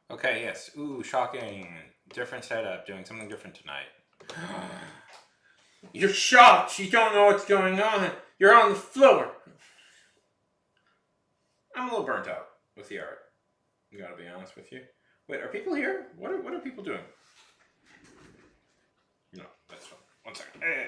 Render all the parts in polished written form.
Okay, yes. Ooh, shocking. Different setup, doing something different tonight. You're shocked. You don't know what's going on. You're on the floor. I'm a little burnt out with the art. I gotta be honest with you. Wait, are people here? What are people doing? No, that's fine. One second. There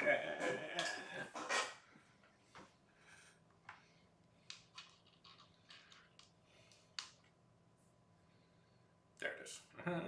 it is. That's annoying.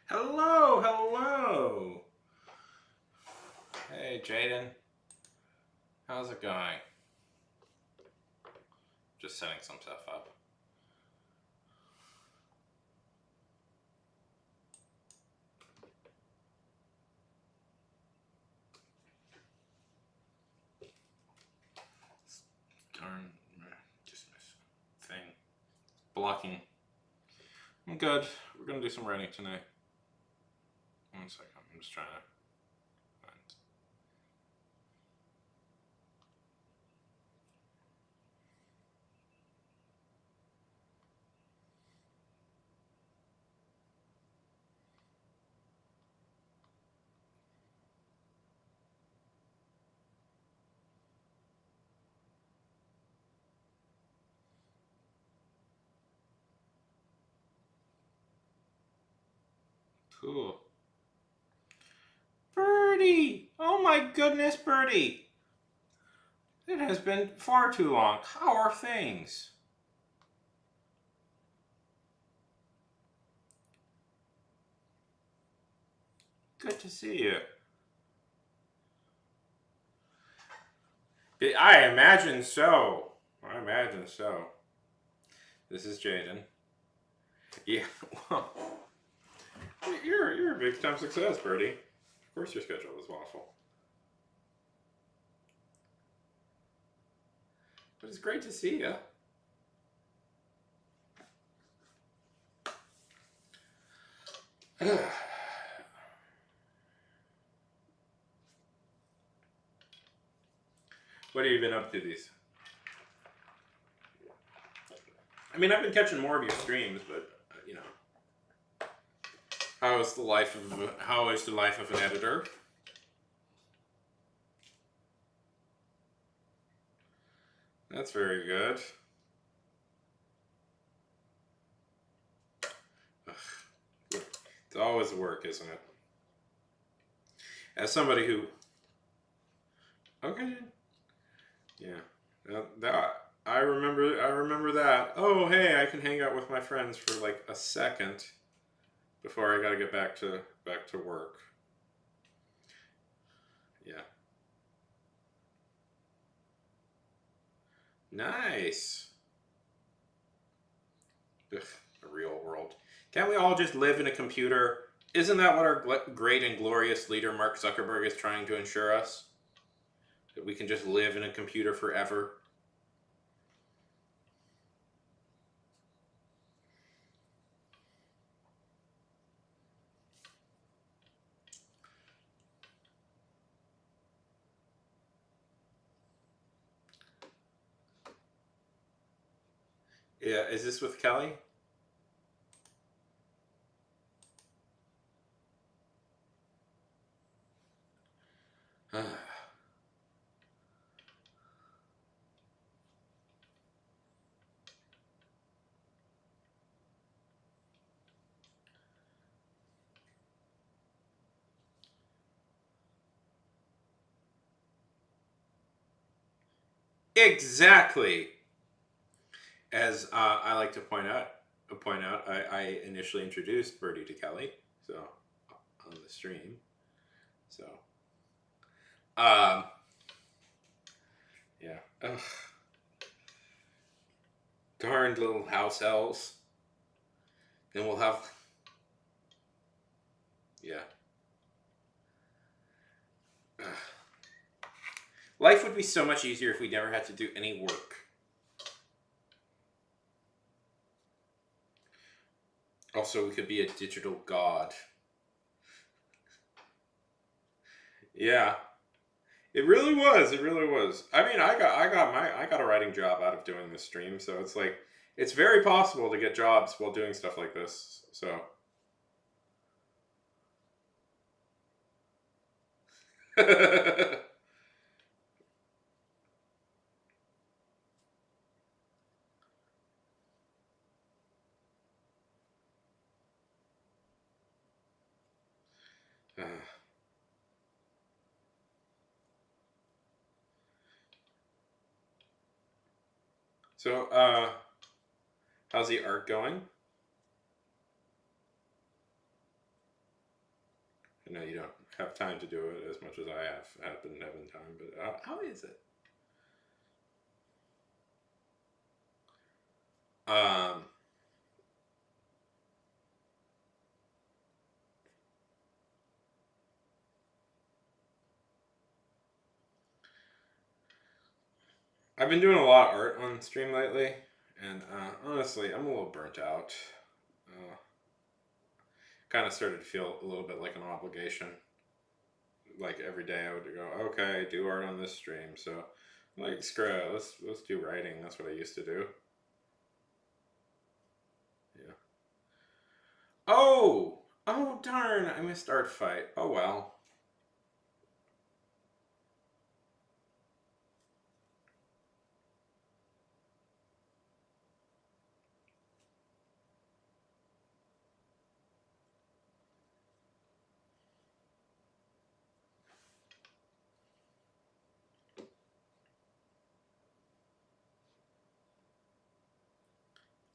Hello, hello. Hey, Jaden. How's it going? Just setting some stuff up. Darn, dismiss thing. Blocking. I'm good. We're gonna do some writing tonight. One second. I'm just trying to find. Cool. Birdie! Oh my goodness, Birdie! It has been far too long. How are things? Good to see you. I imagine so. I imagine so. This is Jaden. Yeah, well, you're a big time success, Birdie. Of course your schedule is waffle. But it's great to see you. What have you been up to these? I mean, I've been catching more of your streams, but you know, how is the life of an editor? That's very good. Ugh. It's always work, isn't it? As somebody who, okay, yeah, I remember that. Oh, hey, I can hang out with my friends for like a second before I got to get back to work. Yeah, nice. Ugh, the real world. Can't we all just live in a computer Isn't that what our great and glorious leader Mark Zuckerberg is trying to ensure us? That we can just live in a computer forever? Yeah, is this with Kelly? Exactly. As I like to point out, I initially introduced Birdie to Kelly, so on the stream. So, um, yeah. Ugh. Darned little house elves. Then we'll have, yeah. Ugh. Life would be so much easier if we never had to do any work. Also, we could be a digital god. Yeah, it really was. It really was. I mean, I got a writing job out of doing this stream, so it's like it's very possible to get jobs while doing stuff like this. So, so how's the art going? I know you don't have time to do it as much as I have been having time, but how is it? Um, I've been doing a lot of art on stream lately, and honestly, I'm a little burnt out. Kind of started to feel a little bit like an obligation. Like every day, I would go, okay, do art on this stream. So, like, screw it, let's do writing. That's what I used to do. Yeah. Oh darn! I missed art fight. Oh well.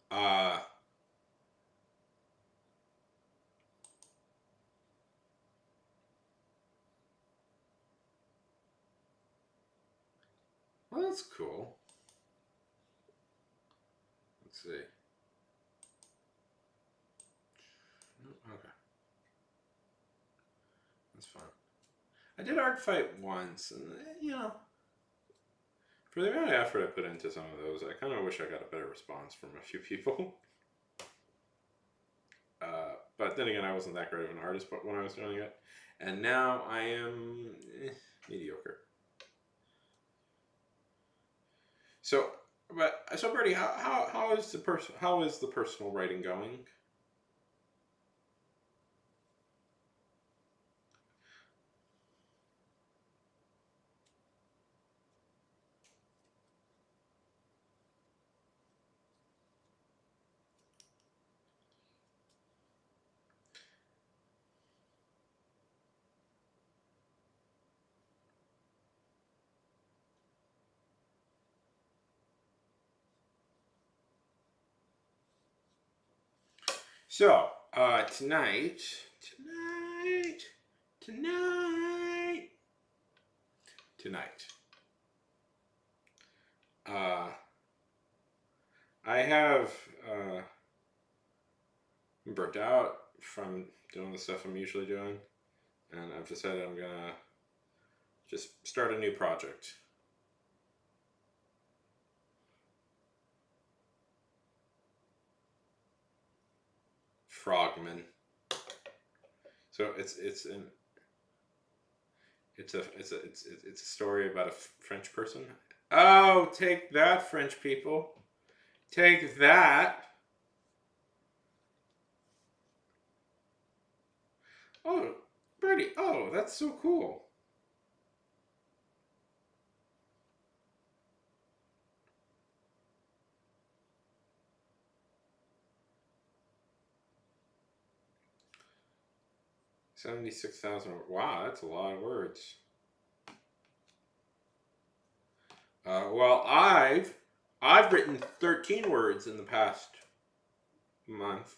Uh, well, that's cool. Let's see. Okay, that's fine. I did art fight once, and for the amount of effort I put into some of those, I kind of wish I got a better response from a few people. But then again, I wasn't that great of an artist, but when I was doing it, and now I am mediocre. So, so Bertie, how is the personal writing going? So, tonight, tonight, tonight. Uh, I have I'm burnt out from doing the stuff I'm usually doing, and I've decided I'm gonna just start a new project. Frogman. So it's a story about a French person. Oh, take that, French people! Take that! Oh, Birdie! Oh, that's so cool. $76,000. Wow, that's a lot of words. Well, I've written 13 words in the past month,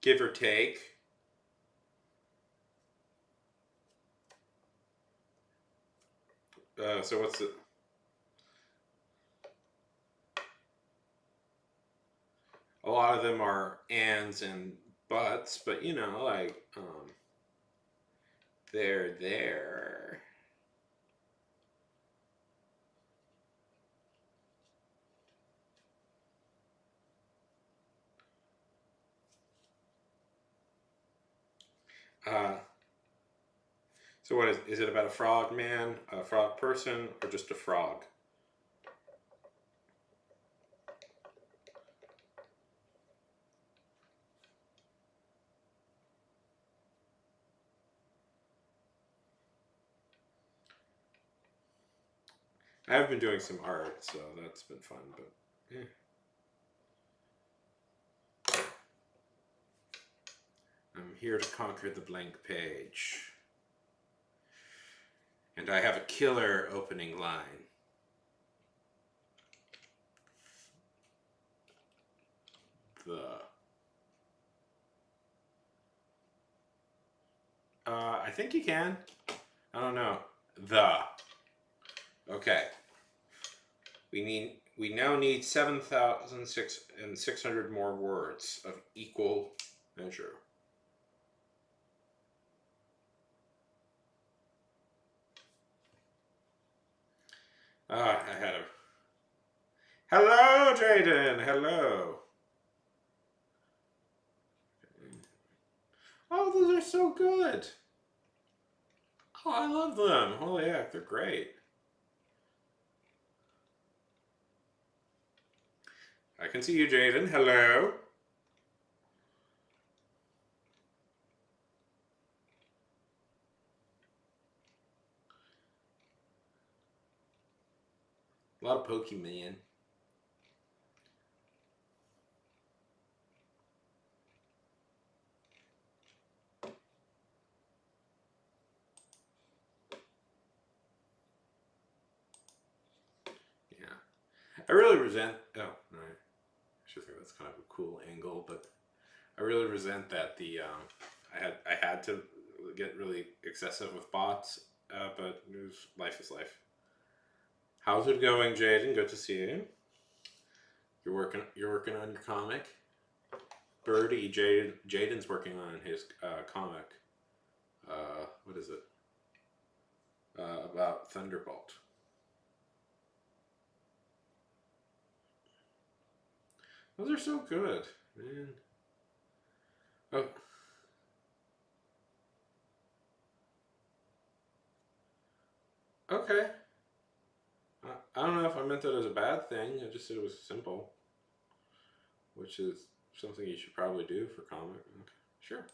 give or take. So what's it? A lot of them are ands and buts, but you know, like they're there. Uh, so what is it about a frog man, a frog person, or just a frog? I've been doing some art, so that's been fun, but yeah. I'm here to conquer the blank page. And I have a killer opening line. I think you can. I don't know. Okay. We now need 7,600 more words of equal measure. I had a... Hello, Jaden! Hello! Oh, those are so good! Oh, I love them! Holy heck, they're great. I can see you, Jaden. Hello! A lot of Pokemon. Yeah. I really resent... Oh, no. I should think that's kind of a cool angle, but I really resent that I had to get really excessive with bots, but life is life. How's it going, Jaden? Good to see you. You're working on your comic. Birdie, Jaden's working on his comic. What is it? About Thunderbolt. Those are so good, man. Oh. Okay. I don't know if I meant it as a bad thing. I just said it was simple, which is something you should probably do for comic. Okay. Sure.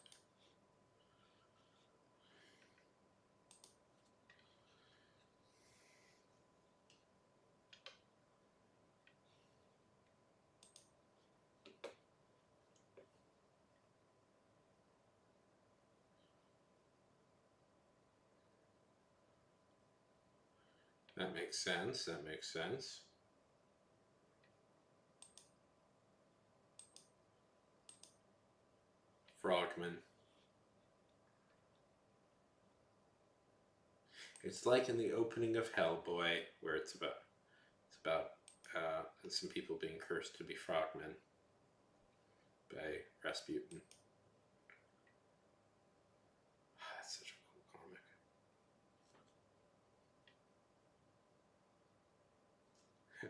That makes sense. That makes sense. Frogman. It's like in the opening of Hellboy, where it's about some people being cursed to be frogmen. by Rasputin. That's such a cool comic.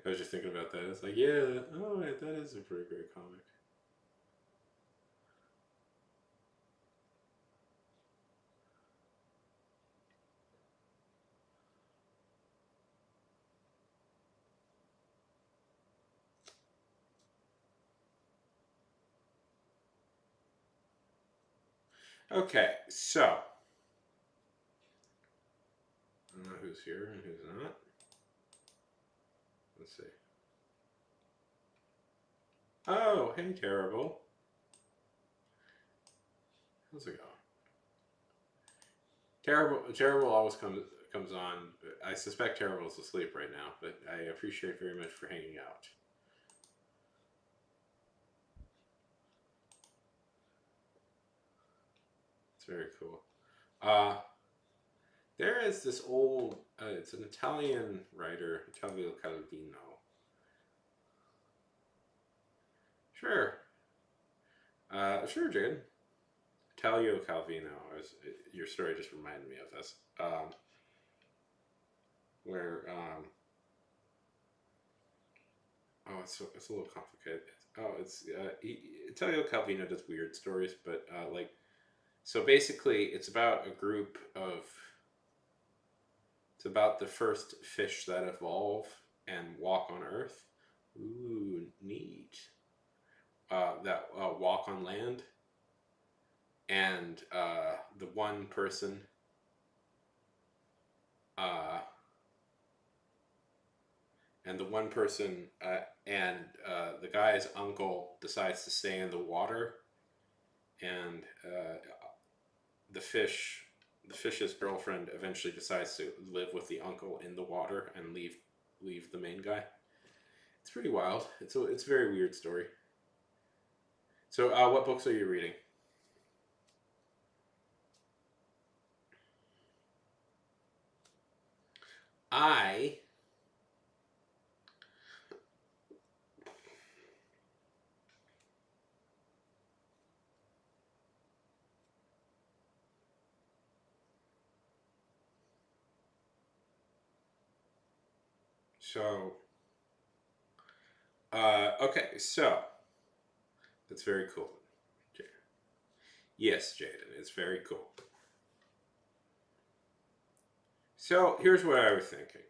I was just thinking about that. It's like, yeah, oh, that is a pretty great comic. Okay, so I don't know who's here and who's not. Let's see. Oh, hey, Terrible. How's it going? Terrible always comes on. I suspect Terrible's asleep right now, but I appreciate very much for hanging out. It's very cool. There is this old. It's an Italian writer, Italo Calvino. Sure. Sure, Jade. Italio Calvino. Your story just reminded me of this. Where oh, it's a little complicated. Oh, it's Italio Calvino does weird stories, but like, so basically, it's about a group of. It's about the first fish that evolve and walk on Earth. Ooh, neat. That walk on land, and the one person. Uh, and the one person and the guy's uncle decides to stay in the water, and the fish's girlfriend eventually decides to live with the uncle in the water and leave the main guy. It's pretty wild. It's a very weird story. So, what books are you reading? I so okay, so that's very cool. Yes, Jaden, it's very cool. So here's what I was thinking.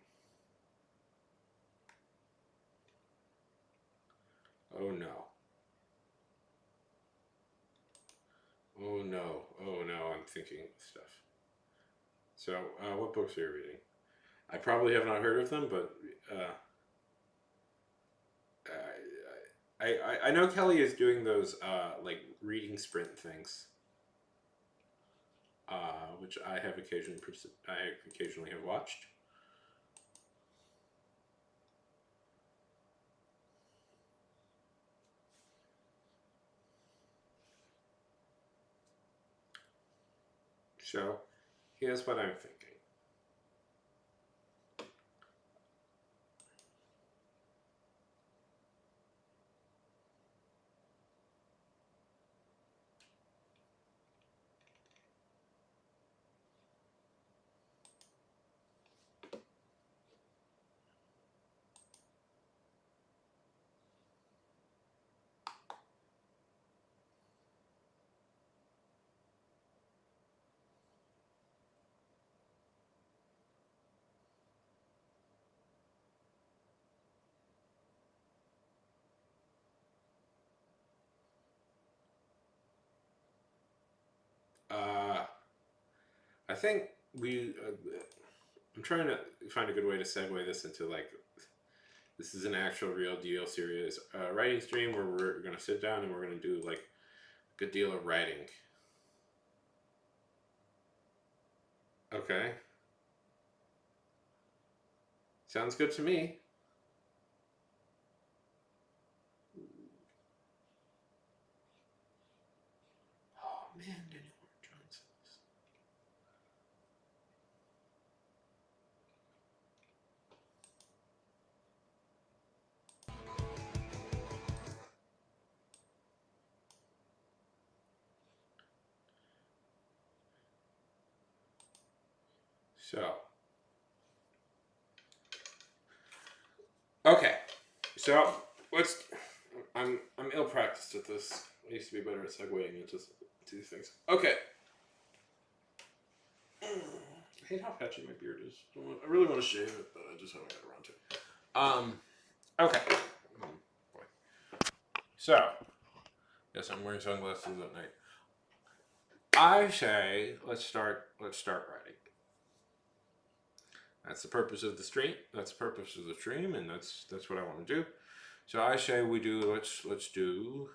Oh no. Oh no. Oh no, I'm thinking stuff. So, what books are you reading? I probably have not heard of them, but I know Kelly is doing those like reading sprint things, which I occasionally have watched. So, here's what I'm thinking. Uh, I think we. I'm trying to find a good way to segue this into like this is an actual real deal serious writing stream where we're gonna sit down and we're gonna do like a good deal of writing. Okay. Sounds good to me. Oh man, Daniel Johnson. So, okay. So let's. I'm ill practiced at this. I used to be better at segueing into these things. Okay. I hate how patchy my beard is. I really want to shave it, but I just haven't got around to it. Okay. Boy. So, yes, I'm wearing sunglasses at night. I say let's start writing. That's the purpose of the stream. That's the purpose of the stream, and that's what I want to do. So I say we do. Let's do.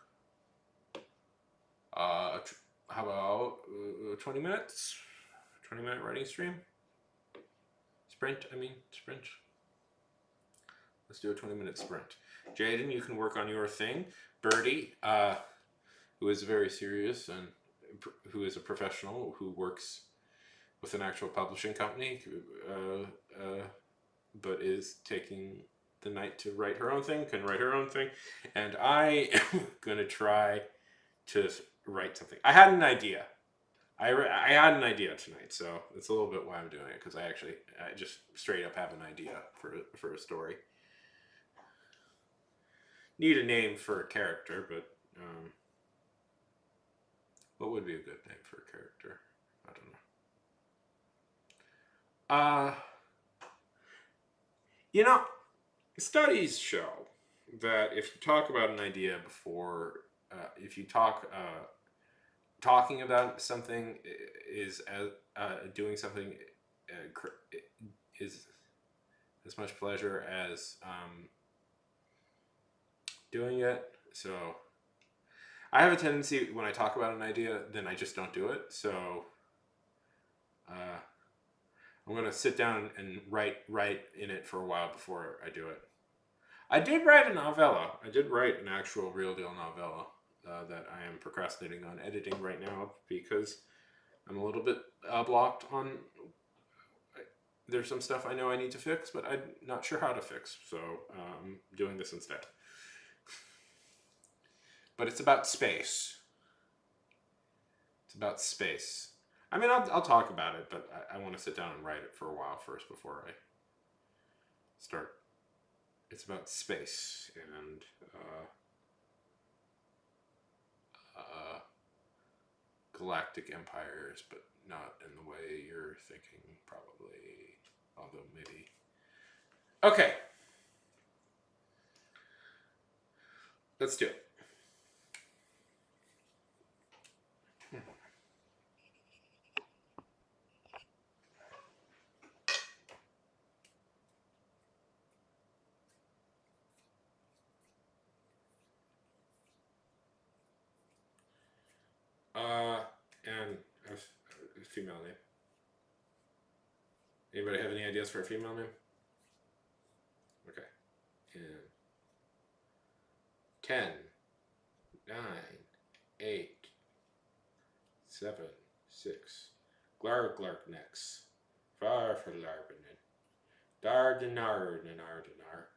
How about 20 minutes? 20-minute writing stream. Sprint. Let's do a 20-minute sprint. Jaden, you can work on your thing. Birdie, who is very serious and who is a professional who works with an actual publishing company, but is taking the night to write her own thing, can write her own thing. And I am going to try to write something. I had an idea. I had an idea tonight, so it's a little bit why I'm doing it, because I just straight up have an idea for a story. Need a name for a character, but what would be a good name for a character? I don't know. Studies show that if you talk about an idea before, if you talking about something is doing something is as much pleasure as doing it. So I have a tendency when I talk about an idea, then I just don't do it. So I'm going to sit down and write in it for a while before I do it. I did write a novella. I did write an actual real deal novella that I am procrastinating on editing right now because I'm a little bit blocked on. There's some stuff I know I need to fix, but I'm not sure how to fix. So I'm doing this instead. But it's about space. It's about space. I mean, I'll talk about it, but I want to sit down and write it for a while first before I start. It's about space and galactic empires, but not in the way you're thinking, probably. Although maybe. Okay. Let's do it. And a female name. Anybody have any ideas for a female name? Okay. And 10, 9, 8, 7, 6. Glarg next. Far for Larbinen. Dardinar and Ardinar.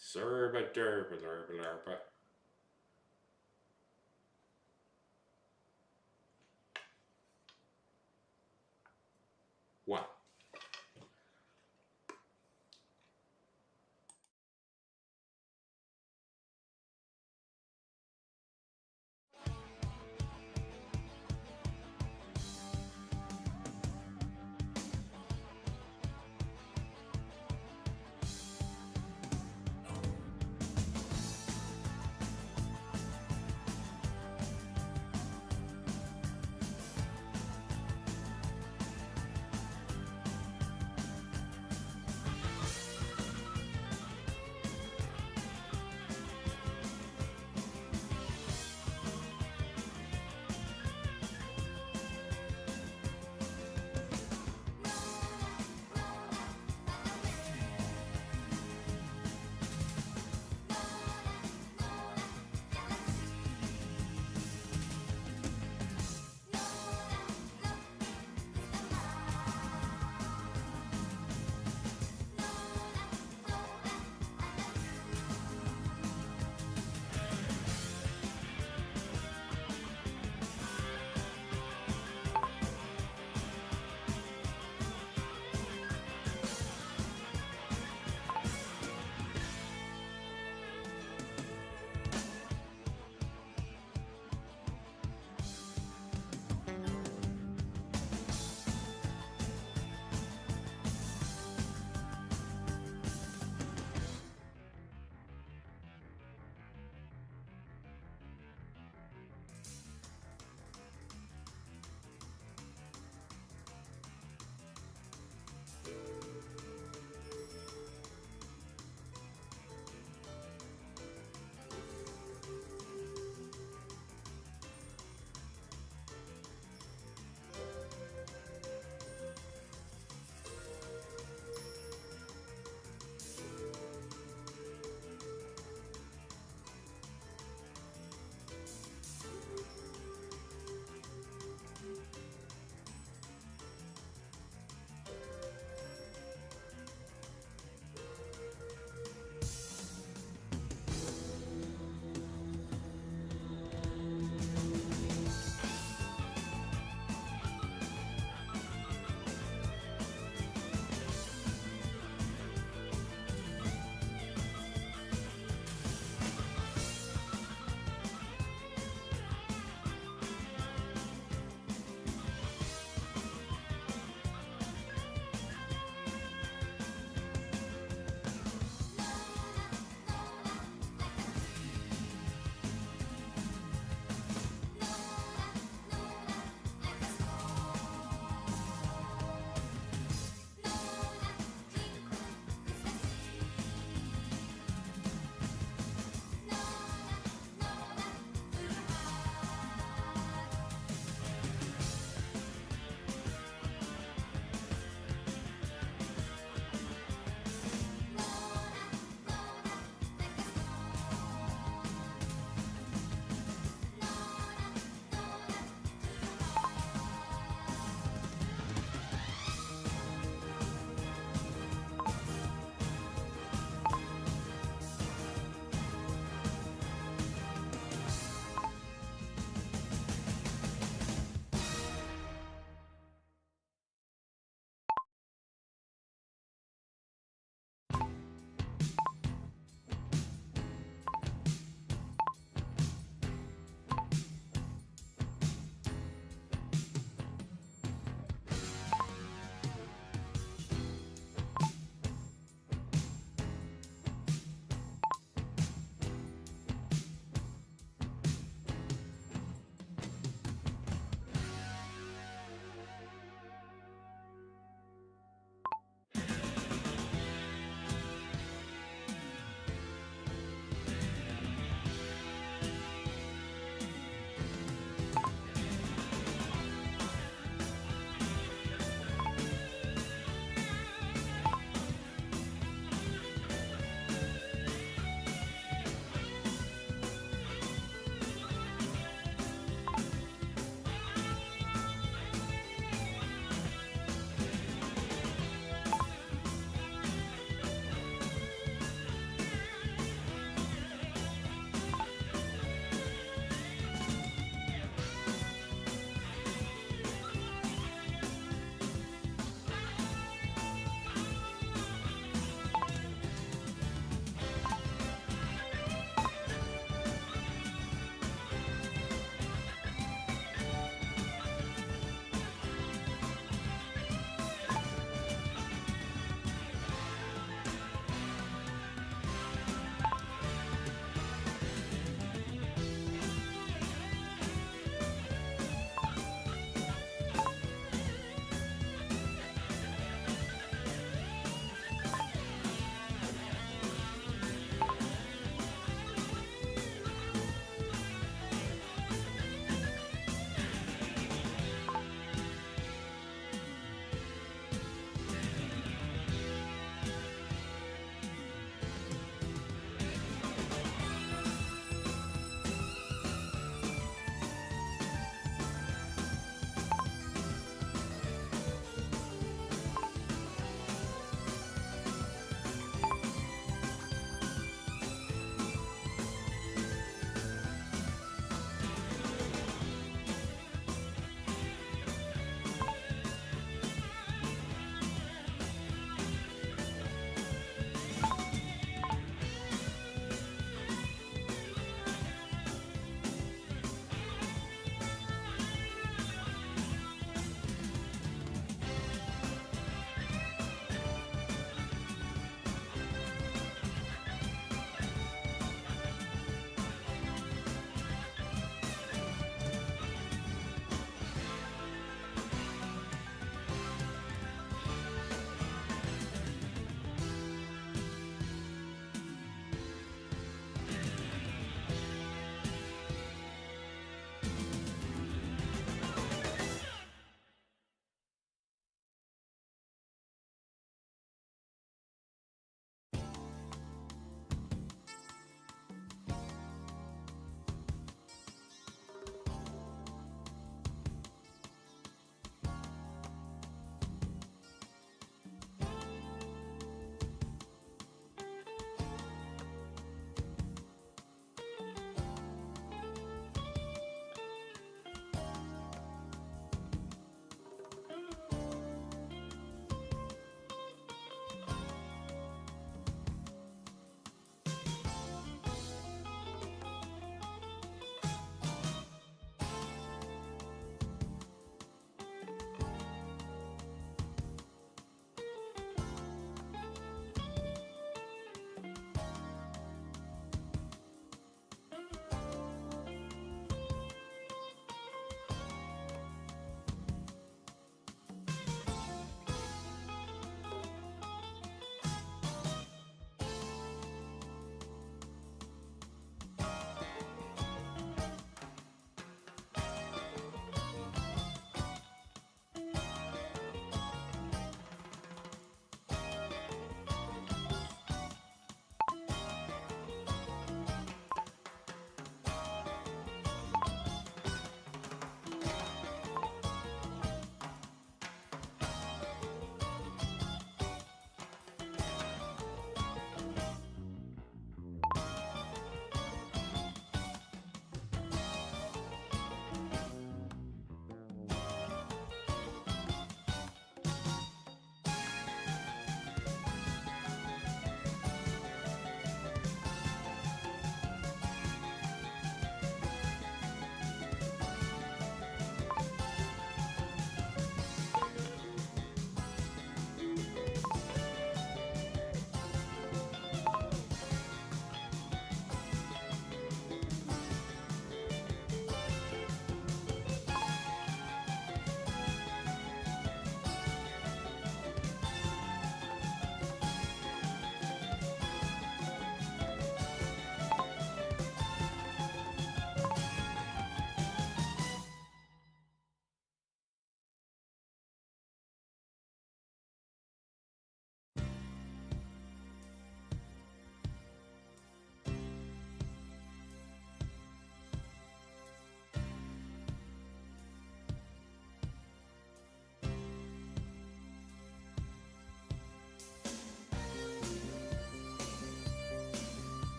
Serba derba larba larba. 1.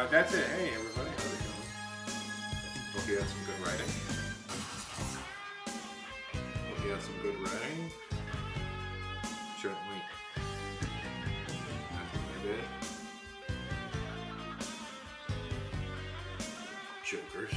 That's it. Hey, everybody. How's it going? Hope you had some good writing. Hope you had some good writing. Certainly. I did. Jokers.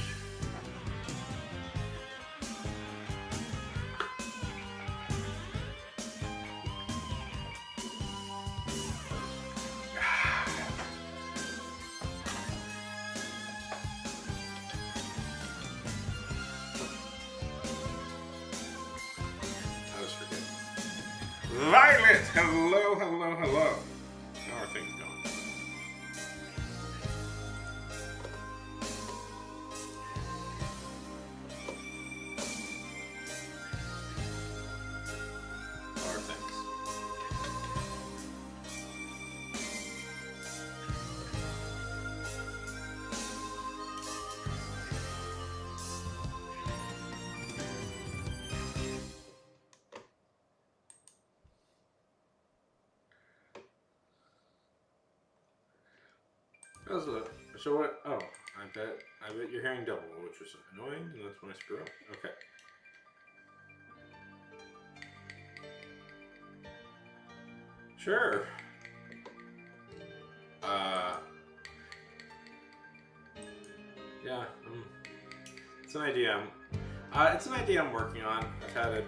Violet! Hello, hello, hello. How are things going? How are things? So what? Oh, I bet you're hearing double, which is annoying, and that's when I screw up. Okay. Sure. Yeah. It's an idea. It's an idea I'm working on. I've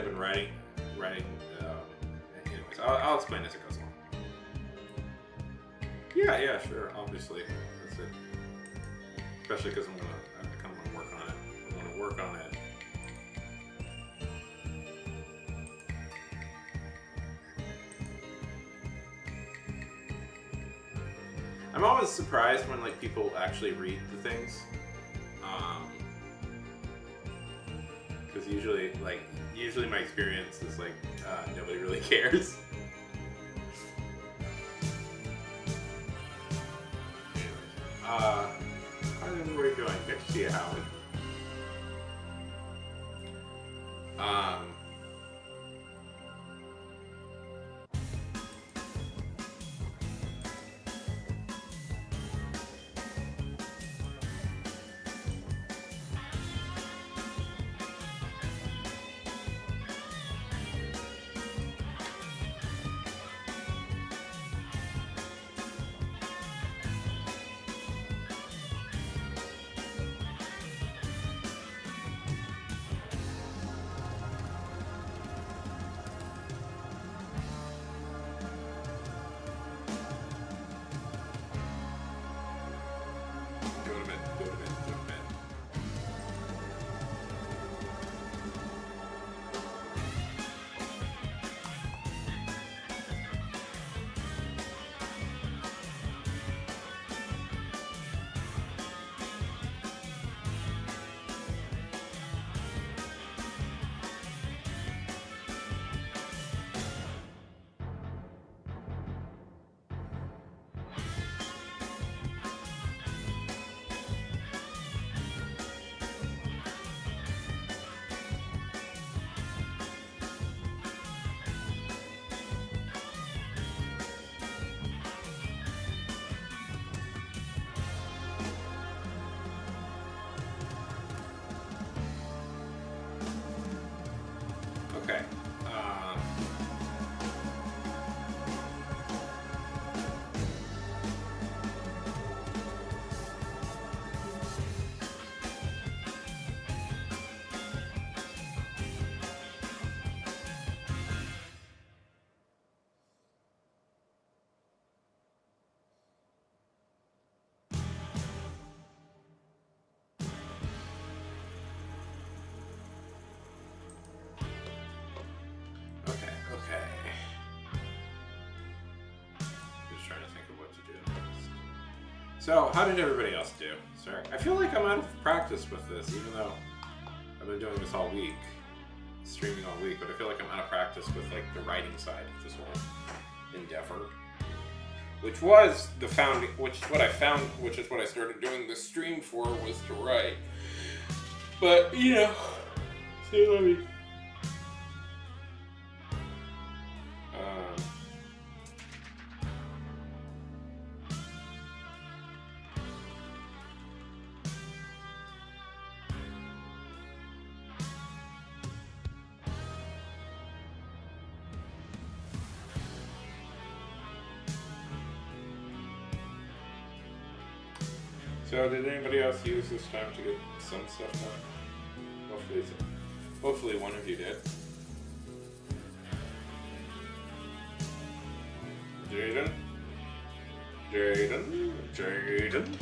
been writing. Anyways, I'll explain as it goes along. Yeah, sure. Obviously, that's it. Especially because I kind of want to work on it. I want to work on it. I'm always surprised when like people actually read the things, because usually my experience is like nobody really cares. How's everybody doing? Good to see you, Howard. Okay. Okay. Just trying to think of what to do next. So, how did everybody else do? Sorry. I feel like I'm out of practice with this, even though I've been doing this all week. Streaming all week, but I feel like I'm out of practice with like the writing side of this whole endeavor. Which is what I started doing this stream for, was to write. But, you know, see, let me... So did anybody else use this time to get some stuff done? Hopefully one of you did. Jaden? Jaden? Jaden?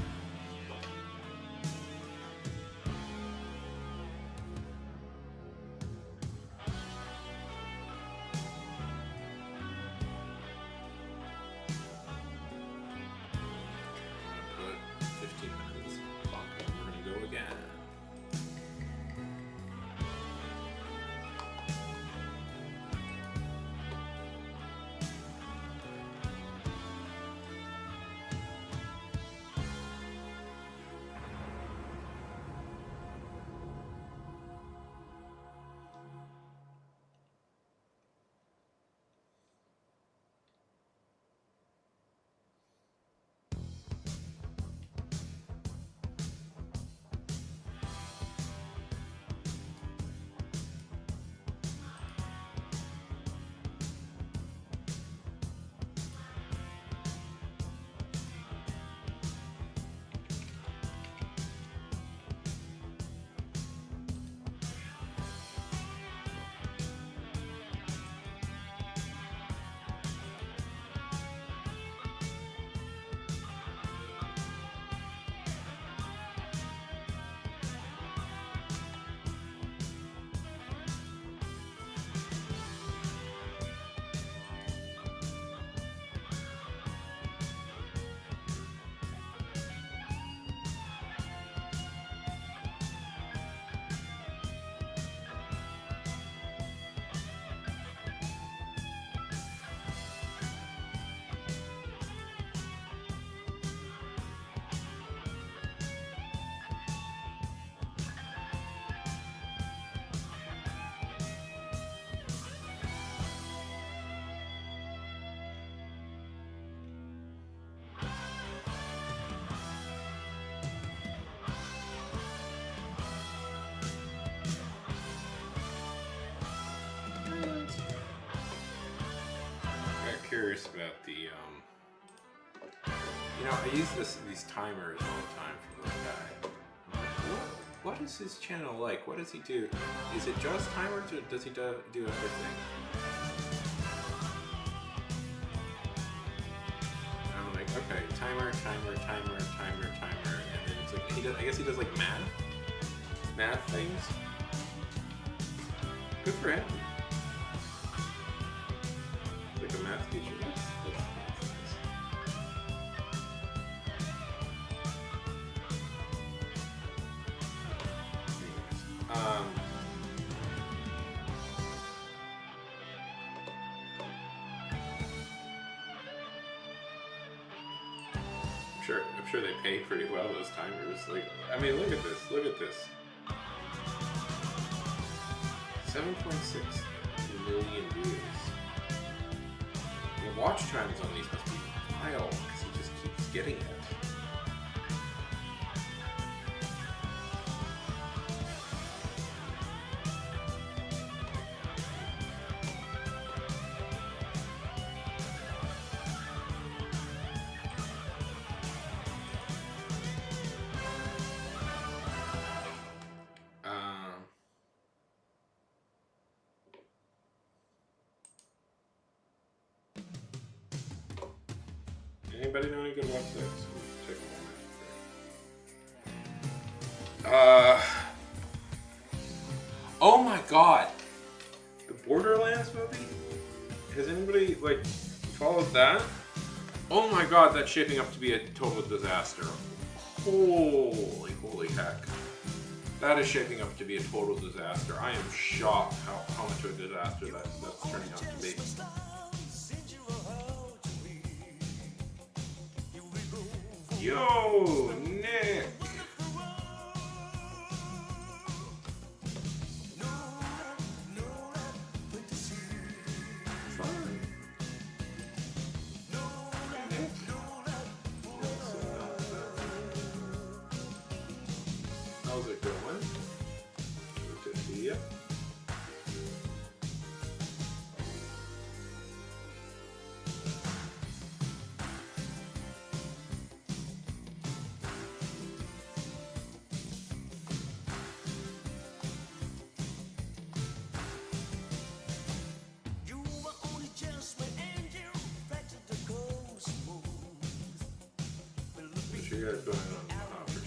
Put 15 minutes clock and we're gonna go again. Curious about the you know, I use these timers all the time from this guy. What is his channel like? What does he do? Is it just timers or does he do everything? I'm like, okay, timer, and then it's like I guess he does like math things. Good for him. Like a math teacher. That's nice. I'm sure they pay pretty well, those timers. Like, I mean, look at this. 7.6 million views. The watch times on these must be wild because he just keeps getting it. Anybody know any good websites? Check them out. Oh my god! The Borderlands movie? Has anybody, like, followed that? Oh my god, that's shaping up to be a total disaster. Holy heck. That is shaping up to be a total disaster. I am shocked how much of a disaster that's turning out to be. Yo, Nick! How's it going? Good to see you. sure you guys go ahead on the hopper today.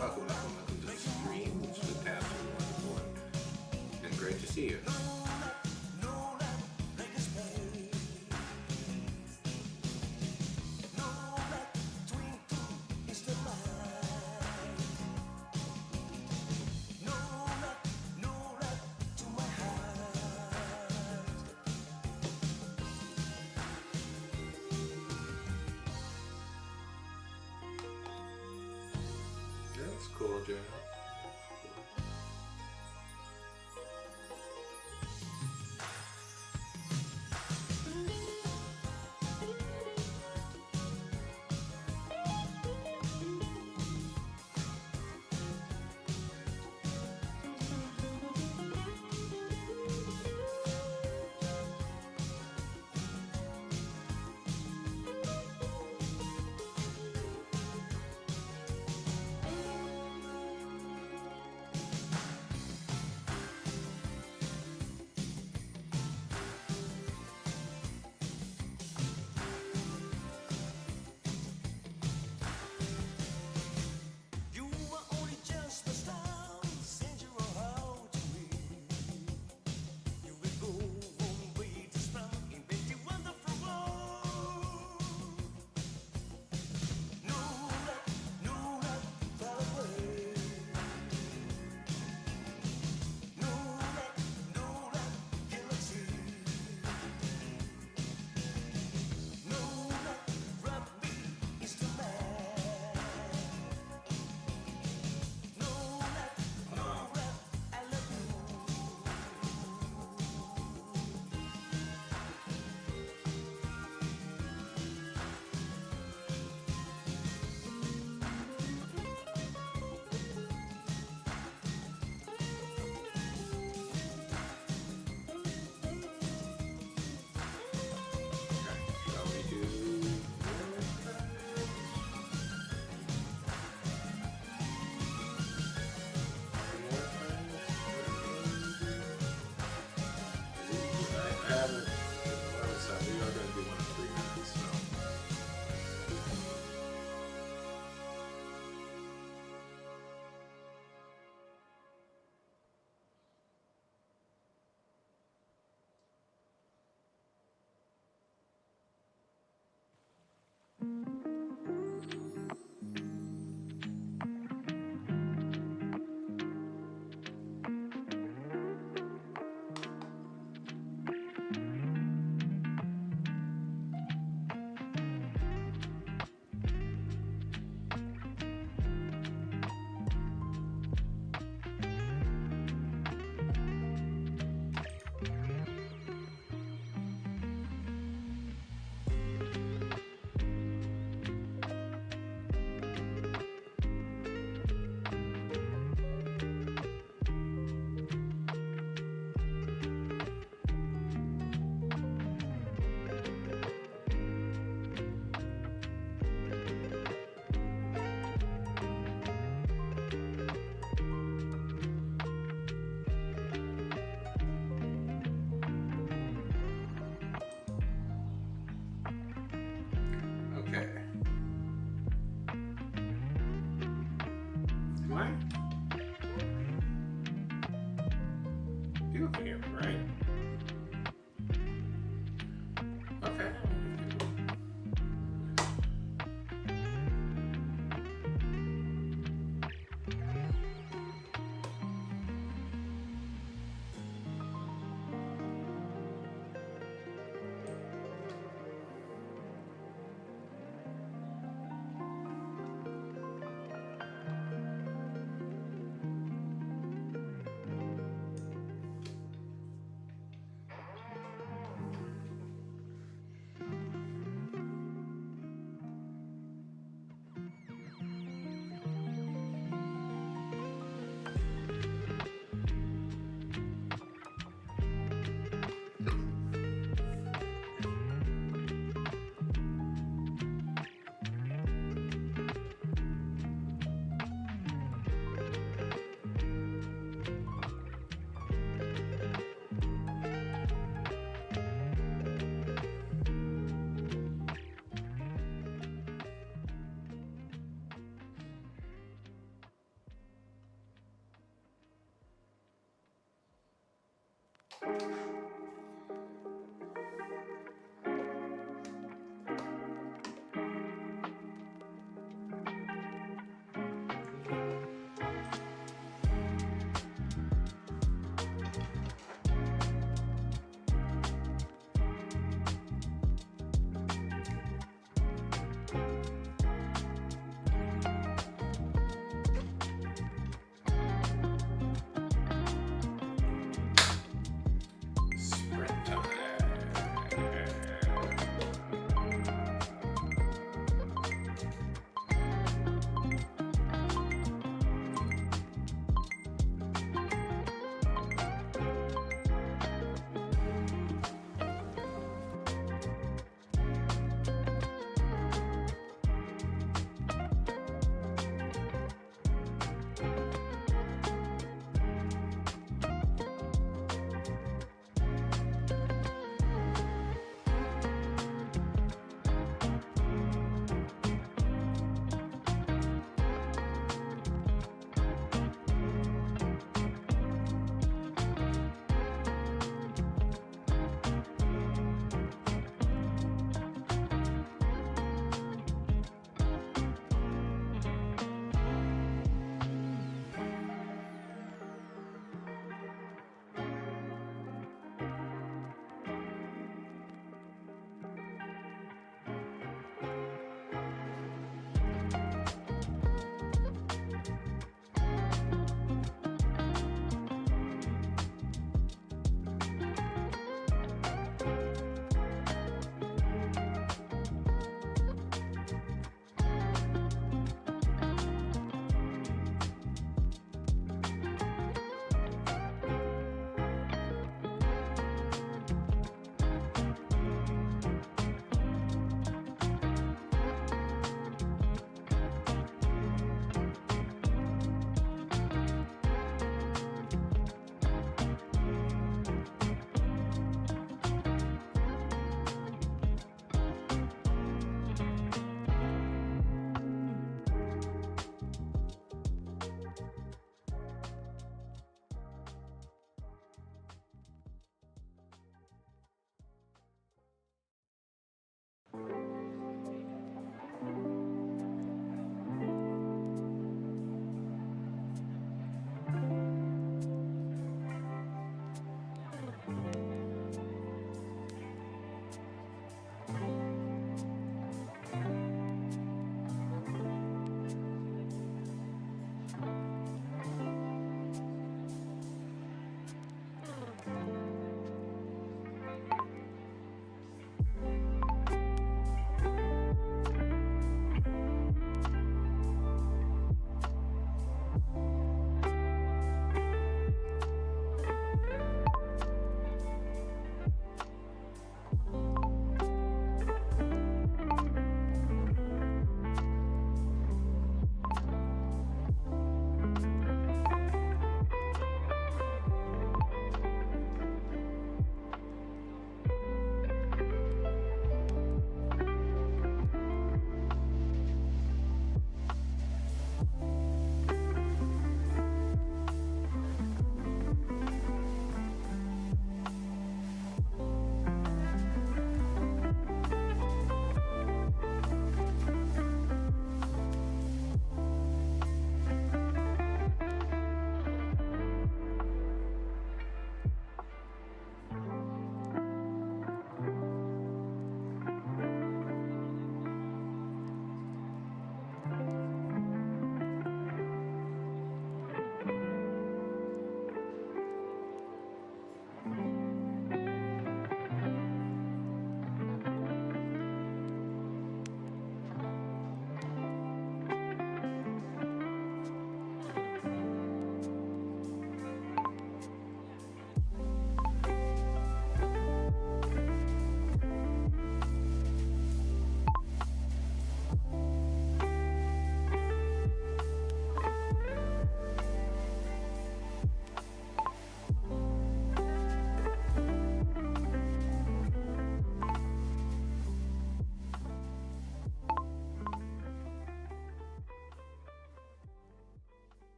Welcome to the stream. It's fantastic, wonderful, and great to see you. That's cool, Jen.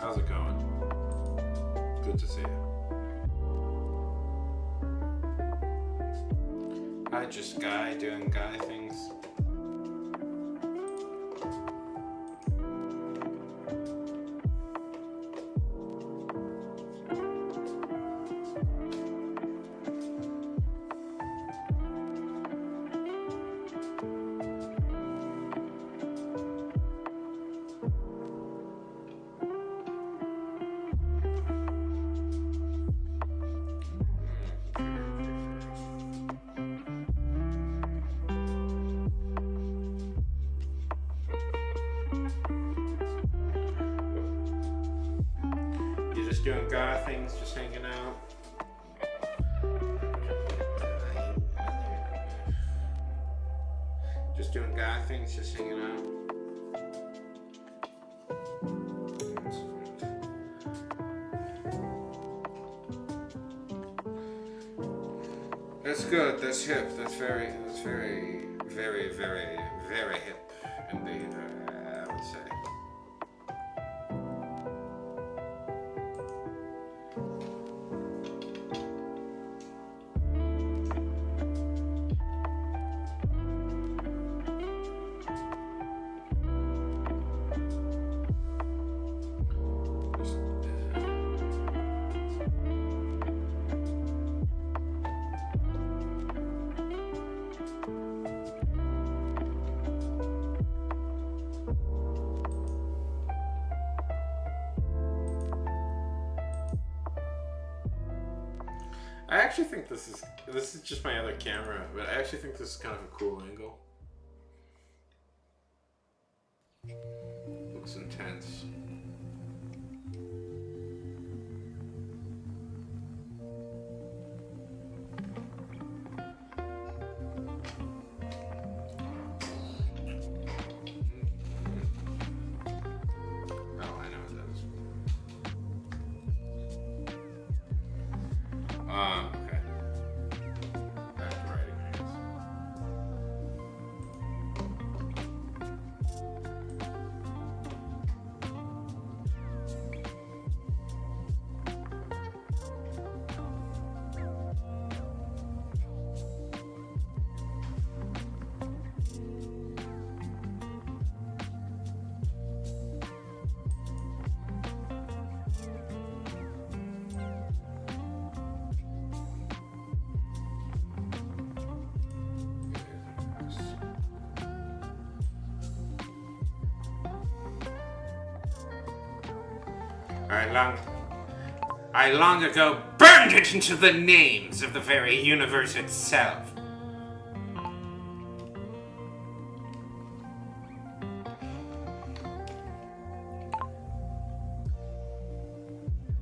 how's it going? Good to see you. Hi, just guy doing guy things. Just doing guy things, just hanging out. Just doing guy things, just hanging out. That's good. That's hip. That's very, very hip indeed. I would say. I actually think this is just my other camera, but I actually think this is kind of a cool angle. Looks intense. Okay. Back to writing, I guess. I long ago burned it into the names of the very universe itself.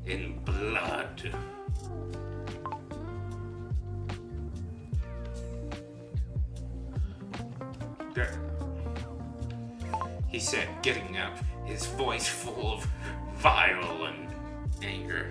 In blood. There. He said, getting up, his voice full of vile and anger.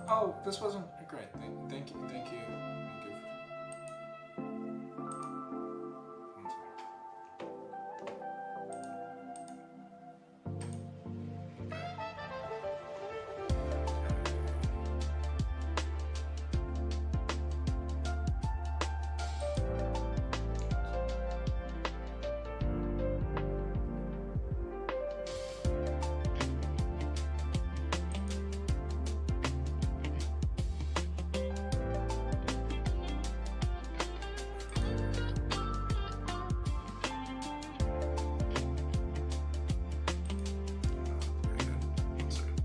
Oh, this wasn't great. Thank you. Thank you. One second.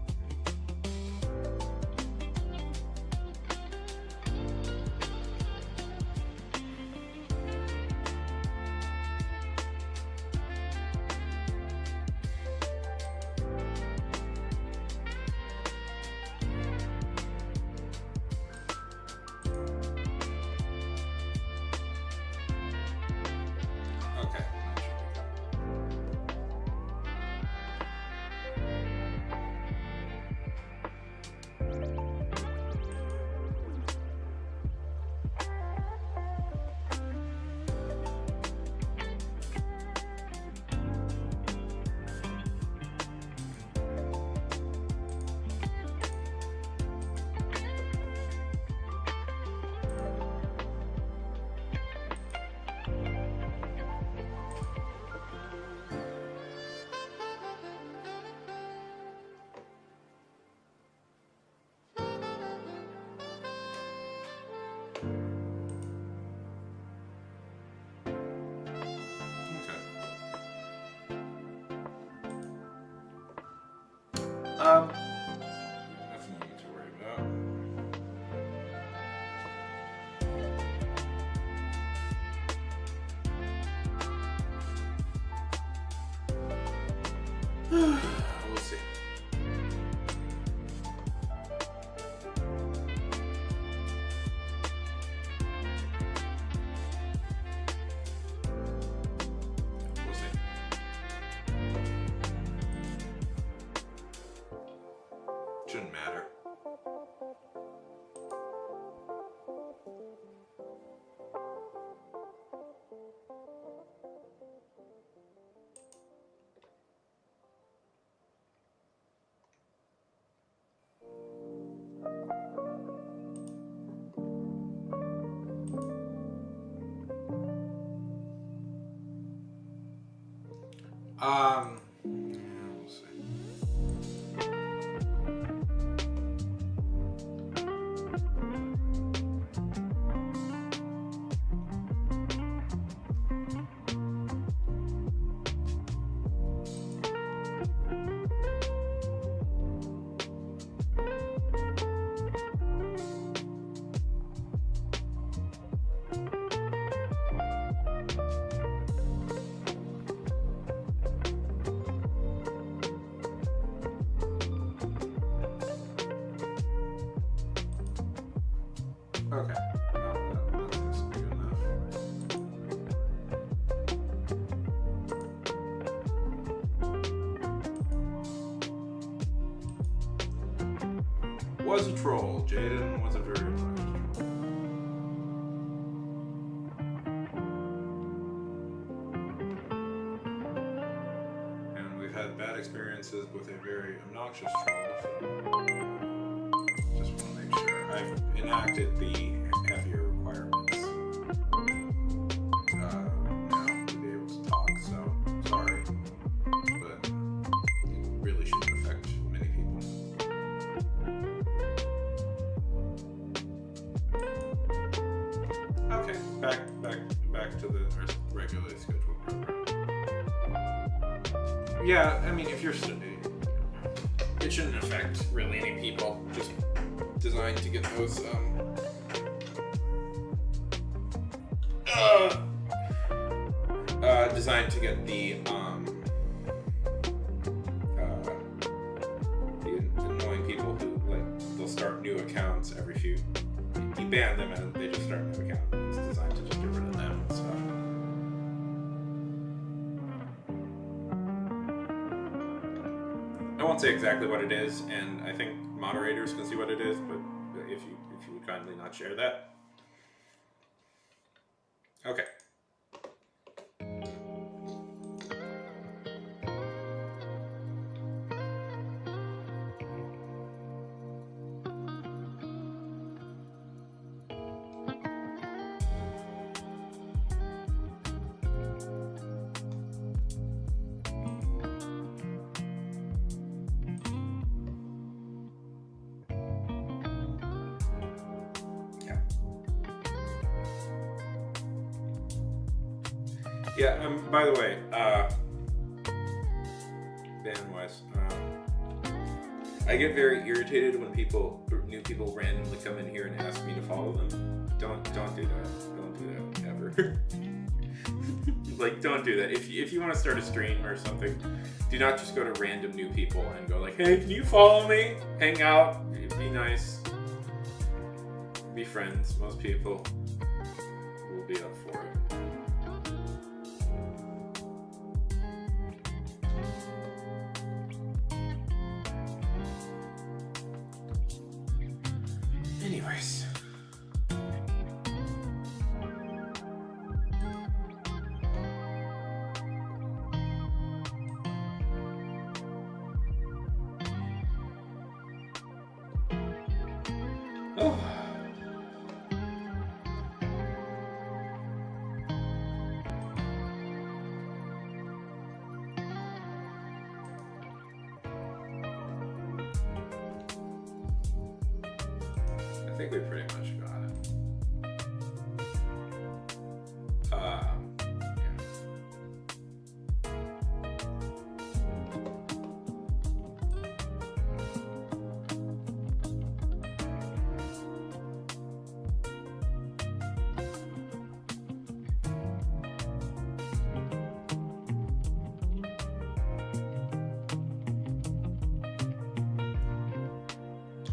Okay. Nothing you need to worry about. We'll see. We'll see. Shouldn't matter. Yeah, we'll see. Okay. Well, that seems to be good enough. Was a troll. Jaden was a very obnoxious troll. And we've had bad experiences with a very obnoxious troll, so just want to make sure I've enacted the heavier requirements now to be able to talk, so sorry, but it really shouldn't affect many people. Okay, back to the regularly scheduled program. Yeah, I mean, if you're it shouldn't affect really any people. Just designed to get those designed to get the annoying people who they'll start new accounts every few. You ban them and they just start a new account. It's designed to just get rid of them and stuff. I won't say exactly what it is, and I think moderators can see what it is, but if you would kindly not share that. Okay. Yeah, by the way, band-wise, I get very irritated when new people randomly come in here and ask me to follow them. Don't do that. Don't do that ever. Like, don't do that. If you want to start a stream or something, do not just go to random new people and go like, hey, can you follow me? Hang out, be nice, be friends. Most people will be up for it. Anyways. Oh. I think we pretty much got it. Yeah.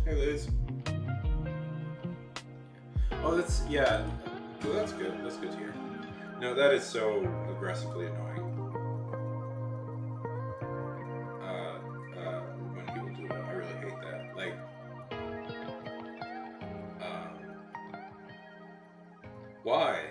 Hey, Liz. Oh, that's, yeah. Well, that's good. That's good to hear. No, that is so aggressively annoying. When people do that, I really hate that. Like, why?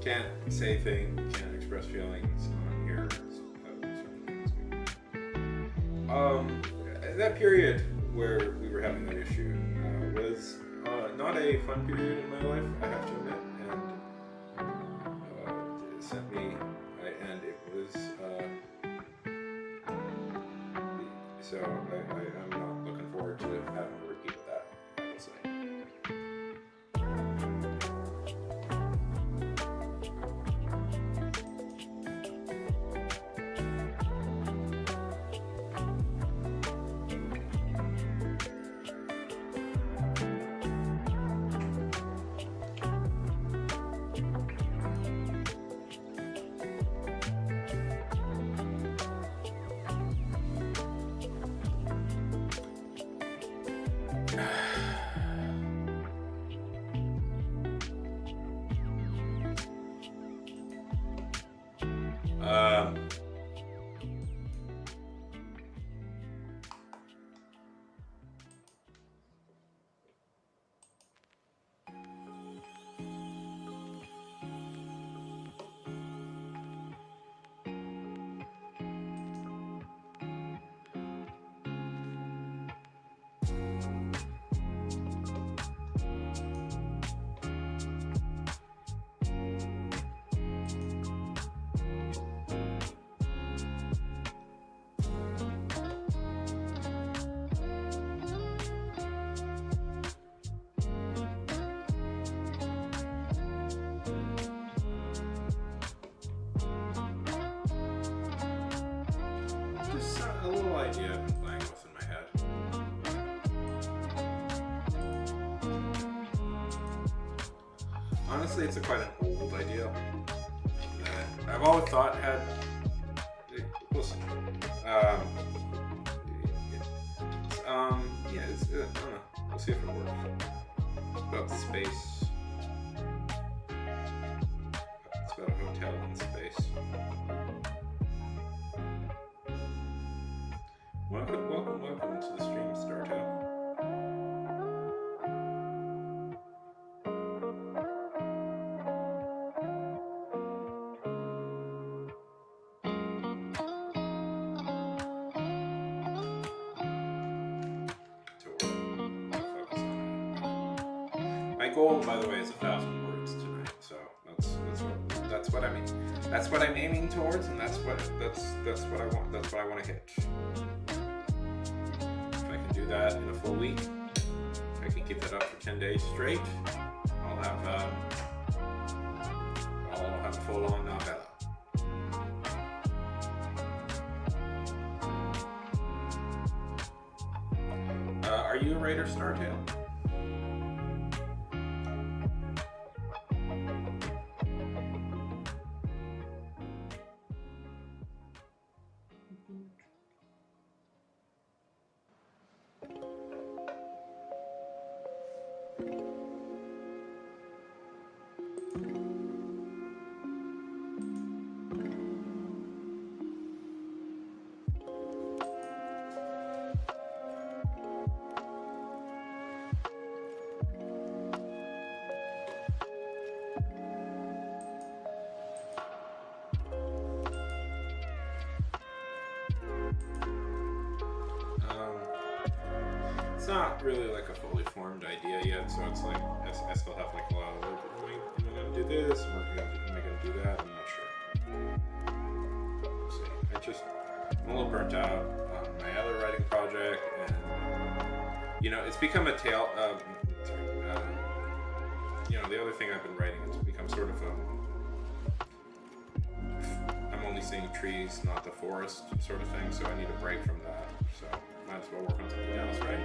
Can't say things, can't express feelings on here. That period where we were having that issue was not a fun period in my life, I have to admit, and it sent me, and it was, so I'm not looking forward to having a repeat of that, I would say. idea I've been playing with in my head. Honestly, it's quite an old idea that I've always thought had. Listen, yeah, I don't know. We'll see if it works. It's about the space. It's about a hotel in space. Welcome to the stream, Startail. My goal, by the way, is 1,000 words tonight. So that's what I mean. That's what I'm aiming towards, and that's what I want. That's what I want to hit. If I can do that in a full week, if I can keep that up for 10 days straight, I'll have a full-on novella. Are you a writer, Startail? It's not really like a fully formed idea yet, so it's like I still have like a lot of work. Am I gonna do this? Am I gonna do that? I'm not sure. We'll see. I'm a little burnt out on my other writing project, and it's become a tale. The other thing I've been writing has become sort of I'm only seeing trees, not the forest sort of thing. So I need a break from that. So might as well work on something else, right?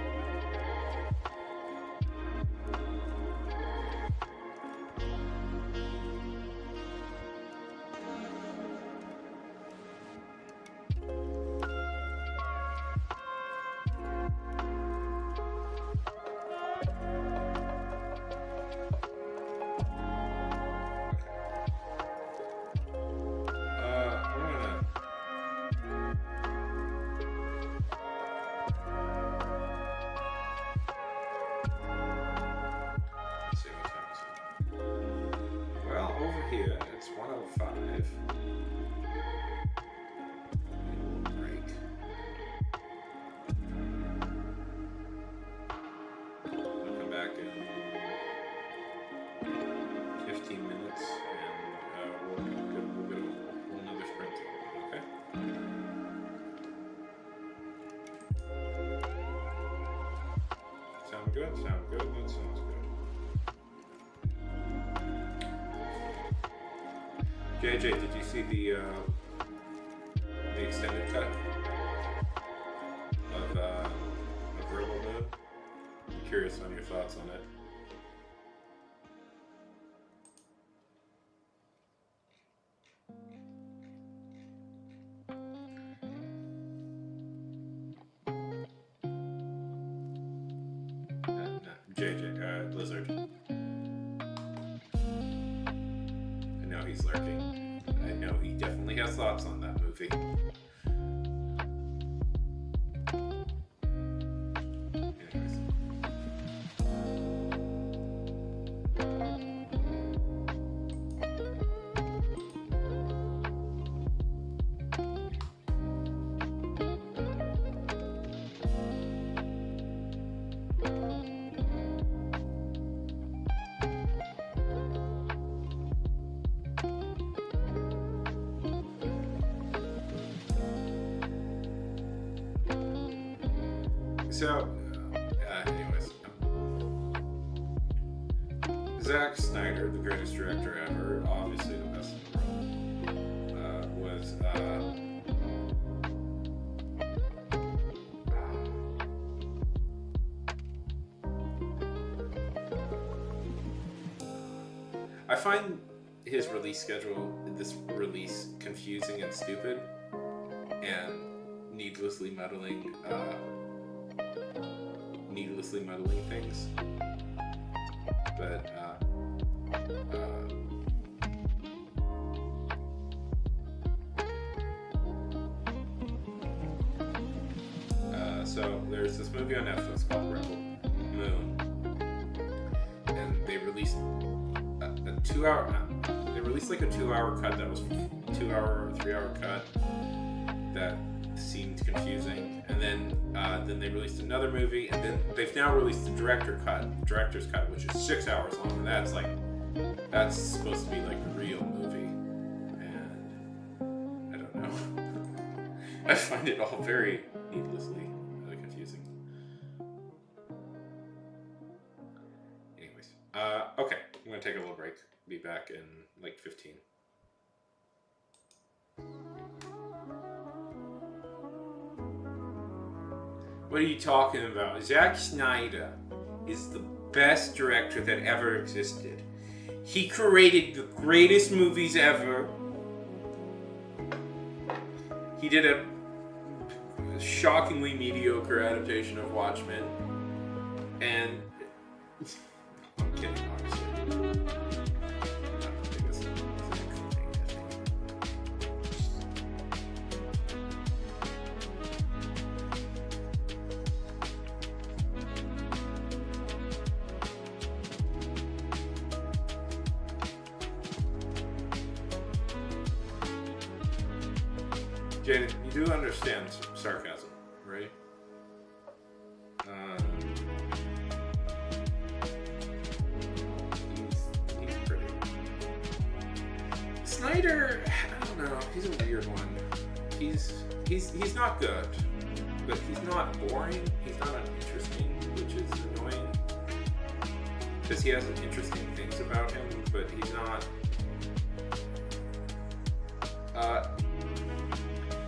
Here, it's 1:05. Break. I'll come back in 15 minutes and we'll get another sprint. Okay? Sound good? Sound good? That sounds good. JJ, did you see the extended cut of Verbal Moon? I'm curious on your thoughts on it. JJ, Blizzard. I know he's lurking. I know he definitely has thoughts on that movie. Anyways. So, anyways, Zack Snyder, the greatest director ever, obviously the best in the world, was I find his release schedule, this release, confusing and stupid, and needlessly muddling things. But so there's this movie on Netflix called Rebel Moon, and they released a 2-hour. They released like a 2-hour cut that was 2-hour or 3-hour cut that seemed confusing, and then they released another movie, and then they've now released the director's cut, which is 6 hours long, and that's supposed to be like a real movie, and I don't know. I find it all very needlessly confusing. Anyways, okay, I'm gonna take a little break. Be back in like 15. What are you talking about? Zack Snyder is the best director that ever existed. He created the greatest movies ever. He did a shockingly mediocre adaptation of Watchmen. And I'm kidding, obviously. Jaden, you do understand sarcasm, right? He's pretty. Snyder, I don't know. He's a weird one. He's not good, but he's not boring. He's not uninteresting, which is annoying because he has interesting things about him, but he's not.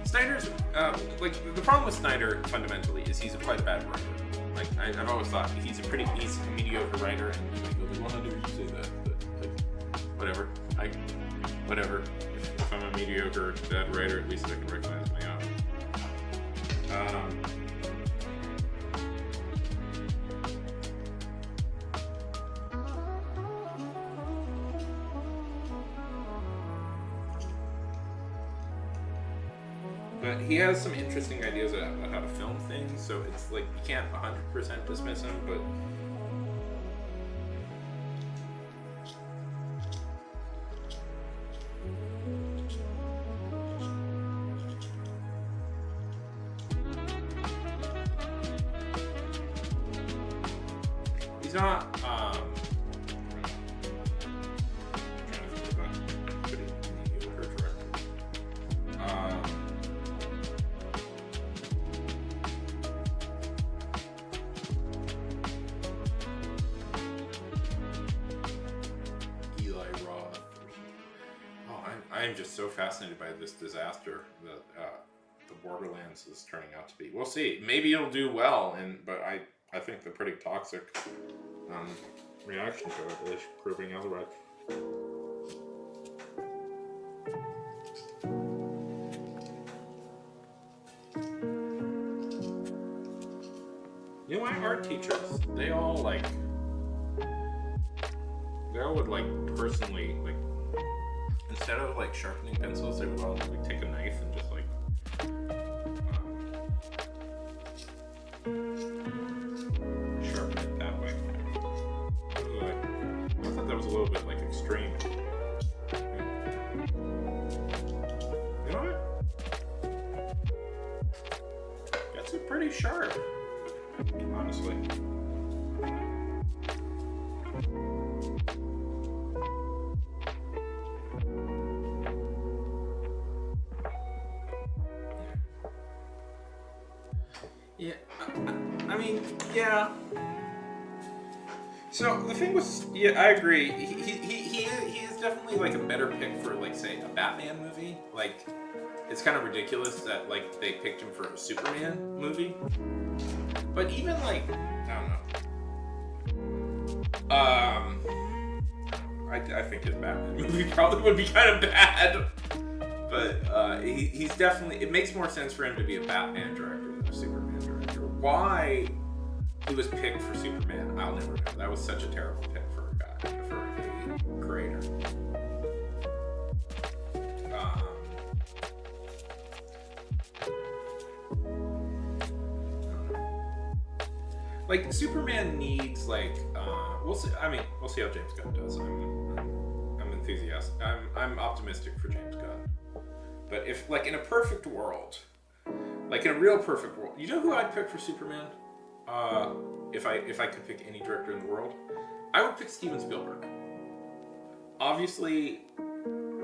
Snyder's, like, the problem with Snyder, fundamentally, is he's quite a bad writer. Like, I've always thought he's a mediocre writer, and you might go, well, how do you say that? But, like, whatever. If I'm a mediocre bad writer, at least I can recognize my own. But he has some interesting ideas about how to film things, so it's like you can't 100% dismiss him, but he's not I'm just so fascinated by this disaster that the Borderlands is turning out to be. We'll see. Maybe it'll do well, but I think the pretty toxic reaction to it is proving otherwise. You know, my art teachers, they all would personally instead of sharpening pencils, they would all take a knife and just sharpen it that way. I thought that was a little bit extreme. You know what? That's pretty sharp, honestly. Yeah, I mean, yeah. So the thing was, yeah, I agree. He is definitely a better pick for say a Batman movie. It's kind of ridiculous that they picked him for a Superman movie. But even I don't know. I think his Batman movie probably would be kind of bad. But he's definitely... It makes more sense for him to be a Batman director than a Superman director. Why he was picked for Superman, I'll never know. That was such a terrible pick for a guy, for a creator. Like, Superman needs, like, we'll see. I mean, we'll see how James Gunn does. I'm enthusiastic. I'm optimistic for James Gunn. But if, like, in a perfect world, like in a real perfect world, you know who I'd pick for Superman? If I could pick any director in the world, I would pick Steven Spielberg. Obviously,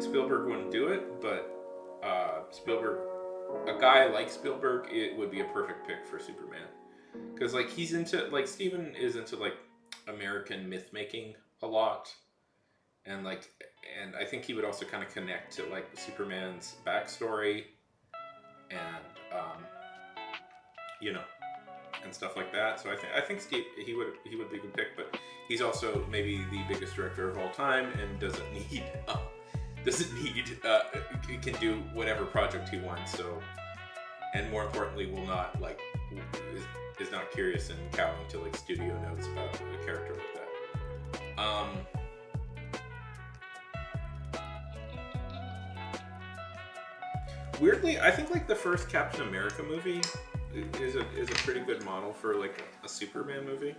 Spielberg wouldn't do it, but Spielberg, a guy like Spielberg, it would be a perfect pick for Superman. Because, like, he's into, like, Steven is into, like, American myth making a lot. And, like, and I think he would also kind of connect to, like, Superman's backstory and, you know, and stuff like that. So I think Steve, he would be a good pick, but he's also maybe the biggest director of all time and doesn't need, can do whatever project he wants, so, and more importantly, will not, like, is not curious and cowing to, like, studio notes about a character like that. Weirdly, I think, like, the first Captain America movie is a pretty good model for, like, a Superman movie.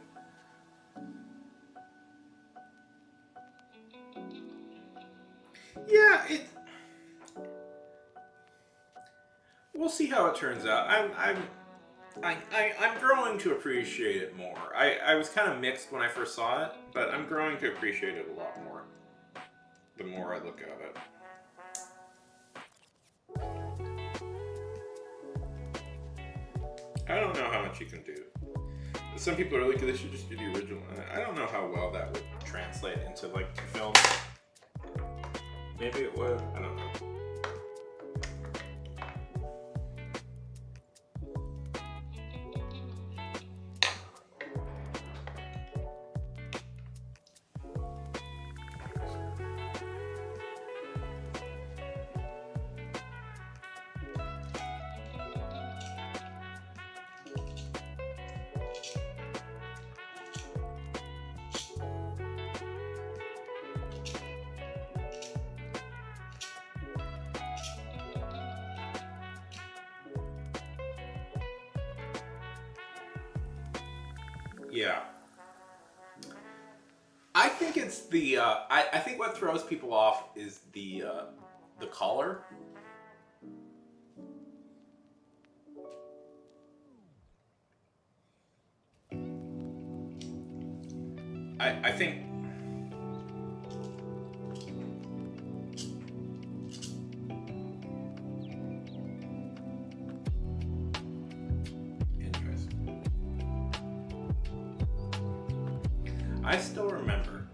Yeah, we'll see how it turns out. I'm growing to appreciate it more. I was kind of mixed when I first saw it, but I'm growing to appreciate it a lot more the more I look at it. I don't know how much you can do. Some people are like, they should just do the original. I don't know how well that would translate into, like, film. Maybe it would. I don't know. Yeah. I think it's the, I think what throws people off is the collar. I think... I still remember.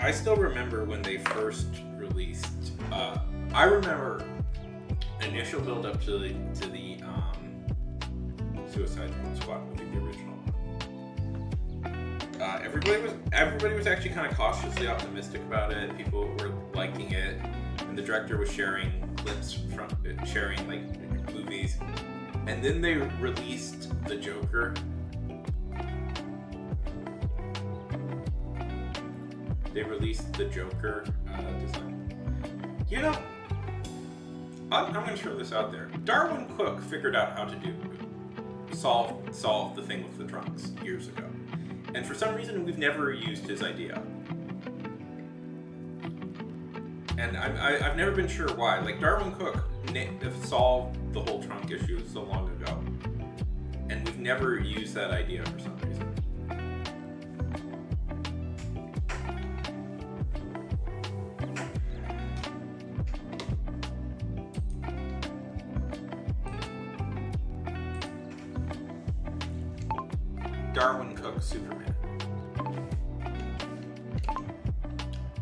I still remember when they first released. I remember initial build up to the Suicide Squad movie, the original. Everybody was actually kind of cautiously optimistic about it. People were liking it, and the director was sharing clips from sharing, like, movies. And then they released the Joker. design. You know, I'm going to throw this out there. Darwin Cook figured out how to solve the thing with the trunks years ago. And for some reason, we've never used his idea. And I've never been sure why. Like, Darwin Cook solved the whole trunk issue so long ago. And we've never used that idea for some reason. Darwin Cook Superman.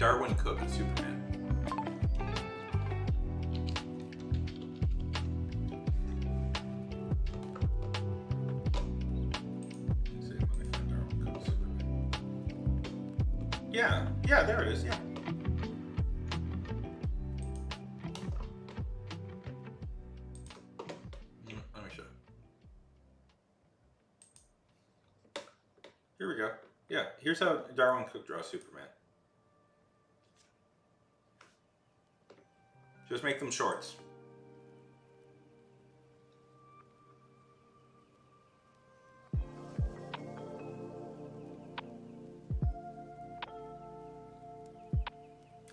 Darwin Cook as Superman. Let's see, let me find Darwin Cook as Superman. Yeah, there it is, yeah. Let me show you. Here we go. Yeah, here's how Darwin Cook draws Superman. Just make them shorts.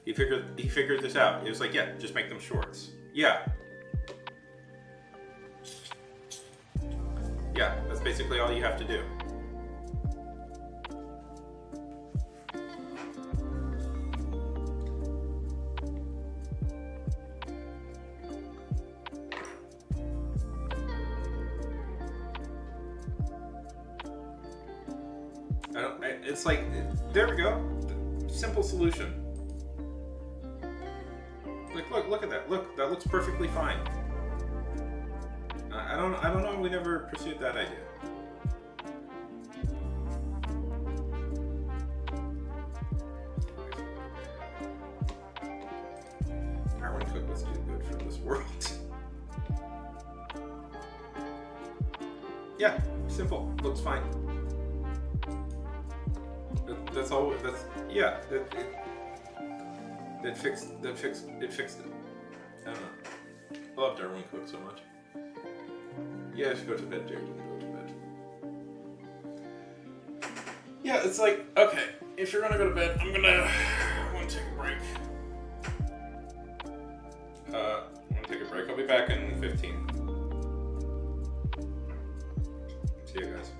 He figured this out. He was like, yeah, just make them shorts. Yeah. Yeah, that's basically all you have to do. It's like, there we go. Simple solution. Like, look at that. Look, that looks perfectly fine. I don't know. We never pursued that idea. Darwin Cook was too good for this world. Yeah, simple. Looks fine. That's all. That's yeah. It fixed it. I don't know. I love Darwin Cook so much. Yeah, I should go to bed, Jared. You can go to bed. Yeah, it's like, okay, if you're gonna go to bed, I'm gonna take a break. I'm gonna take a break. I'll be back in 15. See you guys.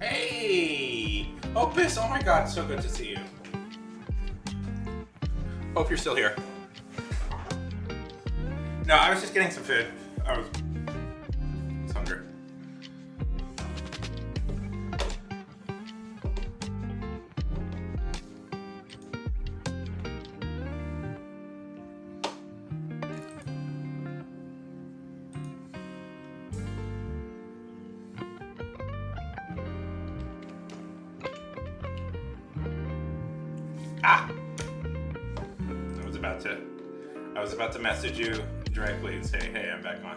Hey! Opus, oh my god, so good to see you. Hope you're still here. No, I was just getting some food. I was hungry. Ah! I was about to message you directly and say, hey, I'm back on.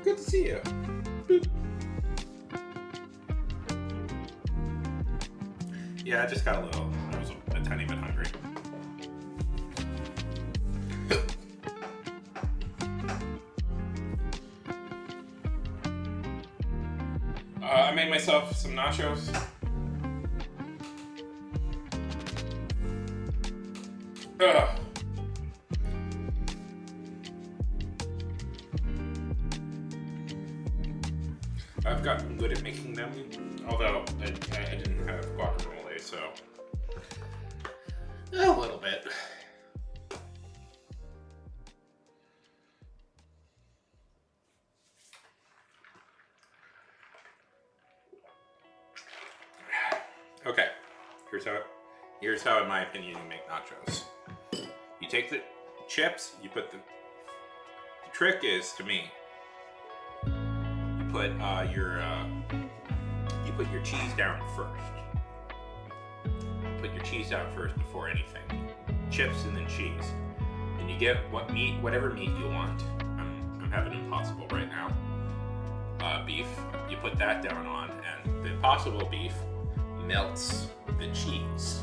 Good to see you. Boop. Yeah, I just got I was a tiny bit hungry. I made myself some nachos. Ugh. I've gotten good at making them, although I didn't have guacamole, so a little bit. Okay, here's how, in my opinion, you make nachos. You take the chips, you put the trick is, to me, you put your cheese down first. Put your cheese down first before anything. Chips and then cheese. And you get whatever meat you want. I'm having Impossible right now. Beef. You put that down on, and the Impossible beef melts the cheese.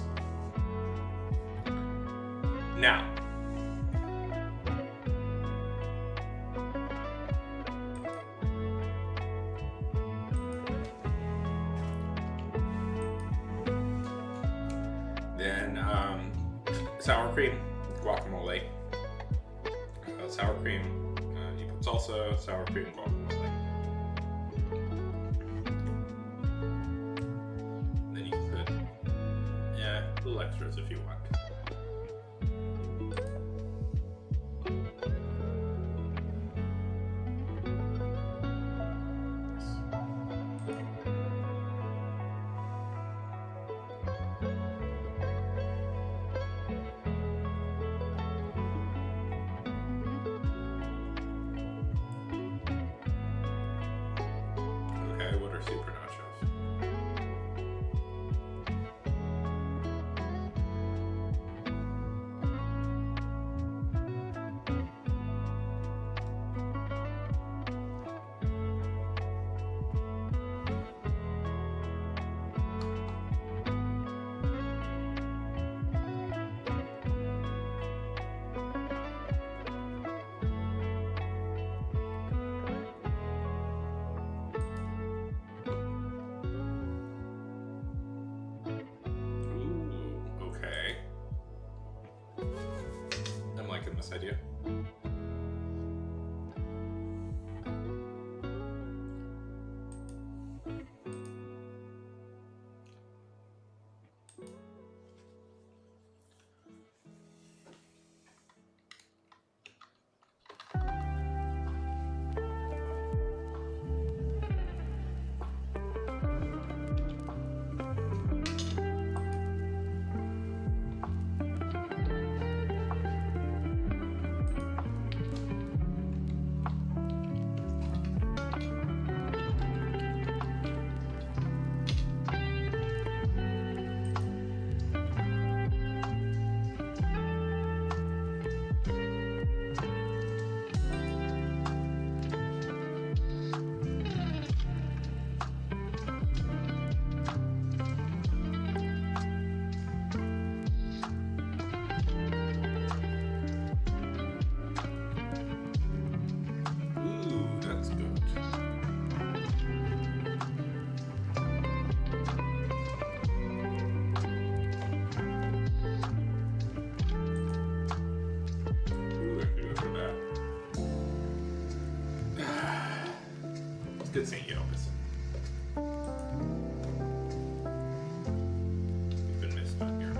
Now, then sour cream, guacamole. Sour cream, you put salsa, sour cream, guacamole. Then you can put, little extras if you want. this idea. Good seeing you, Elvis. You've been missed on here.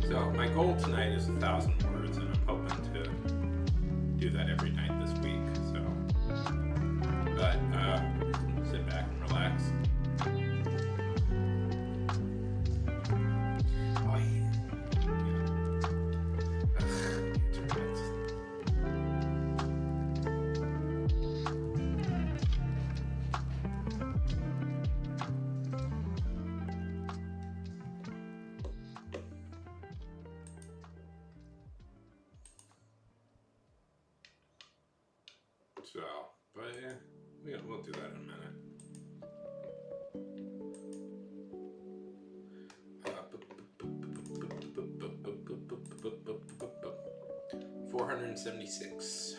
So my goal tonight is 1,000 words, and I'm hoping to do that every night this week. So, but sit back and relax. Oh yeah. So, but yeah, we'll do that in a minute. 476.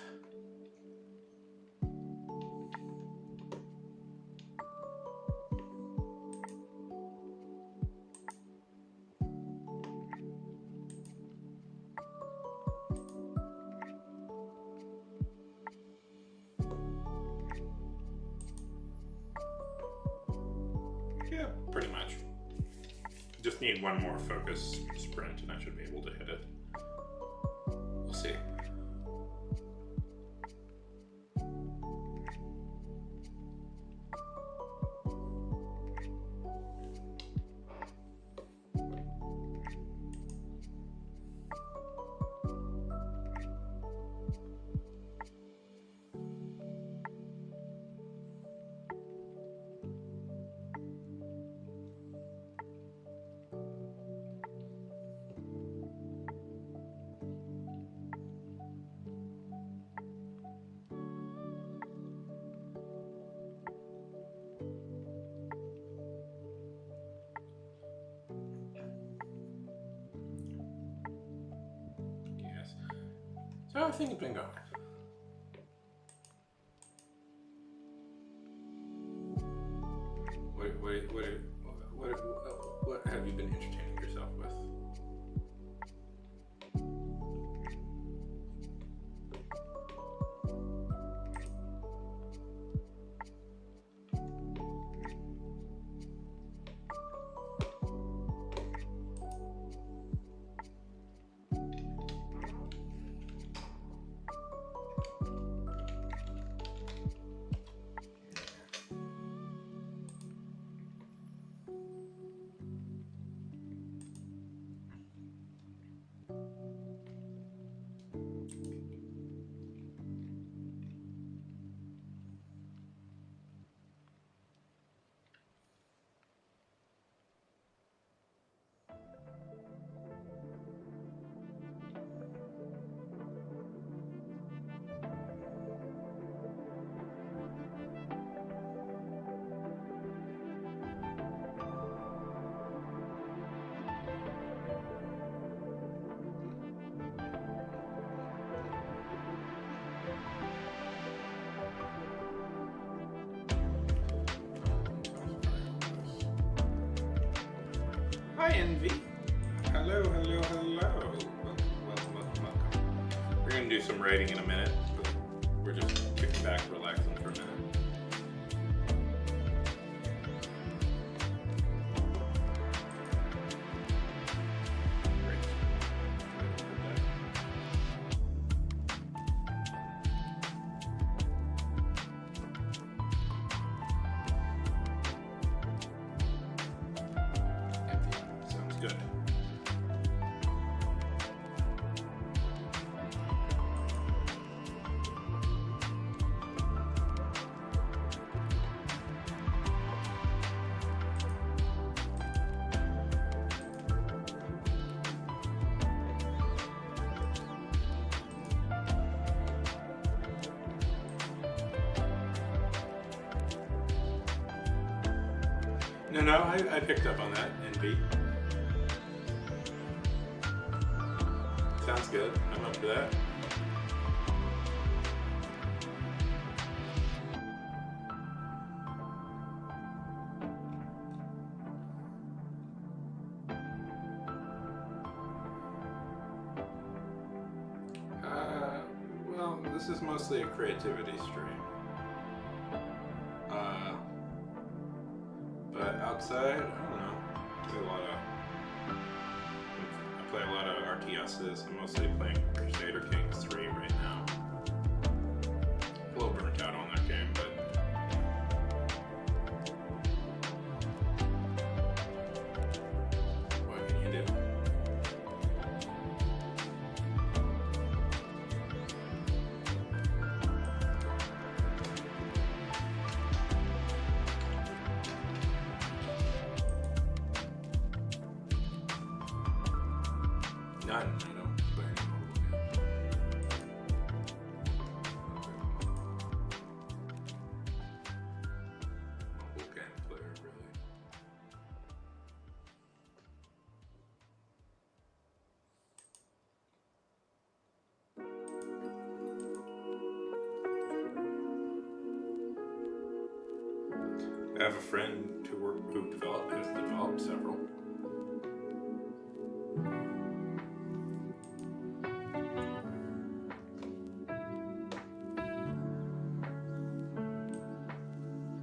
Yeah, pretty much. Just need one more focus sprint and I should be able to hit it. We'll see. So I think it's been going. What have you been entertaining yourself with? Hi, Envy. Hello, hello, hello. Welcome. We're gonna do some writing in a minute, but we're just kicking back, relaxing for a minute. Sounds good. No, I picked up on that, NB. Sounds good. I'm up for that. Well, this is mostly a creativity stream. But outside, I don't know. I play a lot of RTSs. I'm mostly playing Crusader Kings 3 right now. A little burnt out on that game, but what can you do? None. I don't play any mobile games. Mobile game player, really. I have a friend who has developed several.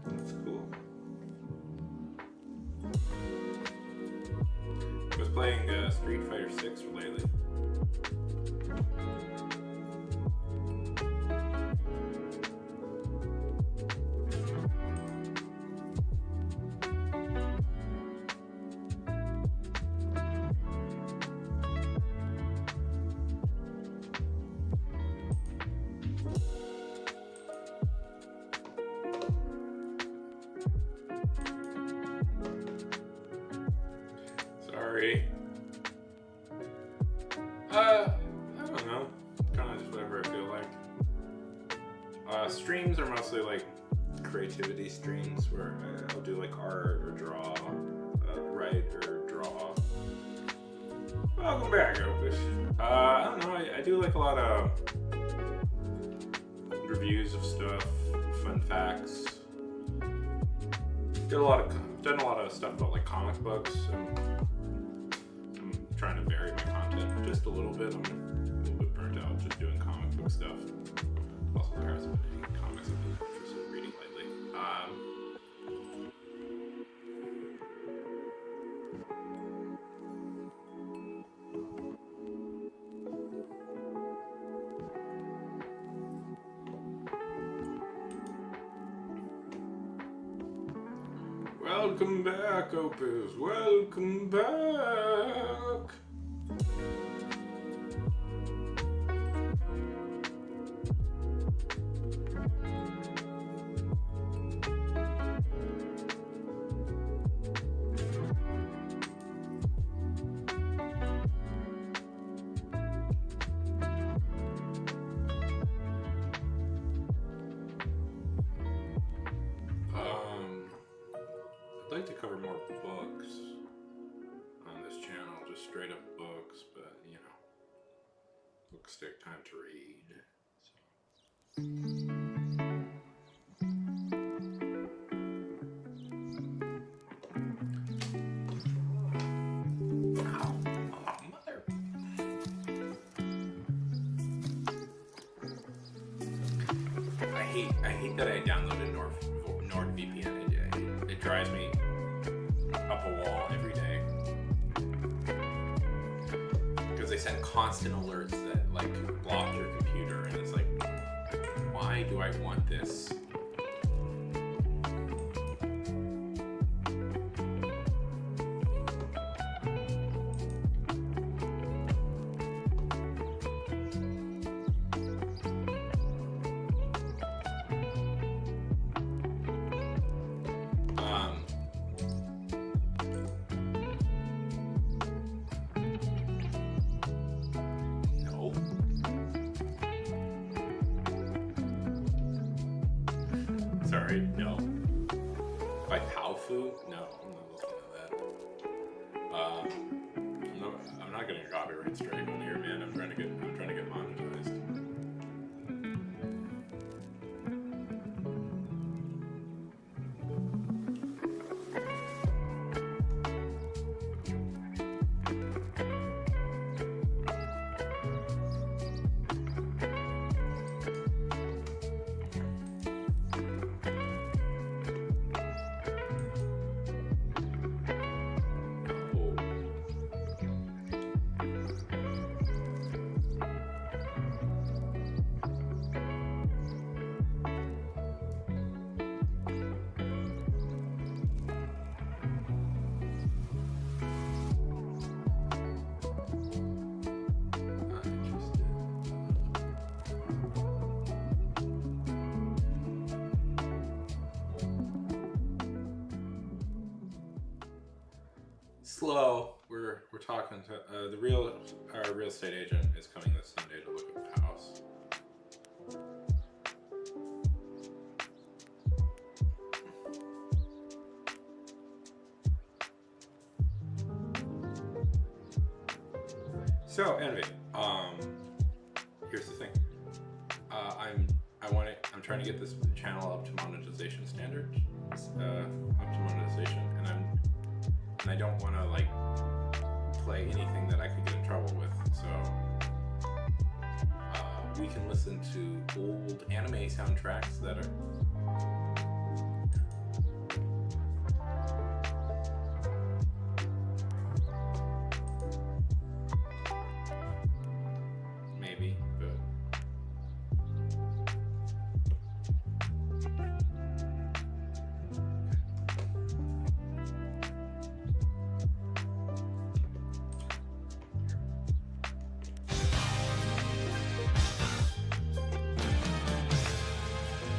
That's cool. I was playing Street Fighter 6 lately. Sorry. I don't know. Kind of just whatever I feel like. Streams are mostly like creativity streams where I'll do like art or draw, write or draw. Welcome back, Opus. I don't know. I do like a lot of reviews of stuff, fun facts. Done a lot of stuff about like comic books. I'm trying to vary my content just a little bit. I'm a little bit burnt out just doing comic book stuff. Also, there hasn't been any comics I've been interested in reading lately. Welcome back, Opus. Welcome back. I'd like to cover more books on this channel, just straight up books, but you know, books take time to read. So. hate that I downloaded NordVPN. It drives me up a wall every day because they send constant alerts that like block your computer, and it's like, why do I want this? No. Sorry, no. By Powfu? No, I'm not looking at that. I'm not getting a copyright strike on here, man. I'm trying to get monetized. Slow. We're talking to our real estate agent is coming this Sunday to look at the house. So Envy, here's the thing. I'm trying to get this channel up to monetization standards. Up to monetization, and I don't want to like play anything that I could get in trouble with. So we can listen to old anime soundtracks that are maybe, but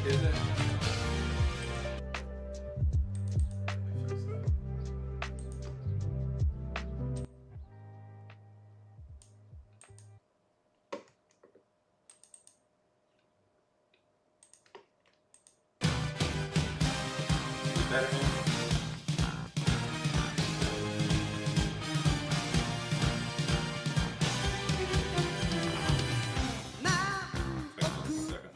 is it? Better now? Second.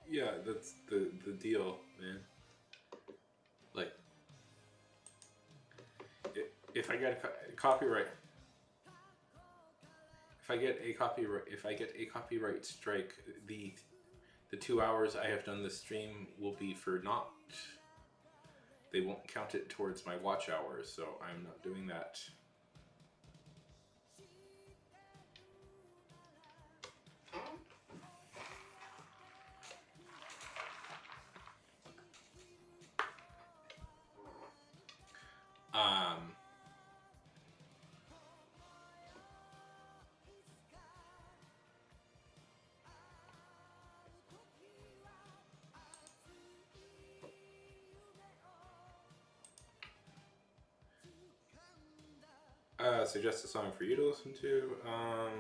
Yeah, that's the deal, man. Like, if I get a copyright, if I get a copyright strike, the 2 hours I have done this stream will be for naught. They won't count it towards my watch hours, so I'm not doing that. suggest a song for you to listen to. Um,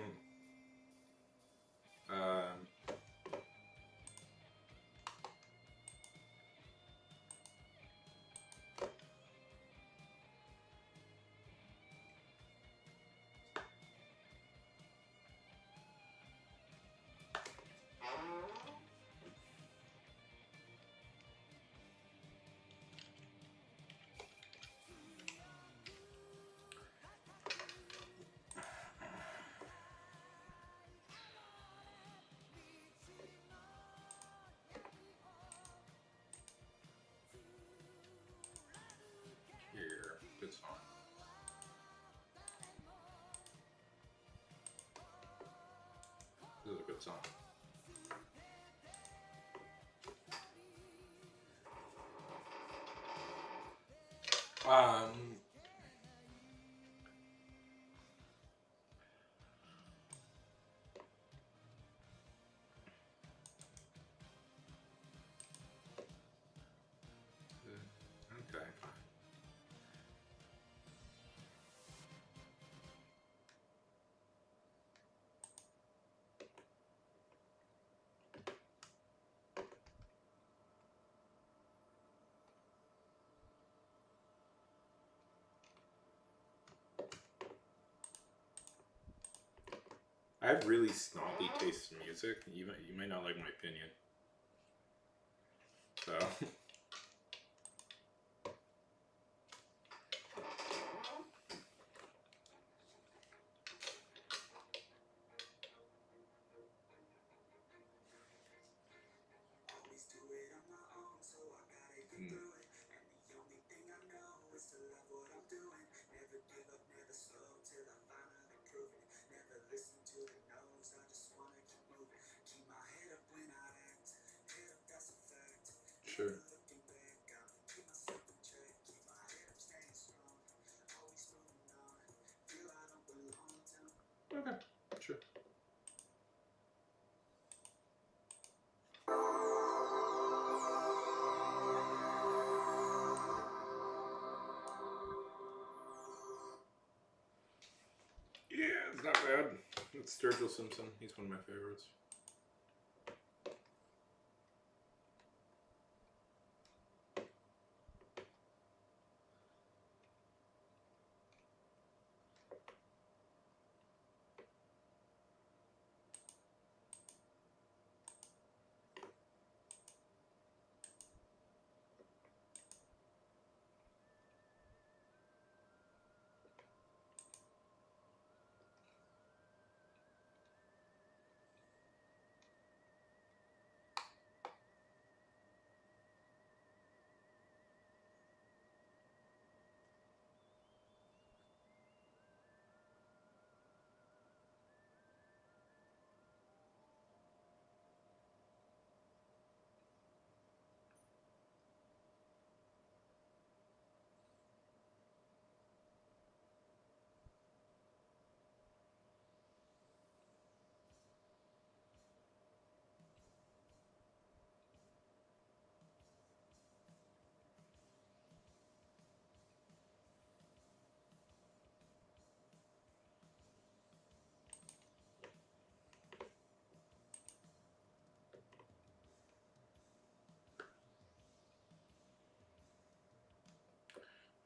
Here, good song. This is a good song. Um, okay, fine. I have really snobby taste in music. You might not like my opinion. So. Sure. Okay, sure. Yeah, it's not bad. It's Sturgill Simpson. He's one of my favorites.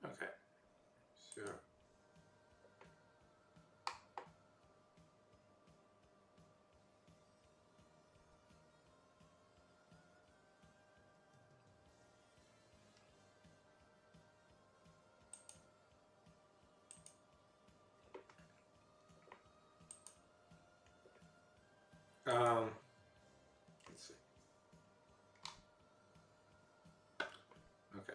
Okay. So. Let's see. Okay.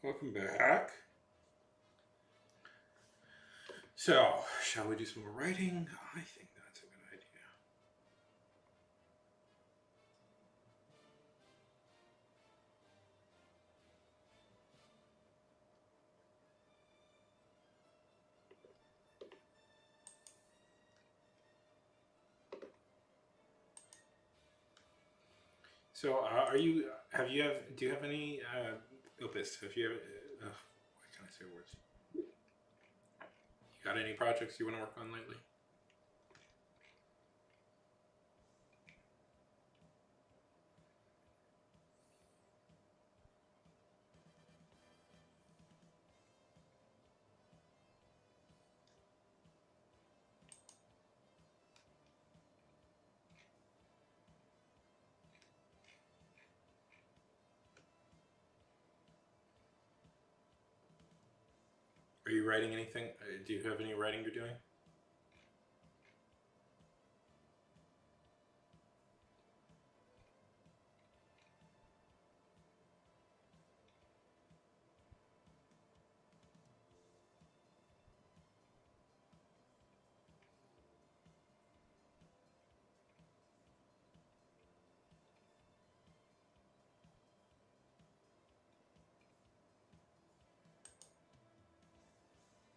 Welcome back. So, shall we do some more writing? I think that's a good idea. So, do you have any, Opus, have you, why can't I say words? You got any projects you want to work on lately? Are you writing anything? Do you have any writing you're doing?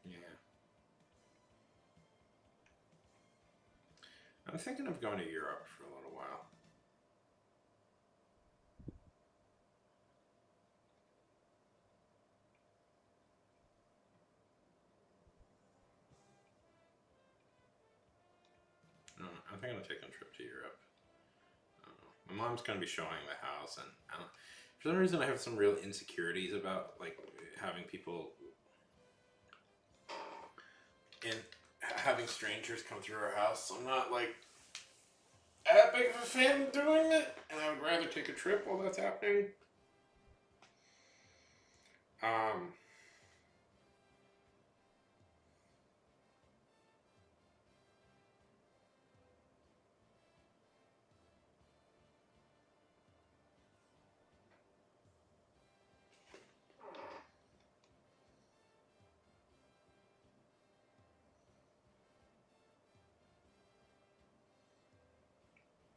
Yeah. I'm thinking of going to Europe for a little while. I'm thinking of taking a trip to Europe. I don't know. My mom's going to be showing the house, and I don't, for some reason I have some real insecurities about like having people and having strangers come through our house. So I'm not like that big of a fan of doing it, and I would rather take a trip while that's happening. Um,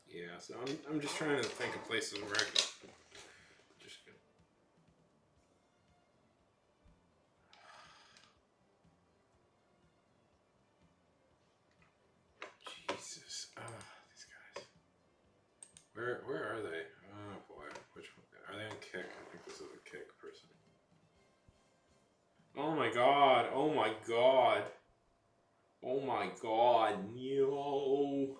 yeah, so I'm just trying to think of places where I can just go. Jesus, these guys. Where are they? Oh boy, which one? Are they on Kick? I think this is a Kick person. Oh my god! Oh my god! Oh my god! No!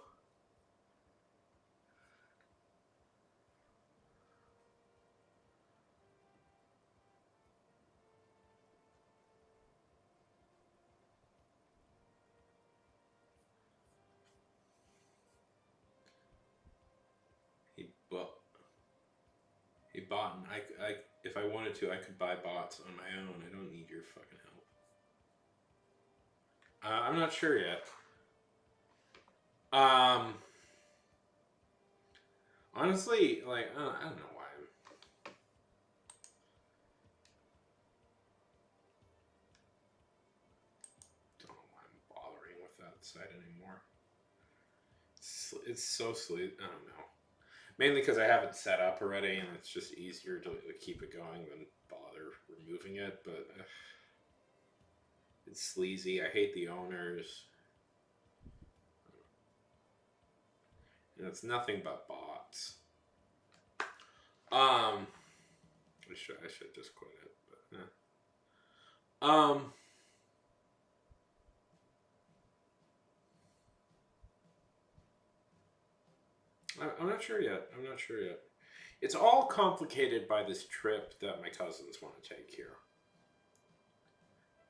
He bought. He bought, and if I wanted to, I could buy bots on my own. I don't need your fucking help. I'm not sure yet. Um, honestly, like I don't know why I'm bothering with that site anymore. It's so sleep. I don't know. Mainly because I have it set up already, and it's just easier to keep it going than bother removing it. But it's sleazy. I hate the owners, and it's nothing but bots. I should just quit it, but I'm not sure yet. I'm not sure yet. It's all complicated by this trip that my cousins want to take here,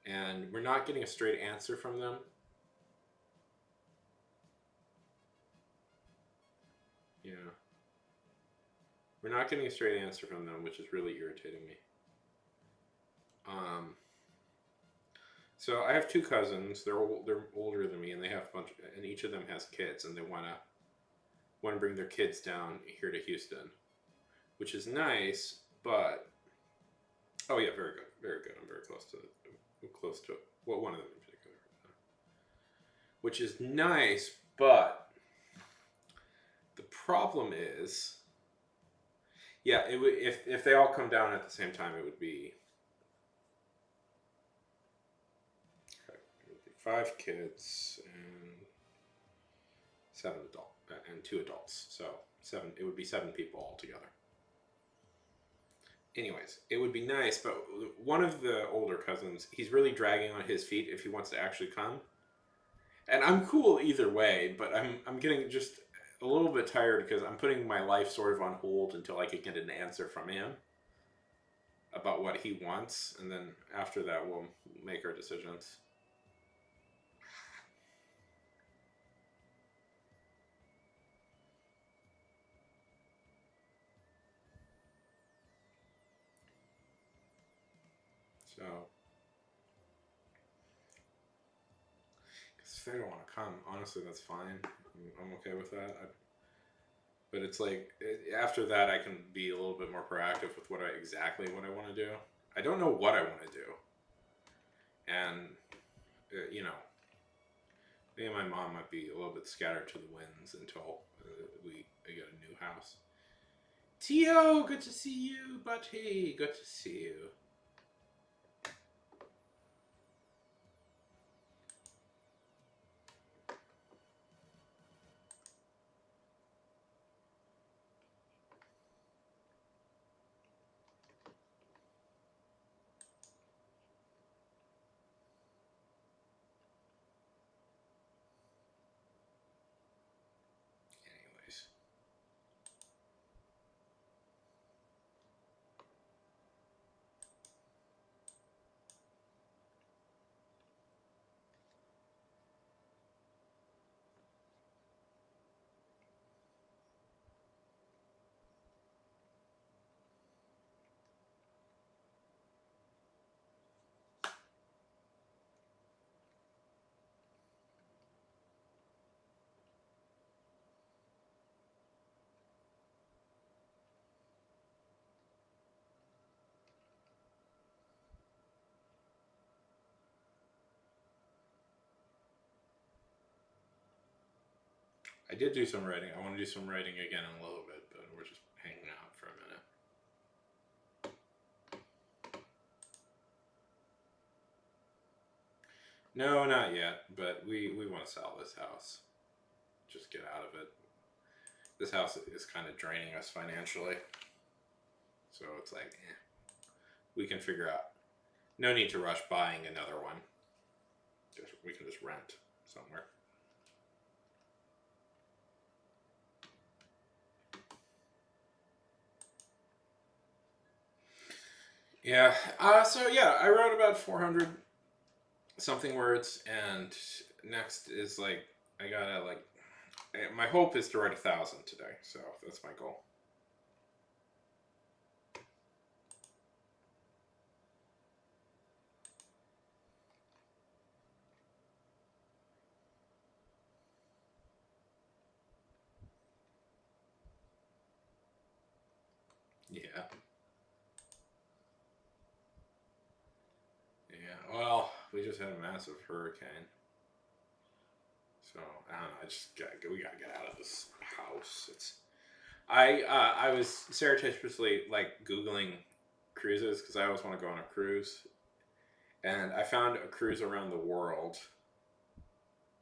and we're not getting a straight answer from them. Yeah, we're not getting a straight answer from them, which is really irritating me. Um, so I have two cousins. They're older than me, and they have a bunch, and each of them has kids, and they want to bring their kids down here to Houston, which is nice. But oh yeah, very good. very good. I'm very close to well, one of them in particular, which is nice. But the problem is, yeah, it would if they all come down at the same time, it would be 5 kids and 2 adults. So 7. It would be 7 people altogether. Anyways, it would be nice, but one of the older cousins, he's really dragging on his feet if he wants to actually come. And I'm cool either way, but I'm getting just a little bit tired because I'm putting my life sort of on hold until I can get an answer from him about what he wants, and then after that we'll make our decisions. So, because if they don't want to come, honestly, that's fine. I'm okay with that. But it's like after that, I can be a little bit more proactive with exactly what I want to do. I don't know what I want to do, and you know, me and my mom might be a little bit scattered to the winds until I get a new house. Tio, good to see you, buddy. Good to see you. Anyways. I did do some writing. I want to do some writing again in a little bit, but we're just hanging out for a minute. No, not yet, but we want to sell this house. Just get out of it. This house is kind of draining us financially. So it's like, we can figure out. No need to rush buying another one. We can just rent somewhere. Yeah. So yeah, I wrote about 400 something words, and next is like I gotta like. My hope is to write 1,000 today, so that's my goal. Yeah. Yeah. Well, we just had a massive hurricane. So I don't know. We gotta get out of this house. I was surreptitiously like Googling cruises because I always want to go on a cruise, and I found a cruise around the world.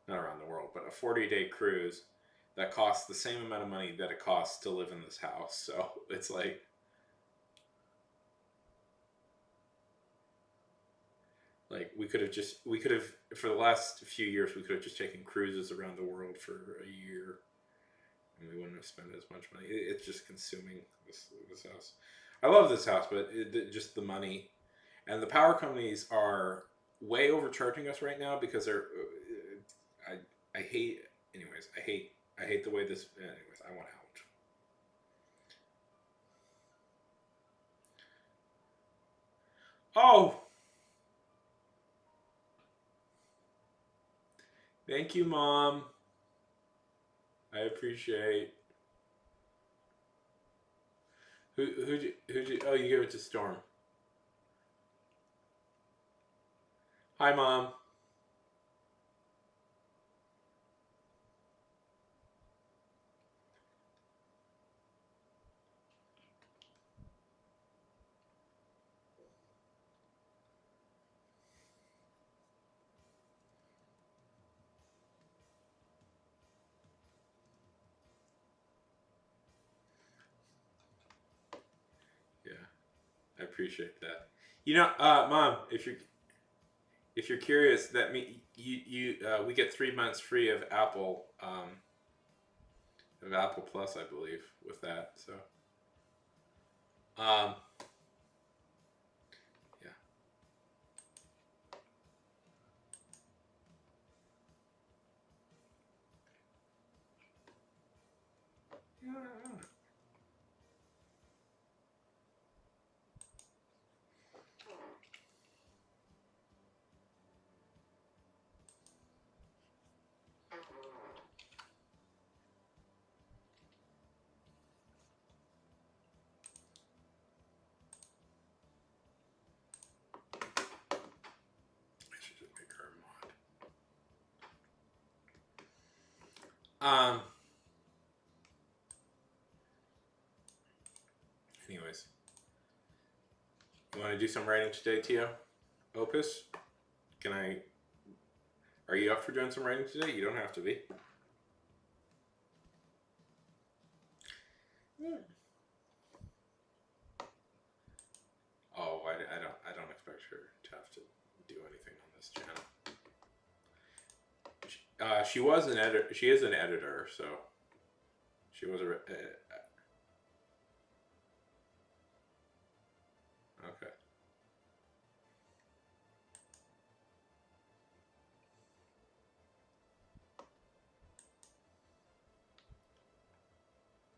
Not around the world, but a 40-day cruise that costs the same amount of money that it costs to live in this house. So it's like we could have for the last few years we could have just taken cruises around the world for a year, and we wouldn't have spent as much money. It's just consuming this house. I love this house, but just the money, and the power companies are way overcharging us right now because they're. I hate. Anyways, I hate the way this. Anyways, I want out. Oh, thank you, Mom. I appreciate. Who? Oh, you gave it to Storm. Hi, Mom. Yeah, I appreciate that. Mom, if you're curious, that me you we get 3 months free of Apple Plus, I believe, with that. So, um, yeah. Yeah. I should just make her a mod. Anyways, you want to do some writing today, Tio? Opus? Can I? Are you up for doing some writing today? You don't have to be. Yeah. Oh, I don't expect her to have to do anything on this channel. She was an editor. She is an editor, so she was a. Okay.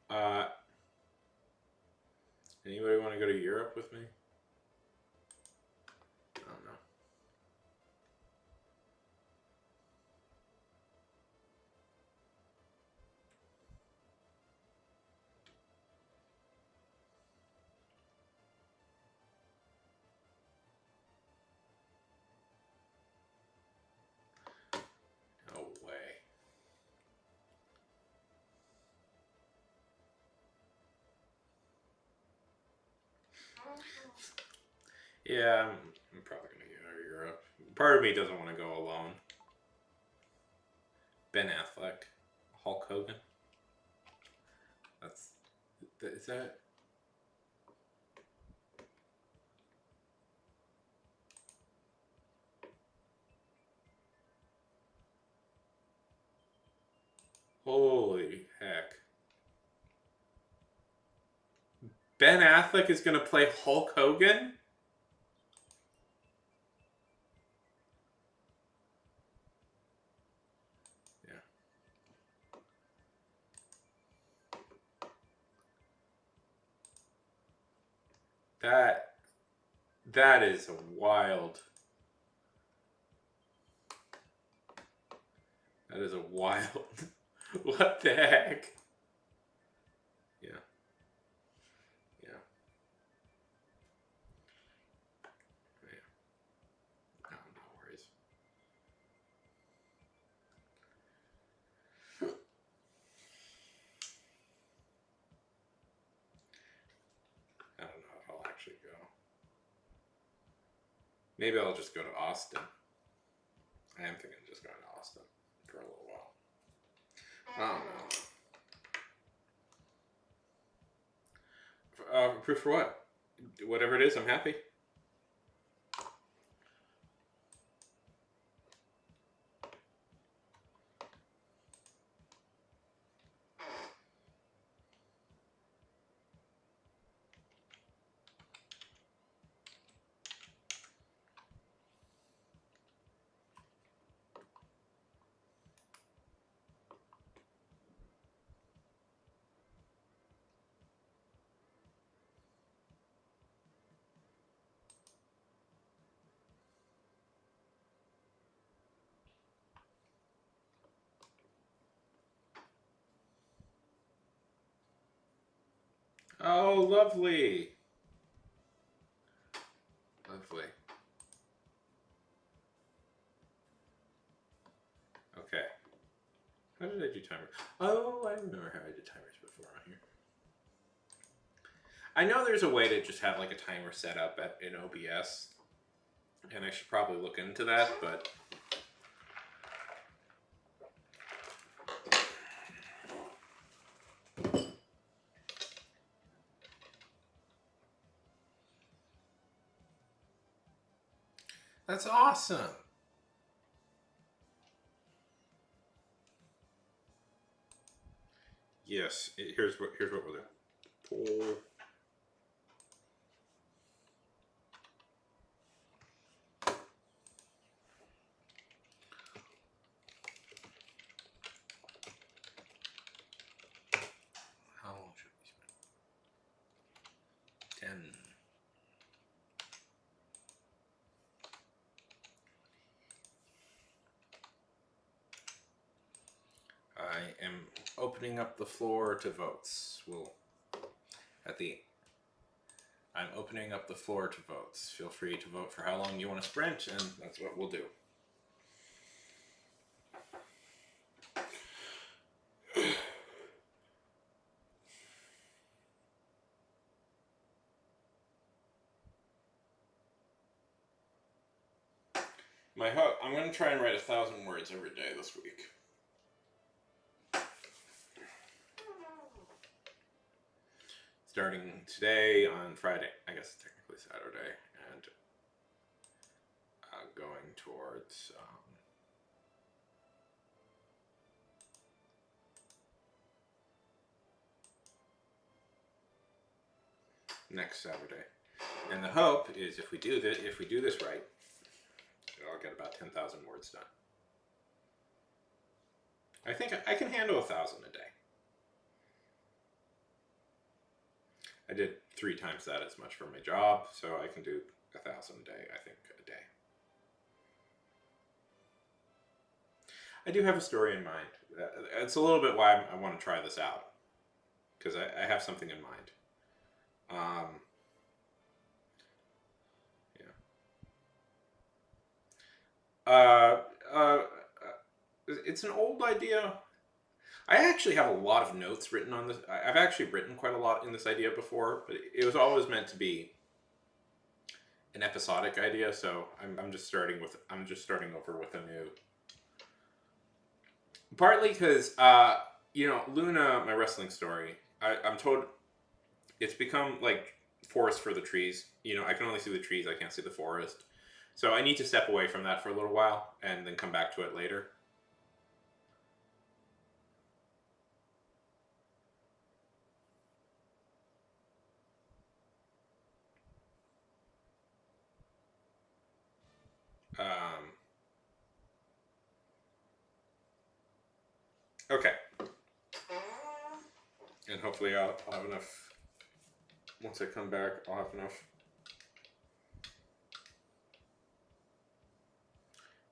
Uh, Anybody want to go to Europe with me? I don't know. No way. Yeah, I'm probably gonna go to Europe. Part of me doesn't want to go alone. Ben Affleck, Hulk Hogan. Is that? Holy heck! Ben Affleck is gonna play Hulk Hogan. Yeah. That that is a wild. That is a wild. What the heck? Yeah. Yeah. Yeah. No, no worries. I don't know if I'll actually go. Maybe I'll just go to Austin. I am thinking of just going to Austin for a little while. I don't know. Proof for what? Whatever it is, I'm happy. Oh, lovely. Lovely. Okay. How did I do timers? Oh, I remember how I did timers before on here. I know there's a way to just have like a timer set up in OBS, and I should probably look into that, but that's awesome. Yes, here's what we'll do. Pull. How long should we spend? 10. I am opening up the floor to votes. I'm opening up the floor to votes. Feel free to vote for how long you want to sprint, and that's what we'll do. I'm going to try and write 1,000 words every day this week. Starting today on Friday, I guess technically Saturday, and going towards next Saturday. And the hope is if we do this right, I'll get about 10,000 words done. I think I can handle 1,000 a day. I did 3 times that as much for my job, so I can do 1,000 a day, I think, a day. I do have a story in mind. It's a little bit why I want to try this out, because I have something in mind. It's an old idea. I actually have a lot of notes written on this. I've actually written quite a lot in this idea before, but it was always meant to be an episodic idea. So I'm just starting over with a new. Partly because Luna, my wrestling story. I'm told it's become like forest for the trees. I can only see the trees. I can't see the forest. So I need to step away from that for a little while and then come back to it later. Okay. And hopefully I'll have enough. Once I come back, I'll have enough.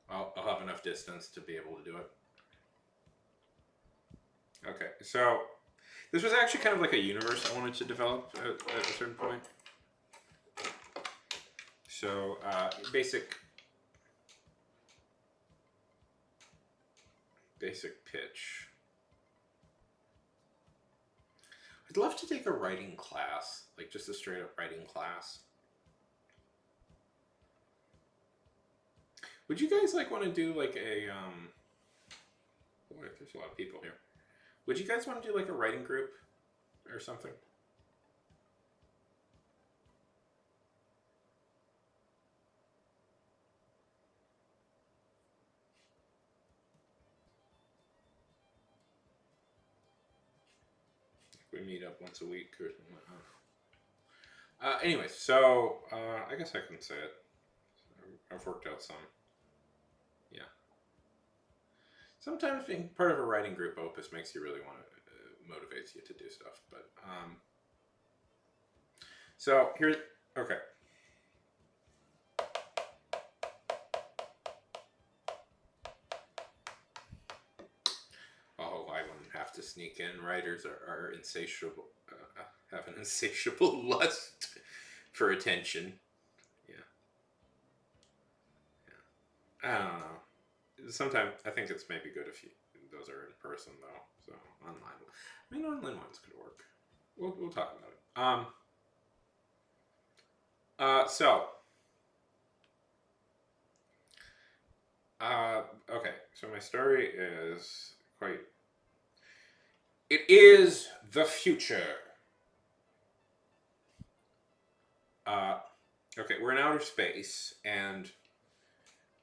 I'll have enough distance to be able to do it. Okay, so this was actually kind of like a universe I wanted to develop at a certain point. So basic pitch. I'd love to take a writing class, like just a straight up writing class. Would you guys want to do like a boy, there's a lot of people here. Would you guys want to do like a writing group or something? We meet up once a week or something like that. Anyways, so I guess I can say it. I've worked out some. Yeah. Sometimes being part of a writing group opus makes you really want to motivates you to do stuff. But so here's okay. Oh, I wouldn't have to sneak in. Writers are insatiable. Have an insatiable lust for attention. Yeah. I don't know. Sometimes I think it's maybe good if those are in person though. So online, I mean, online ones could work. We'll talk about it. So. Okay. So my story is quite. It is the future. Uh, okay, we're in outer space, and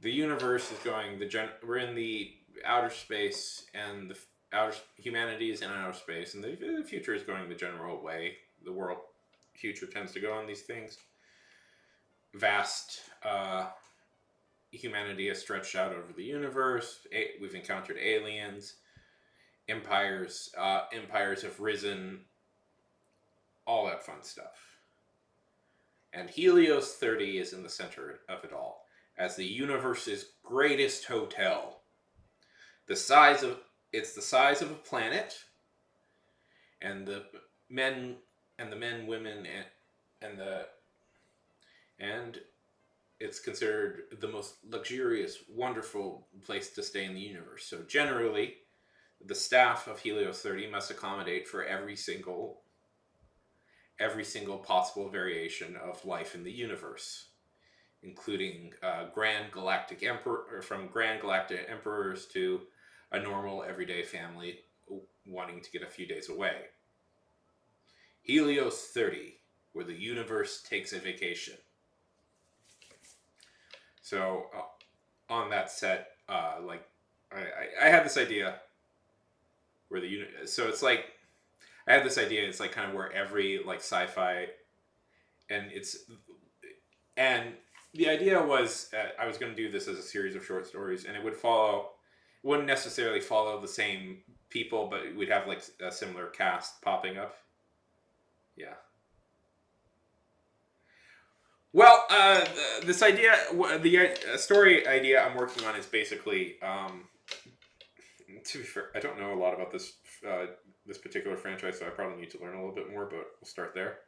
the universe is going. We're in the outer space, and the outer humanity is in outer space, and the future is going the general way the world future tends to go on these things. Vast humanity has stretched out over the universe. We've encountered aliens. Empires have risen. All that fun stuff. And Helios 30 is in the center of it all, as the universe's greatest hotel. It's the size of a planet, and the men, women, and it's considered the most luxurious, wonderful place to stay in the universe. So generally, the staff of Helios 30 must accommodate for every single possible variation of life in the universe, including grand galactic emperors to a normal everyday family wanting to get a few days away. Helios 30, where the universe takes a vacation. So on that set, I had this idea where so it's like I had this idea. It's like kind of where every like sci-fi, and the idea was I was going to do this as a series of short stories, and it wouldn't necessarily follow the same people, but we'd have like a similar cast popping up. Yeah. Well, this idea, the story idea I'm working on is basically, to be fair, I don't know a lot about this particular franchise, so I probably need to learn a little bit more, but we'll start there.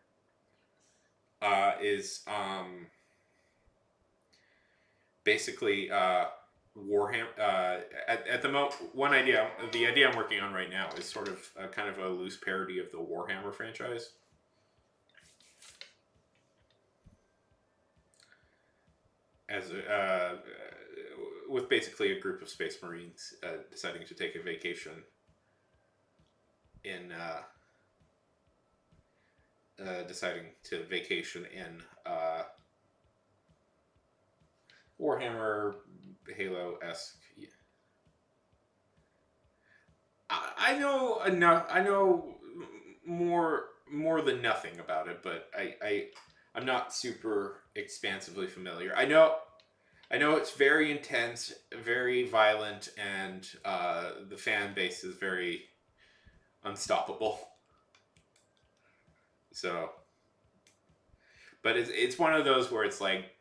Basically Warhammer. At the moment, the idea I'm working on right now is sort of kind of a loose parody of the Warhammer franchise. As with basically a group of space marines deciding to take a vacation in Warhammer Halo-esque. Yeah. I know enough. I know more than nothing about it, but I'm not super expansively familiar. I know it's very intense, very violent, and the fan base is very unstoppable. So, but it's one of those where it's like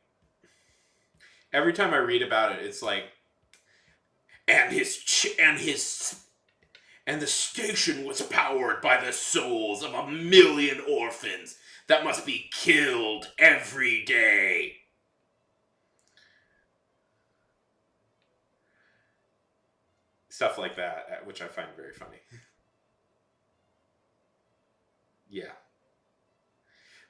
every time I read about it, it's like, and the station was powered by the souls of 1,000,000 orphans that must be killed every day. Stuff like that, which I find very funny. Yeah.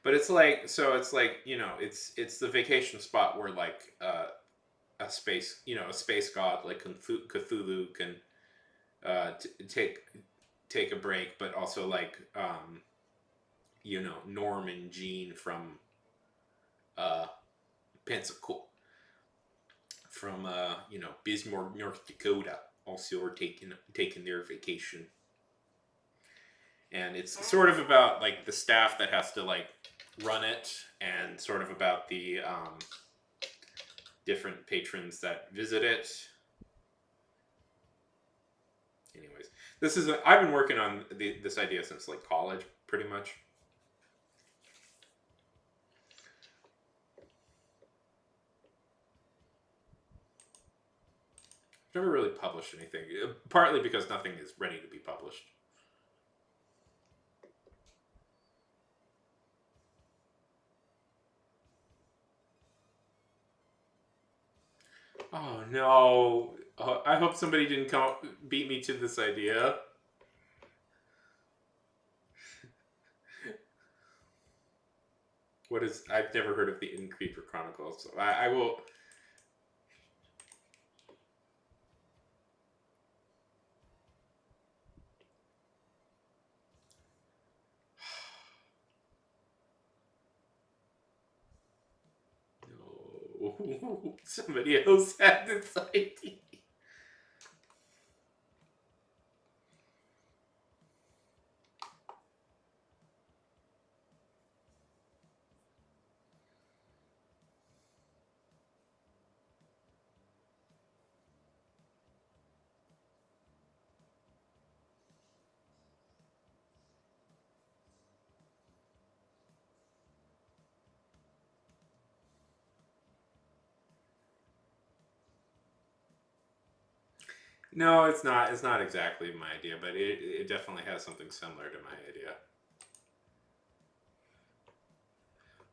But it's like, it's the vacation spot where like a space god like Cthulhu can take a break, but also like Norm and Jean from Pensacola, from Bismarck, North Dakota, also are taking their vacation. And it's sort of about like the staff that has to like run it, and sort of about the different patrons that visit it. Anyways, I've been working on this idea since like college, pretty much. I've never really published anything, partly because nothing is ready to be published. Oh no, I hope somebody didn't beat me to this idea. What is? I've never heard of the Inn Creeper Chronicles. So I will. No, somebody else had this idea. No, it's not. It's not exactly my idea, but it definitely has something similar to my idea.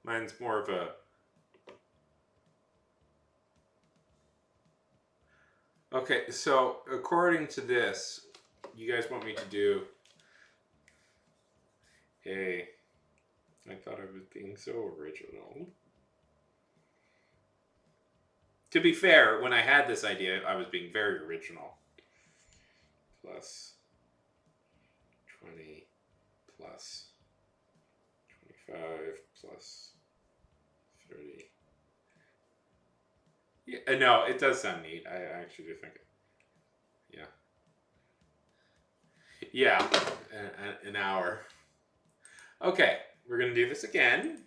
Mine's more of a. Okay, so according to this, you guys want me to do a. I thought I was being so original. To be fair, when I had this idea, I was being very original. Plus 20 plus 25 plus 30. Yeah, no, it does sound neat. I actually do think it. Yeah. Yeah, an hour. Okay, we're going to do this again.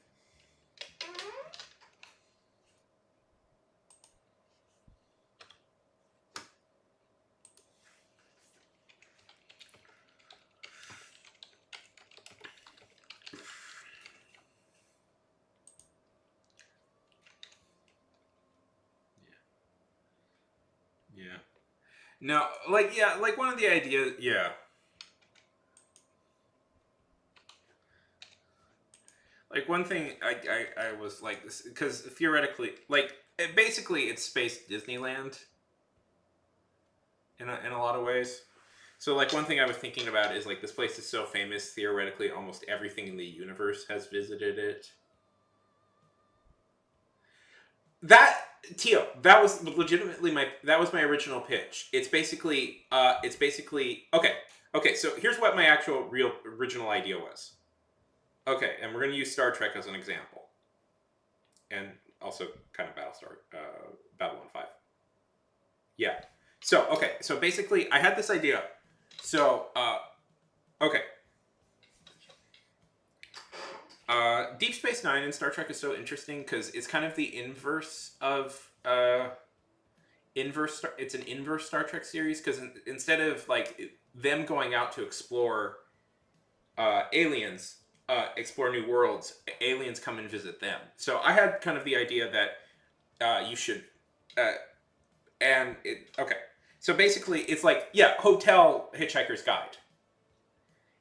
Yeah. No, like, yeah, like one of the ideas, yeah. Like one thing I was like, because theoretically, like, basically it's space Disneyland in a lot of ways. So like one thing I was thinking about is like this place is so famous, theoretically almost everything in the universe has visited it. That Tio, that was legitimately my original pitch. It's basically okay. Okay, so here's what my actual real original idea was. Okay, and we're going to use Star Trek as an example. And also kind of Battlestar Babylon 5. Yeah. So, okay, so basically I had this idea. So, okay. Deep Space Nine in Star Trek is so interesting because it's kind of the inverse of it's an inverse Star Trek series because instead of like them going out to explore aliens, explore new worlds, aliens come and visit them. So I had kind of the idea that you should, and it okay. So basically, it's like, yeah, hotel Hitchhiker's Guide.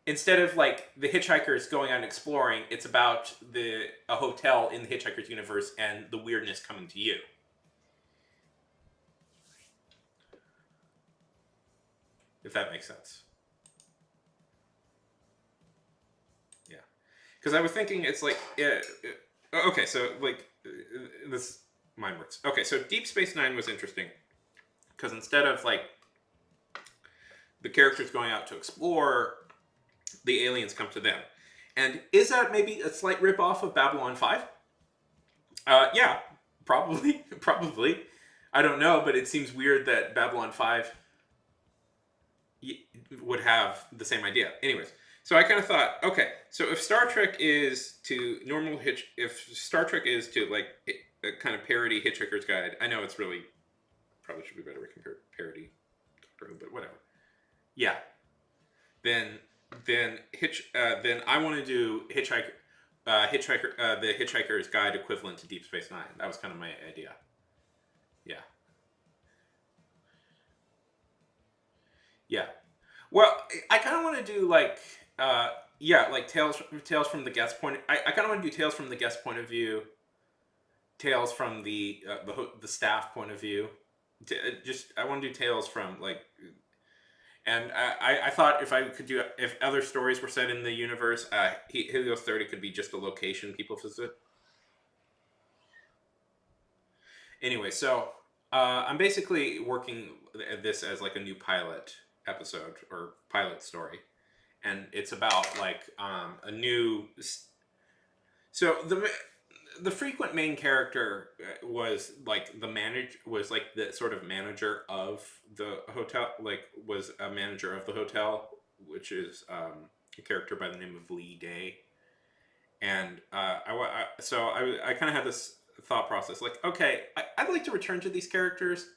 Instead of like the hitchhikers going out and exploring, it's about a hotel in the Hitchhiker's universe and the weirdness coming to you. If that makes sense. Yeah. Because I was thinking it's like, okay, so like, this mind works. Okay, so Deep Space Nine was interesting because instead of like the characters going out to explore, the aliens come to them. And is that maybe a slight ripoff of Babylon 5? Yeah, probably. Probably. I don't know, but it seems weird that Babylon 5 would have the same idea. Anyways, so I kind of thought, okay, so if Star Trek is to if Star Trek is to like a kind of parody Hitchhiker's Guide, I know it's really probably should be better compared parody, but whatever. Yeah. Then I want to do the Hitchhiker's Guide equivalent to Deep Space Nine. That was kind of my idea. Yeah. Yeah. Well, I kind of want to do like yeah, like tales from the guest point. I kind of want to do tales from the guest point of view, tales from the staff point of view. I want to do tales from like, and I thought if I could do if other stories were set in the universe, Helios 30 could be just a location people visit. Anyway, so I'm basically working this as like a new pilot episode or pilot story, and it's about like a new. So the frequent main character was like the sort of manager of the hotel, like was a manager of the hotel, which is a character by the name of Lee Day. And I kind of had this thought process like, okay, I'd like to return to these characters,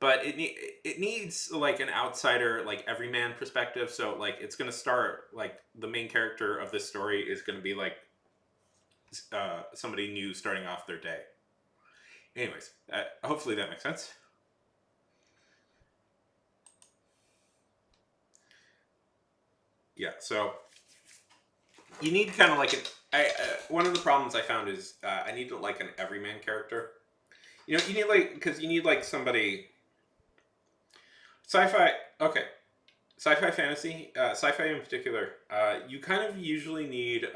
but it needs like an outsider, like everyman perspective. So like it's going to start like the main character of this story is going to be like somebody new starting off their day. Anyways, hopefully that makes sense. Yeah, so you need kind of like one of the problems I found is I need like an everyman character. You know, you need like because you need like somebody sci-fi. Okay, sci-fi fantasy, sci-fi in particular. You kind of usually need.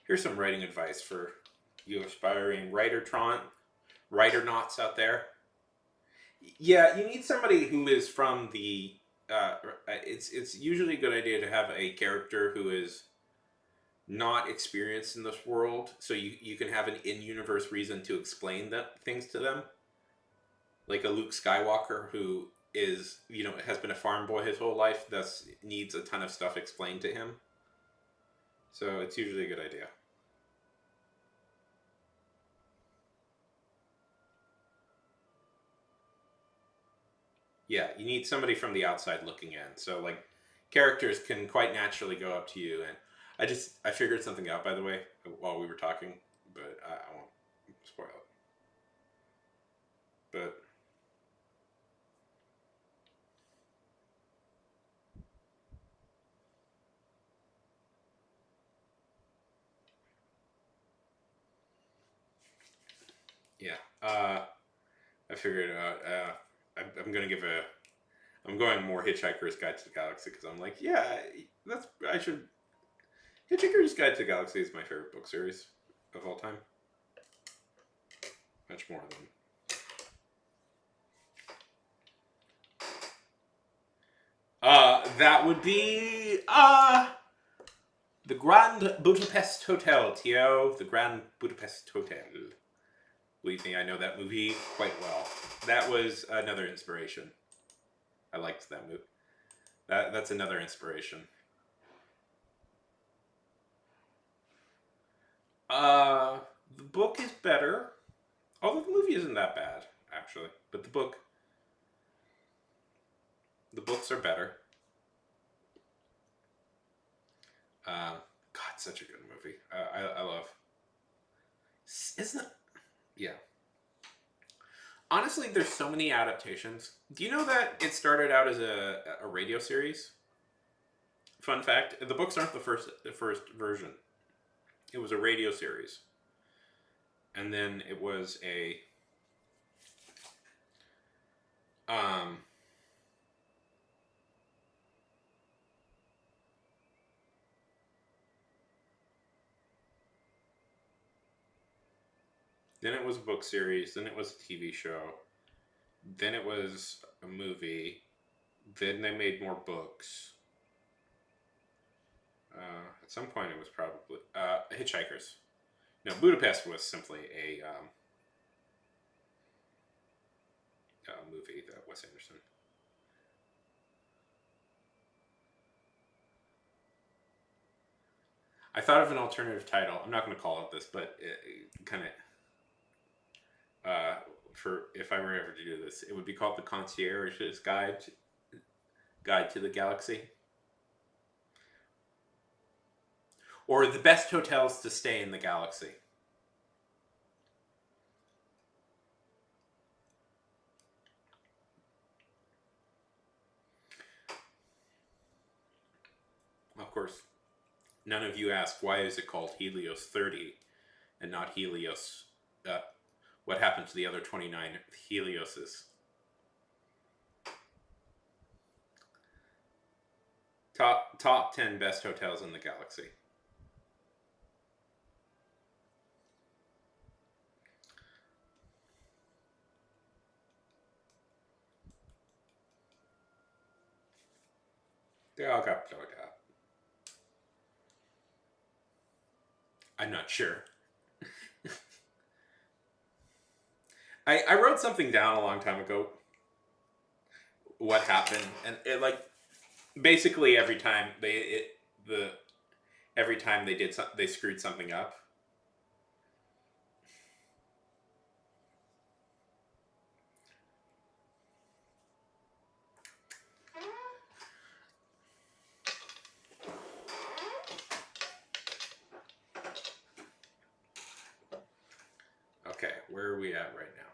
Here's some writing advice for you aspiring writer knots out there. Yeah, you need somebody who is from the. It's usually a good idea to have a character who is not experienced in this world, so you can have an in-universe reason to explain that things to them, like a Luke Skywalker who is has been a farm boy his whole life, thus needs a ton of stuff explained to him. So it's usually a good idea. Yeah, you need somebody from the outside looking in. So like characters can quite naturally go up to you, and I figured something out by the way while we were talking, but I won't spoil it. But yeah, I figured out. I'm gonna give a. I'm going more Hitchhiker's Guide to the Galaxy because I'm like, yeah, that's I should. Hitchhiker's Guide to the Galaxy is my favorite book series of all time. Much more than that would be the Grand Budapest Hotel, Tio. The Grand Budapest Hotel. Believe me, I know that movie quite well. That was another inspiration. I liked that movie. That's another inspiration. Uh, the book is better, although the movie isn't that bad actually. But the books are better. God, such a good movie. I love. Isn't it? Yeah. Honestly, there's so many adaptations. Do you know that it started out as a radio series? Fun fact: the books aren't the first version. It was a radio series, and then it was a um. Then it was a book series. Then it was a TV show. Then it was a movie. Then they made more books. At some point, it was probably Hitchhikers. No, Budapest was simply a movie that Wes Anderson. I thought of an alternative title. I'm not going to call it this, but it kind of for if I were ever to do this, it would be called the Concierge's Guide to the Galaxy, or the best hotels to stay in the galaxy. Of course, none of you ask why is it called Helios 30 and not Helios. What happened to the other 29 Helioses? Top 10 best hotels in the galaxy. They all got plugged out. I'm not sure. I wrote something down a long time ago. What happened, and it like basically every time every time they screwed something up. Okay, where are we at right now?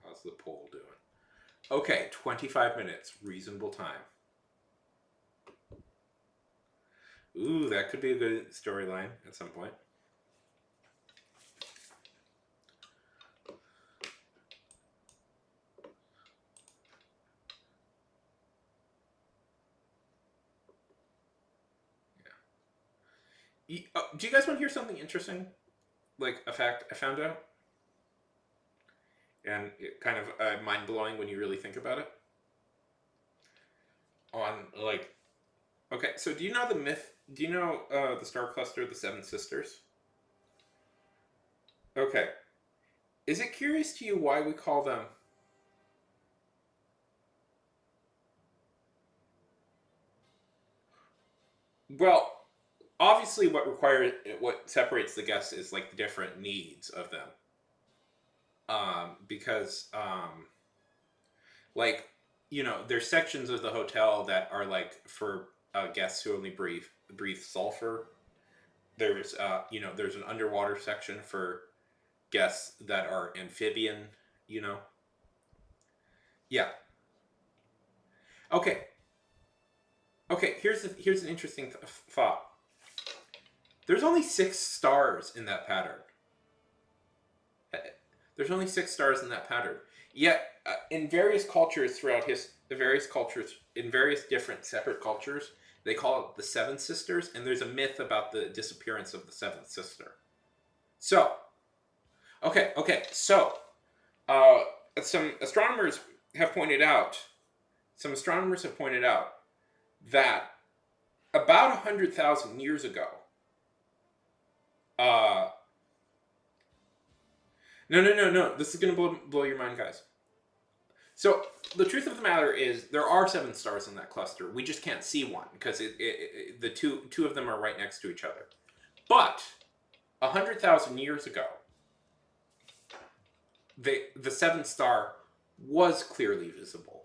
How's the poll doing? Okay, 25 minutes, reasonable time. Ooh, that could be a good storyline at some point. Yeah. Do you guys want to hear something interesting? Like a fact I found out? And it kind of mind blowing when you really think about it. On like, okay, so do you know the myth? Do you know the star cluster, the Seven Sisters? Okay, is it curious to you why we call them? Well, obviously, what separates the guests is like the different needs of them. Because like there's sections of the hotel that are like for guests who only breathe sulfur. There's there's an underwater section for guests that are amphibian. You know, yeah. Okay, okay. Here's an interesting thought. There's only 6 stars in that pattern. There's only 6 stars in that pattern. Yet, in various cultures throughout the various cultures, in various different separate cultures, they call it the Seven Sisters, and there's a myth about the disappearance of the seventh sister. So, so uh, some astronomers have pointed out, that about 100,000 years ago, uh, no. This is going to blow your mind, guys. So the truth of the matter is, there are 7 stars in that cluster. We just can't see one because the two of them are right next to each other. But 100,000 years ago, the seventh star was clearly visible.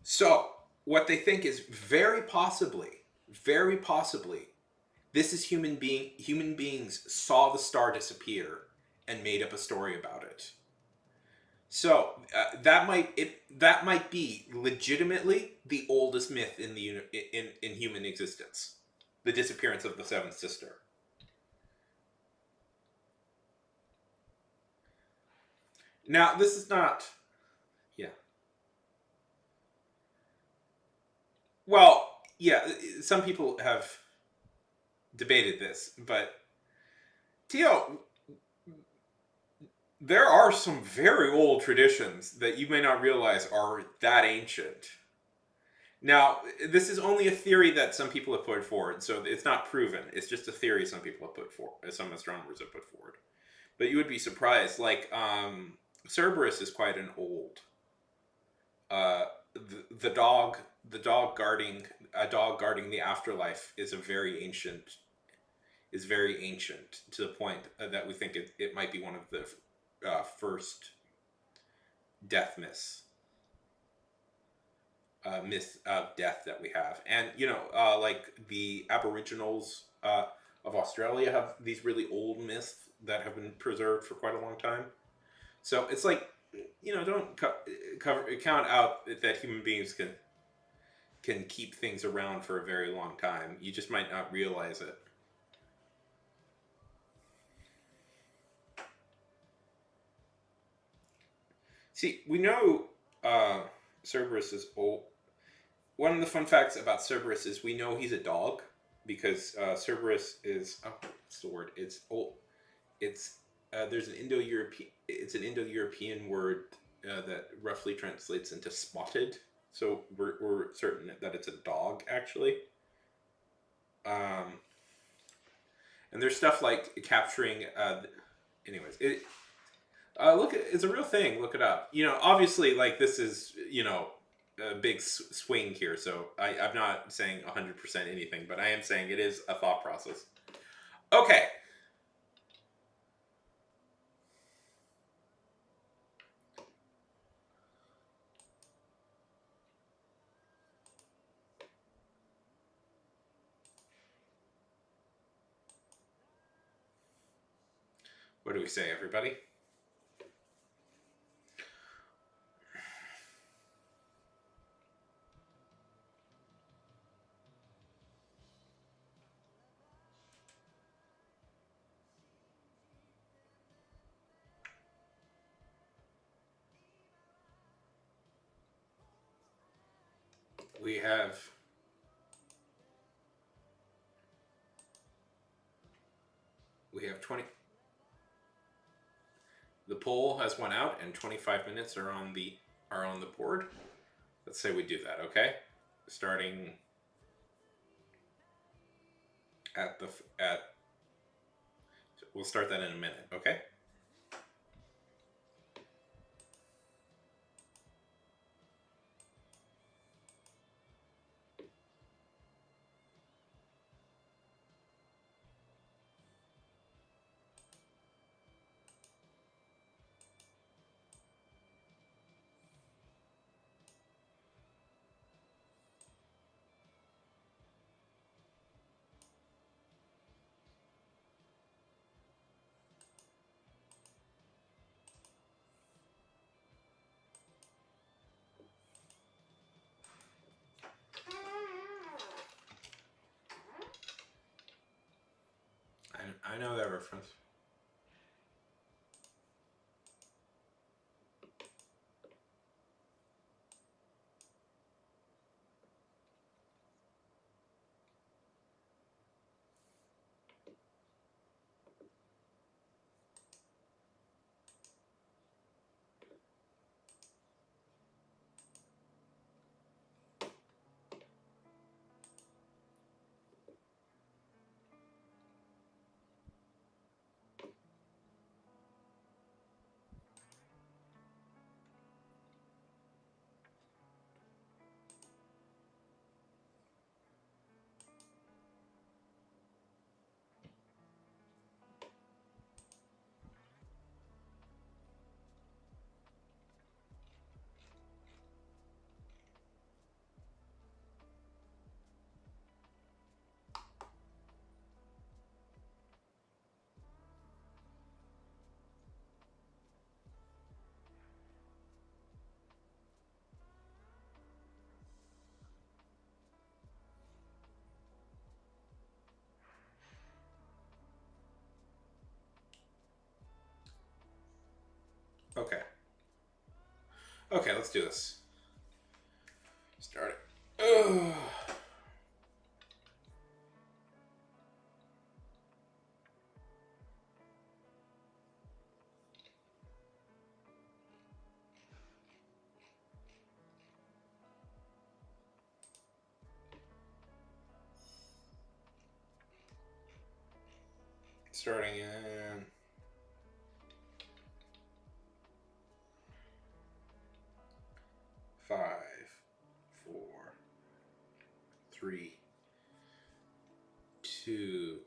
So what they think is very possibly, this is human beings saw the star disappear and made up a story about it. So that might be legitimately the oldest myth in human existence, the disappearance of the seventh sister. Now this is not, yeah. Well, yeah. Some people have debated this, but Tio, there are some very old traditions that you may not realize are that ancient. Now, this is only a theory that some people have put forward, so it's not proven. It's just a theory some people have put forward, some astronomers have put forward. But you would be surprised. Like, Cerberus is quite an old. The dog guarding the afterlife is very ancient to the point that we think it might be one of the first death myths of death that we have. And like the Aboriginals of Australia have these really old myths that have been preserved for quite a long time. So it's like, don't count out that human beings can keep things around for a very long time. You just might not realize it. See, we know Cerberus is old. One of the fun facts about Cerberus is we know he's a dog because Cerberus is what's the word? It's old. It's there's an Indo-European. It's an Indo-European word that roughly translates into spotted. So we're certain that it's a dog actually. And there's stuff like capturing. Anyways, look, it's a real thing. Look it up. Obviously, like this is a big swing here. So I'm not saying 100% anything, but I am saying it is a thought process. Okay. What do we say, everybody? We have we have 20. The poll has went out, and 25 minutes are on the board. Let's say we do that, okay? Starting we'll start that in a minute, okay? I know that reference. Okay. Okay, let's do this. Start it. Ugh. Starting in 5, 4, 3, 2.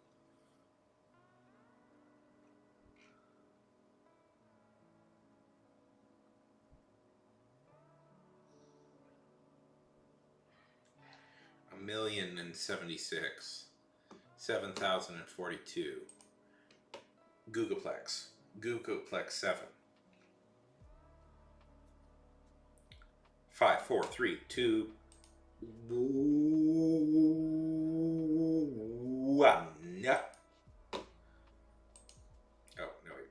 A 1,076,000. 7,042. Googleplex. Googleplex 7. 5, 4, 3, 2, 1. Oh, no, wait.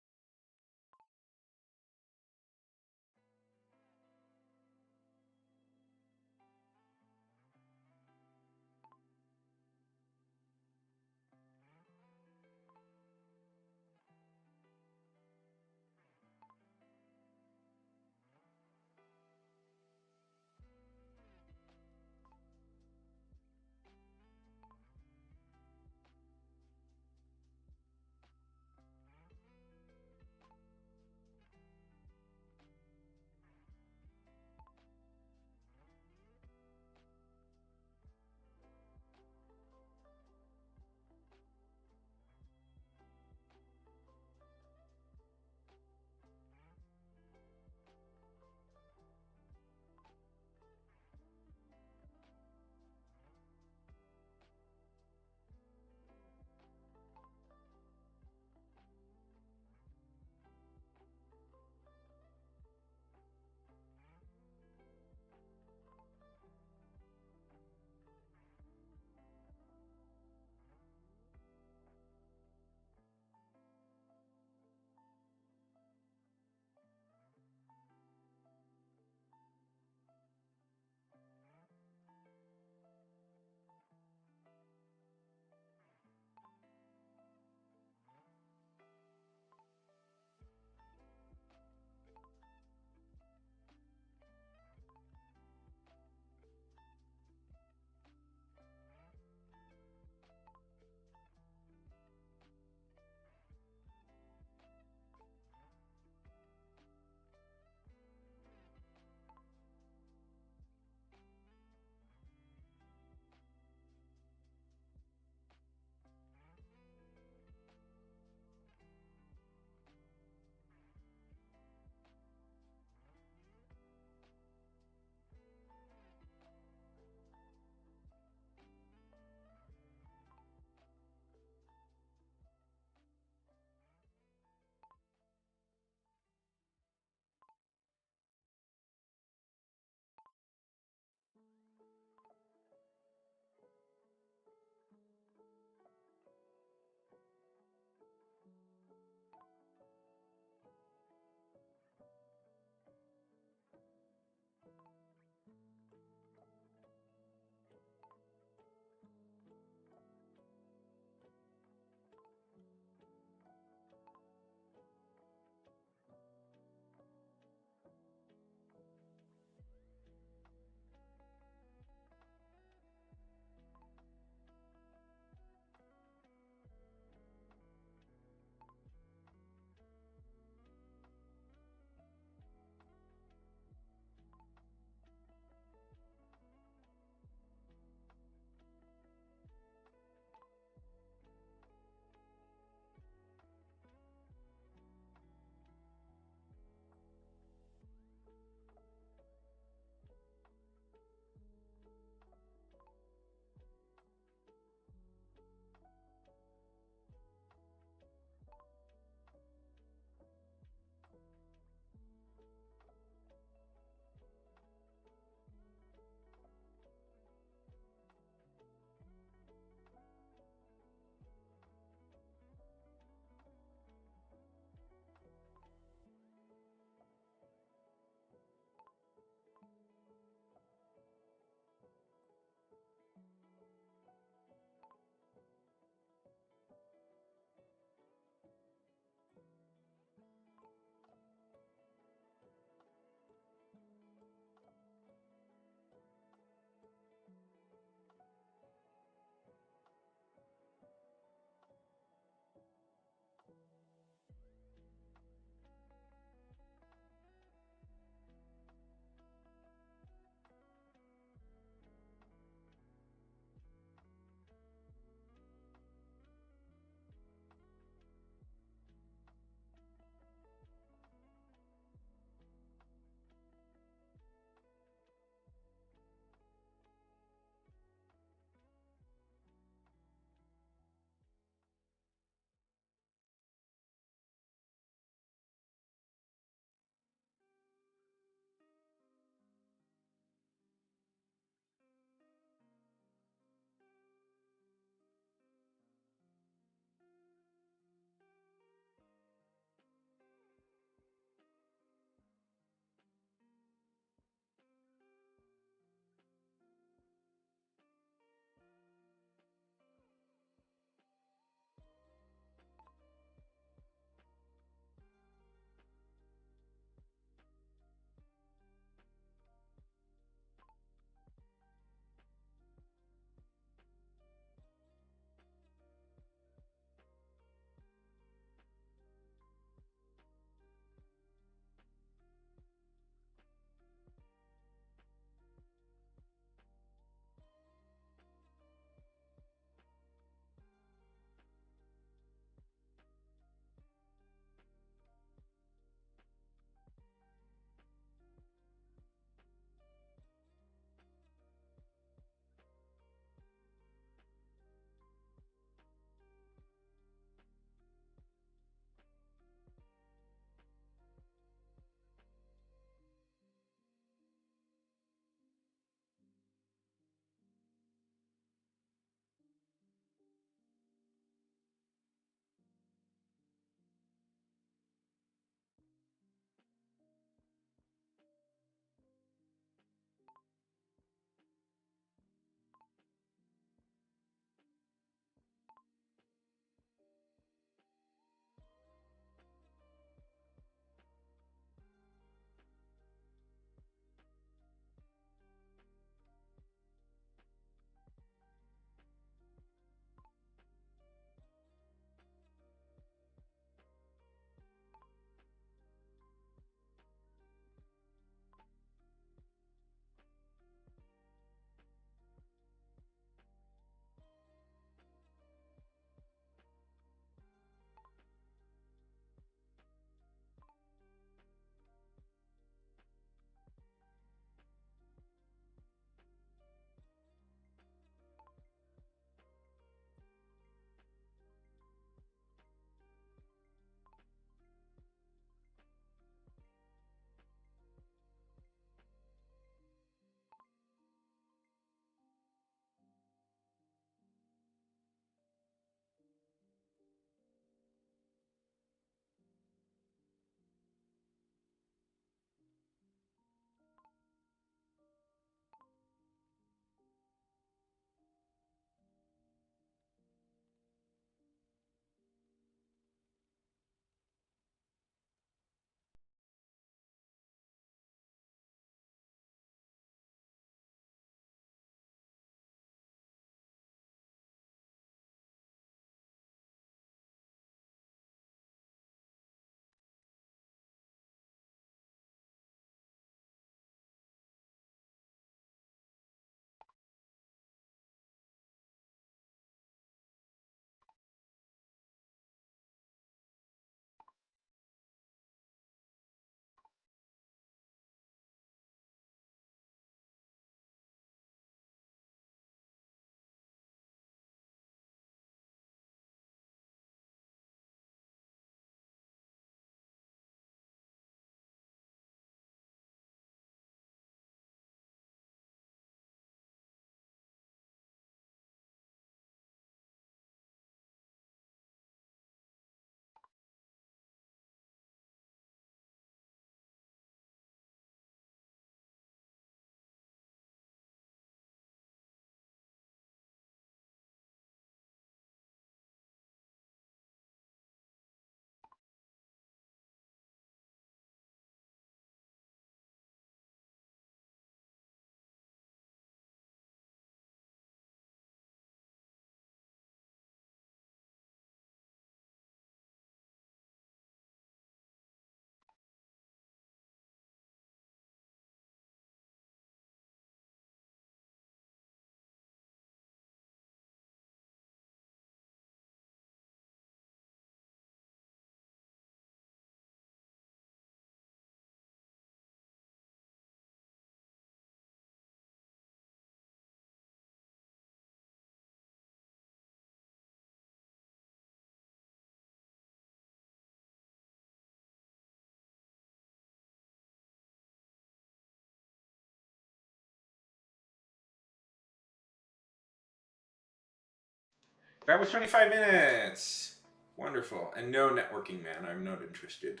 That was 25 minutes. Wonderful. And no networking, man. I'm not interested.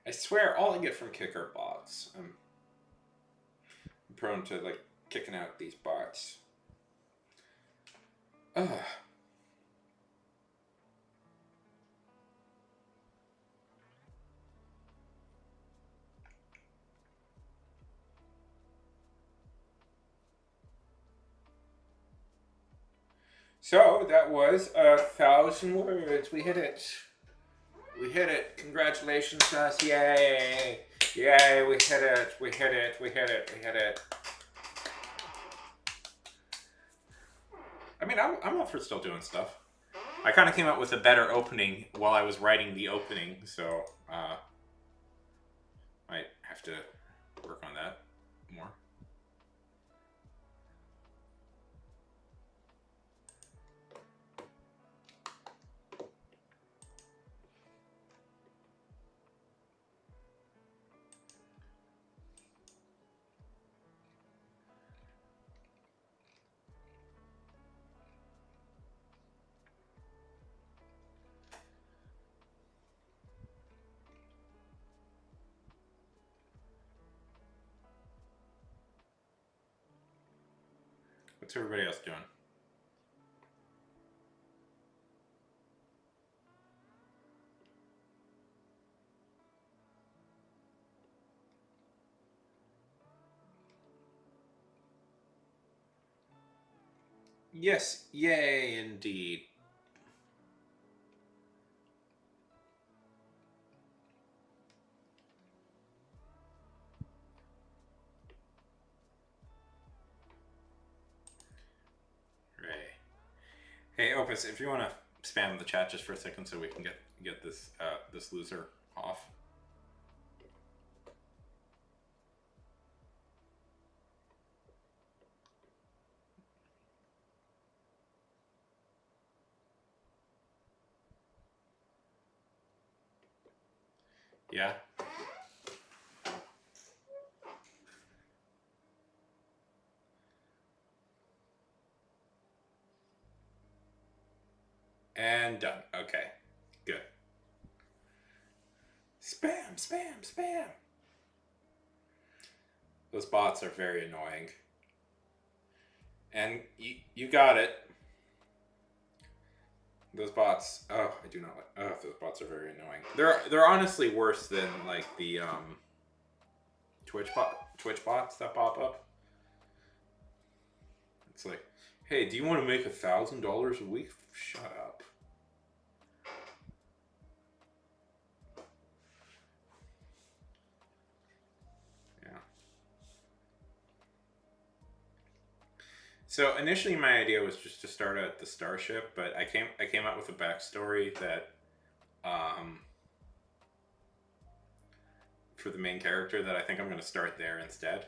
I swear, all I get from Kick are bots. I'm prone to, like, kicking out these bots. Ugh. So, that was 1,000 words. We hit it. We hit it. Congratulations to us. Yay. Yay, we hit it. We hit it. We hit it. We hit it. I mean, I'm up for still doing stuff. I kind of came up with a better opening while I was writing the opening, so might have to work on that more. What's everybody else doing? Yes, yay, indeed. Right. Hey, Opus, if you want to spam the chat just for a second so we can get this this loser off. Yeah. And done. Okay. Good. Spam, spam, spam. Those bots are very annoying. And you got it. Those bots. Oh, I do not like. Oh, those bots are very annoying. They're honestly worse than like the Twitch bots that pop up. It's like, hey, do you want to make $1,000 a week? Shut up. Yeah. So initially, my idea was just to start at the starship, but I came up with a backstory that, for the main character, that I think I'm going to start there instead.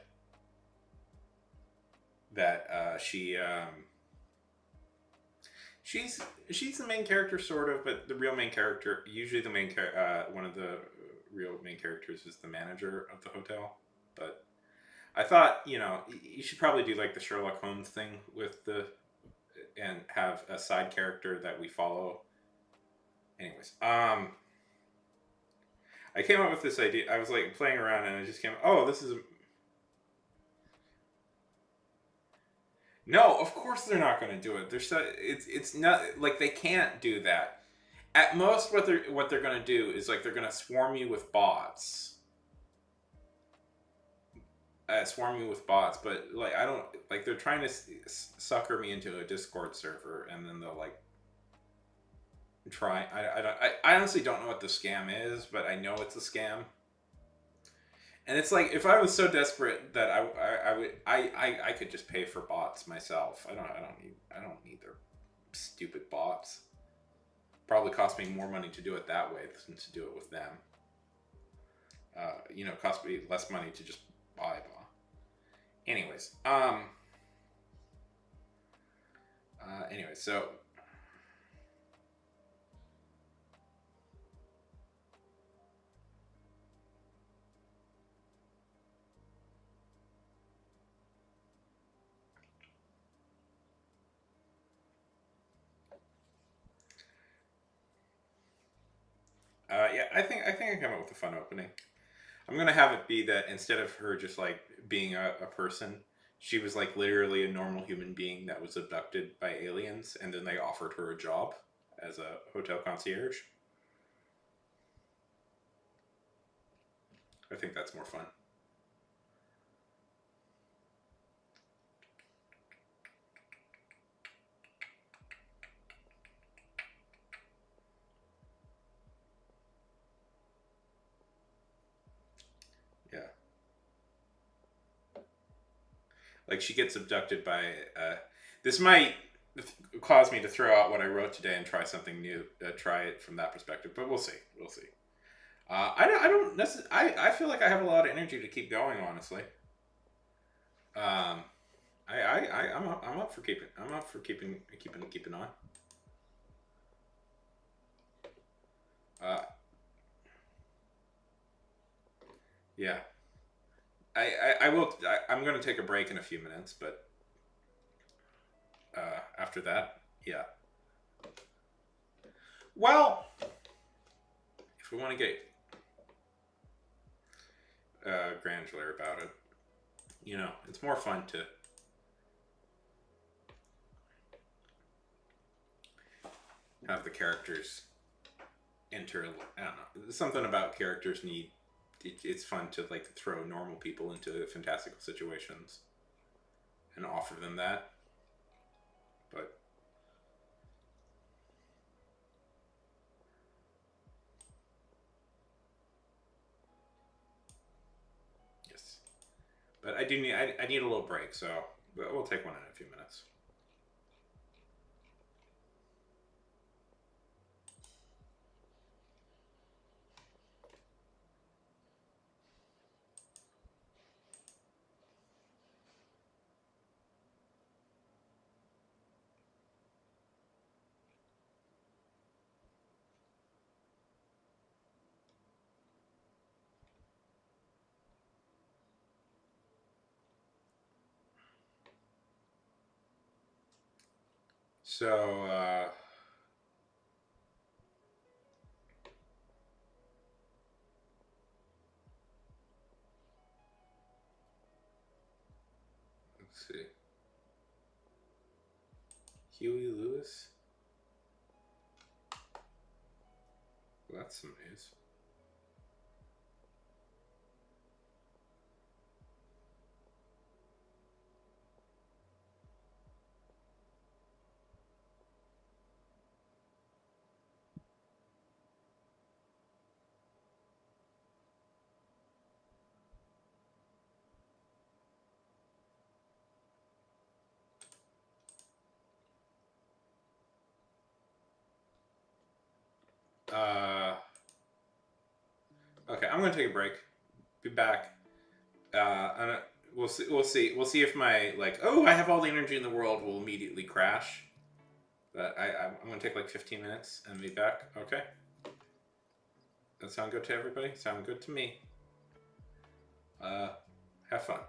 That she's the main character sort of, but the real main character, usually the main one of the real main characters is the manager of the hotel. But I thought, you should probably do like the Sherlock Holmes thing with and have a side character that we follow. Anyways, I came up with this idea. I was like playing around and I just came, oh, this is no, of course they're not going to do it. They're so it's not like they can't do that. At most, what they're going to do is like they're going to swarm you with bots. Swarm you with bots, but like I don't like they're trying to sucker me into a Discord server, and then they'll like try. I honestly don't know what the scam is, but I know it's a scam. And it's like if I was so desperate that I could just pay for bots myself. I don't need their stupid bots. Probably cost me more money to do it that way than to do it with them. Cost me less money to just buy a bot. Anyways, so Yeah, I think I come up with a fun opening. I'm gonna have it be that instead of her just like being a person, she was like literally a normal human being that was abducted by aliens, and then they offered her a job as a hotel concierge. I think that's more fun. Yeah, like she gets abducted by. This might cause me to throw out what I wrote today and try something new. Try it from that perspective, but we'll see. We'll see. I don't necessarily. I feel like I have a lot of energy to keep going. Honestly, um, I'm up for keeping. I'm up for keeping on. Uh, yeah, I will. I'm going to take a break in a few minutes, but after that, yeah. Well, if we want to get granular about it, it's more fun to have the characters enter. I don't know. Something about characters need. It's fun to like throw normal people into fantastical situations and offer them that. But yes, but I do need. I need a little break, so we'll take one in a few minutes. So let's see. Huey Lewis. Well, that's some news. Uh, okay, I'm gonna take a break. Be back. And we'll see. We'll see. We'll see if my like, oh, I have all the energy in the world will immediately crash. But I'm gonna take like 15 minutes and be back. Okay. That sound good to everybody? Sound good to me. Uh, have fun.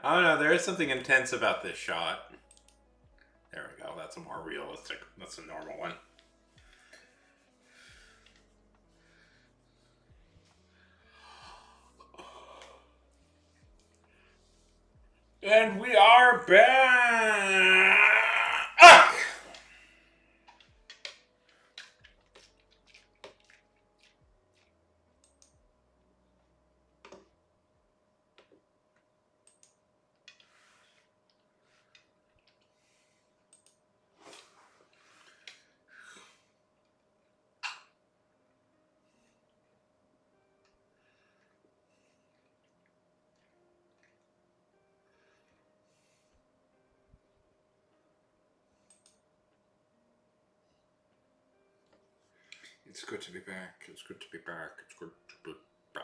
Oh no, there is something intense about this shot. There we go. That's a more realistic. That's a normal one. And we are back. Ah! It's good to be back. It's good to be back. It's good to be back.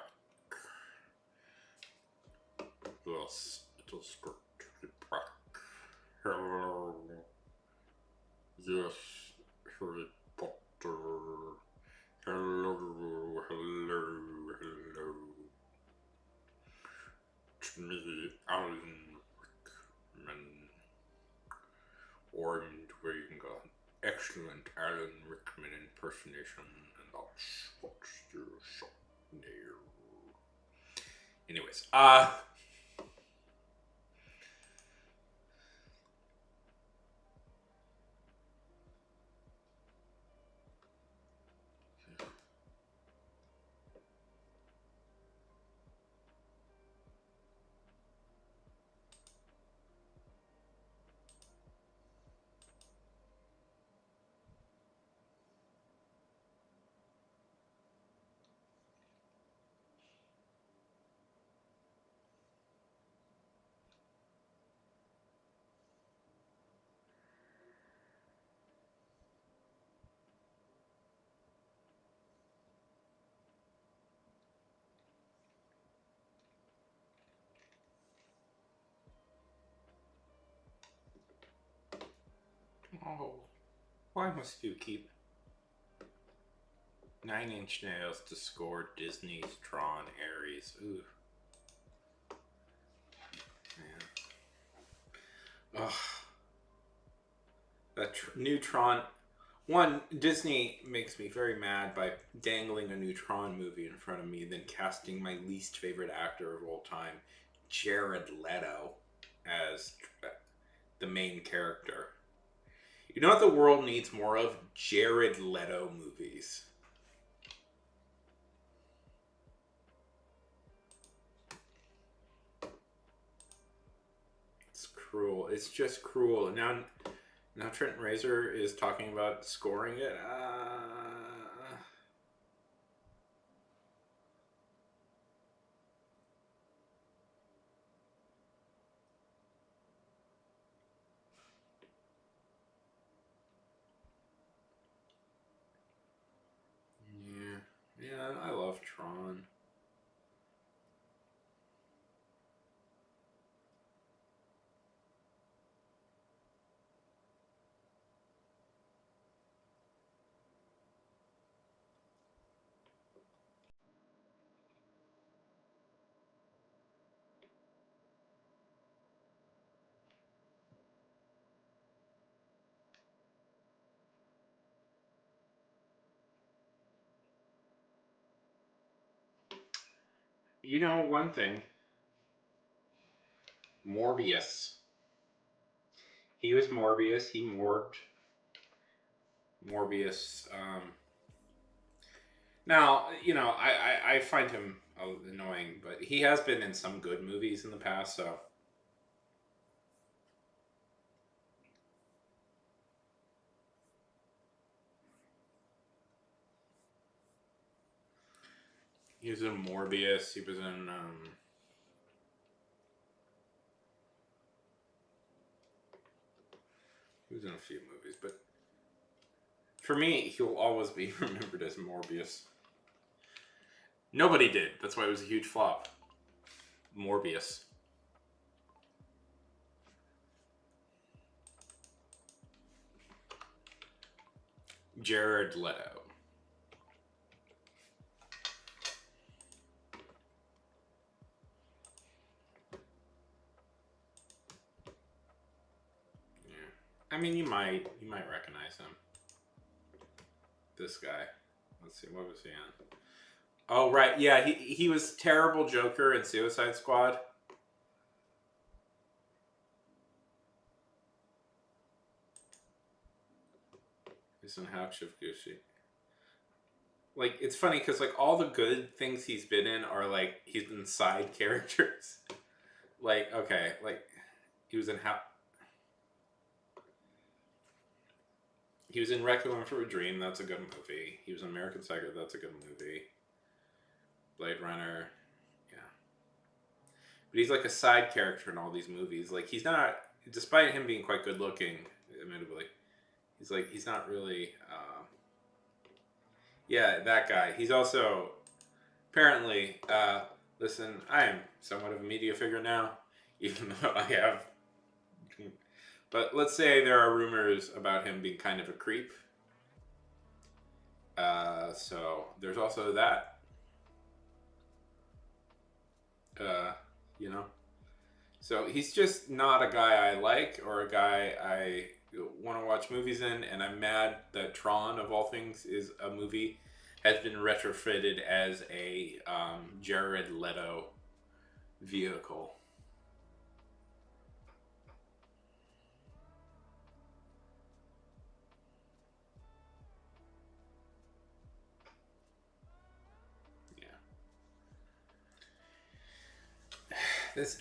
Yes, it is good to be back. Hello. Yes, Harry Potter. Hello, hello, hello. It's me, Alan Rickman. And where you can go. Excellent Alan Rickman impersonation, and that's what you shot there. Anyways, oh, why must you keep 9 Inch Nails to score Disney's Tron Ares? Ooh. Man. Ugh. That new Tron. One, Disney makes me very mad by dangling a new Tron movie in front of me, then casting my least favorite actor of all time, Jared Leto, as the main character. You know what the world needs more of? Jared Leto movies. It's cruel. It's just cruel. Now Trent Reznor is talking about scoring it. Yeah, I love Tron. You know one thing, Morbius. He was Morbius. He morbed Morbius. Now, I find him annoying, but he has been in some good movies in the past, so. He was in Morbius. He was in. He was in a few movies, but for me, he'll always be remembered as Morbius. Nobody did. That's why it was a huge flop. Morbius. Jared Leto. I mean, you might recognize him. This guy. Let's see, what was he on? Oh right, yeah, he was terrible Joker in Suicide Squad. He's in House of Gucci. Like it's funny because like all the good things he's been in are like he's been side characters. Like okay, like he was in he was in Requiem for a Dream. That's a good movie. He was in American Psycho. That's a good movie. Blade Runner. Yeah. But he's like a side character in all these movies. Like he's not, despite him being quite good looking, admittedly, he's not really. Yeah, that guy. He's also apparently. Listen, I am somewhat of a media figure now, even though I have. But let's say there are rumors about him being kind of a creep. So there's also that. You know. So he's just not a guy I like or a guy I want to watch movies in, and I'm mad that Tron, of all things, is a movie has been retrofitted as a Jared Leto vehicle.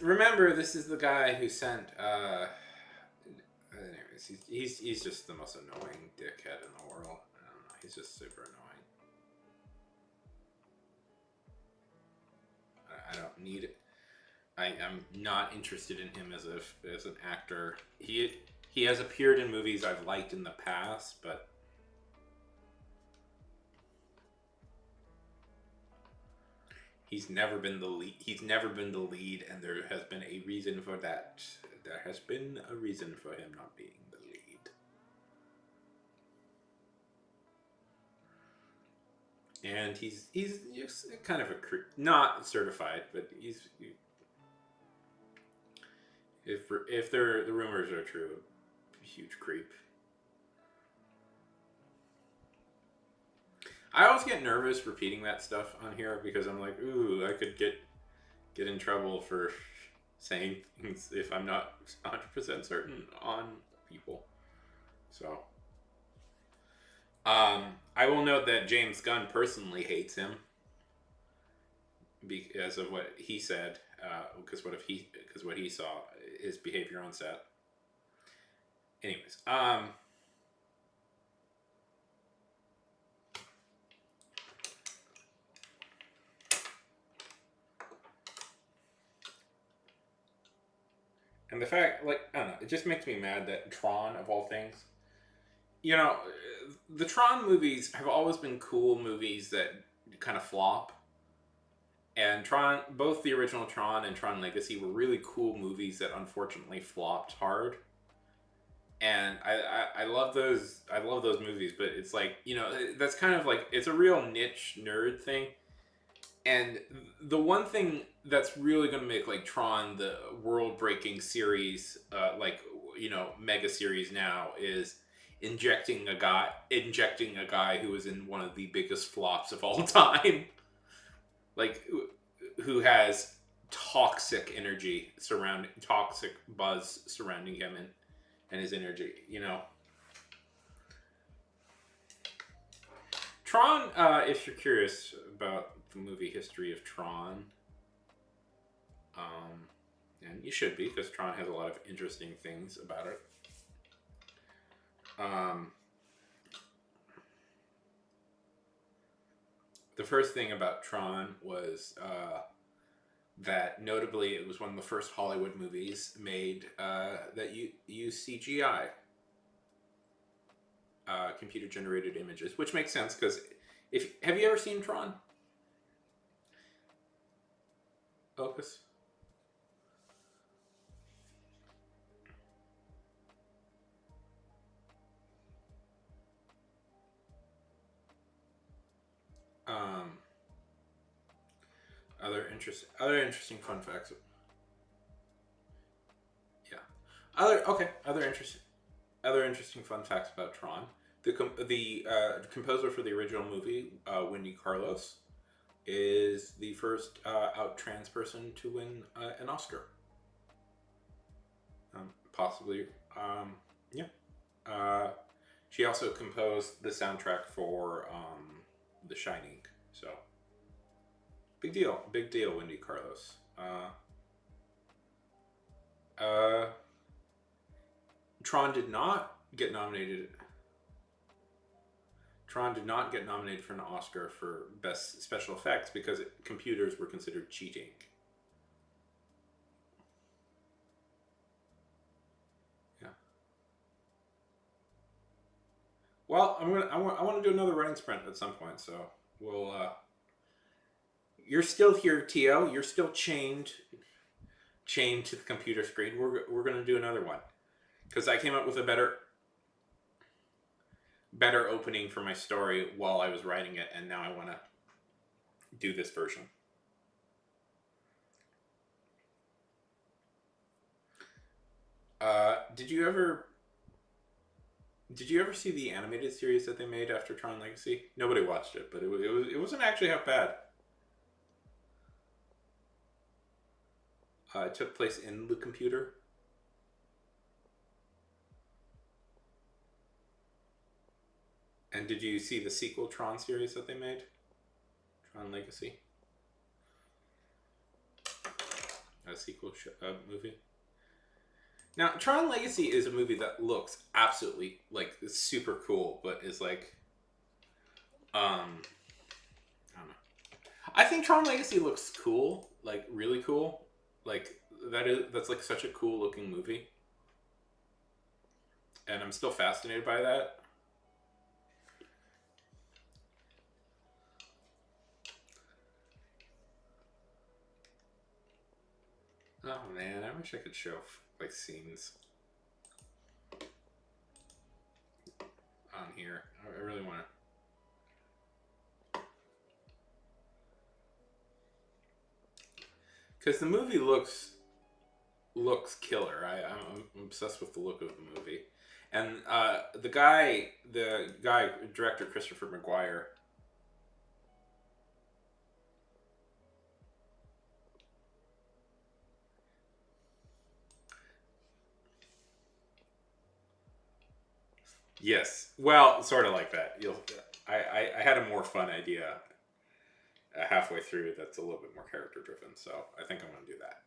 Remember, this is the guy who sent. Anyways, he's just the most annoying dickhead in the world. I don't know. He's just super annoying. I don't need it. I'm not interested in him as an actor. He has appeared in movies I've liked in the past, but he's never been the lead. He's never been the lead, and there has been a reason for that. There has been a reason for him not being the lead. And he's just kind of a not certified, but if the rumors are true, a huge creep. I always get nervous repeating that stuff on here because I'm like, ooh, I could get in trouble for saying things if I'm not 100% certain on people. So, I will note that James Gunn personally hates him because of what he said. Because what he saw, his behavior on set. Anyways, and the fact, like, I don't know, it just makes me mad that Tron, of all things, you know, the Tron movies have always been cool movies that kind of flop. And Tron, both the original Tron and Tron Legacy were really cool movies that unfortunately flopped hard. And I love those. I love those movies, but it's like, you know, that's kind of like, it's a real niche nerd thing. And the one thing that's really going to make like Tron the world-breaking series, like, you know, mega series now, is injecting a guy who was in one of the biggest flops of all time, like who has toxic energy toxic buzz surrounding him and his energy. You know, Tron. If you're curious about the movie history of Tron, and you should be, because Tron has a lot of interesting things about it. The first thing about Tron was that notably it was one of the first Hollywood movies made that used CGI, computer generated images, which makes sense because have you ever seen Tron? Opus? Other interesting fun facts. Yeah. Other interesting. other interesting fun facts about Tron. The composer for the original movie, Wendy Carlos, is the first out trans person to win an Oscar. Possibly, yeah. She also composed the soundtrack for The Shining. So, big deal, Wendy Carlos. Tron did not get nominated. Tron did not get nominated for an Oscar for Best Special Effects because computers were considered cheating. Yeah. Well, I want to do another running sprint at some point, so we'll. You're still here, Tio. You're still chained to the computer screen. We're gonna do another one because I came up with a better opening for my story while I was writing it, and now I want to do this version. Did you ever see the animated series that they made after Tron Legacy? Nobody watched it, but it wasn't actually half bad. It took place in the computer. And did you see the sequel Tron series that they made? Tron Legacy? A sequel movie? Now, Tron Legacy is a movie that looks absolutely, like, super cool, but is like, I don't know. I think Tron Legacy looks cool, like, really cool. Like, that's like such a cool looking movie. And I'm still fascinated by that. Oh man, I wish I could show like scenes on here. I really want to, because the movie looks killer. I'm obsessed with the look of the movie, and the guy director Christopher McGuire. Yes, well, sort of like that. I had a more fun idea halfway through that's a little bit more character driven, so I think I'm going to do that.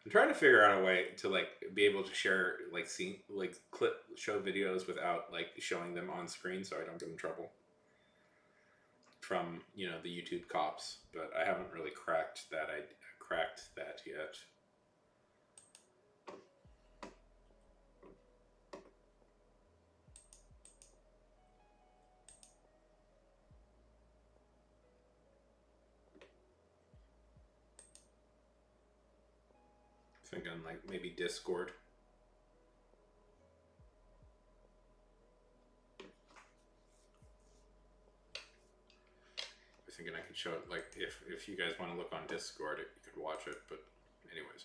I'm trying to figure out a way to like be able to share like show videos without like showing them on screen, so I don't get in trouble from the YouTube cops. But I haven't really cracked that yet. Thinking like maybe Discord. I'm thinking I could show it, like, if you guys want to look on Discord, you could watch it. But anyways,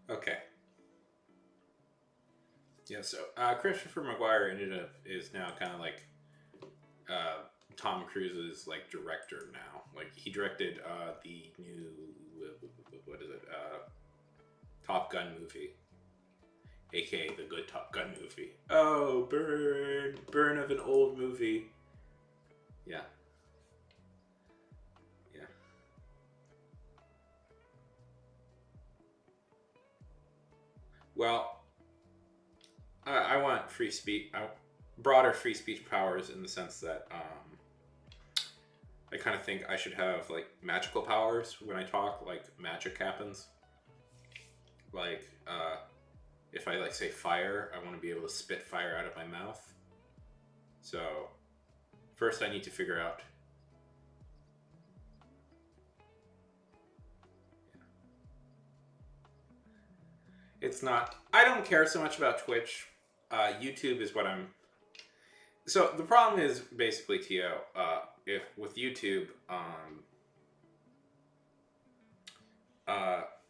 okay. Yeah, so Christopher McGuire is now kind of like Tom Cruise's like director now. Like he directed the new what is it Top Gun movie, aka the good Top Gun movie. Oh, burn of an old movie. Yeah. Yeah. Well, I want free speech, broader free speech powers in the sense that I kind of think I should have like magical powers when I talk, like magic happens. Like if I like say fire, I want to be able to spit fire out of my mouth. So first I need to figure out It's not. I don't care so much about Twitch. YouTube is what I'm. So the problem is basically, To, if with YouTube,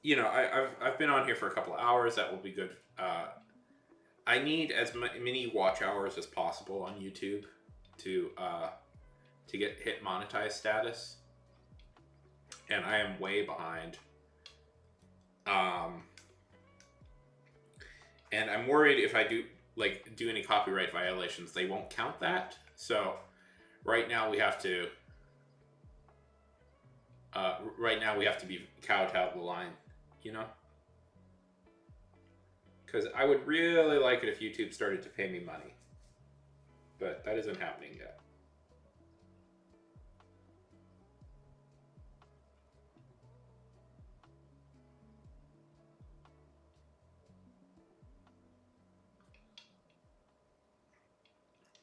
you know, I've been on here for a couple of hours. That will be good. I need as many watch hours as possible on YouTube to get hit monetized status, and I am way behind. And I'm worried if I do any copyright violations, they won't count that. So right now we have to be kowtowed the line, you know? Because I would really like it if YouTube started to pay me money, but that isn't happening yet.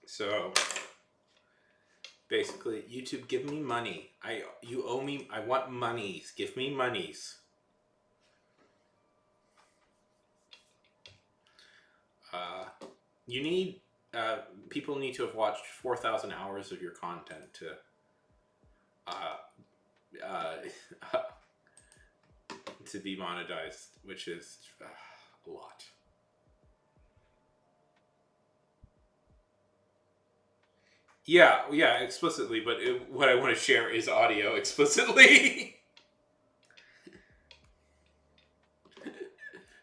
So basically, YouTube, give me money. You owe me. I want monies. Give me monies. You need people need to have watched 4,000 hours of your content to be monetized, which is a lot. Yeah, explicitly, but what I want to share is audio explicitly.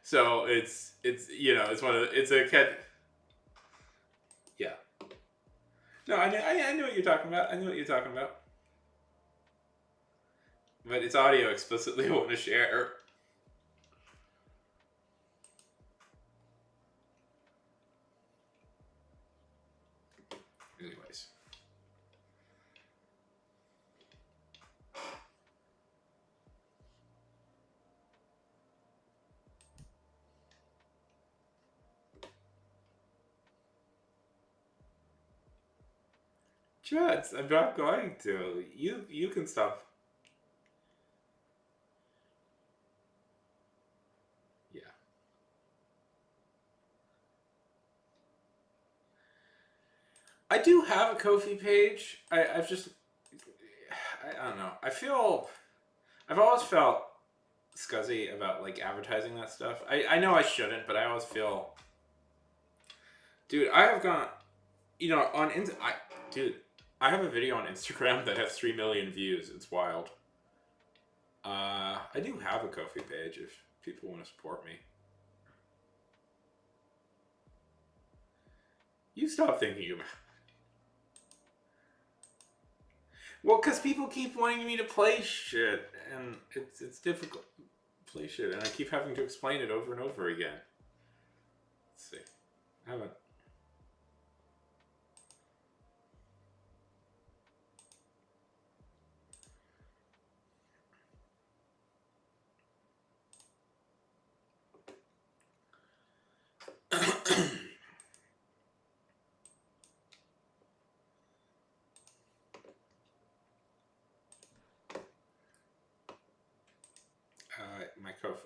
So it's you know, it's one of it's a cat. Yeah. No, I know what you're talking about. I know what you're talking about. But it's audio explicitly I want to share. Anyways. Jets, I'm not going to. You can stop. Yeah. I do have a Ko-fi page. I've just I don't know. I've always felt scuzzy about like advertising that stuff. I know I shouldn't, but I always feel, dude. I have gone, you know, dude. I have a video on Instagram that has 3 million views. It's wild. I do have a Ko-fi page if people want to support me. You stop thinking about. Well, because people keep wanting me to play shit, and it's difficult to play shit, and I keep having to explain it over and over again. Let's see. I haven't. My Ko-fi.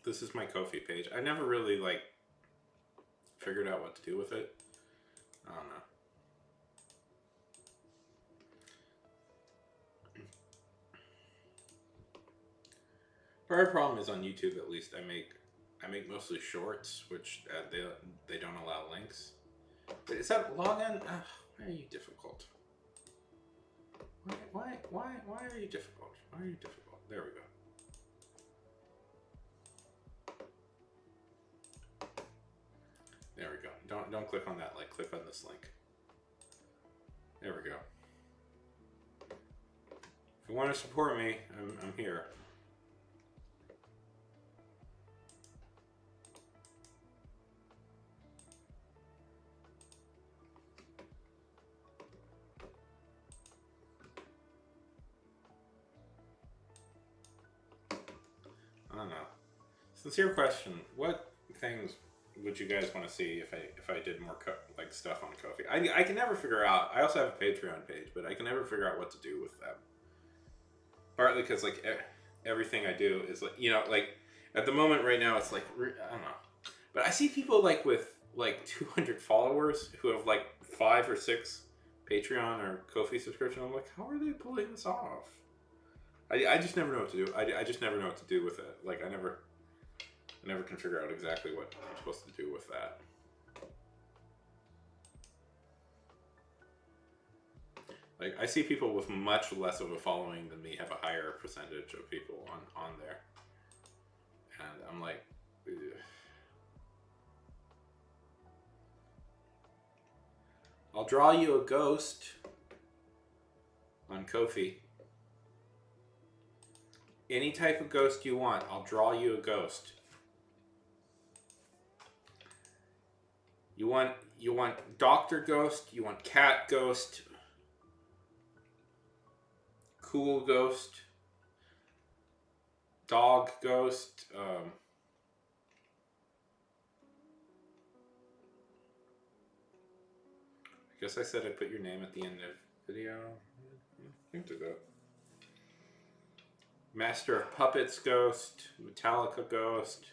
This is my Ko-fi page. I never really like figured out what to do with it. I don't know. Part of the problem is on YouTube, at least, I make mostly shorts, which they don't allow links. But is that login? Why are you difficult? Why are you difficult? Why are you difficult? There we go. There we go. Don't click on that link. Click on this link. There we go. If you want to support me, I'm here. I don't know. Sincere question: what things would you guys want to see if I did more like stuff on Ko-fi? I can never figure out. I also have a Patreon page, but I can never figure out what to do with them. Partly because like everything I do is like, you know, like at the moment right now it's like I don't know, but I see people like with like 200 followers who have like 5 or 6 Patreon or Ko-fi subscription. I'm like, how are they pulling this off? I just never know what to do. I just never know what to do with it. Like I never can figure out exactly what I'm supposed to do with that. Like I see people with much less of a following than me have a higher percentage of people on there, and I'm like, ugh. I'll draw you a ghost on Ko-fi. Any type of ghost you want, I'll draw you a ghost. You want Doctor Ghost, you want Cat Ghost, Cool Ghost, Dog Ghost, I guess I said I'd put your name at the end of the video. You can do that. Master of Puppets Ghost, Metallica Ghost,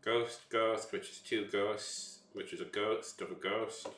Ghost, which is 2 ghosts, which is a ghost of a ghost.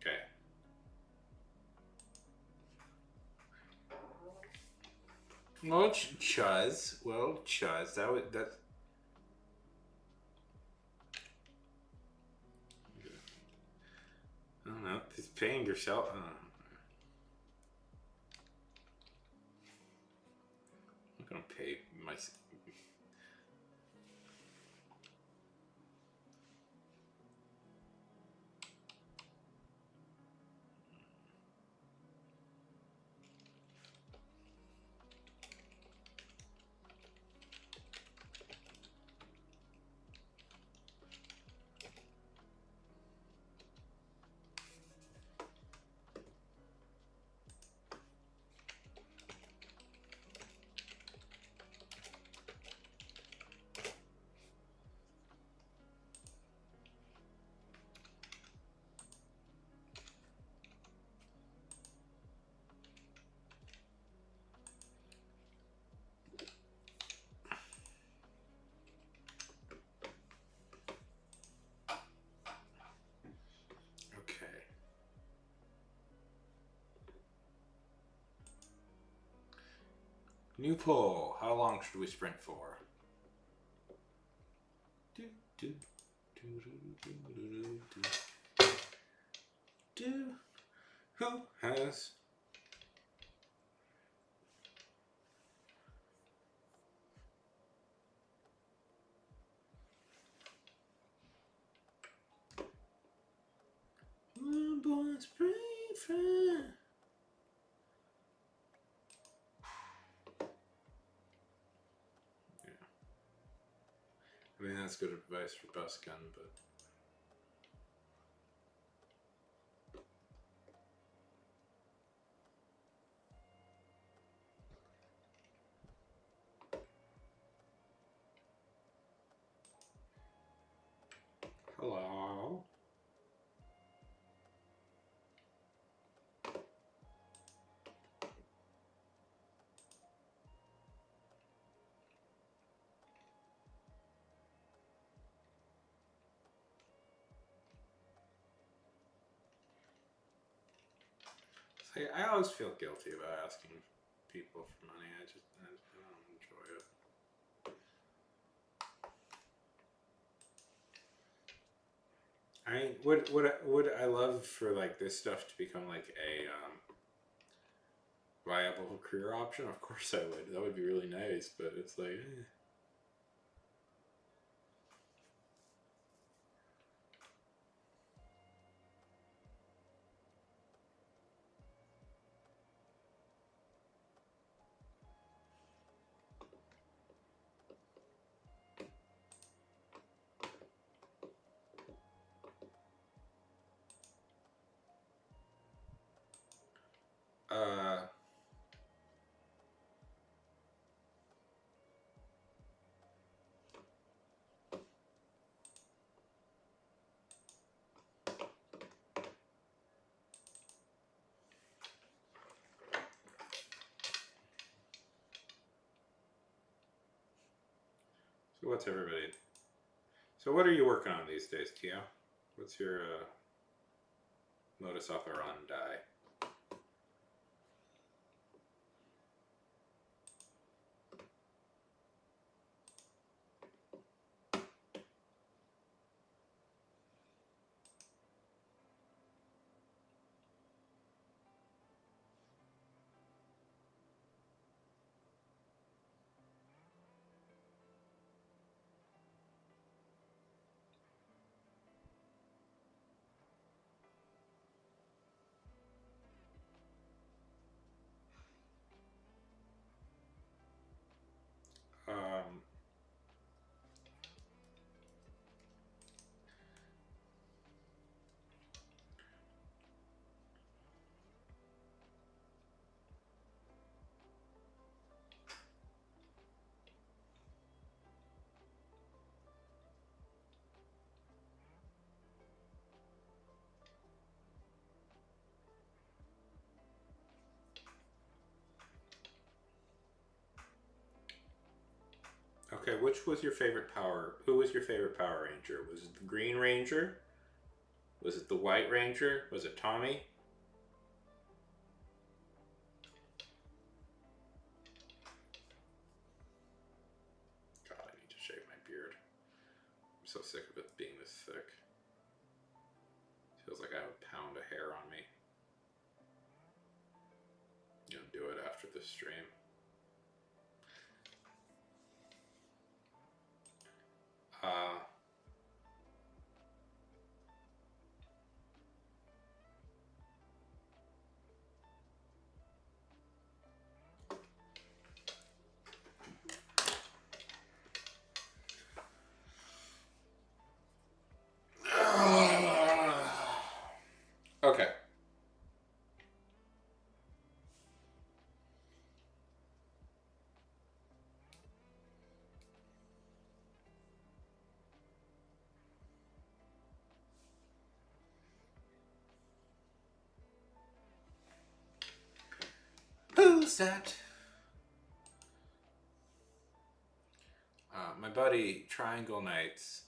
Okay. Well, Chuz. Well, Chuz. That. I don't know. It's paying yourself. I'm not gonna pay my. Okay. New poll. How long should we sprint for? Who has one born spring friend? Yeah. I mean that's good advice for Bus Gun, but hello. See, I always feel guilty about asking people for money. I don't enjoy it. I would I love for like this stuff to become like a viable career option? Of course I would. That would be really nice, but it's like So what's everybody? So what are you working on these days, Tio? What's your modus operandi? Um, okay, which was your favorite power? Who was your favorite Power Ranger? Was it the Green Ranger? Was it the White Ranger? Was it Tommy? God, I need to shave my beard. I'm so sick of it being this thick. Feels like I have a pound of hair on me. Gonna do it after this stream. Uh, okay. Who's that? My buddy Triangle Knights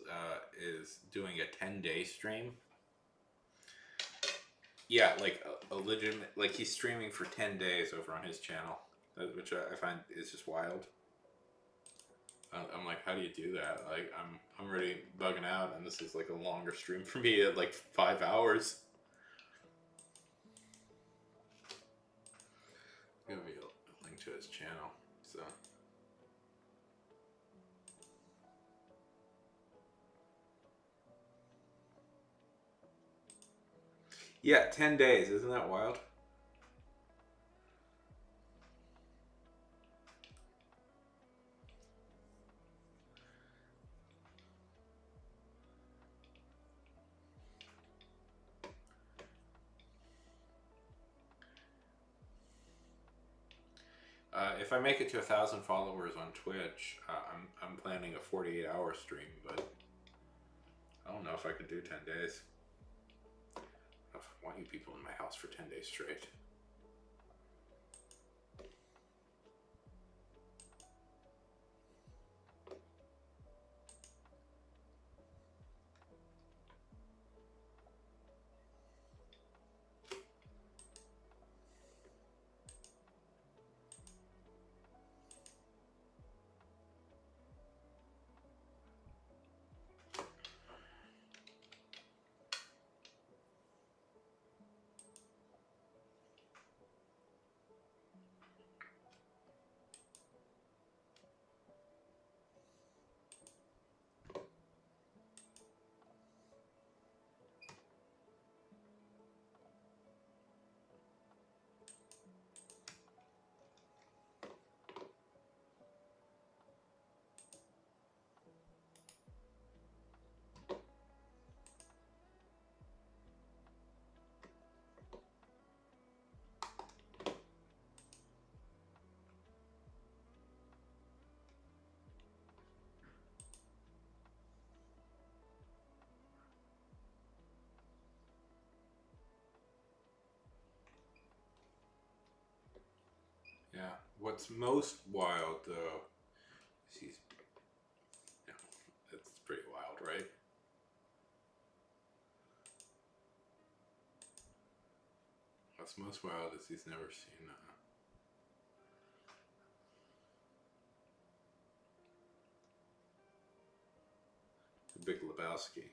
is doing a 10-day stream. Yeah, like a legitimate, like he's streaming for 10 days over on his channel, which I find is just wild. I'm like, how do you do that? Like, I'm already bugging out, and this is like a longer stream for me at like 5 hours. Give me a link to his channel. So. Yeah, 10 days. Isn't that wild? If I make it to 1,000 followers on Twitch, I'm planning a 48-hour stream, but I don't know if I could do 10 days. I want you people in my house for 10 days straight. Yeah. What's most wild, though, is he's... No. What's most wild is he's never seen The Big Lebowski.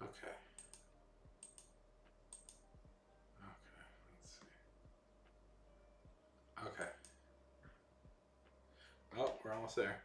Okay. Okay, let's see. Okay. Oh, we're almost there.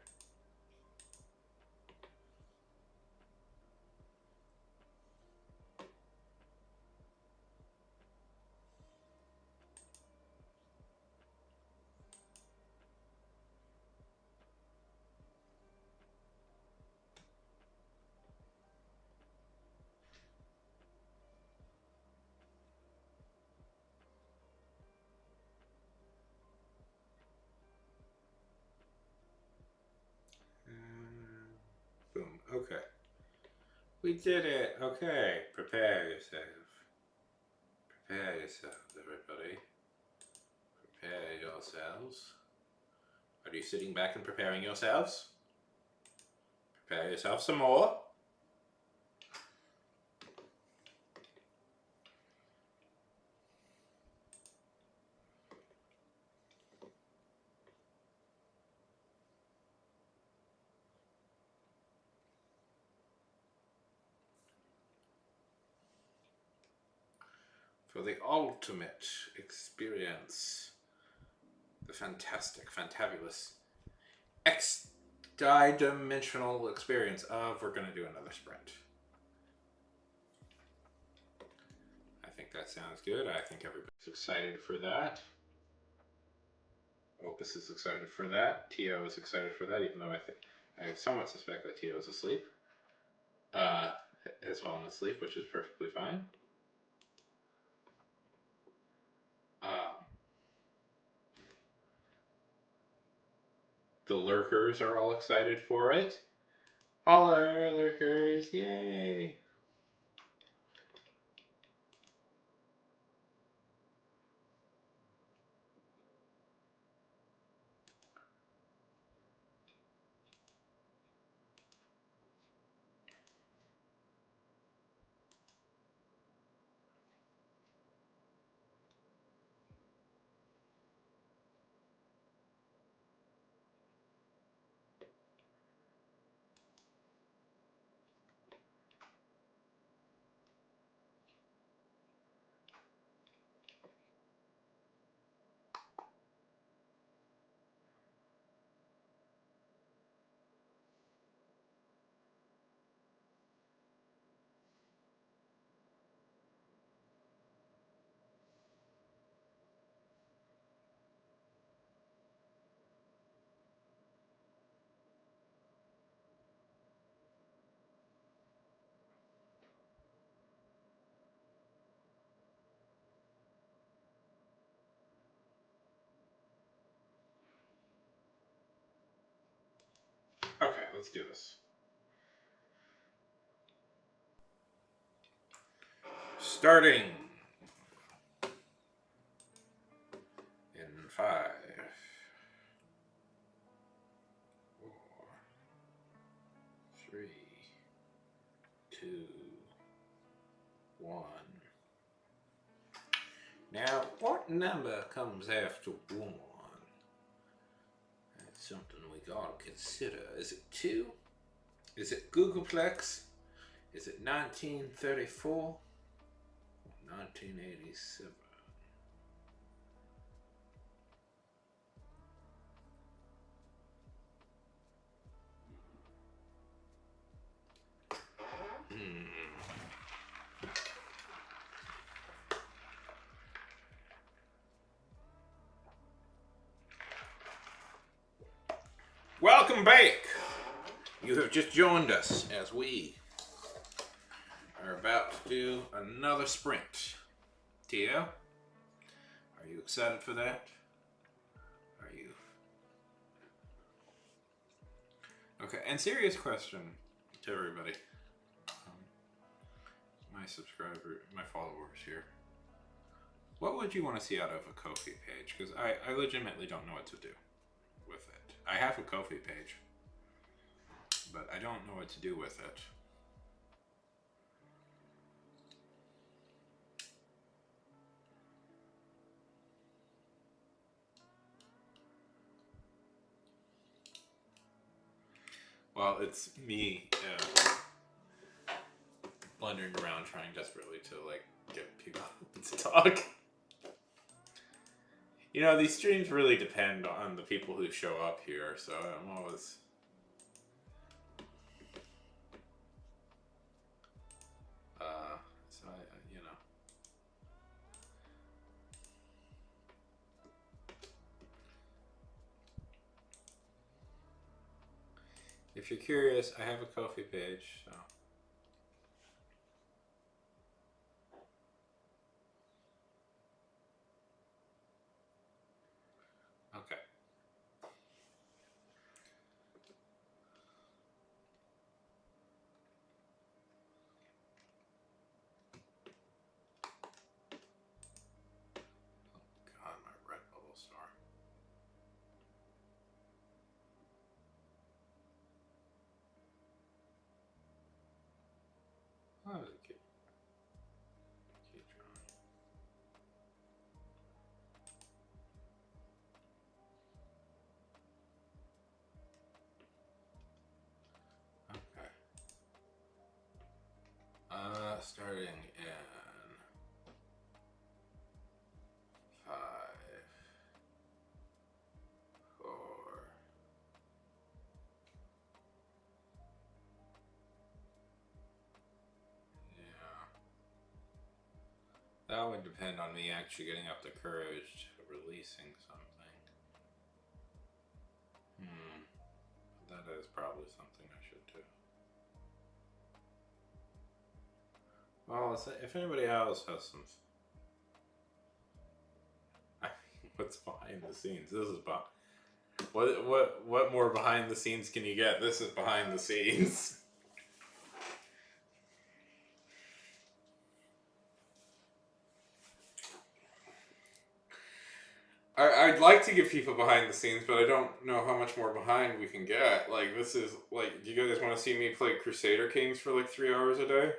Boom. Okay. We did it. Okay. Prepare yourself. Prepare yourselves, everybody. Prepare yourselves. Are you sitting back and preparing yourselves? Prepare yourself some more. For the ultimate experience, the fantastic, fantabulous, X-dimensional experience of we're going to do another sprint. I think that sounds good. I think everybody's excited for that. Opus is excited for that. Tio is excited for that, even though I somewhat suspect that Tio is asleep. Has fallen asleep, which is perfectly fine. The lurkers are all excited for it. All our lurkers, yay! Okay, let's do this. Starting in 5, 4, 3, 2, 1. Now, what number comes after 1? That's something we gotta consider. Is it 2? Is it Googleplex? Is it 1934? 1987. Welcome back! You have just joined us as we are about to do another sprint. Tio, are you excited for that? Are you? Okay, and serious question to everybody. My subscriber, my followers here. What would you want to see out of a Ko-fi page? Because I legitimately don't know what to do with it. I have a Ko-fi page, but I don't know what to do with it. Well, it's me blundering around trying desperately to like get people to talk. You know, these streams really depend on the people who show up here, so I'm always... so you know. If you're curious, I have a Ko-fi page, so... Okay. God, my red bubble star. Oh, keep drawing. Okay. Starting in 5, 4. Yeah. That would depend on me actually getting up the courage to releasing something. That is probably something I should do. Well, if anybody else has some... What's behind the scenes? This is behind... What more behind the scenes can you get? This is behind the scenes. I'd like to give people behind the scenes, but I don't know how much more behind we can get. Like, this is, like, do you guys want to see me play Crusader Kings for, like, 3 hours a day?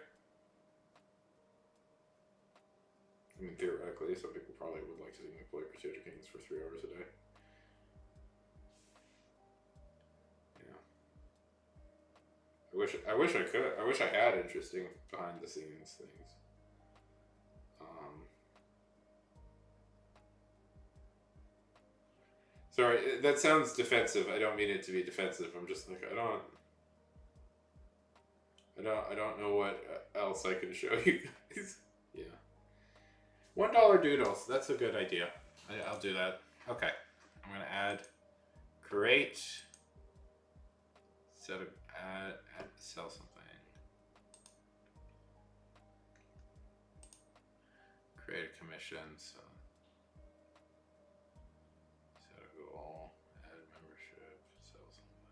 I mean, theoretically, some people probably would like to see me play Crusader Kings for 3 hours a day. Yeah. I wish I could. I wish I had interesting behind the scenes things. Sorry, that sounds defensive. I don't mean it to be defensive. I'm just like, I don't know what else I can show you guys. Yeah. $1 doodles. That's a good idea. I'll do that. Okay. I'm gonna add, create, add, sell something. Create a commission. So. Set a goal. Add membership. Sell something.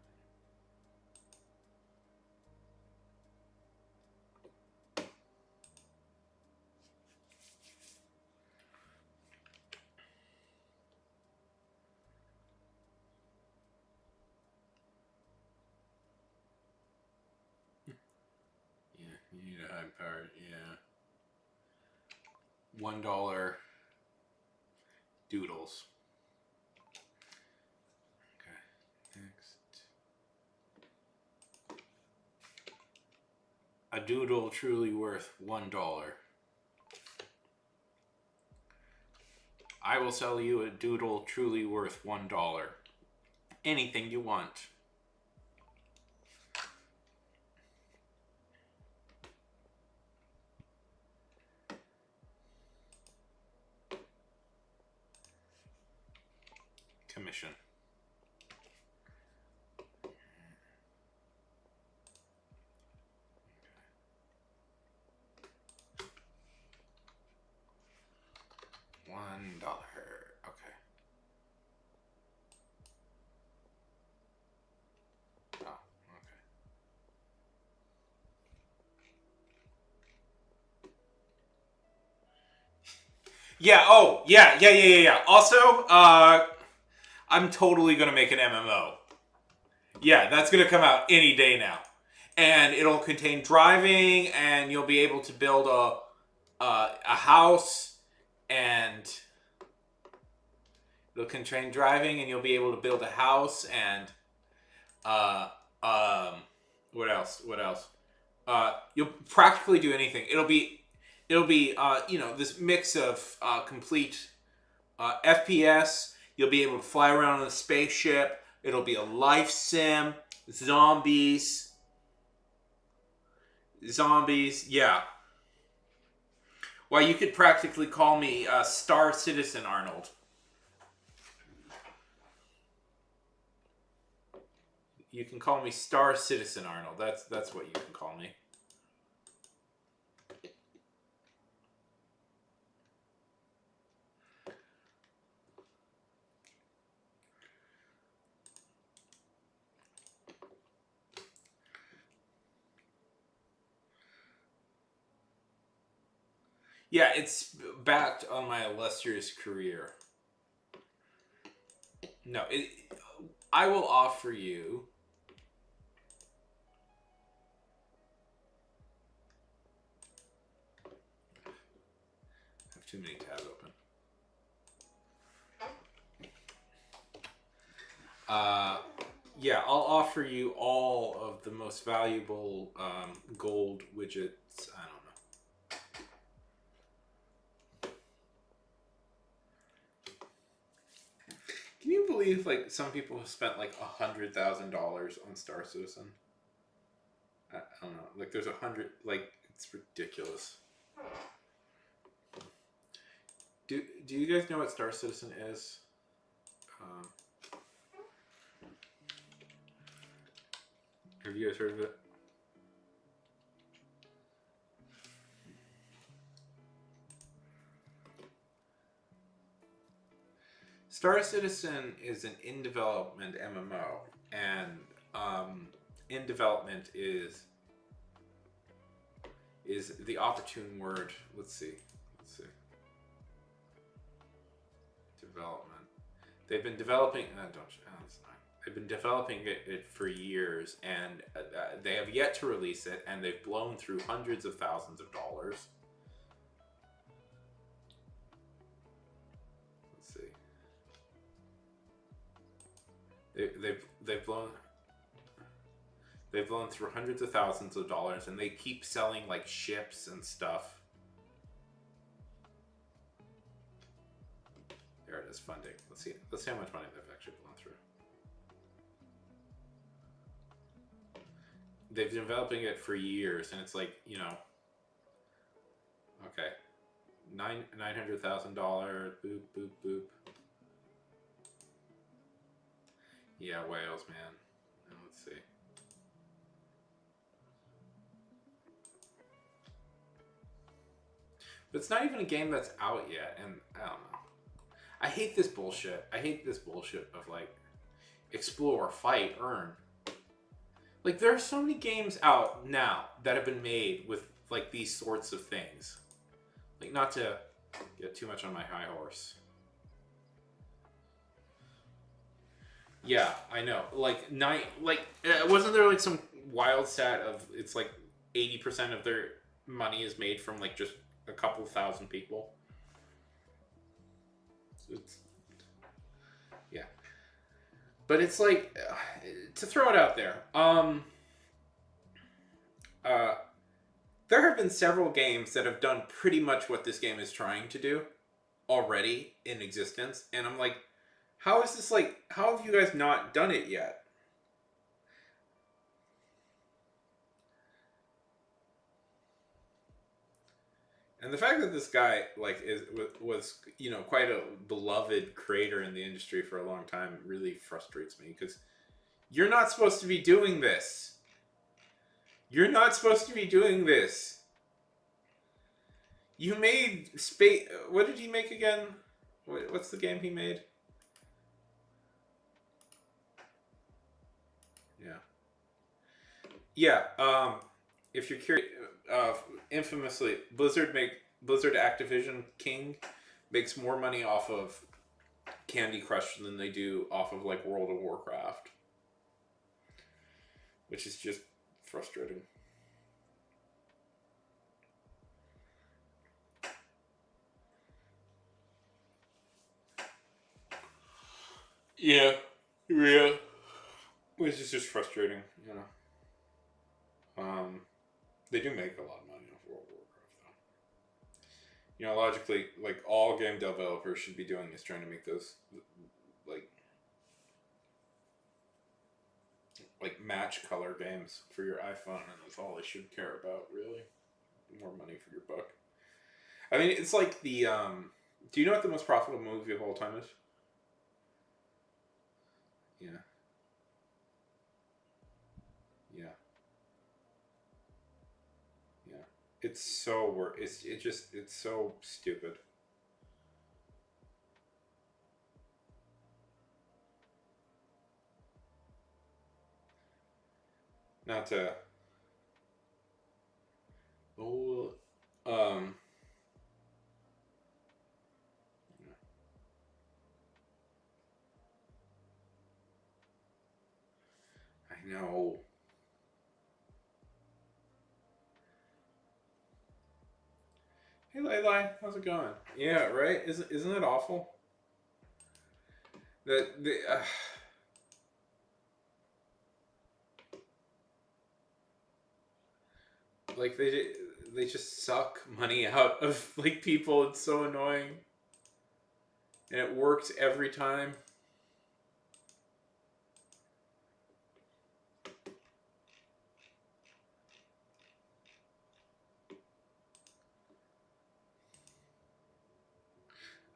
You need a high power, yeah. $1 doodles. Okay, next. A doodle truly worth $1. I will sell you a doodle truly worth $1. Anything you want. Commission. $1. Okay. Oh, okay. Yeah, oh, yeah. Also, I'm totally gonna make an MMO. Yeah, that's gonna come out any day now. And it'll contain driving, and you'll be able to build a house, and it'll contain driving, and you'll be able to build a house, and uh, what else? What else? You'll practically do anything. It'll be this mix of complete FPS. You'll be able to fly around in a spaceship. It'll be a life sim. Zombies. Yeah. Well, you could practically call me Star Citizen Arnold. You can call me Star Citizen Arnold. That's what you can call me. Yeah, it's backed on my illustrious career. No, I will offer you. I have too many tabs open. Yeah, I'll offer you all of the most valuable gold widgets. I don't know. Can you believe like some people have spent like $100,000 on Star Citizen? I don't know. Like there's 100. Like it's ridiculous. Do you guys know what Star Citizen is? Have you guys heard of it? Star Citizen is an in development MMO, and in development is the opportune word. Let's see. Development. They've been developing. They've been developing it for years, and they have yet to release it, and they've blown through hundreds of thousands of dollars. Let's see. They've blown through hundreds of thousands of dollars, and they keep selling like ships and stuff. There it is, funding. Let's see how much money they've actually blown through. They've been developing it for years, and it's like, okay, $900,000. Boop boop boop. Yeah, whales, man. Now, let's see. But it's not even a game that's out yet, and I don't know. I hate this bullshit. I hate this bullshit of like explore, fight, earn. Like there are so many games out now that have been made with like these sorts of things. Like not to get too much on my high horse. Yeah, I know. Like wasn't there like some wild stat of it's like 80% of their money is made from like just a couple thousand people. So it's, yeah, but it's like to throw it out there. Uh, there have been several games that have done pretty much what this game is trying to do already in existence, and I'm like, how is this like? How have you guys not done it yet? And the fact that this guy like was quite a beloved creator in the industry for a long time really frustrates me because you're not supposed to be doing this. You're not supposed to be doing this. You made space. What did he make again? What's the game he made? Yeah. Yeah. If you're curious, infamously, Blizzard Activision King makes more money off of Candy Crush than they do off of like World of Warcraft, which is just frustrating. Yeah, yeah. Which is just frustrating, you know. They do make a lot of money off World of Warcraft, though. You know, logically, like all game developers should be doing is trying to make those like match color games for your iPhone, and that's all they should care about, really. More money for your buck. I mean, it's like the do you know what the most profitable movie of all time is? Yeah. Yeah. Yeah. It's so it's so stupid. Not to oh I know. Hey Leilai, how's it going? Yeah, right? Isn't it awful? That the like they just suck money out of like people. It's so annoying, and it works every time.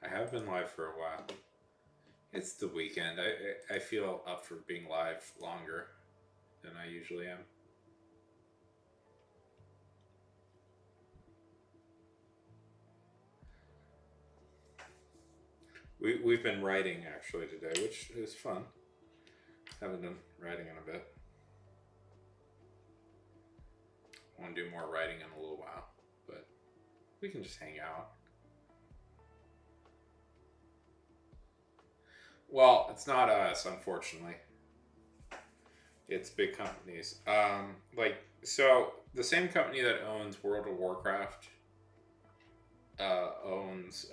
I have been live for a while. It's the weekend. I feel up for being live longer than I usually am. We've been writing actually today, which is fun. Haven't done writing in a bit. Want to do more writing in a little while, but we can just hang out. Well, it's not us, unfortunately. It's big companies. Like so, the same company that owns World of Warcraft owns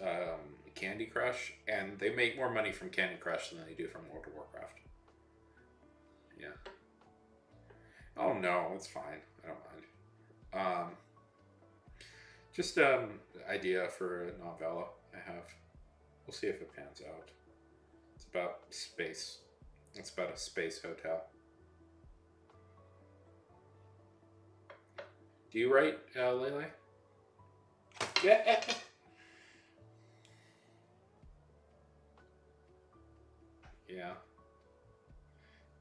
Candy Crush, and they make more money from Candy Crush than they do from World of Warcraft. Yeah. Oh no, it's fine. I don't mind. Just idea for a novella I have. We'll see if it pans out. It's about space. It's about a space hotel. Do you write, Lele? Yeah. Yeah.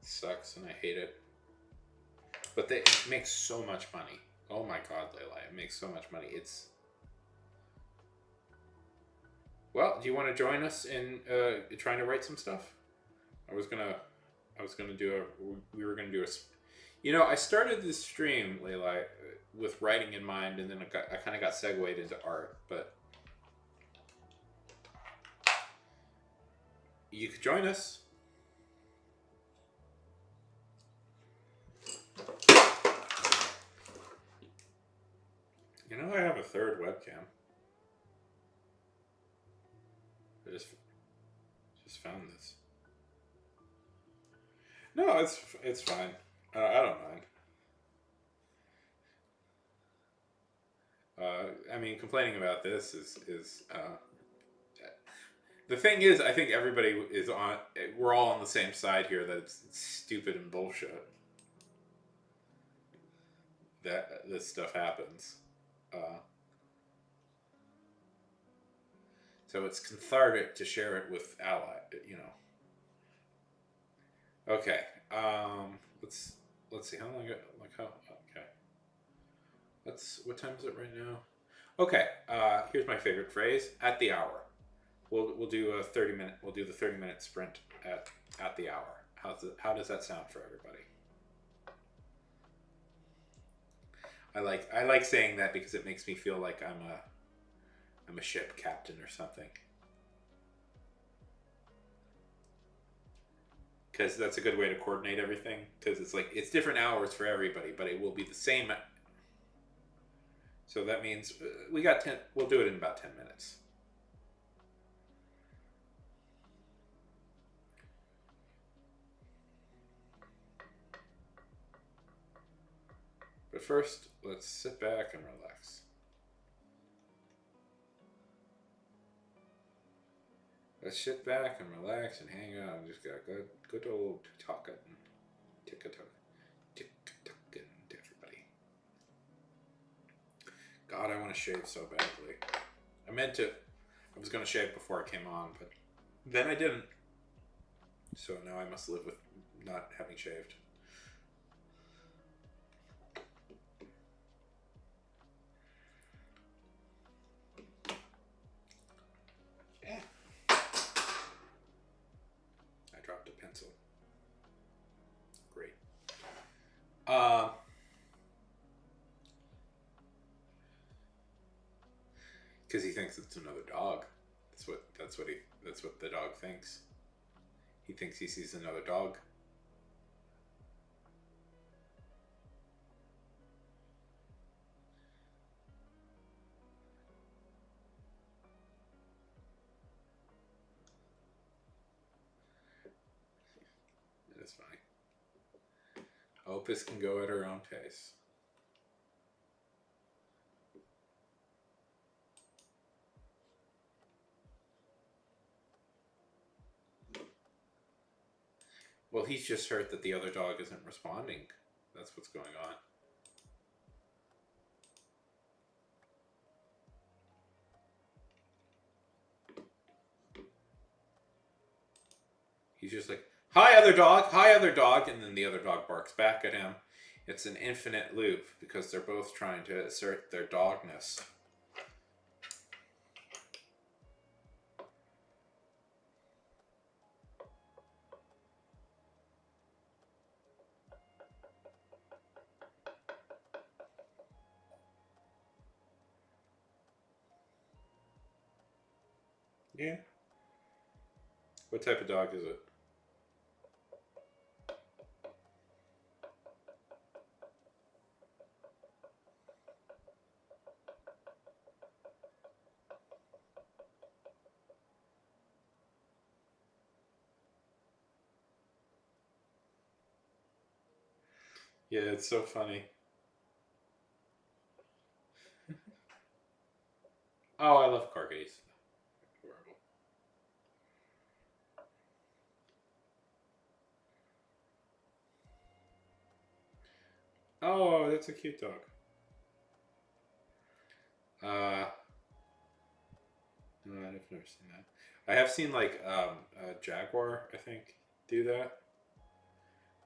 It sucks and I hate it. But they make so much money. Oh my god, Lele, it makes so much money. It's well. Do you want to join us in trying to write some stuff? I was gonna do a. We were gonna do a. You know, I started this stream, Lele, with writing in mind, and then I kind of got segued into art. But you could join us. You know, I have a third webcam. I just found this. No, it's fine. I don't mind. I mean, complaining about this is the thing is, I think everybody is on. We're all on the same side here that it's stupid and bullshit that this stuff happens. Uh, so it's cathartic to share it with ally. You know. Okay. Let's see how long. Like how? Okay. What time is it right now? Okay. Here's my favorite phrase: at the hour. We'll do a 30-minute. We'll do the 30-minute sprint at the hour. How does that sound for everybody? I like saying that because it makes me feel like I'm a ship captain or something. Because that's a good way to coordinate everything. Because it's like it's different hours for everybody, but it will be the same. So that means we got 10. We'll do it in about 10 minutes. But first, let's sit back and relax. Let's sit back and relax and hang out and just got good old talking, tick-a-tock, tick-a-tocking to everybody. God, I want to shave so badly. I was going to shave before I came on, but then I didn't. So now I must live with not having shaved. Pencil. Great. Because he thinks it's another dog. That's what the dog thinks. He thinks he sees another dog. It's fine. Opus can go at her own pace. Well, he's just hurt that the other dog isn't responding. That's what's going on. He's just like, hi, other dog, and then the other dog barks back at him. It's an infinite loop because they're both trying to assert their dogness. Yeah. What type of dog is it? Yeah, it's so funny. Oh, I love corgis. Adorable. Oh, that's a cute dog. No, I've never seen that. I have seen like a jaguar, I think, do that,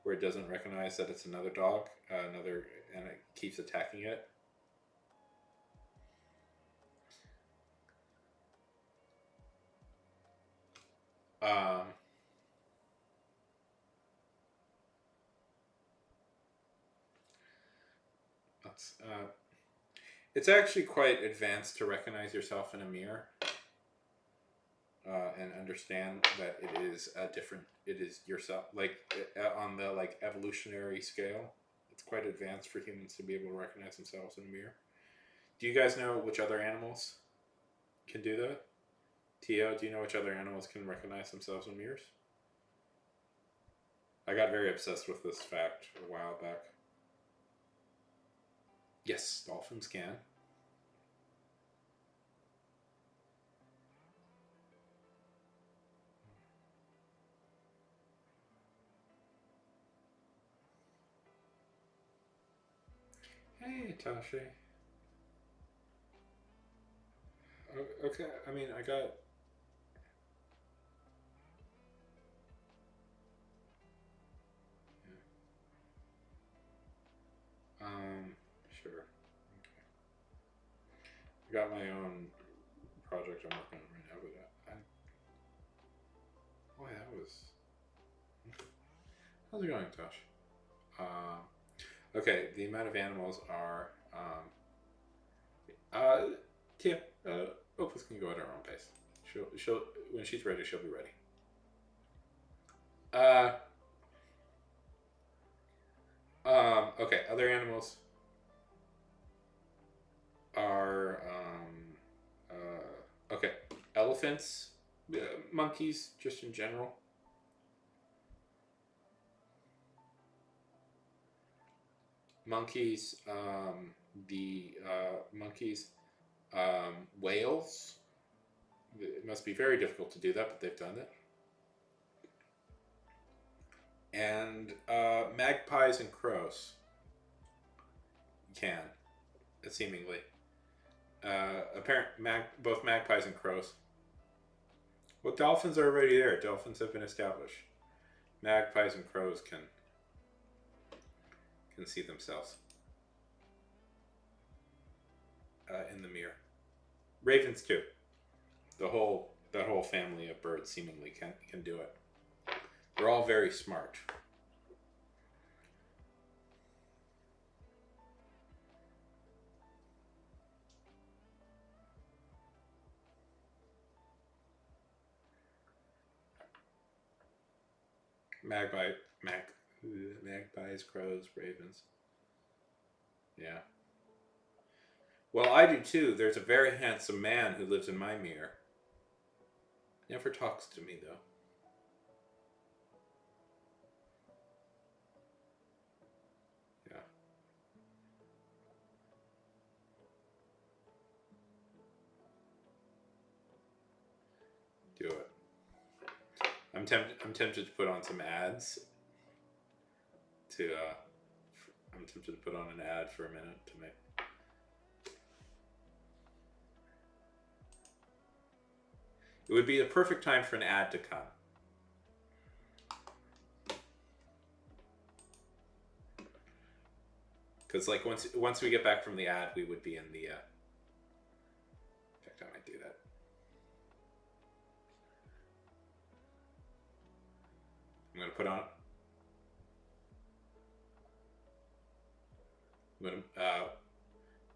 where it doesn't recognize that it's another dog, and it keeps attacking it. Um, it's actually quite advanced to recognize yourself in a mirror and understand that it is it is yourself, like on the like evolutionary scale. It's quite advanced for humans to be able to recognize themselves in a mirror. Do you guys know which other animals can do that? Tio, do you know which other animals can recognize themselves in mirrors? I got very obsessed with this fact a while back. Yes, dolphins can. Hey, Tashi. Okay, I mean, I got... Sure. Okay. I got my own project I'm working on right now, but boy, that was... How's it going, Tosh? Okay, the amount of animals are... Tia, Opus can go at her own pace. She'll when she's ready, she'll be ready. Okay, other animals are okay. Elephants, monkeys, just in general. Monkeys, monkeys, whales. It must be very difficult to do that, but they've done it. And magpies and crows can, seemingly. Both magpies and crows. Well, dolphins are already there. Dolphins have been established. Magpies and crows can see themselves in the mirror. Ravens too. That whole family of birds seemingly can do it. They're all very smart. Magpies, crows, ravens. Yeah. Well, I do too. There's a very handsome man who lives in my mirror. Never talks to me though. Yeah. Do it. I'm tempted to put on some ads. I'm tempted to put on an ad for a minute to make. It would be the perfect time for an ad to come. Because like once we get back from the ad, we would be in the. In fact, I might do that. I'm gonna put on.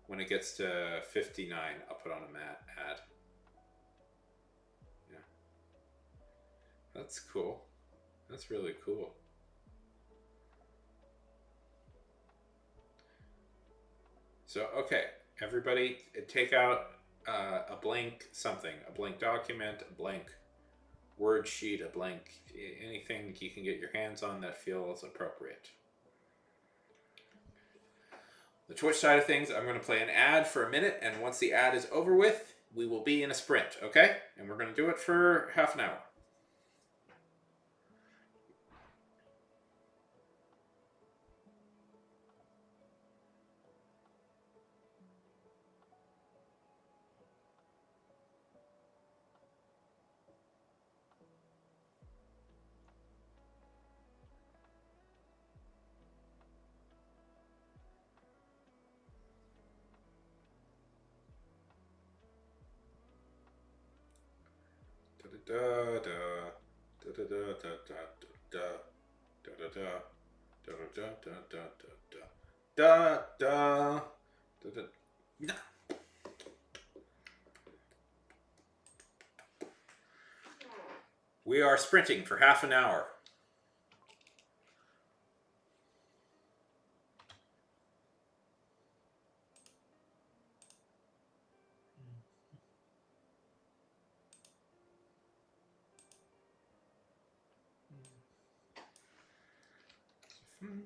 When it gets to 59, I'll put on a ad. Yeah, that's cool. That's really cool. So, okay, everybody take out a blank something, a blank document, a blank word sheet, a blank anything you can get your hands on that feels appropriate. The Twitch side of things, I'm going to play an ad for a minute, and once the ad is over with, we will be in a sprint, okay? And we're going to do it for half an hour. We are sprinting for half an hour. It's the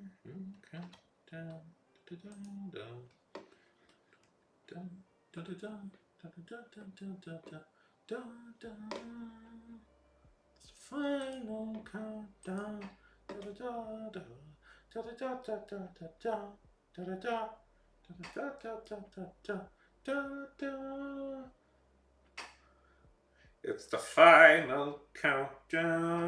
final countdown. It's the final countdown.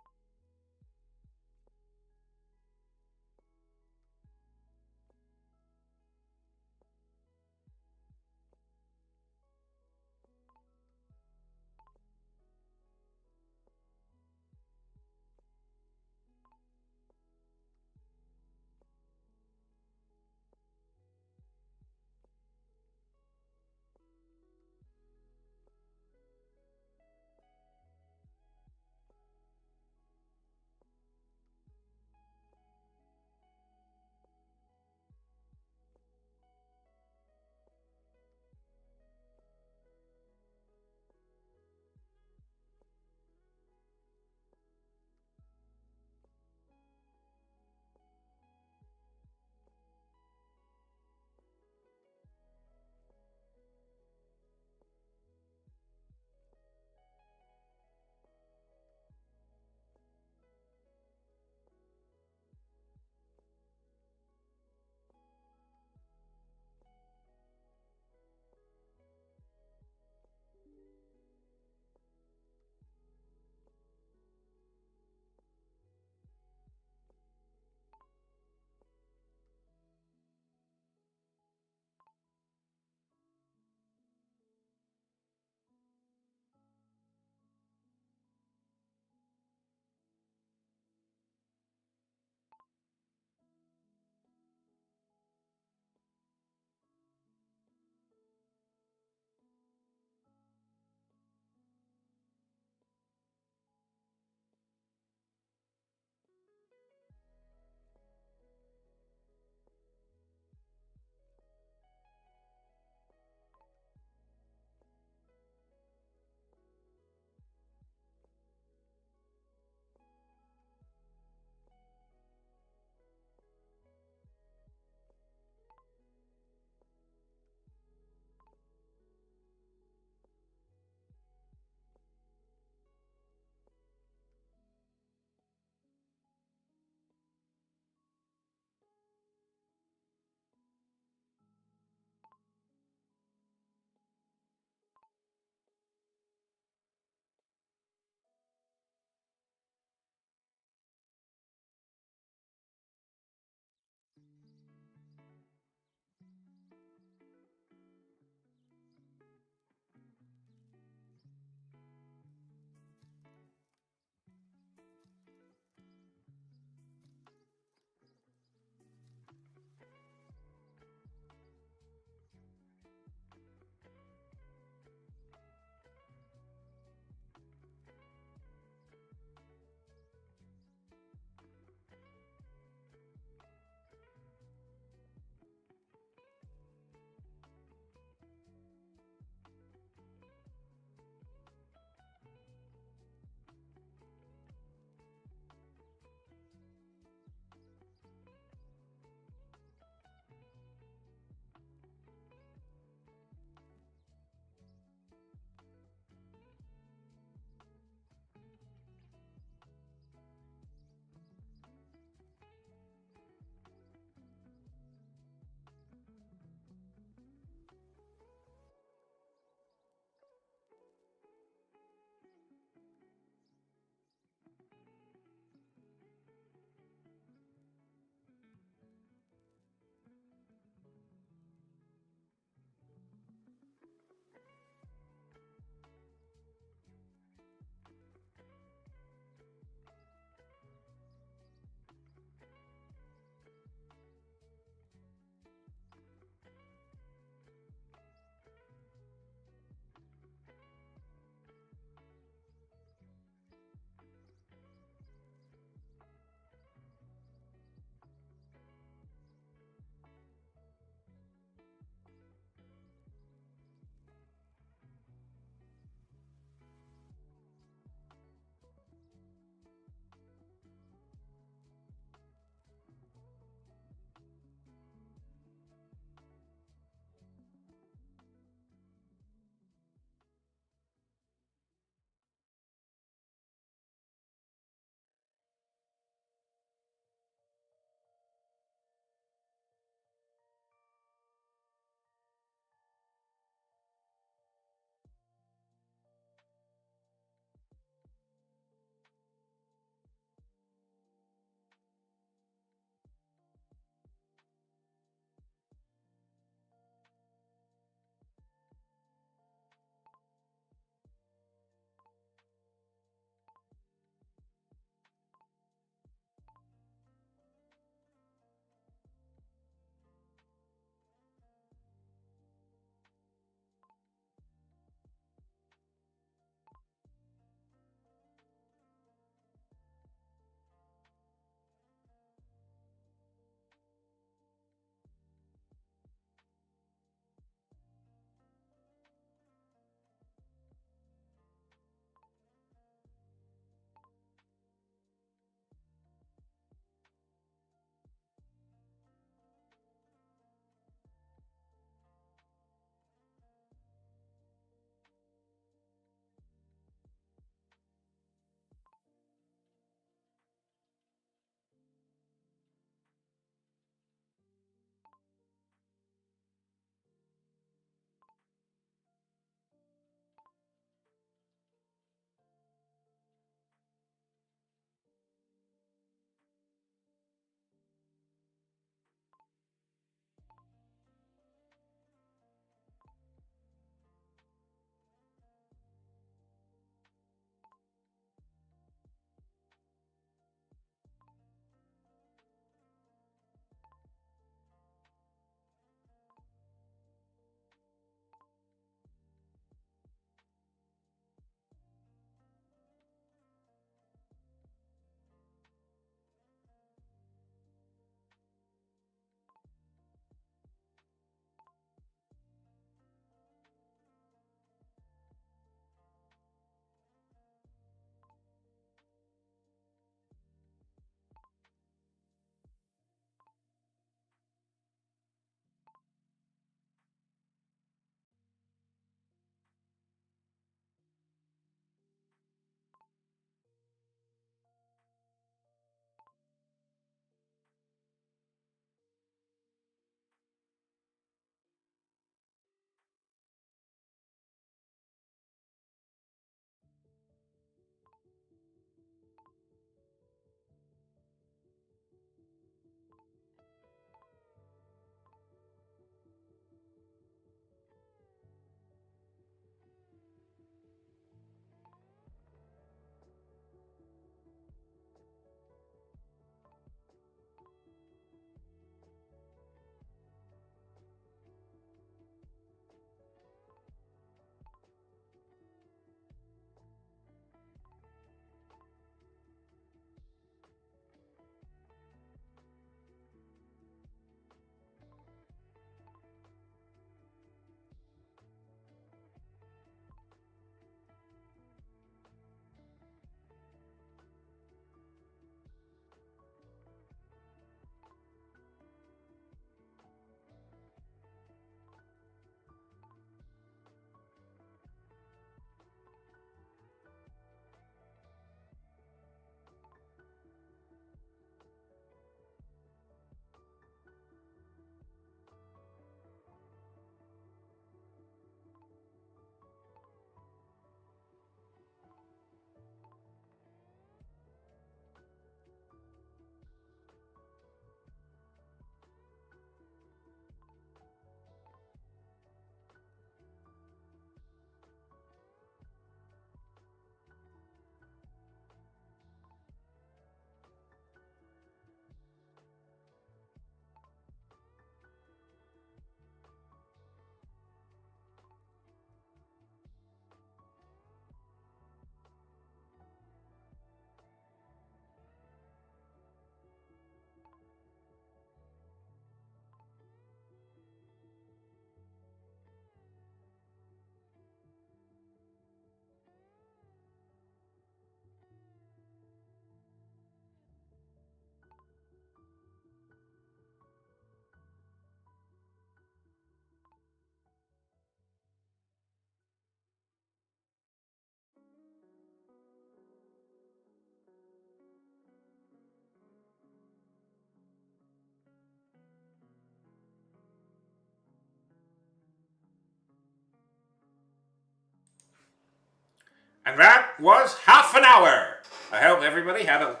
And that was half an hour. I hope everybody had a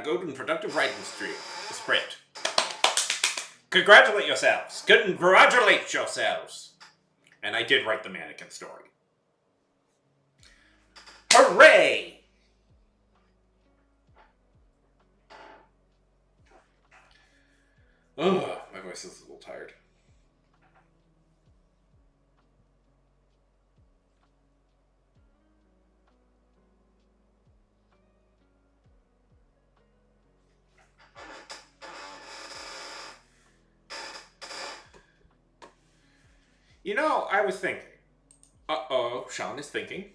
good and productive writing sprint. Congratulate yourselves. Congratulate yourselves. And I did write the mannequin story. Hooray! Ugh, my voice is a little tired. You know, I was thinking. Uh-oh, Sean is thinking.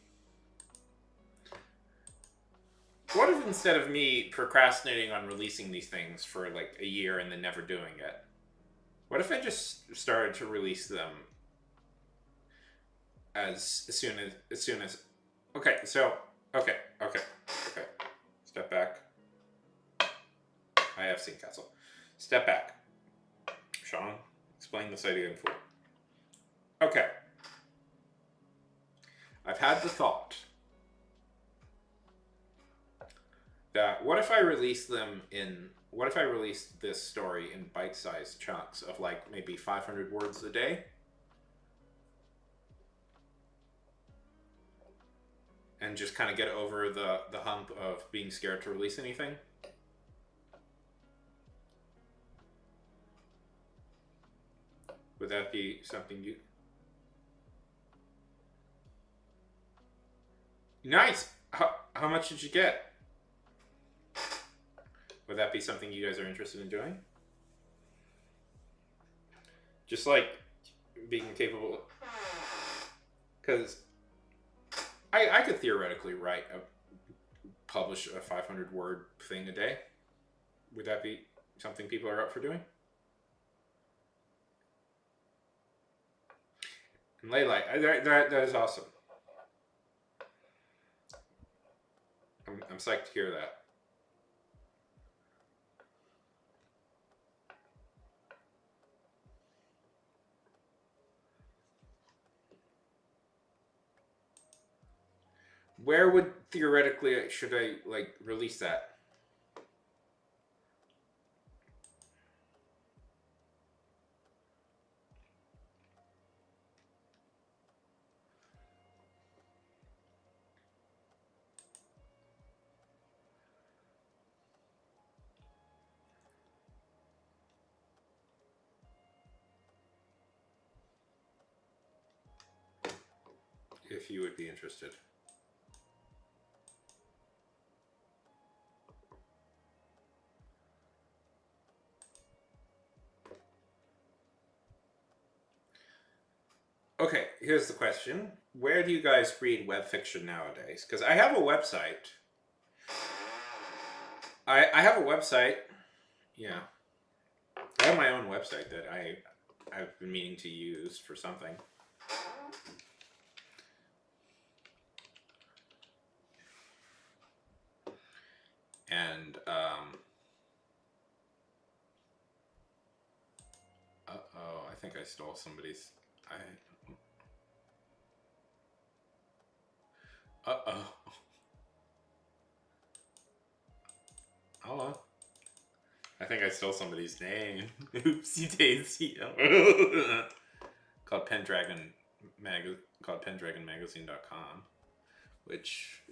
What if instead of me procrastinating on releasing these things for like a year and then never doing it, what if I just started to release them as soon as okay, so okay. Step back. I have seen Castle. Step back. Sean, explain this idea in full. Okay. I've had the thought that what if I release this story in bite-sized chunks of like maybe 500 words a day? And just kind of get over the hump of being scared to release anything? Would that be something you... Nice! How much did you get? Would that be something you guys are interested in doing? Just like being capable... Because I could theoretically publish a 500 word thing a day. Would that be something people are up for doing? And Layla, that is awesome. I'm psyched to hear that. Where would theoretically should I like release that? If you would be interested. Okay, here's the question. Where do you guys read web fiction nowadays? Because I have a website. I have a website. Yeah. I have my own website that I've been meaning to use for something. And uh-oh, I think I stole somebody's uh-oh. Hold on. I think I stole somebody's name. Oopsie daisy. Called PendragonMagazine.com, which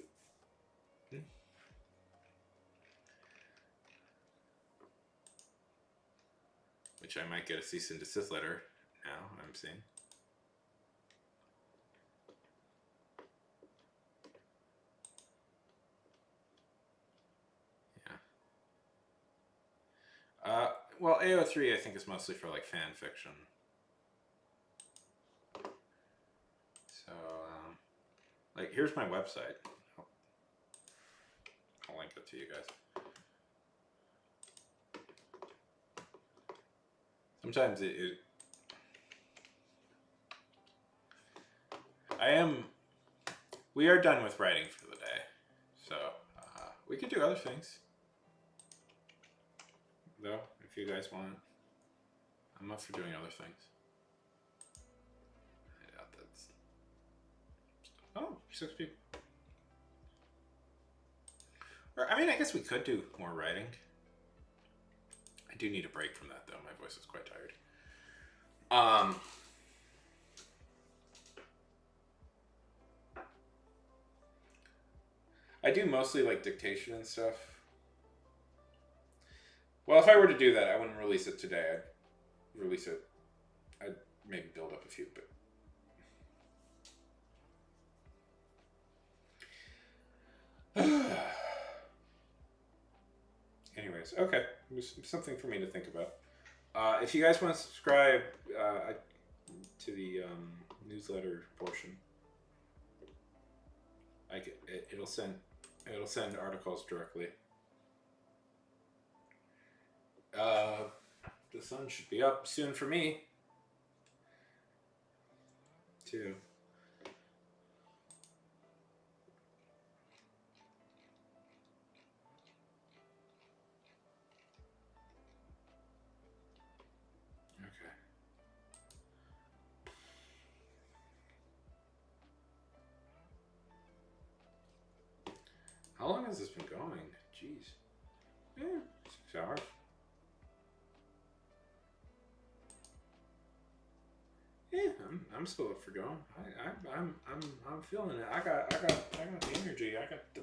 I might get a cease and desist letter now, I'm seeing. Yeah. Well, AO3 I think is mostly for like fan fiction. So, like, here's my website. I'll link it to you guys. Sometimes we are done with writing for the day, so we could do other things, though, if you guys want. I'm up for doing other things. Yeah, that's... Oh, 6 people. Or, I mean, I guess we could do more writing. I do need a break from that, though. My voice is quite tired. I do mostly like dictation and stuff. Well, if I were to do that, I wouldn't release it today. I'd release it. I'd maybe build up a few, but. Anyways, okay. Something for me to think about. If you guys want to subscribe to the newsletter portion, it'll send articles directly. The sun should be up soon for me, too. Okay. How long has this been going? Jeez. Yeah, 6 hours. Yeah, I'm still up for going. I'm feeling it. I got the energy. I got the.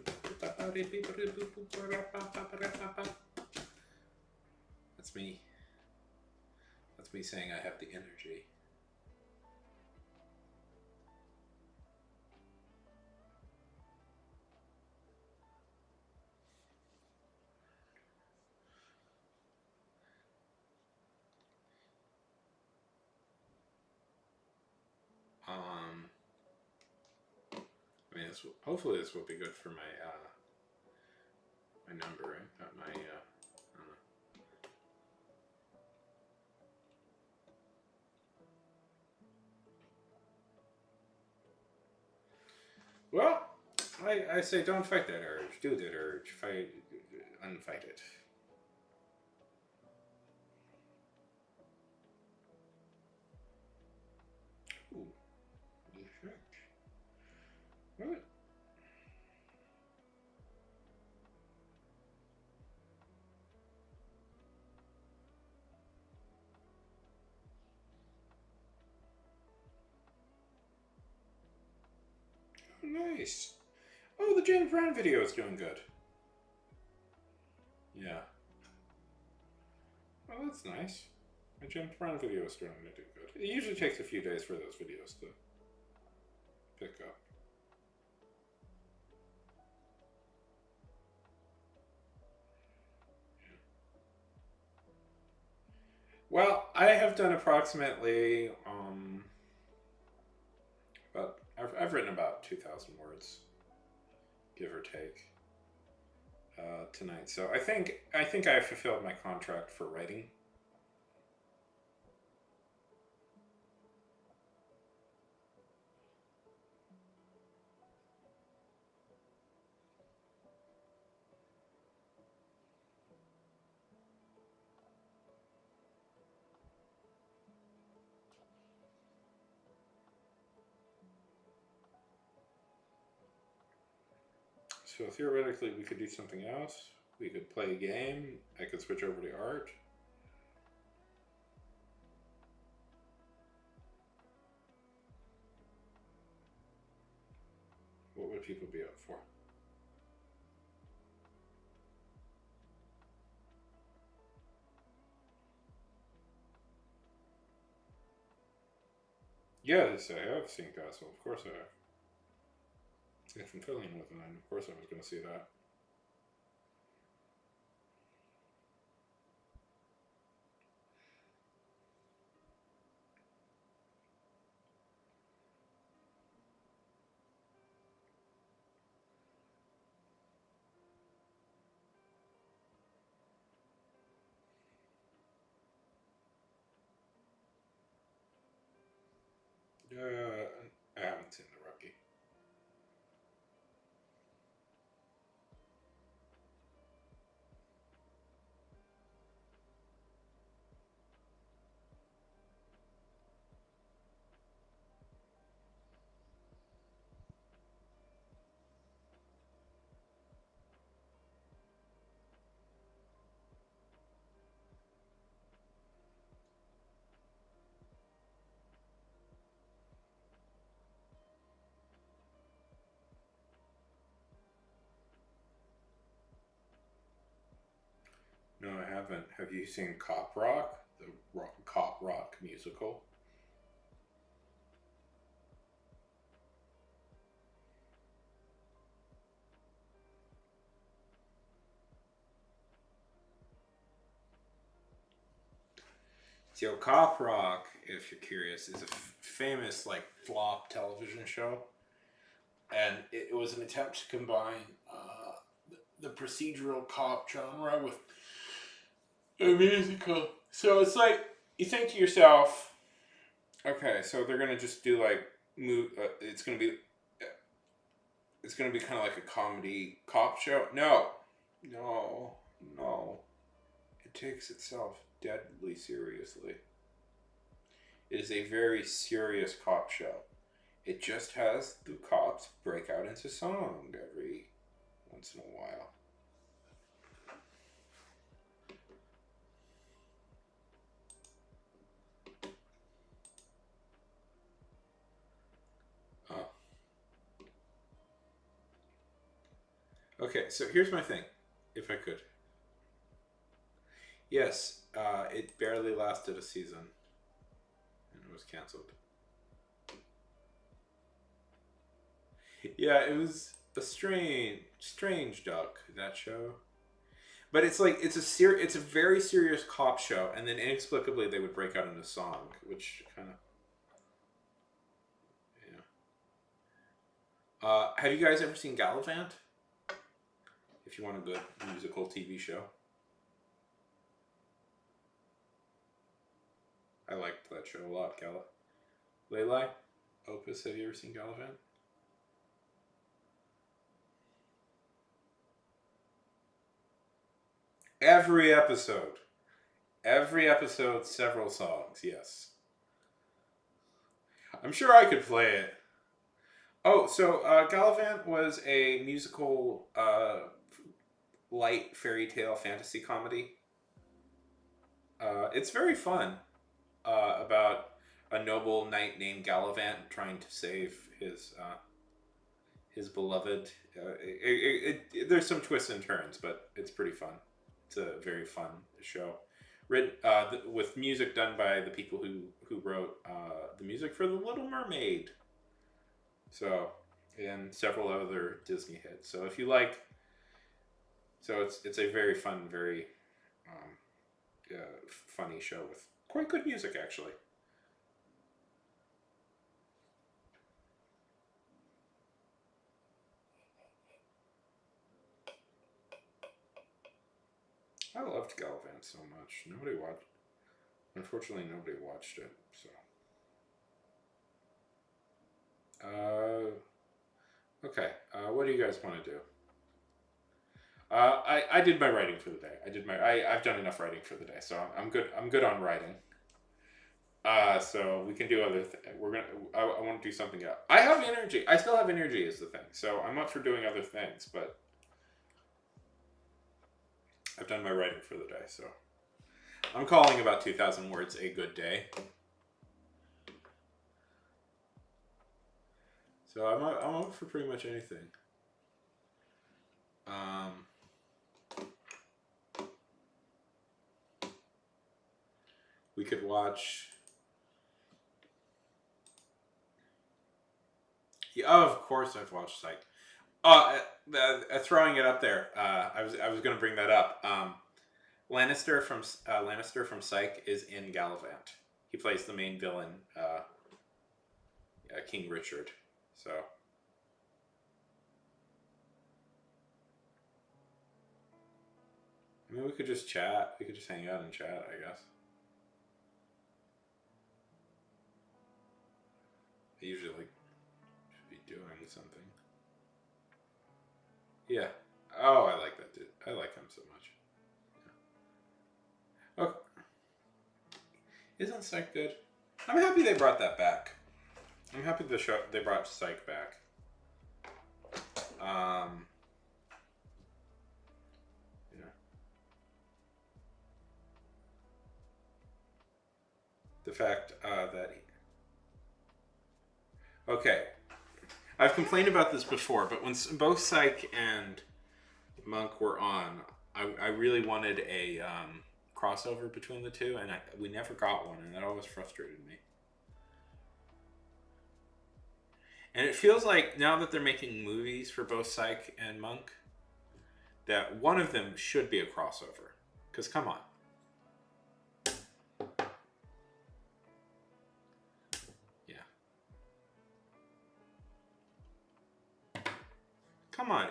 That's me. That's me saying I have the energy. I mean, hopefully this will be good for my my number, right? Not my Well, I say don't fight that urge. Do that urge. Fight, unfight it. Ooh, effect. What? Oh, nice. Oh, the James Brown video is doing good. Yeah. Oh, that's nice. My James Brown video is starting to do good. It usually takes a few days for those videos to pick up. Well, I have done approximately about I've written about 2,000 words, give or take, tonight. So I think I fulfilled my contract for writing. So theoretically, we could do something else. We could play a game. I could switch over to art. What would people be up for? Yes, I have seen Castle. Of course I have. If I'm filling with mine, of course I was going to see that. I haven't seen The Rookie. haven't, have you seen Cop Rock? The Cop Rock musical? So Cop Rock, if you're curious, is a famous like flop television show, and it was an attempt to combine the procedural cop genre with a musical. So it's like you think to yourself, okay, so they're gonna just do like it's gonna be kind of like a comedy cop show. No, no, no. It takes itself deadly seriously. It is a very serious cop show. It just has the cops break out into song every once in a while. Oh. Okay, so here's my thing, if I could. Yes, it barely lasted a season, and it was canceled. Yeah, it was a strange duck, that show. But it's like it's a very serious cop show, and then inexplicably they would break out into song, which kind of yeah. Have you guys ever seen Gallivant? If you want a good musical TV show, I liked that show a lot. Lelai, Opus. Have you ever seen Gallivant? Every episode. Every episode, several songs, yes. I'm sure I could play it. Oh, so Gallivant was a musical, light fairy tale fantasy comedy. It's very fun. About a noble knight named Gallivant trying to save his beloved. There's some twists and turns, but it's pretty fun. It's a very fun show, written with music done by the people who wrote the music for The Little Mermaid. So, and several other Disney hits. So if you like, so it's a very fun, very funny show with quite good music actually. I loved Gallivant so much. Unfortunately, nobody watched it. So, okay. What do you guys want to do? I did my writing for the day. I've done enough writing for the day, so I'm good. I'm good on writing. So we can do other. I want to do something else. I have energy. I still have energy, is the thing. So I'm up for doing other things, but I've done my writing for the day. So I'm calling about 2,000 words a good day. So I'm up for pretty much anything. We could watch. Yeah, oh, of course I've watched Psych. Throwing it up there. I was going to bring that up. Lannister from Psych is in Gallivant. He plays the main villain, King Richard. So. I mean, we could just chat. We could just hang out and chat, I guess. I usually should be doing something. Yeah. Oh, I like that dude. I like him so much. Yeah. Okay. Isn't Psych good? I'm happy they brought that back. I'm happy they brought Psych back. The fact that okay, I've complained about this before, but when both Psych and Monk were on, I really wanted a crossover between the two, and we never got one, and that always frustrated me. And it feels like now that they're making movies for both Psych and Monk, that one of them should be a crossover. Because come on. Yeah. Come on.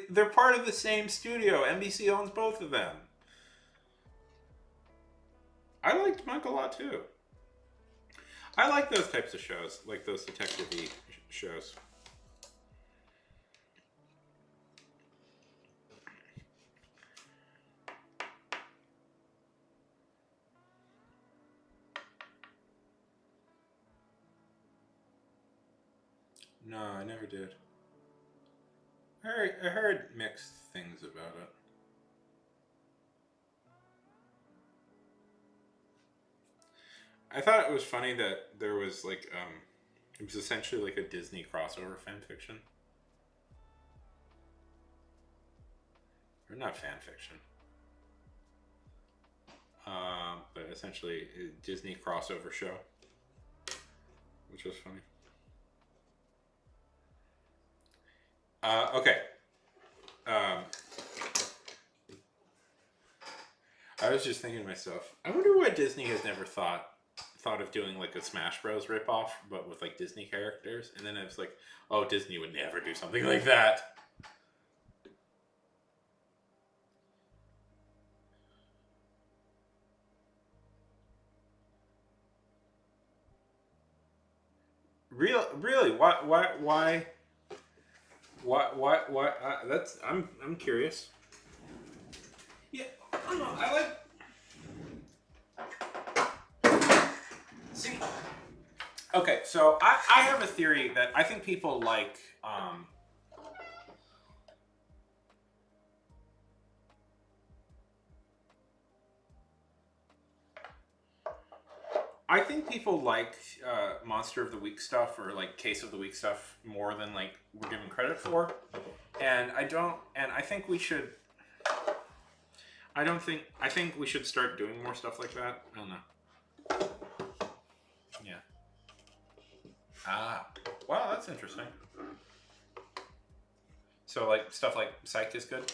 They're part of the same studio. NBC owns both of them. I liked Monk a lot too. I like those types of shows, like those detective-y shows. No, I never did. I heard mixed things about it. I thought it was funny that there was like it was essentially like a Disney crossover fan fiction. Or not fan fiction. But essentially a Disney crossover show. Which was funny. Okay. I was just thinking to myself, I wonder why Disney has never thought of doing like a Smash Bros ripoff, but with like Disney characters. And then I was like, oh, Disney would never do something like that. Really? Why? That's I'm curious. Yeah, I don't know. I like. See, okay, so I have a theory that I think people like. I think people like Monster of the Week stuff or like Case of the Week stuff more than like we're given credit for, and I don't. And I think we should. I think we should start doing more stuff like that. I don't know. Yeah. Ah. Wow, that's interesting. So like stuff like Psych is good.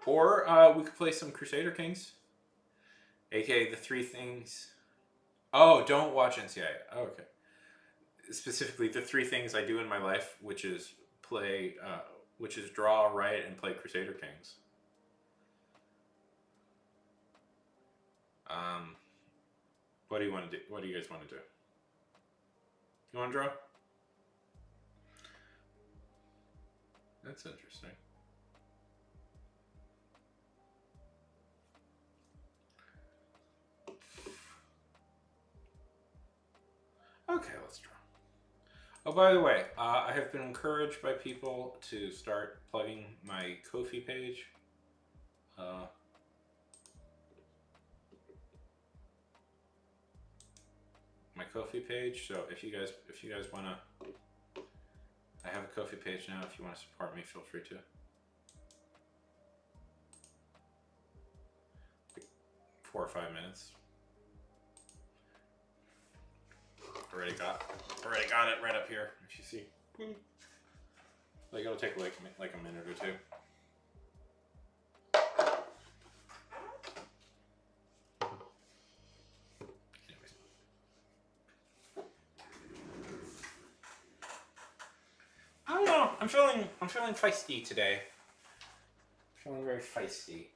Or we could play some Crusader Kings, aka the Three Things. Oh, don't watch NCIS. Oh, okay. Specifically, the three things I do in my life, which is draw, write, and play Crusader Kings. What do you want to do? What do you guys want to do? You want to draw? That's interesting. Okay, let's draw. Oh, by the way, I have been encouraged by people to start plugging my Ko-fi page. My Ko-fi page. So if you guys wanna, I have a Ko-fi page now. If you want to support me, feel free to. Like 4 or 5 minutes. Already got it right up here. If you see, like it'll take like a minute or two. Anyways. I don't know. I'm feeling feisty today. I'm feeling very feisty.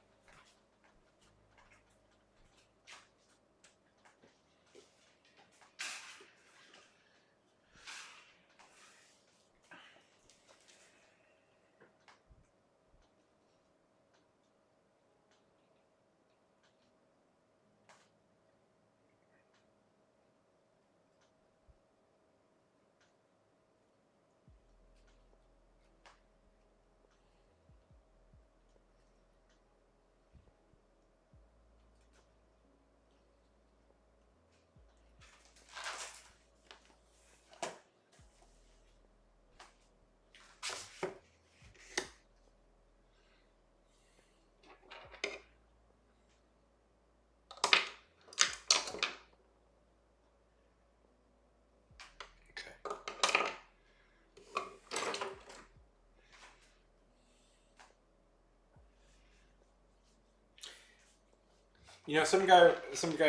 You know, some guy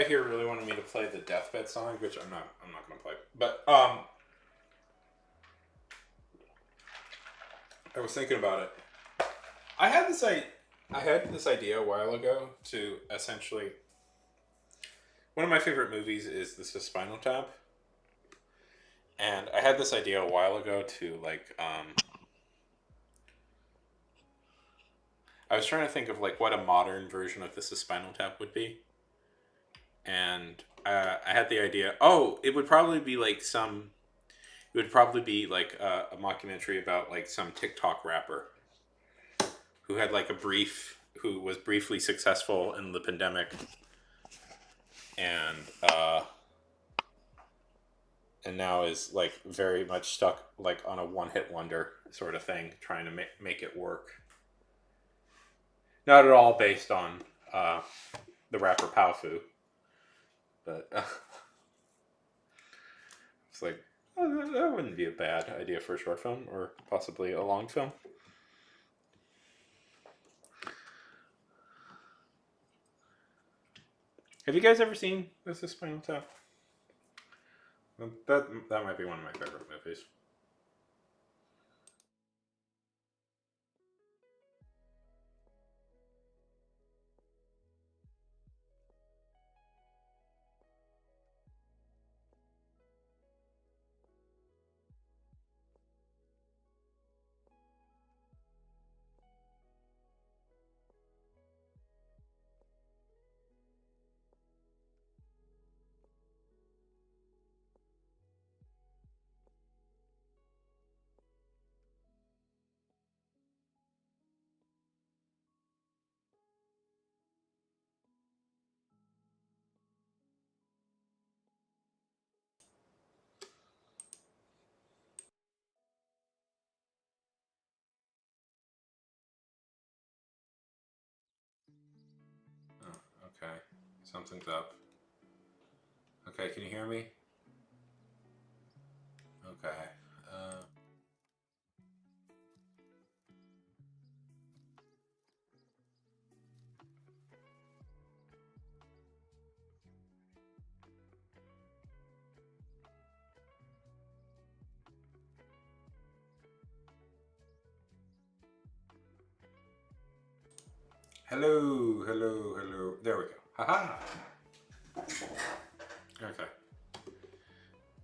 here really wanted me to play the Deathbed song, which I'm not gonna play. But I was thinking about it. I had this idea a while ago to essentially. One of my favorite movies is This is Spinal Tap, and I had this idea a while ago to I was trying to think of like what a modern version of This is Spinal Tap would be, and I had the idea. Oh, it would probably be like some. It would probably be like a mockumentary about like some TikTok rapper who had like who was briefly successful in the pandemic, and and now is like very much stuck like on a one-hit wonder sort of thing, trying to make it work. Not at all based on the rapper Powfu, but it's like, oh, that wouldn't be a bad idea for a short film or possibly a long film. Have you guys ever seen This is Spinal Tap? That might be one of my favorite movies. Oh, okay. Something's up. Okay, can you hear me? Okay. Uh, hello, hello, hello. There we go. Haha. Okay.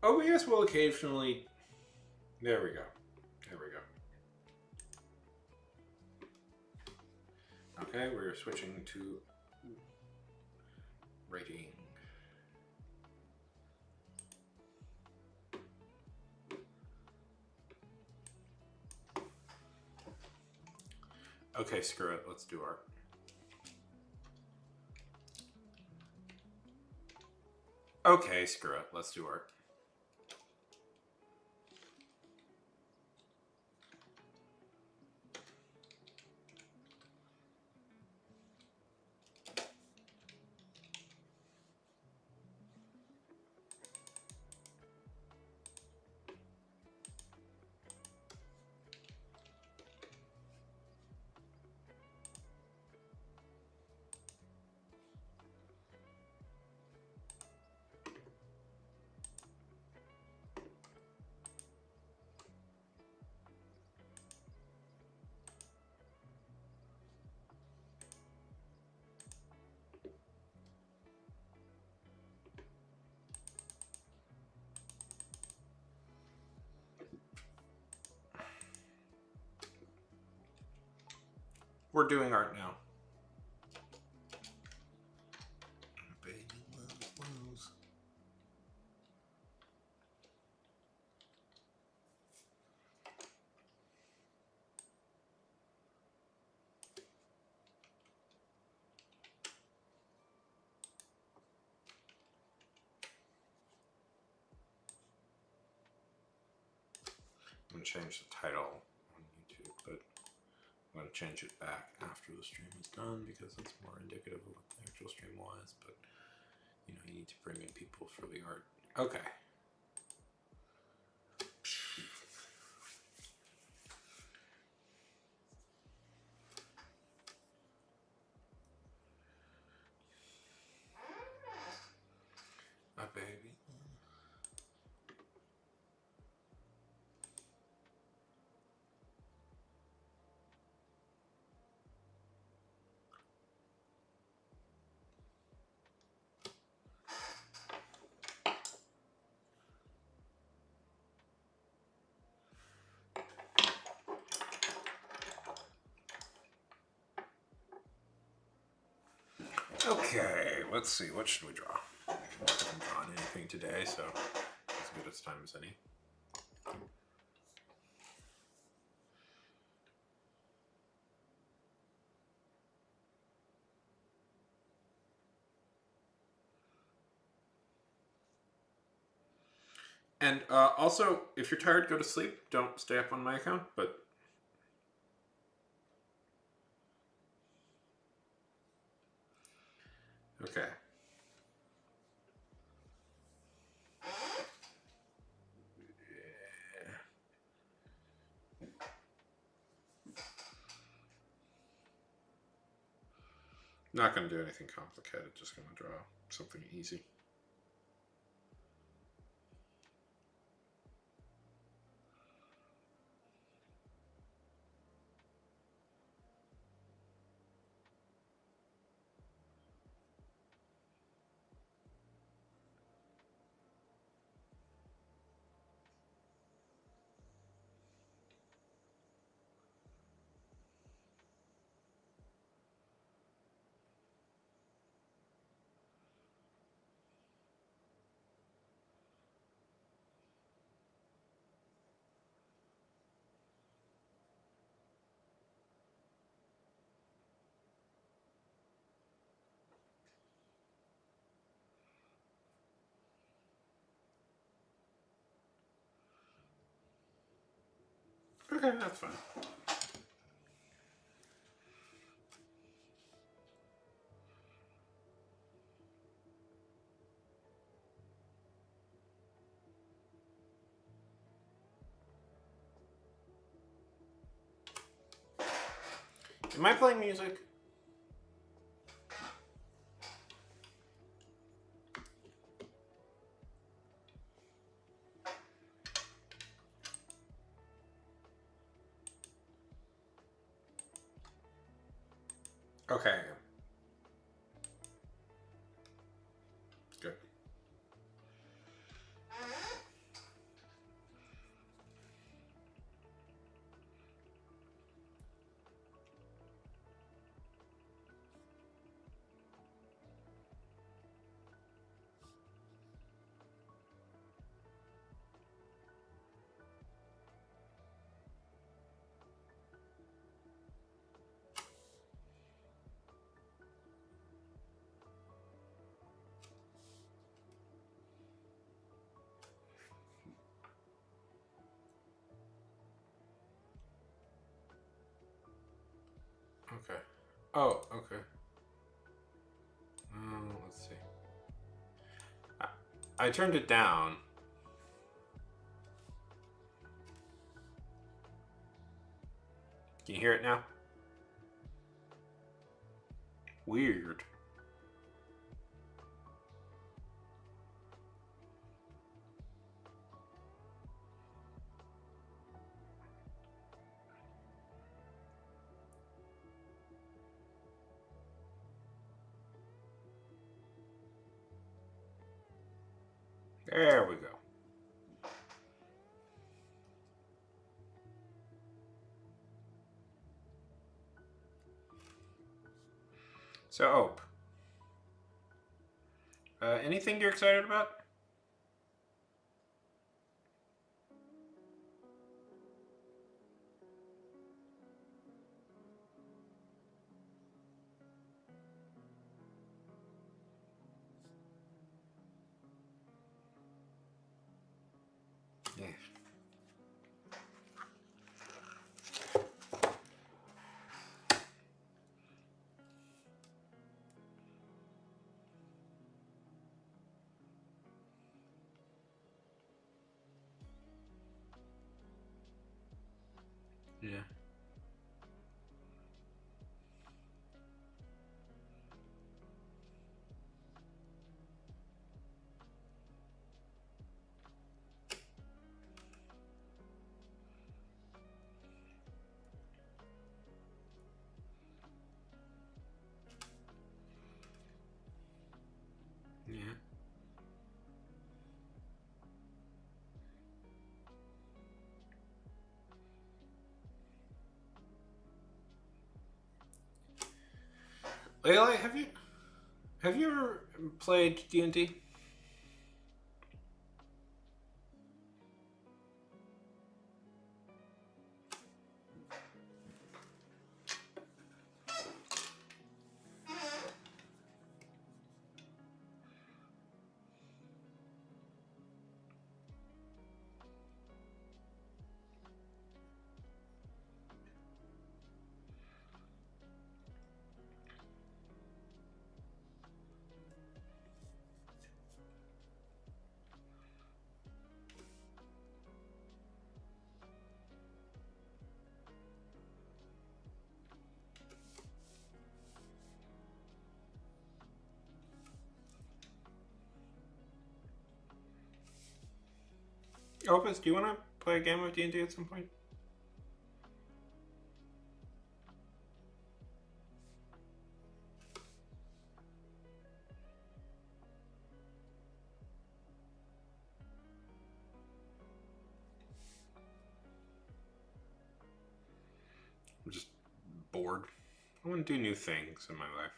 OBS will occasionally. There we go. There we go. Okay, we're switching to rating. Okay, screw it. Let's do art. Okay, screw it. Let's do art. We're doing art now. I'm going to change the title on YouTube, but I'm going to change it back after the stream is done because it's more indicative of what the actual stream was. But, you know, you need to bring in people for the art. Okay. my baby. Okay, let's see. What should we draw? I haven't drawn anything today, so as good as time as any. And also, if you're tired, go to sleep. Don't stay up on my account, but... Okay. Not going to do anything complicated, just going to draw something easy. Okay, that's fine. Am I playing music? Okay. Good. Okay. Oh, okay. Let's see. I turned it down. Can you hear it now? Weird. There we go. So, Ope. Anything you're excited about? Yeah. Yeah. Eli, have you ever played D&D? Opus, do you want to play a game of D&D at some point? I'm just bored. I want to do new things in my life.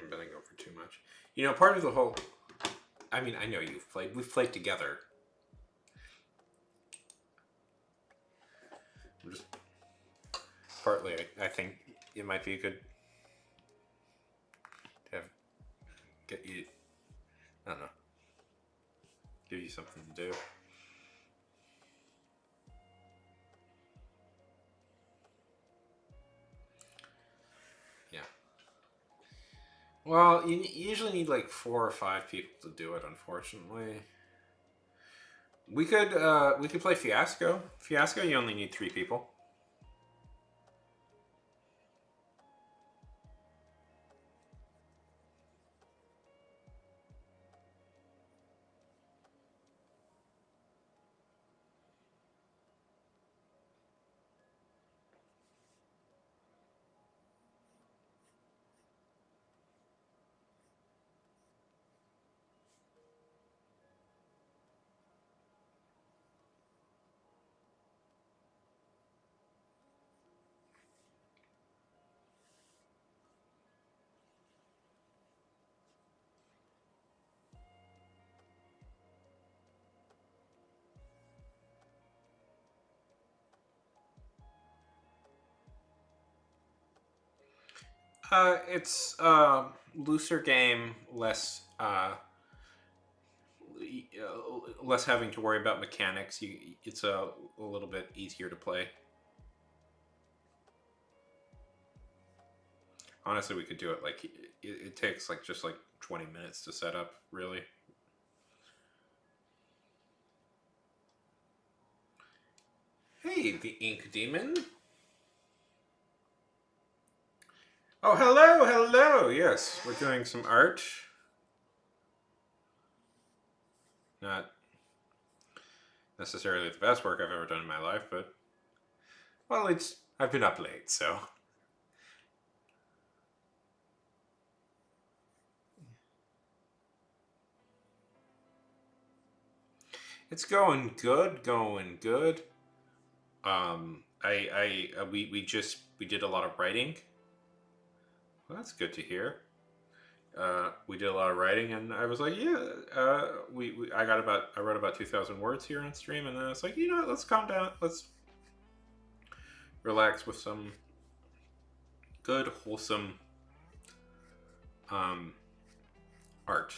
I'm bending over too much. You know, part of the whole... I mean, I know we've played together. I'm just... Partly, I think it might be good to get you... I don't know. Give you something to do. Yeah. Well, you usually need like 4 or 5 people to do it, unfortunately. We could play Fiasco. Fiasco, you only need 3 people. It's looser game, less less having to worry about mechanics. It's a little bit easier to play. Honestly, we could do it like it takes like just like 20 minutes to set up, really. Hey, the Ink Demon. Oh, hello, hello. Yes, we're doing some art. Not necessarily the best work I've ever done in my life, but well, I've been up late, so. It's going good, going good. We did a lot of writing. Well, that's good to hear. We did a lot of writing, and I was like, yeah. I wrote about 2,000 words here on stream, and then I was like, you know what, let's calm down. Let's relax with some good, wholesome art.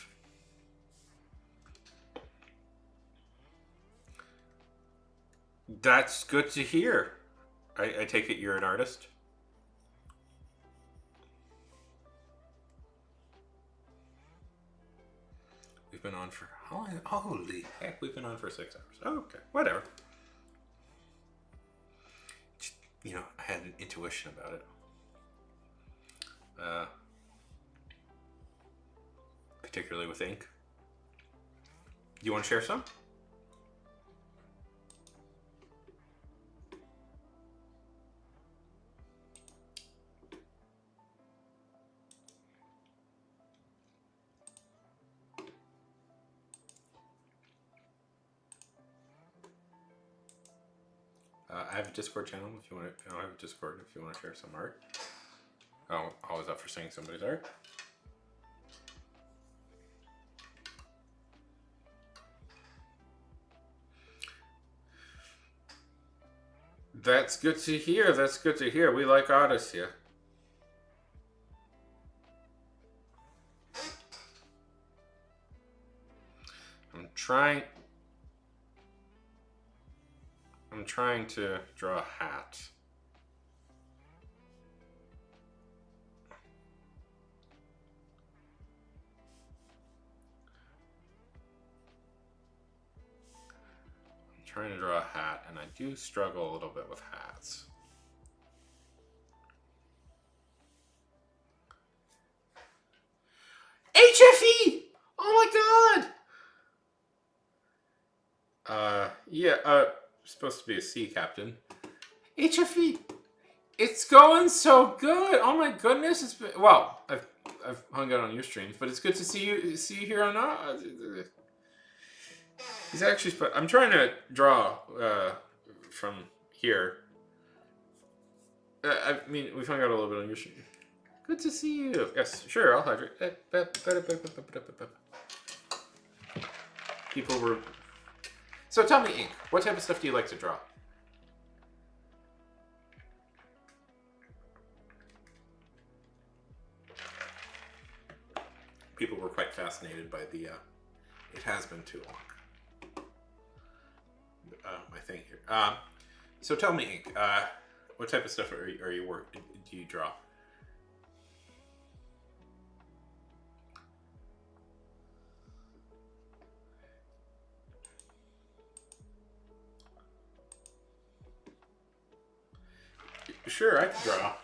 That's good to hear. I take it you're an artist. We've been on for how long? Holy heck, we've been on for 6 hours. Oh, okay, whatever. You know, I had an intuition about it. Particularly with ink. You want to share some? I have a Discord channel if you want to. I have a Discord if you want to share some art. Oh, always up for seeing somebody's art. That's good to hear. That's good to hear. We like artists here. I'm trying to draw a hat. I'm trying to draw a hat, and I do struggle a little bit with hats. HFE! Oh my god! Yeah, supposed to be a sea captain. HFE! It's going so good! Oh my goodness, it's been, well, I've hung out on your streams, but it's good to see you here on he's actually, I'm trying to draw, from here. I mean, we've hung out a little bit on your stream. Good to see you. Yes, sure, I'll hydrate. People were... So tell me, Ink, what type of stuff do you like to draw? People were quite fascinated by the, it has been too long. My thing here. So tell me, Ink, what type of stuff do you draw? Sure, I can draw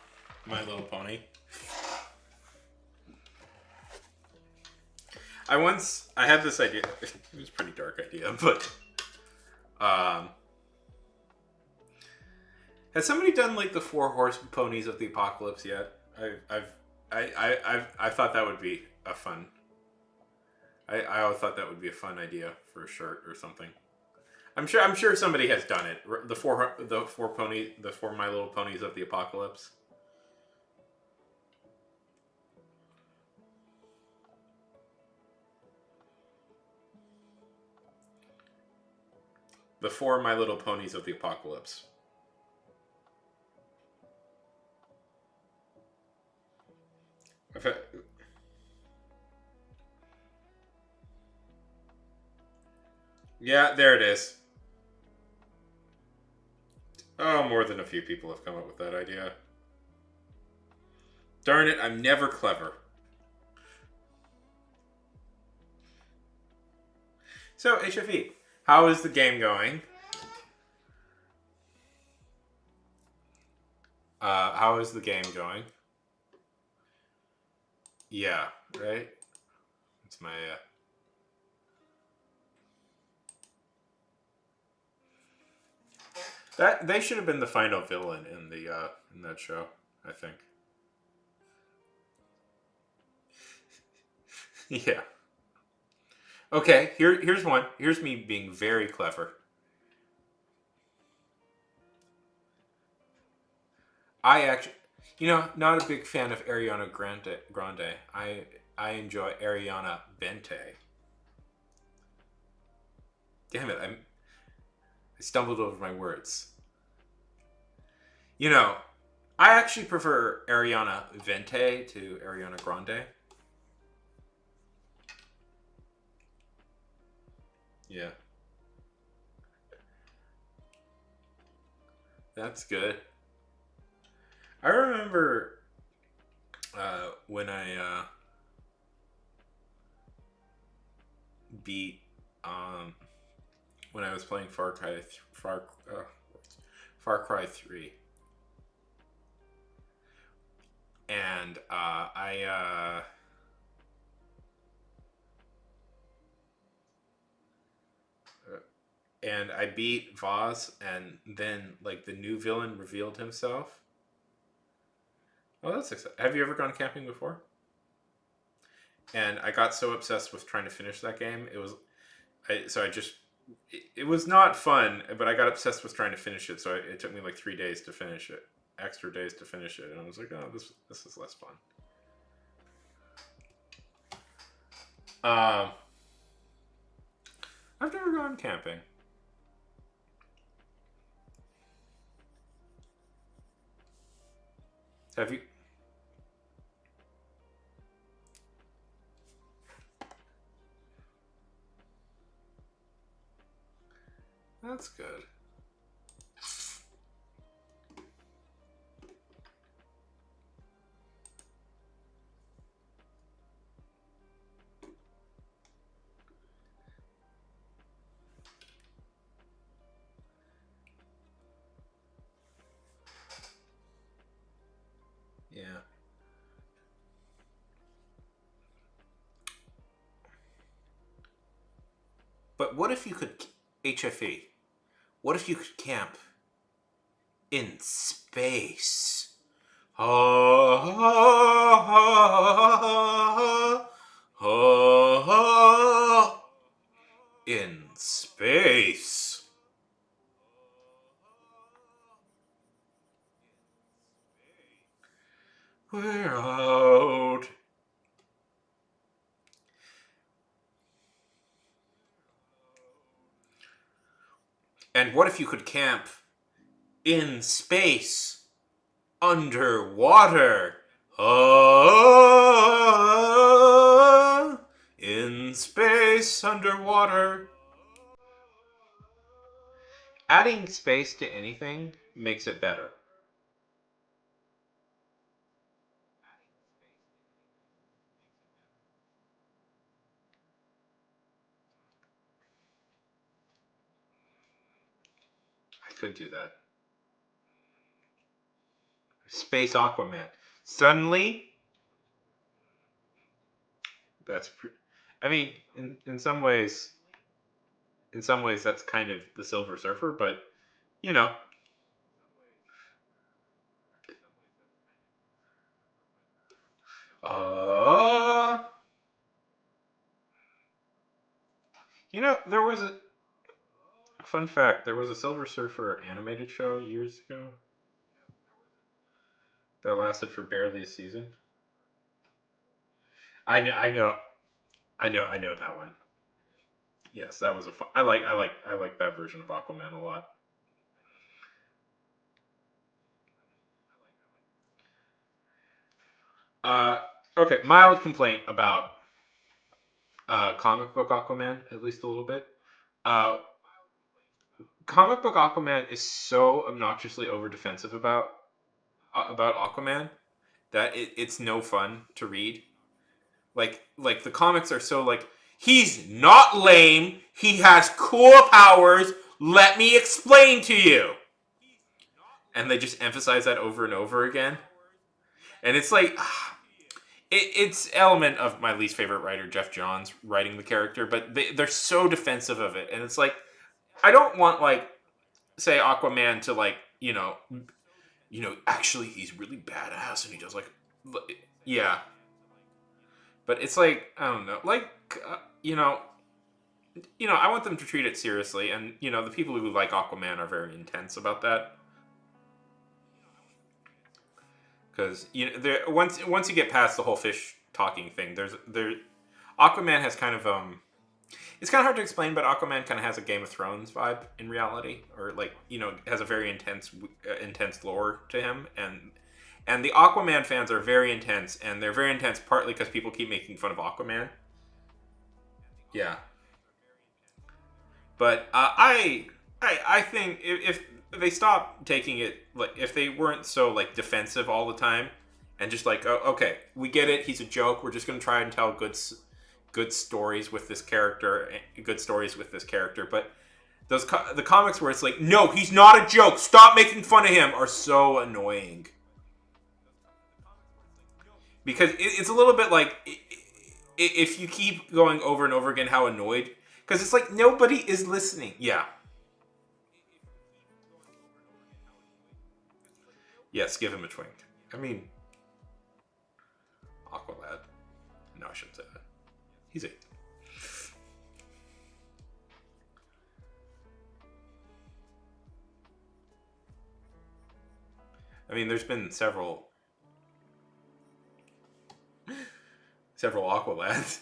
My Little Pony. I had this idea. It was a pretty dark idea, but has somebody done like the 4 horse ponies of the apocalypse yet? I thought that would be a fun. I always thought that would be a fun idea for a shirt or something. I'm sure somebody has done it. The four My Little Ponies of the apocalypse. The 4 My Little Ponies of the apocalypse. Yeah, there it is. Oh, more than a few people have come up with that idea. Darn it, I'm never clever. So, HFE, how is the game going? How is the game going? Yeah, right? It's my, they should have been the final villain in the in that show, I think. Yeah. Okay, here's one. Here's me being very clever. I actually, not a big fan of Ariana Grande. I enjoy Ariana Bente. Damn it, I stumbled over my words. I actually prefer Ariana Vente to Ariana Grande. Yeah. That's good. I remember when I beat when I was playing Far Cry 3, and I beat Voss, and then like the new villain revealed himself. Oh, that's exciting. Have you ever gone camping before? And I got so obsessed with trying to finish that game, I just it was not fun, but I got obsessed with trying to finish it. So it took me like 3 days to finish it, extra days to finish it, and I was like, oh, this is less fun. Um, I've never gone camping. Have you? That's good. Yeah. But what if you could HFE? What if you could camp in space? In space. We're out. And what if you could camp in space, underwater? In space, underwater. Adding space to anything makes it better. I could do that. Space Aquaman. Suddenly, that's. I mean, in some ways, that's kind of the Silver Surfer, but you know, uh, there was a fun fact. There was a Silver Surfer animated show years ago that lasted for barely a season. I know, I know that one. Yes, that was a fun. I like that version of Aquaman a lot. Uh, okay, mild complaint about comic book Aquaman, at least a little bit. Uh, Comic book Aquaman is so obnoxiously over defensive about Aquaman that it's no fun to read. Like the comics are so like he's not lame. He has cool powers. Let me explain to you. And they just emphasize that over and over again. And it's like it's element of my least favorite writer, Jeff Johns, writing the character, but they're so defensive of it, and it's like I don't want like say Aquaman to like actually he's really badass and he does like yeah, but it's like I don't know, like I want them to treat it seriously, and the people who like Aquaman are very intense about that because there once you get past the whole fish talking thing, there Aquaman has kind of it's kind of hard to explain, but Aquaman kind of has a Game of Thrones vibe in reality, or like has a very intense lore to him, and the Aquaman fans are very intense, and they're very intense partly because people keep making fun of Aquaman. Yeah, but I think if they stop taking it like if they weren't so like defensive all the time, and just like oh, okay, we get it, he's a joke. We're just gonna try and tell good stories with this character, good stories with this character. But the comics where it's like, no, he's not a joke. Stop making fun of him are so annoying because it's a little bit like if you keep going over and over again how annoyed because it's like nobody is listening. Yeah. Yes, give him a twink. I mean, Aqualad. No, I shouldn't say that. He's 8. I mean, there's been several Aqualads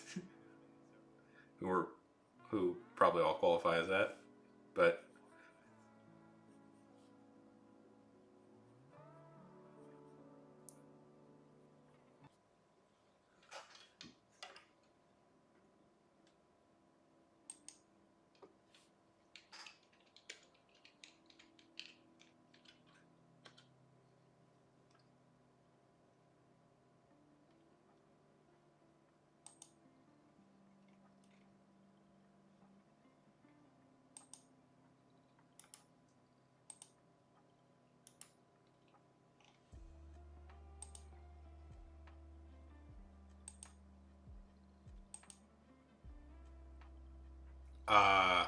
who probably all qualify as that, but uh,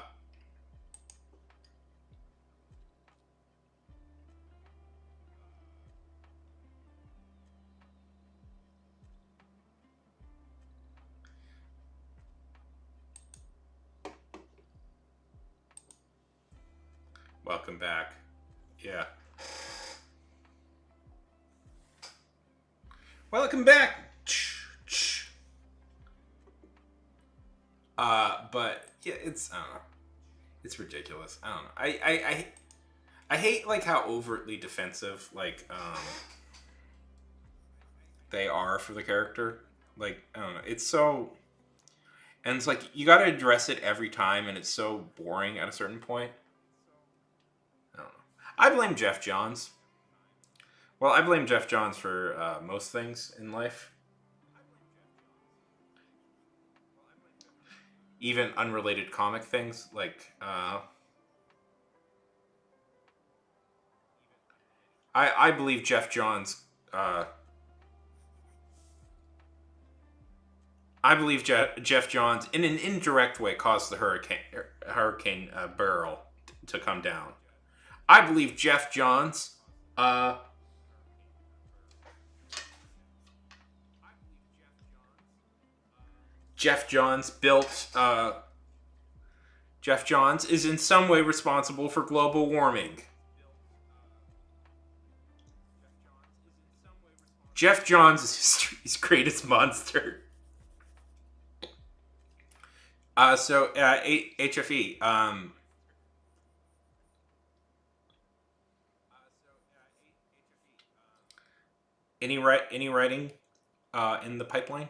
welcome back. Yeah. Welcome back. But yeah, it's, I don't know. It's ridiculous. I don't know. I hate like how overtly defensive they are for the character. Like, I don't know. It's so, and it's like you got to address it every time, and it's so boring at a certain point. I don't know. I blame Jeff Johns. Well, I blame Jeff Johns for most things in life, even unrelated comic things. Like, I believe Jeff Johns. I believe Jeff Johns, in an indirect way, caused the Hurricane Beryl to come down. I believe Jeff Johns. Jeff Johns built. Jeff Johns is in some way responsible for global warming. Jeff Johns is history's greatest monster. HFE. Any writing in the pipeline?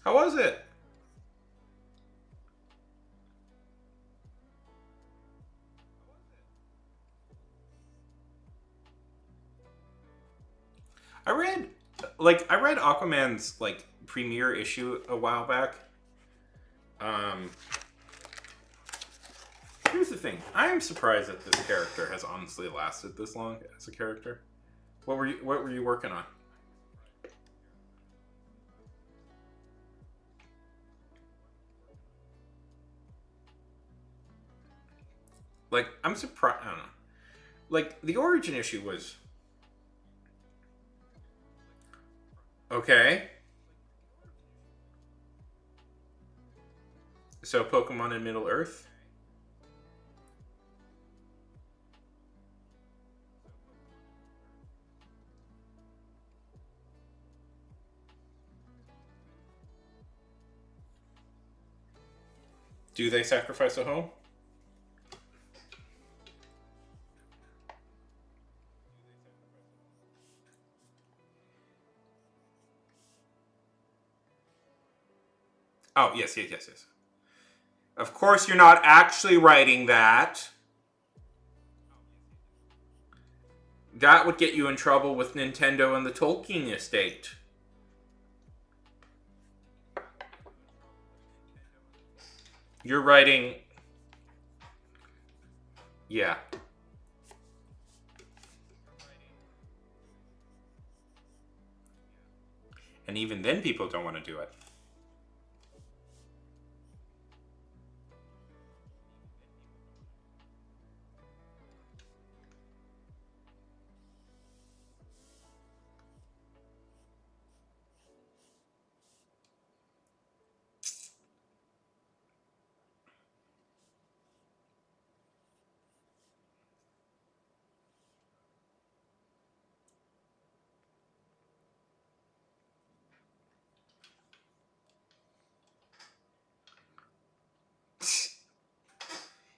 How was it? I read Aquaman's like premiere issue a while back. Here's the thing. I am surprised that this character has honestly lasted this long as a character. What were you working on? Like, I'm surprised. I don't know. Like, the origin issue was okay. So, Pokemon in Middle Earth. Do they sacrifice a home? Oh, yes. Of course, you're not actually writing that. That would get you in trouble with Nintendo and the Tolkien estate. You're writing. Yeah. And even then, people don't want to do it.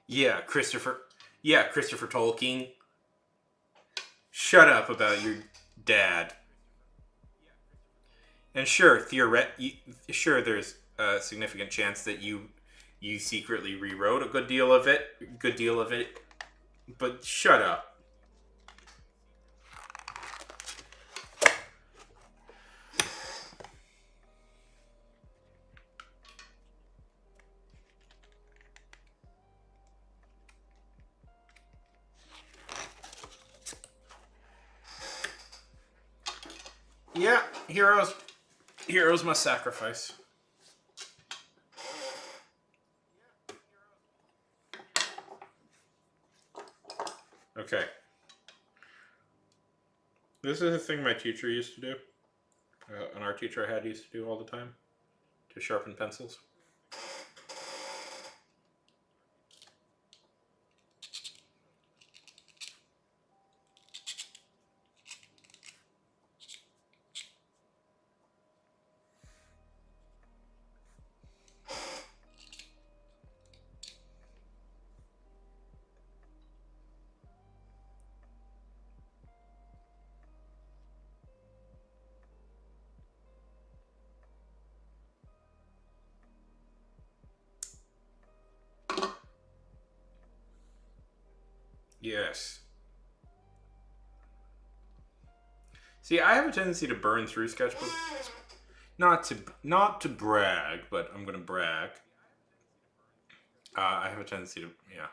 Yeah, Christopher. Yeah, Christopher Tolkien. Shut up about your dad. And sure, sure, there's a significant chance that you secretly rewrote a good deal of it. Good deal of it. But shut up. Yeah, heroes must sacrifice. Okay. This is a thing my teacher used to do. An art teacher I had used to do all the time to sharpen pencils. Yes. See, I have a tendency to burn through sketchbooks. Not to brag, but I'm gonna brag. I have a tendency to, yeah.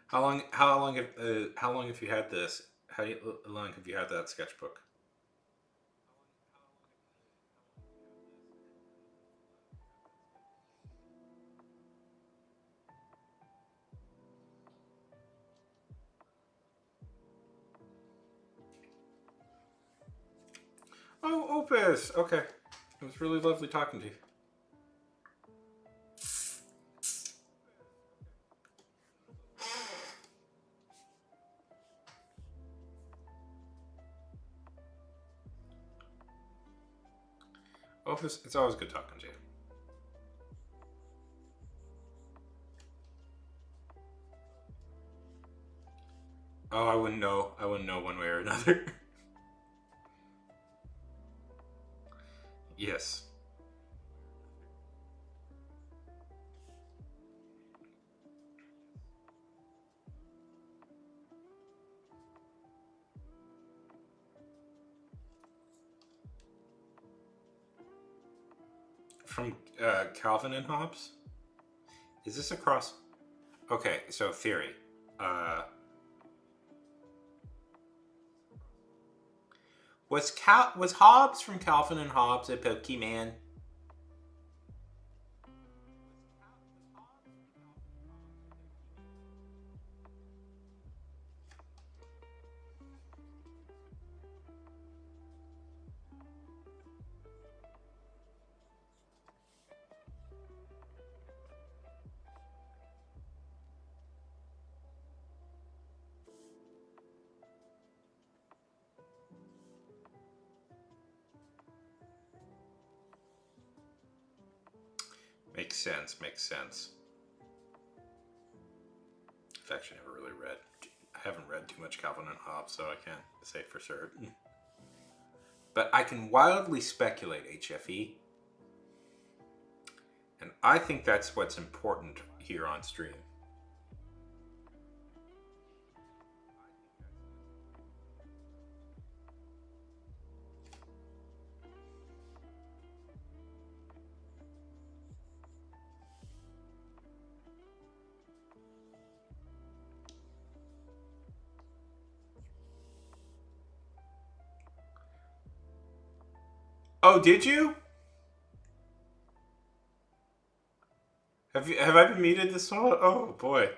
How long have you had this? Long have you had that sketchbook? Oh, Opus. Okay, it was really lovely talking to you. Opus, it's always good talking to you. Oh, I wouldn't know. I wouldn't know one way or another. Yes. From Calvin and Hobbes. Is this across? Okay, so theory. Uh, was Hobbes from Calvin and Hobbes a Pokemon? Makes sense. Makes sense. I've actually never really read. I haven't read too much Calvin and Hobbes, so I can't say for certain. But I can wildly speculate, HFE. And I think that's what's important here on stream. Oh, did you? Have I been muted this whole? Oh boy.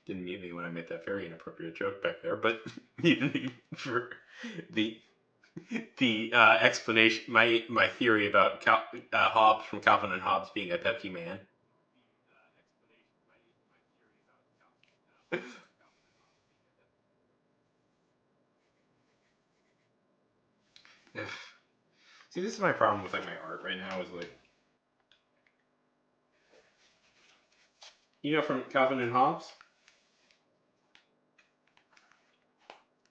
Didn't mute me when I made that very inappropriate joke back there, but muted me for the explanation. My theory about Hobbes from Calvin and Hobbes being a Pepsi man. See, this is my problem with like my art right now. Is like, from Calvin and Hobbes.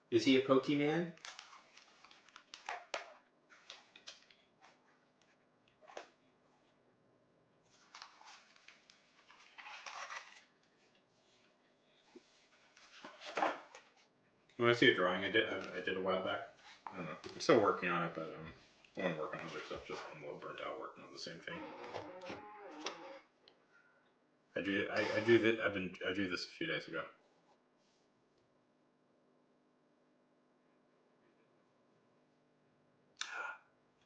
Is he a Pokemon? You want to see a drawing I did a while back? I don't know. I'm still working on it, but I want to work on other stuff. Just I'm a little burnt out working on the same thing. I drew this a few days ago.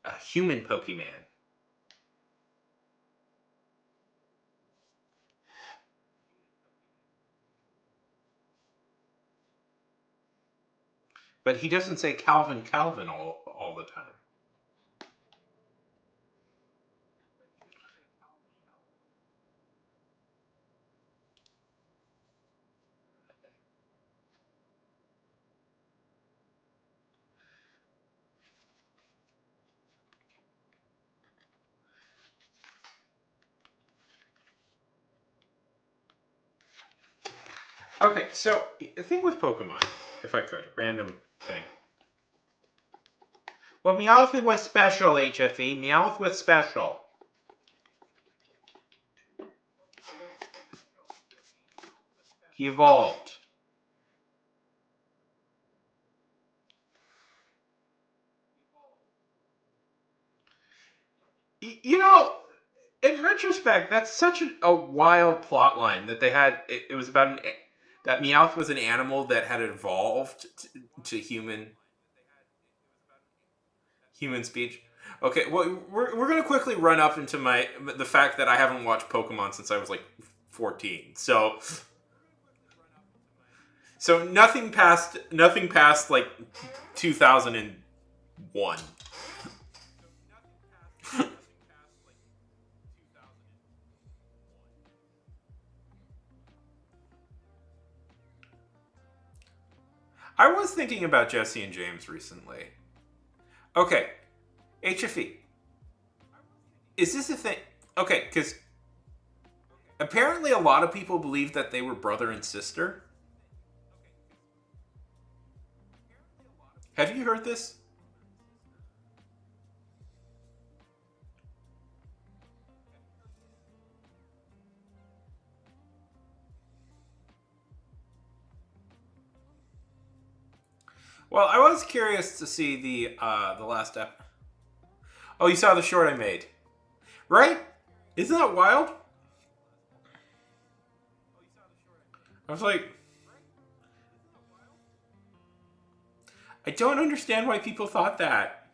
A human Pokemon. But he doesn't say Calvin all the time. Okay, so the thing with Pokemon, if I could, random thing. Well, Meowth was special, HFE. Meowth was special. He evolved. You know, in retrospect, that's such a wild plot line that they had. It was about that Meowth was an animal that had evolved to human speech. Okay, well, we're gonna quickly run up into the fact that I haven't watched Pokemon since I was like 14. So nothing past like 2001. I was thinking about Jesse and James recently. Okay, HFE. Is this a thing? Okay, because apparently a lot of people believe that they were brother and sister. Have you heard this? Well, I was curious to see the last ep. Oh, you saw the short I made, right? Isn't that wild? I was like, I don't understand why people thought that.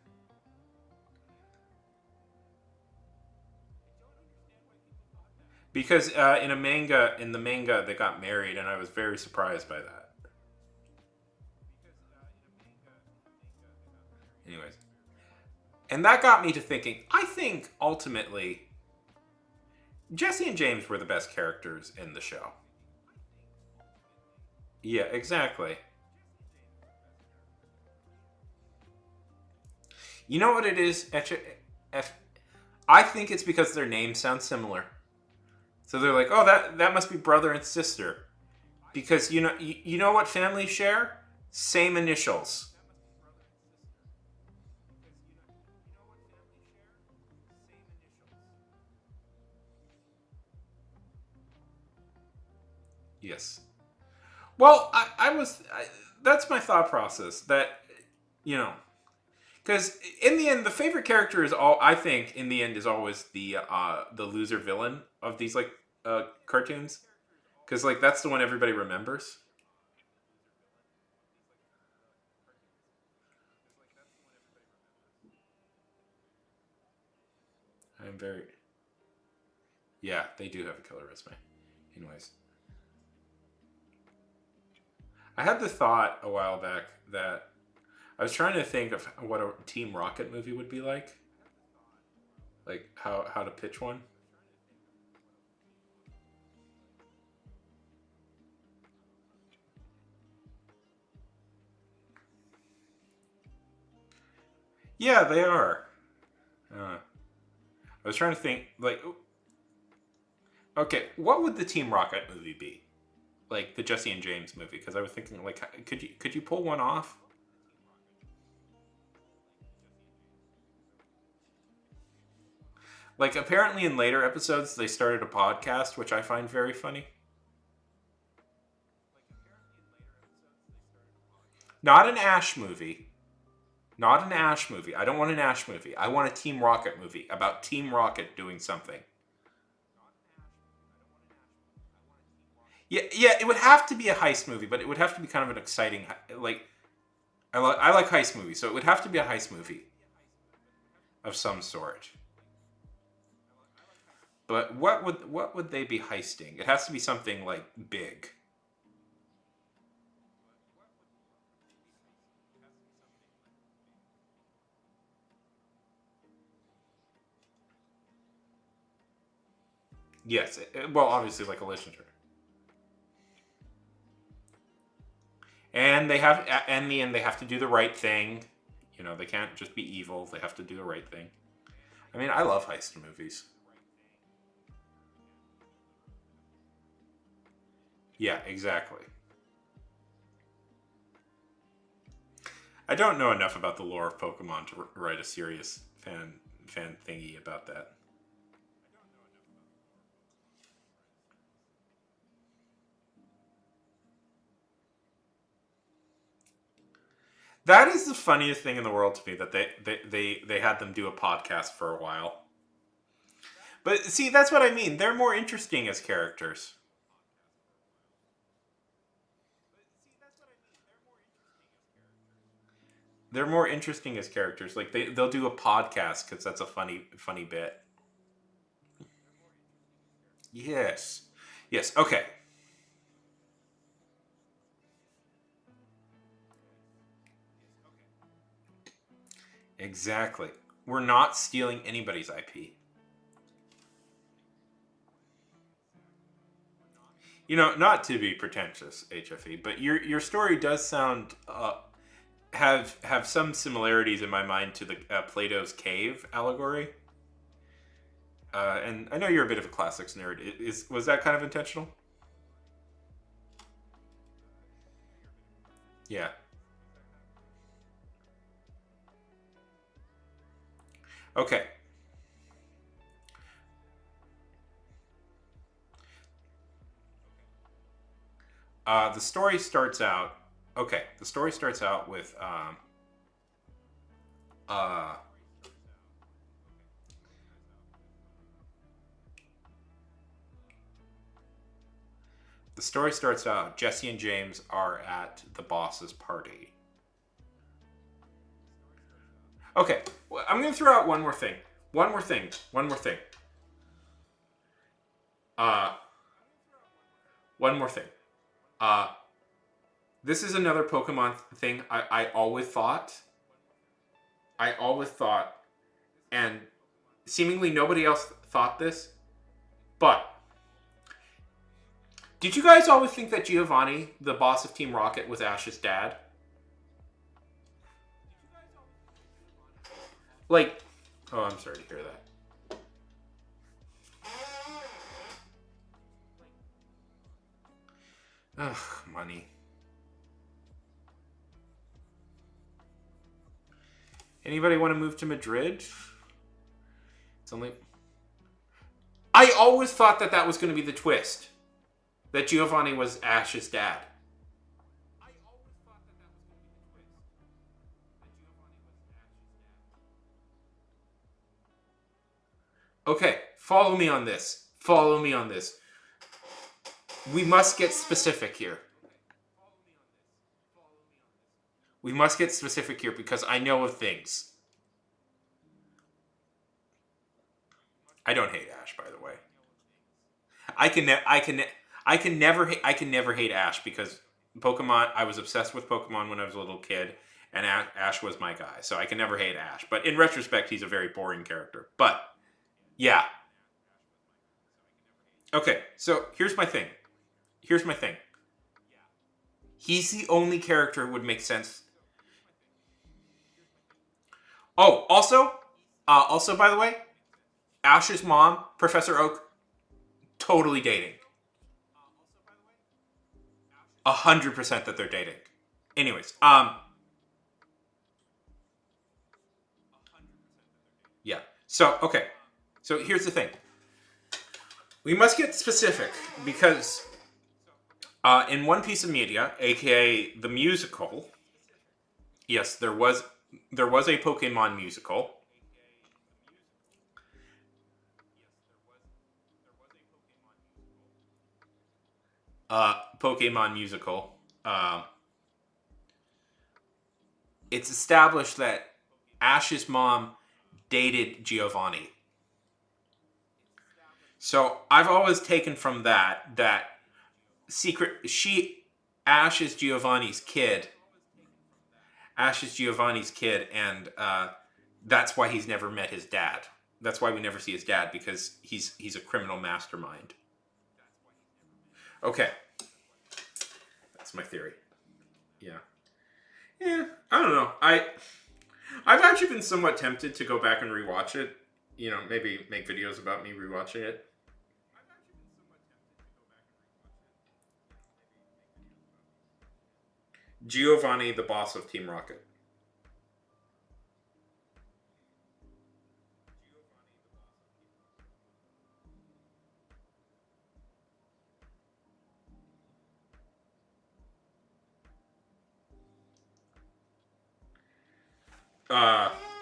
Because in the manga, they got married, and I was very surprised by that. Anyways, and that got me to thinking. I think ultimately, Jesse and James were the best characters in the show. Yeah, exactly. You know what it is? I think it's because their names sound similar. So they're like, oh, that must be brother and sister, because you know what families share? Same initials. Yes. Well, that's my thought process. That you know, because in the end, the favorite character is all. I think in the end is always the loser villain of these like cartoons. Because, like, that's the one everybody remembers. I'm very... Yeah, they do have a killer resume. Anyways. I had the thought a while back that I was trying to think of what a Team Rocket movie would be like. Like, how to pitch one. Yeah, they are. I was trying to think, like, okay, what would the Team Rocket movie be? Like the Jesse and James movie, because I was thinking, like, could you pull one off? Like, apparently in later episodes they started a podcast, which I find very funny. Not an Ash movie. Not an Ash movie. I don't want an Ash movie. I want a Team Rocket movie about Team Rocket doing something. Yeah, yeah, it would have to be a heist movie, but it would have to be kind of an exciting, like, I like heist movies, so it would have to be a heist movie of some sort. But what would they be heisting? It has to be something like big. Yes, well, obviously like a legendary. And they have, in the end, they have to do the right thing. You know, they can't just be evil. They have to do the right thing. I mean, I love heist movies. Yeah, exactly. I don't know enough about the lore of Pokemon to write a serious fan thingy about that. That is the funniest thing in the world to me, that they had them do a podcast for a while. But see, that's what I mean. They're more interesting as characters. They're more interesting as characters. Like, they'll do a podcast because that's a funny bit. Yes. Yes. Okay. Exactly. We're not stealing anybody's IP. You know, not to be pretentious, HFE, but your story does sound have some similarities in my mind to the Plato's cave allegory. And I know you're a bit of a classics nerd. Was that kind of intentional? Yeah. Okay. The story starts out. Okay, the story starts out with uh, the story starts out. Jesse and James are at the boss's party. Okay, well, I'm gonna throw out one more thing. One more thing. One more thing. Uh, one more thing. Uh, this is another Pokemon thing. I always thought. I always thought, and seemingly nobody else thought this, but did you guys always think that Giovanni, the boss of Team Rocket, was Ash's dad? Like, oh, I'm sorry to hear that. Ugh, money. Anybody want to move to Madrid? It's only... I always thought that that was going to be the twist. That Giovanni was Ash's dad. Okay, follow me on this. Follow me on this. We must get specific here. We must get specific here because I know of things. I don't hate Ash, by the way. I can never hate Ash because Pokemon. I was obsessed with Pokemon when I was a little kid, and Ash was my guy. So I can never hate Ash. But in retrospect, he's a very boring character. But yeah. Okay, so here's my thing. He's the only character who would make sense. Oh, also, by the way, Ash's mom, Professor Oak, totally dating. 100% that they're dating. Anyways, yeah. So, okay. So here's the thing. We must get specific because in One Piece of Media, aka the musical, yes, there was a Pokemon musical. Pokemon musical. It's established that Ash's mom dated Giovanni. So I've always taken from that Ash is Giovanni's kid. And that's why he's never met his dad. That's why we never see his dad, because he's a criminal mastermind. Okay. That's my theory. Yeah. Yeah, I don't know. I've actually been somewhat tempted to go back and rewatch it. You know, maybe make videos about me rewatching it. Giovanni, the boss of Team Rocket.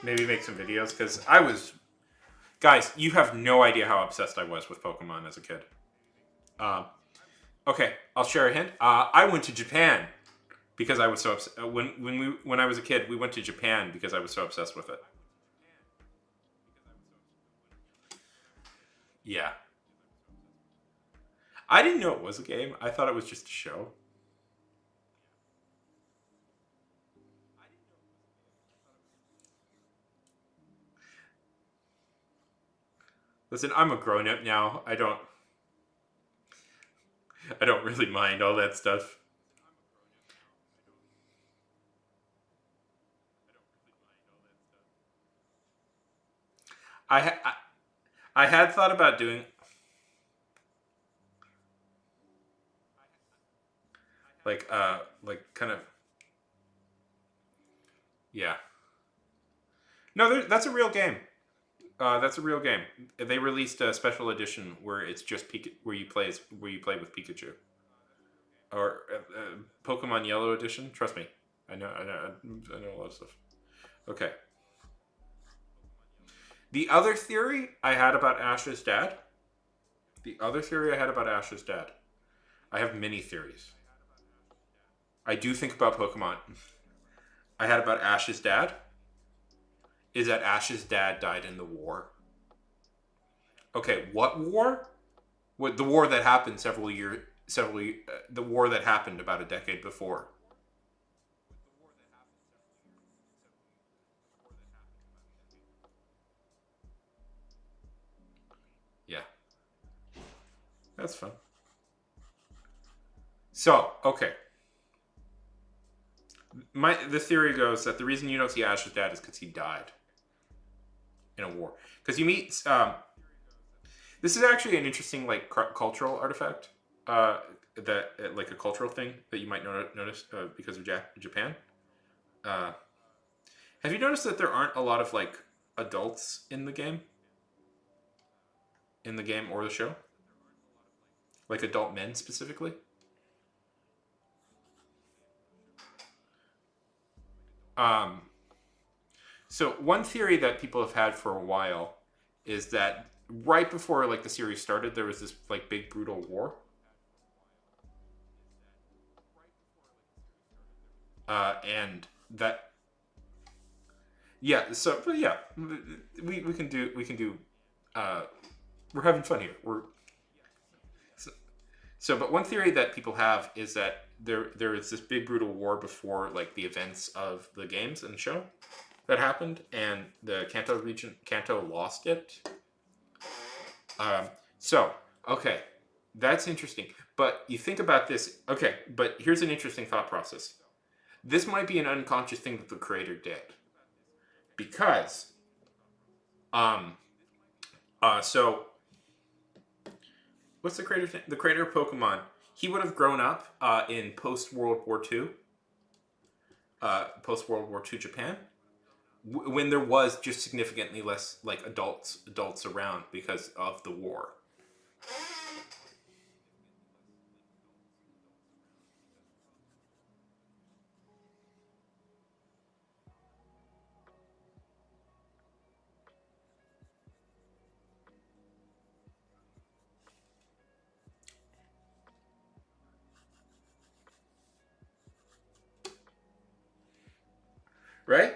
Maybe make some videos, because guys, you have no idea how obsessed I was with Pokemon as a kid. Okay, I'll share a hint. I went to Japan because I was so obsessed. When I was a kid, we went to Japan because I was so obsessed with it. Yeah. I didn't know it was a game. I thought it was just a show. Listen, I'm a grown-up now. I don't really mind all that stuff. I had thought about doing like kind of, yeah. No, that's a real game. That's a real game. They released a special edition where it's just where you play with Pikachu, or Pokemon Yellow edition. Trust me, I know a lot of stuff. Okay. The other theory I had about Ash's dad. I have many theories. I do think about Pokemon. I had about Ash's dad. Is that Ash's dad died in the war. Okay, what war? The war that happened the war that happened about a decade before. Yeah. That's fun. So, okay. The theory goes that the reason you don't see Ash's dad is because he died in a war. Because you meet. This is actually an interesting cultural artifact. Like a cultural thing that you might notice because of Japan. Have you noticed that there aren't a lot of adults in the game? In the game or the show? Like adult men specifically? So one theory that people have had for a while is that right before the series started, there was this big brutal war. and that yeah. So but yeah, we can do we're having fun here. So, but one theory that people have is that there is this big brutal war before like the events of the games and show that happened, and the Kanto lost it. So okay, that's interesting. But you think about this. Okay, but here's an interesting thought process. This might be an unconscious thing that the creator did because so what's the creator's name? The creator of Pokemon. He would have grown up in post World War II, Japan, when there was just significantly less like adults around because of the war. Right?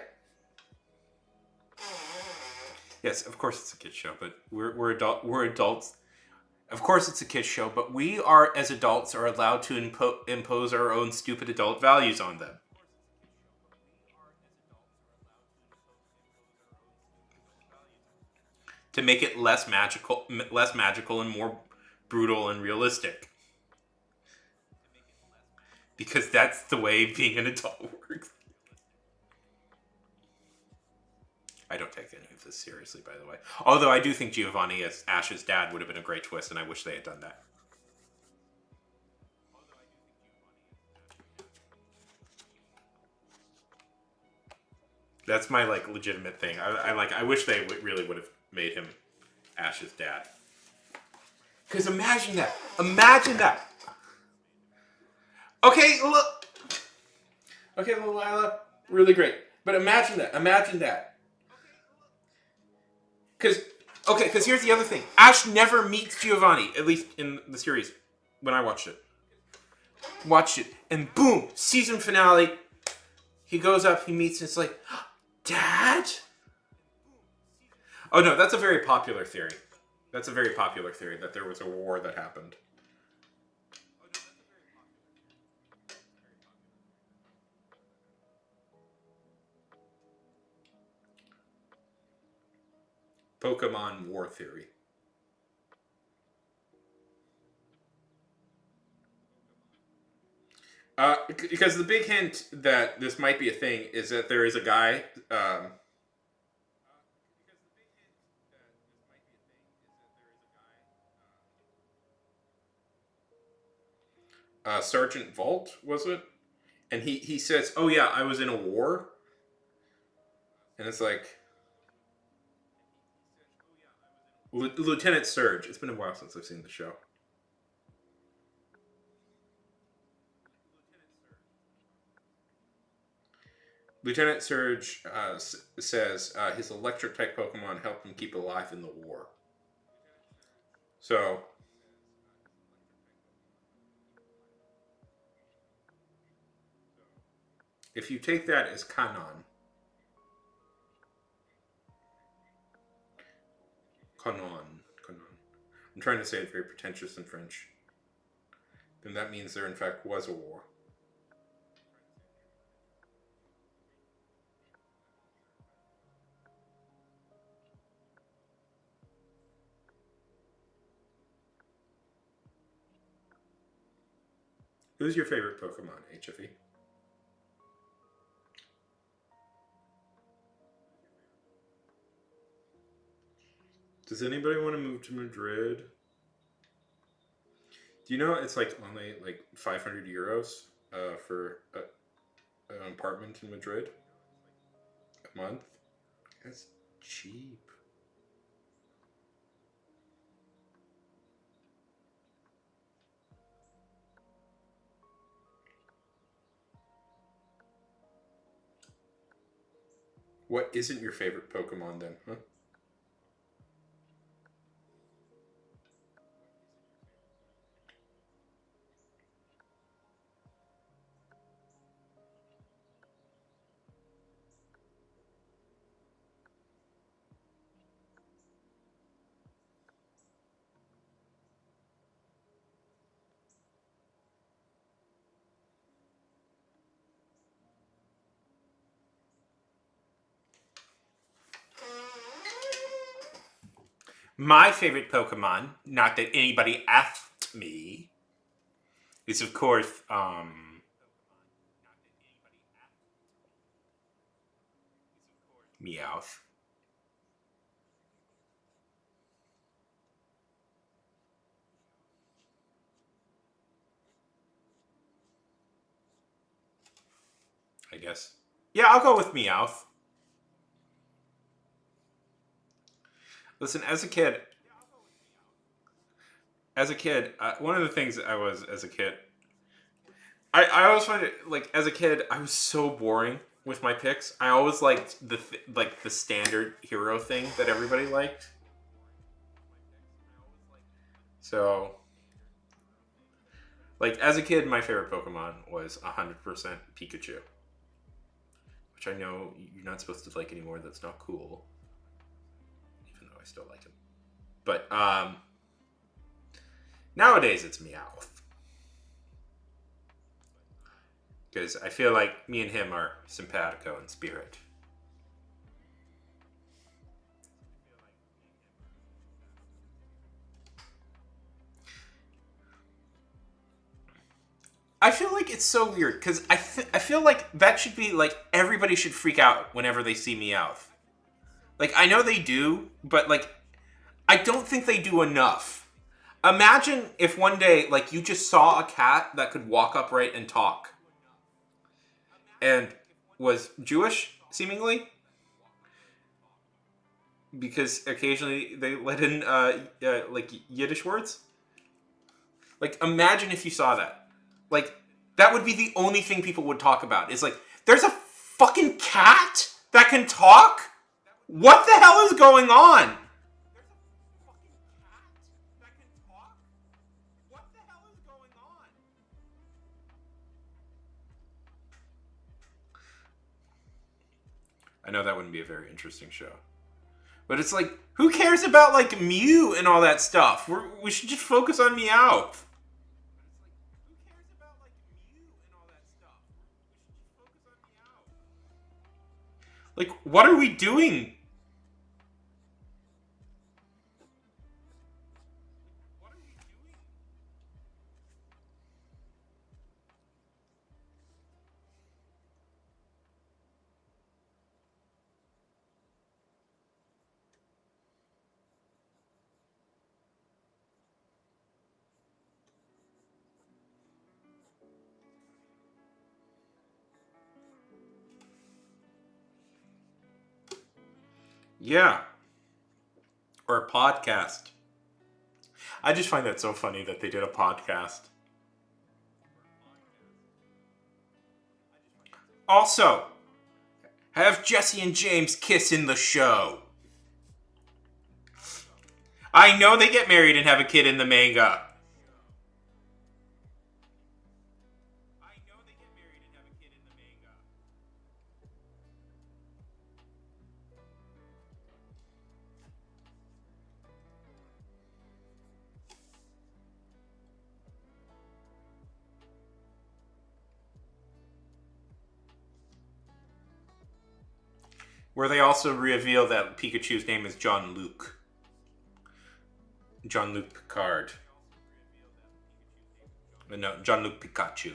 Yes, of course it's a kids show, but we're adults. Of course it's a kids show, but we are as adults are allowed to impose our own stupid adult values on them. To make it less magical and more brutal and realistic. Because that's the way being an adult works. I don't take any of this seriously, by the way. Although I do think Giovanni as Ash's dad would have been a great twist, and I wish they had done that. That's my like legitimate thing. I wish they really would have made him Ash's dad. Because imagine that. Imagine that. Okay, look. Okay, little Lila, really great. But imagine that. Imagine that. Because here's the other thing. Ash never meets Giovanni, at least in the series, when I watched it. And boom, season finale. He goes up, he meets, and it's like, Dad? Oh no, that's a very popular theory. That's a very popular theory, that there was a war that happened. Pokemon war theory. Because the big hint that this might be a thing is that there is a guy. Sergeant Vault, was it? And he says, "Oh yeah, I was in a war," and it's like Lieutenant Surge. It's been a while since I've seen the show. Lieutenant Surge says his electric type Pokemon helped him keep alive in the war. So, if you take that as canon, I'm trying to say it very pretentious in French, then that means there in fact was a war. Who's your favorite Pokemon, HFE? Does anybody want to move to Madrid? Do you know it's like only like 500 euros for an apartment in Madrid a month? That's cheap. What isn't your favorite Pokemon then, huh? My favorite Pokemon, not that anybody asked me, is of course Meowth. I guess. Yeah, I'll go with Meowth. Listen, one of the things I was as a kid, I always find it like as a kid I was so boring with my picks. I always liked the standard hero thing that everybody liked. So, like as a kid, my favorite Pokemon was 100% Pikachu, which I know you're not supposed to like anymore. That's not cool, even though I still like him. But nowadays it's Meowth. Because I feel like me and him are simpatico in spirit. I feel like it's so weird because I feel like that should be like everybody should freak out whenever they see Meowth. Like I know they do, but like I don't think they do enough. Imagine if one day like you just saw a cat that could walk upright and talk, and was Jewish seemingly, because occasionally they let in like Yiddish words. Like imagine if you saw that. Like, that would be the only thing people would talk about. Is like, there's a fucking cat that can talk? What the hell is going on? I know that wouldn't be a very interesting show. But it's like, who cares about, like, Mew and all that stuff? We should just focus on Meowth. Like, what are we doing? Yeah. Or a podcast. I just find that so funny that they did a podcast. Also, have Jesse and James kiss in the show. I know they get married and have a kid in the manga. Where they also reveal that Pikachu's name is John Luke. John Luke Picard. No, John Luke Pikachu.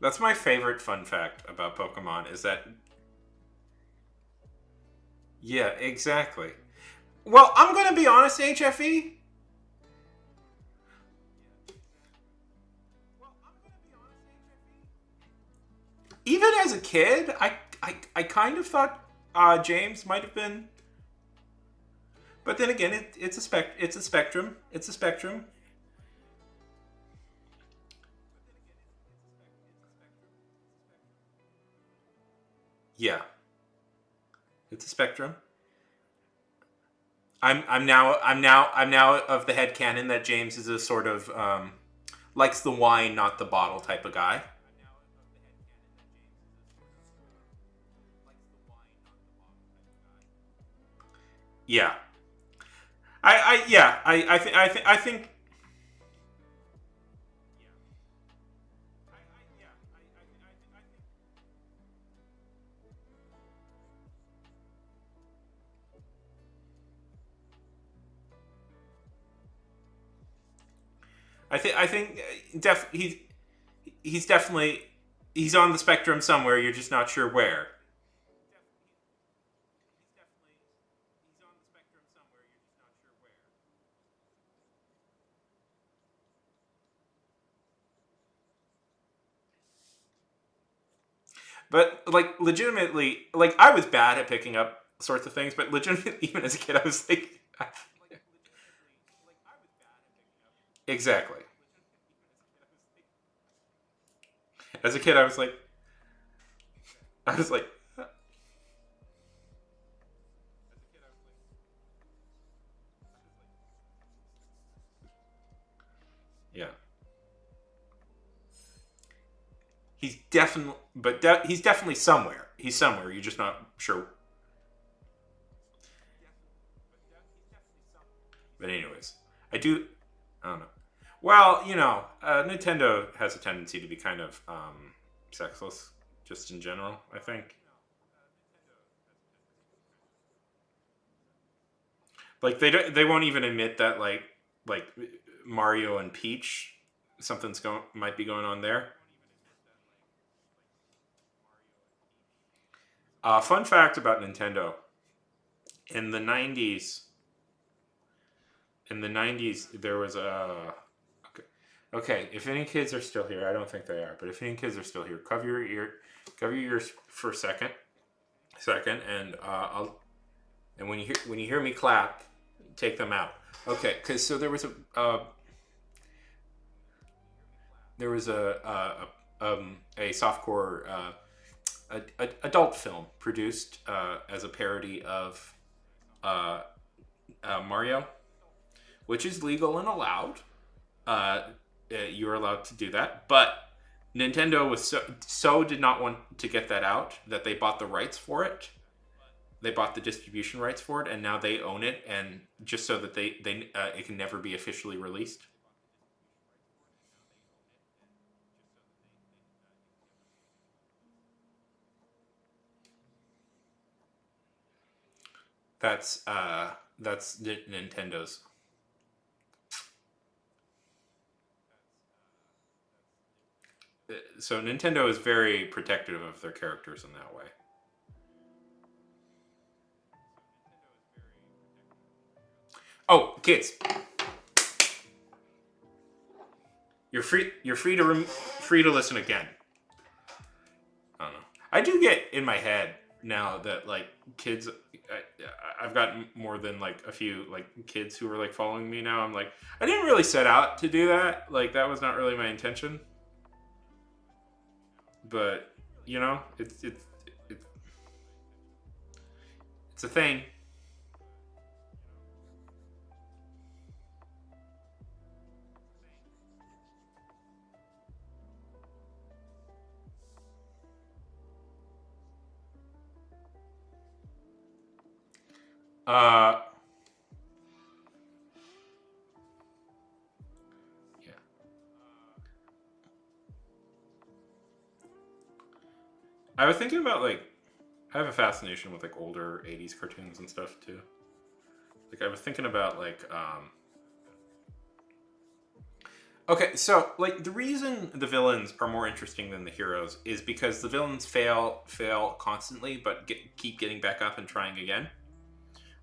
That's my favorite fun fact about Pokemon is that... Yeah, exactly. Well, I'm going to be honest, HFE. Even as a kid, I kind of thought James might have been... But then again, it's a spectrum. It's a spectrum. Yeah, it's a spectrum. I'm now of the headcanon that James is a sort of likes the wine, not the bottle type of guy. Yeah, I think. I think he's definitely he's on the spectrum somewhere. You're just not sure where. But like legitimately, like I was bad at picking up sorts of things, but legitimately, even as a kid, I was like, exactly. As a kid, I was like, yeah. He's definitely somewhere. He's somewhere. You're just not sure. But anyways, I do. I don't know. Well, Nintendo has a tendency to be kind of sexless, just in general. I think. Like they won't even admit that like Mario and Peach something's going might be going on there. Fun fact about Nintendo: in the '90s, there was a okay, okay. If any kids are still here, I don't think they are, but if any kids are still here, cover your ears for a second, and and when you hear me clap, take them out. Okay, because so there was a softcore adult film produced as a parody of uh, Mario, which is legal and allowed. You're allowed to do that, but Nintendo was so did not want to get that out that they bought the rights for it. They bought the distribution rights for it, and now they own it, and just so that they it can never be officially released. That's Nintendo's. So Nintendo is very protective of their characters in that way. Oh, kids, you're free. You're free to listen again. I don't know. I do get in my head now that like kids. I've got more than like a few like kids who are like following me now. I'm like, I didn't really set out to do that. Like that was not really my intention. But it's a thing. Uh, yeah. I was thinking about like I have a fascination with like older '80s cartoons and stuff too. Like I was thinking about like okay, so like the reason the villains are more interesting than the heroes is because the villains fail constantly, but keep getting back up and trying again.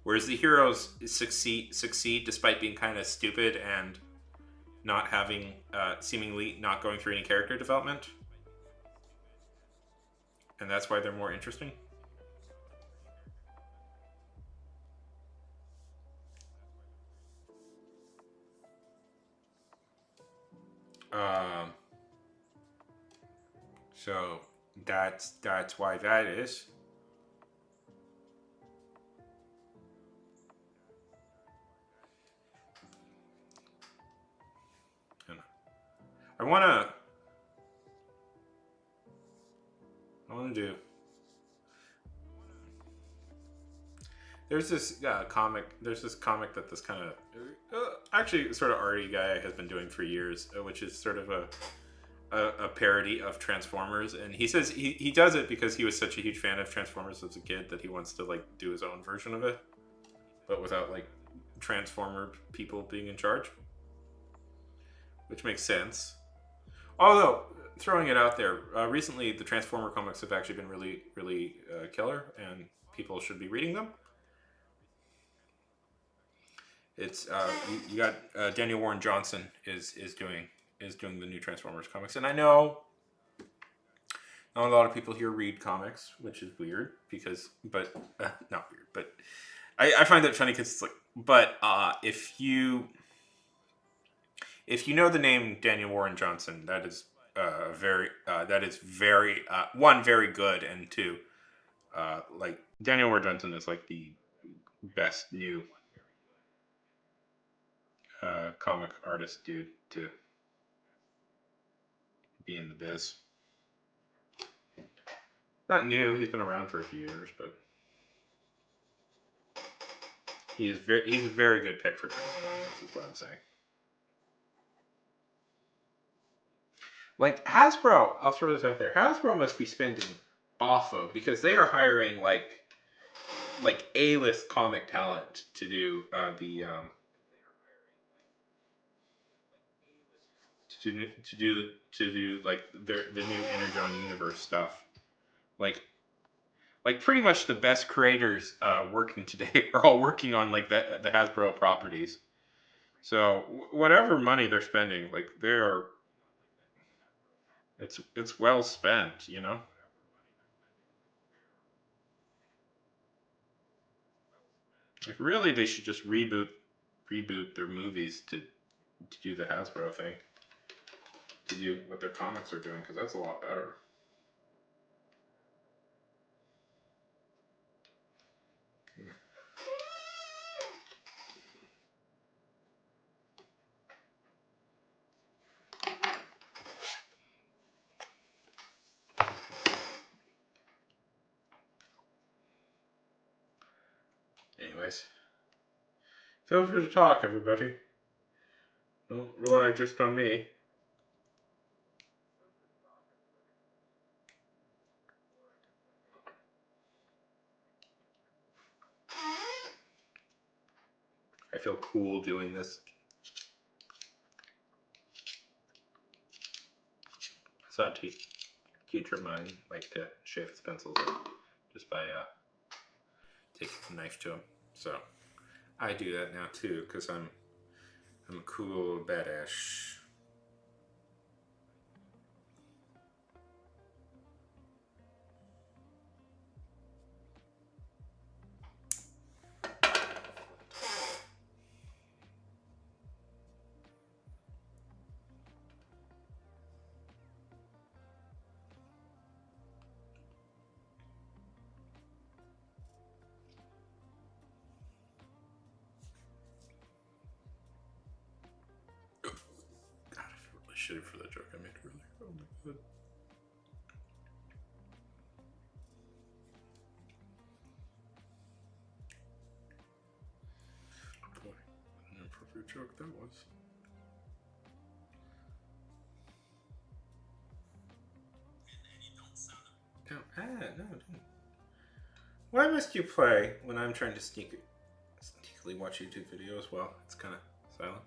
Whereas the heroes succeed despite being kind of stupid and not having seemingly not going through any character development, and that's why they're more interesting. Um, so that's why that is. And I wanna do. There's this comic. There's this comic that this kind of actually sort of arty guy has been doing for years, which is sort of a parody of Transformers. And he says he does it because he was such a huge fan of Transformers as a kid that he wants to like do his own version of it, but without like Transformer people being in charge. which makes sense. Although, throwing it out there, recently the Transformer comics have actually been really, really killer, and people should be reading them. It's you got Daniel Warren Johnson is doing the new Transformers comics, and I know not a lot of people here read comics, which is weird but not weird, but I find that funny because it's like, but if you know the name Daniel Warren Johnson, that is very one, very good, and two, like Daniel Warren Johnson is like the best new comic artist dude to be in the biz. Not new, he's been around for a few years, but he's a very good pick for Transformers, is what I'm saying. Like Hasbro, I'll throw this out there. Hasbro must be spending awful because they are hiring like A-list comic talent to do to do like the new Energon Universe stuff. Like pretty much the best creators working today are all working on like the Hasbro properties. So whatever money they're spending, like it's well spent, you know. Like really, they should just reboot their movies to do the Hasbro thing, to do what their comics are doing, because that's a lot better. Anyways, feel free to talk, everybody. Don't rely just on me. I feel cool doing this. So to teacher mine like to shave his pencils just by taking a knife to him. So I do that now too because I'm a cool badass. Shitty for that joke I made earlier. Oh my god. Boy, what an inappropriate joke that was. No, don't. Why must you play when I'm trying to sneakily watch YouTube videos while it's kind of silent?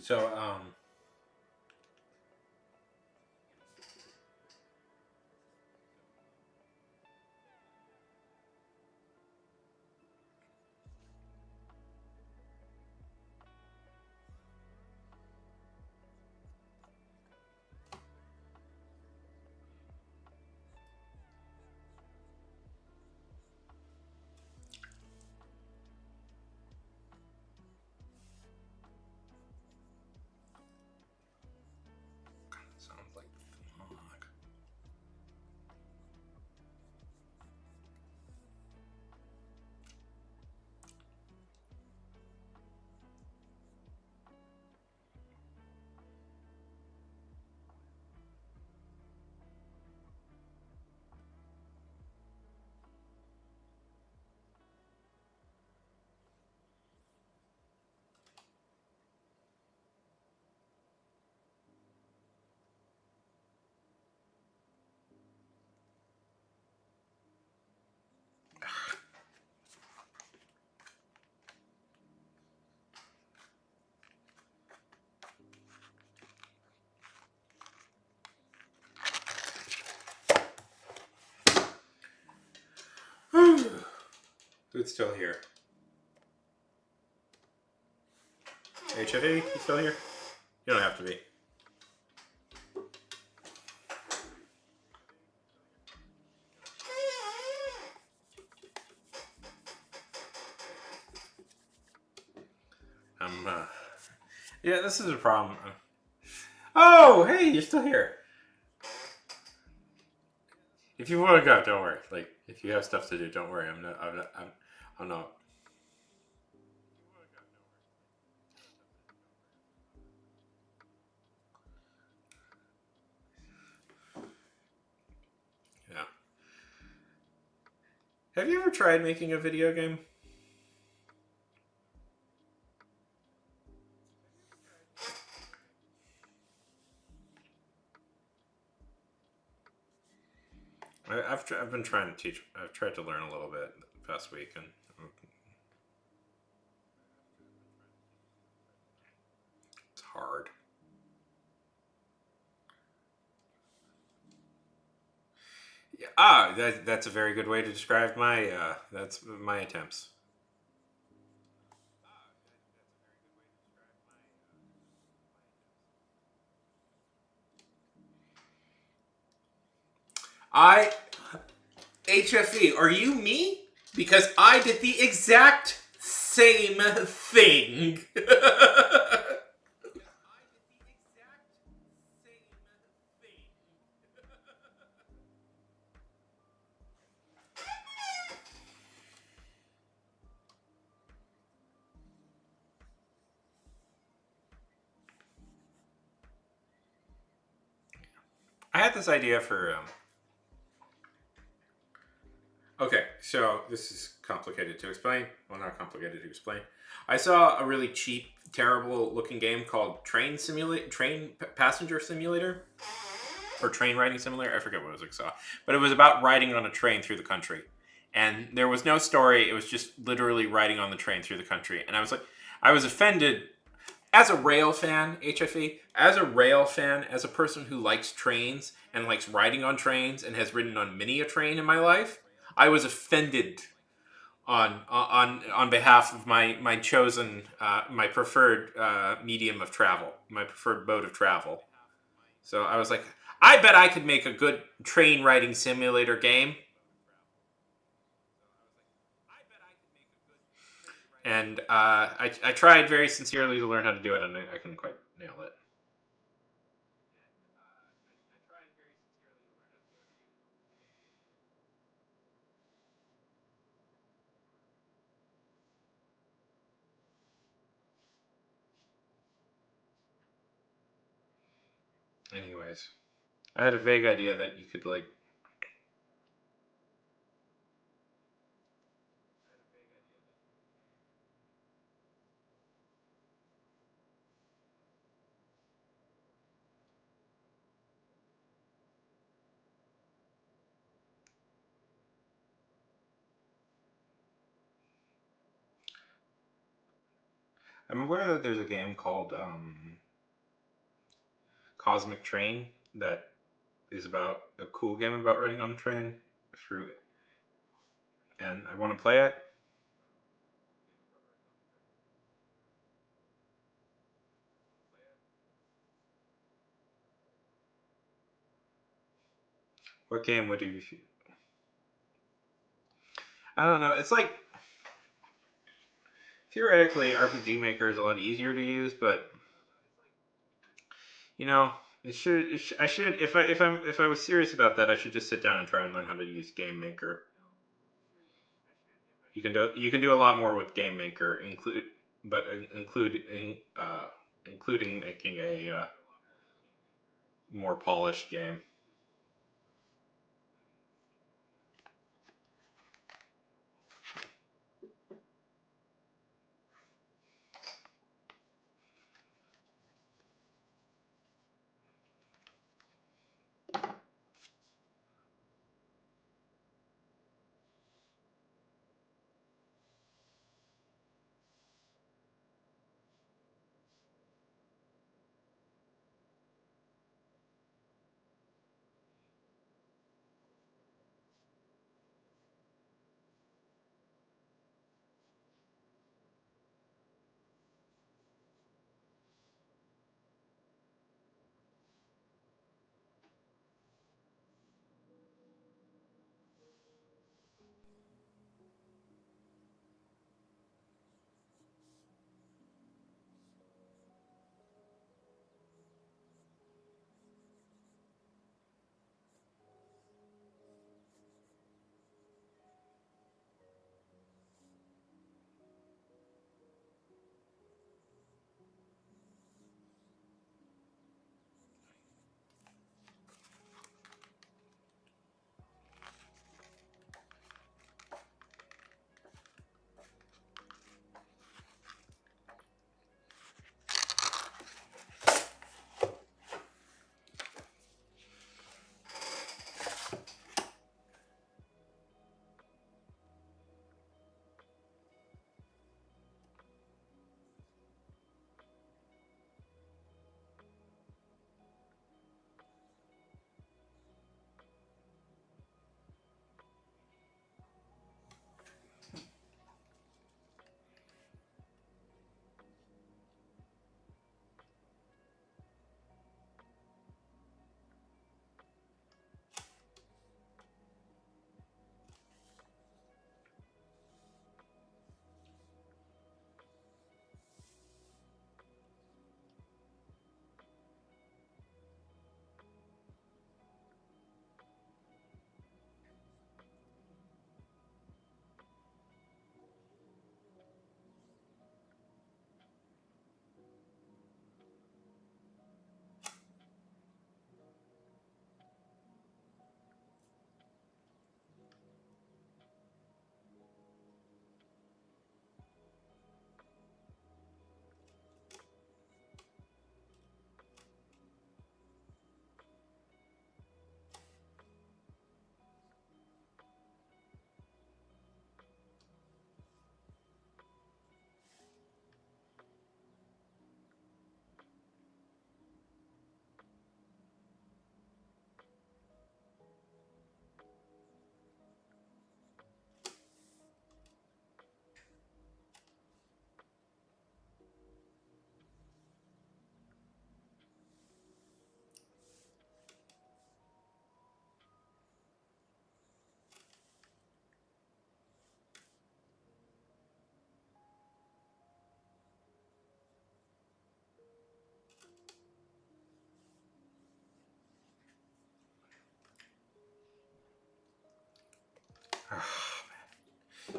So, sounds like fog. Who's still here? HFE, you still here? You don't have to be. Yeah, this is a problem. Oh, hey, you're still here. If you want to go, don't worry. Like, if you have stuff to do, don't worry. I'm not. Yeah. Have you ever tried making a video game? I've been trying to teach. I've tried to learn a little bit the past week, and it's hard. Yeah, that's a very good way to describe my that's my attempts. I HFE, are you me? Because I did the exact same thing. I had this idea for. Okay, so this is complicated to explain. Well, not complicated to explain. I saw a really cheap, terrible looking game called Train Passenger Simulator, or Train Riding Simulator. I forget what it was saw, but it was about riding on a train through the country, and there was no story. It was just literally riding on the train through the country, and I was like, I was offended as a rail fan, HFE, as a rail fan, as a person who likes trains and likes riding on trains and has ridden on many a train in my life, I was offended on behalf of my chosen my preferred medium of travel, my preferred mode of travel. So I was like, I bet I could make a good train riding simulator game. And I tried very sincerely to learn how to do it, and I couldn't quite nail it. Anyways, I had a vague idea that you could like. I'm aware that there's a game called Cosmic Train that is about a cool game about riding on a train through, and I want to play it. What game would you? I don't know. It's like theoretically, RPG Maker is a lot easier to use, but you know, I should. If I was serious about that, I should just sit down and try and learn how to use Game Maker. You can do a lot more with Game Maker, including making a more polished game.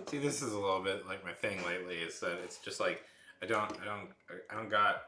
See, this is a little bit like my thing lately. Is that it's just like I don't got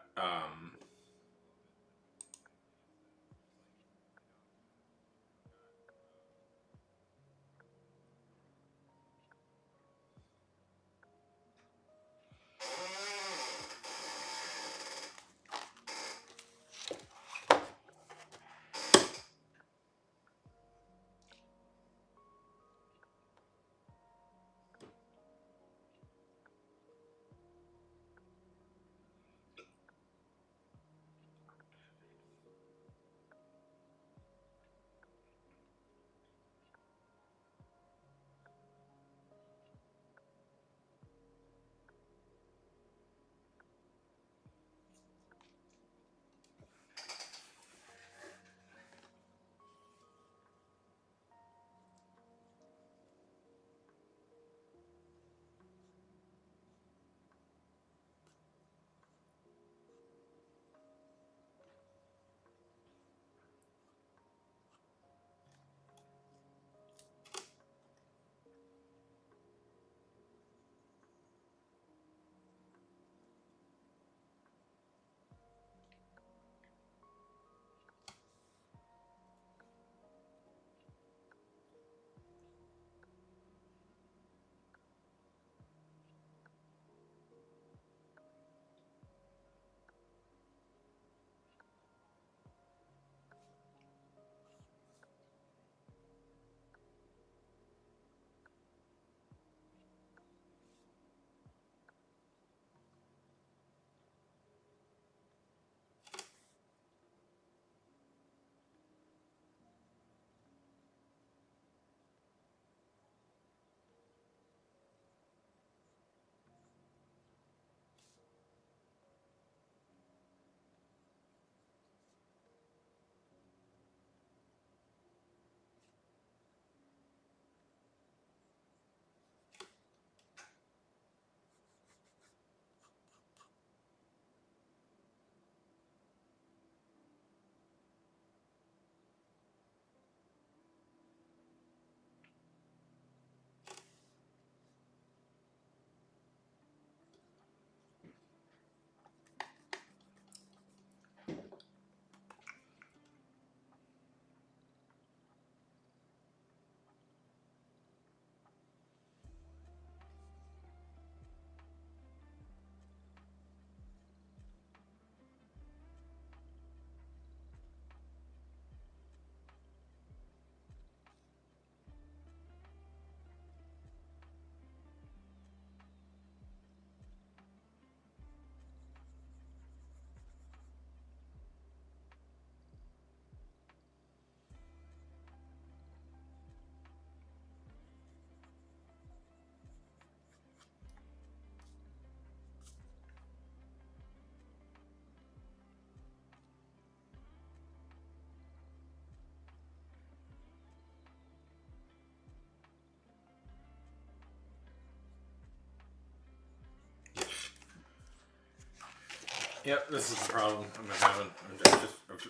Yep, this is the problem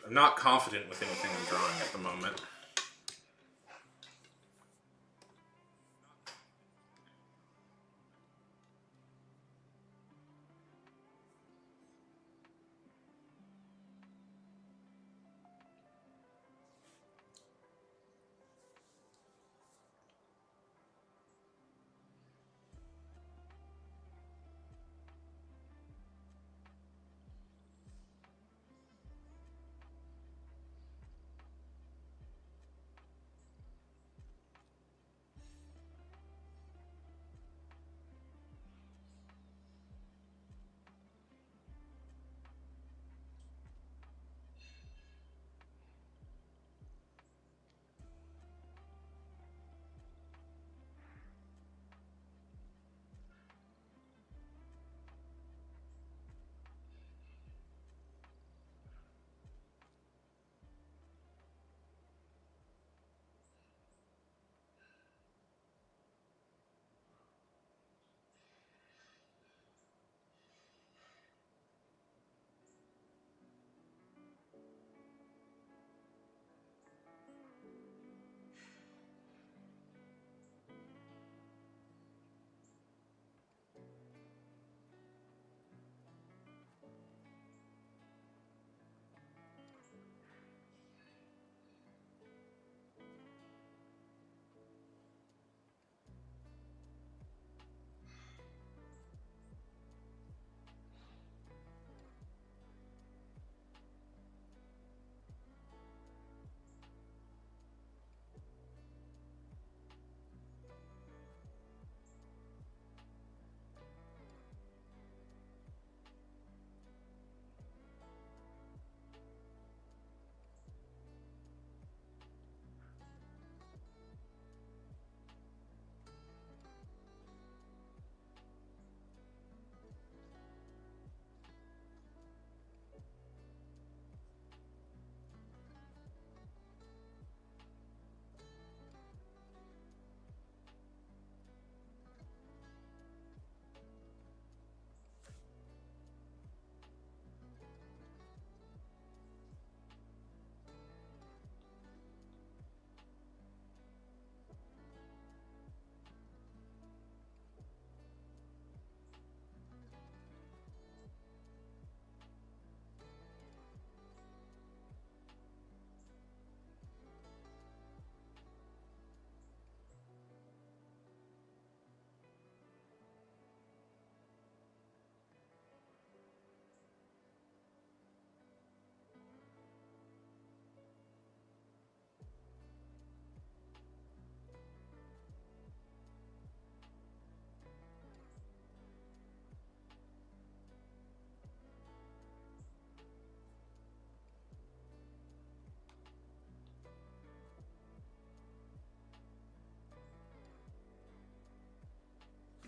I'm not confident with anything I'm drawing at the moment.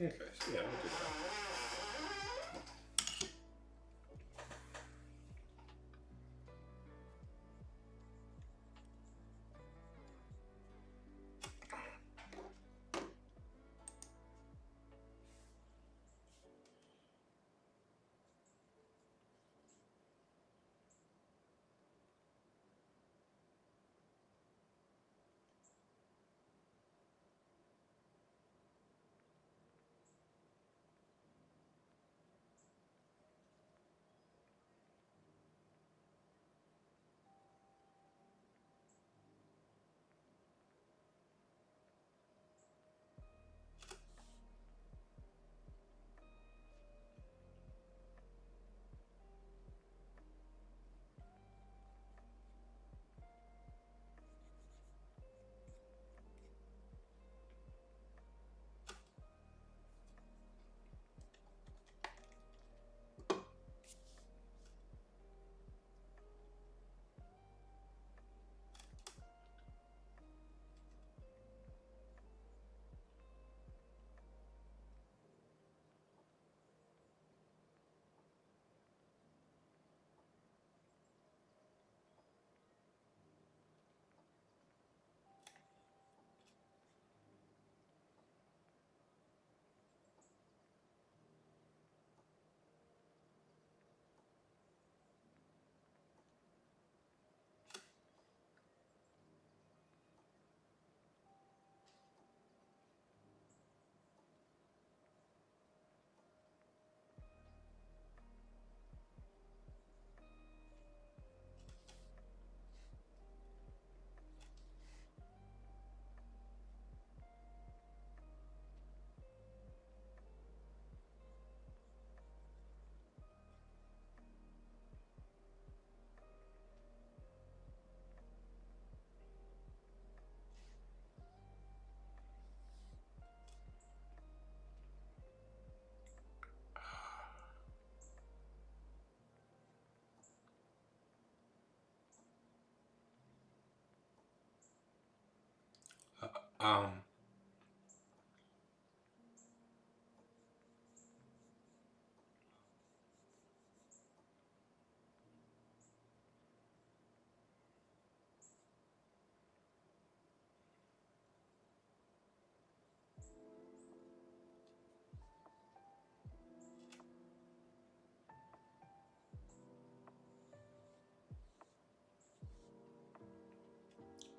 Okay, so yeah, we'll do that. Um,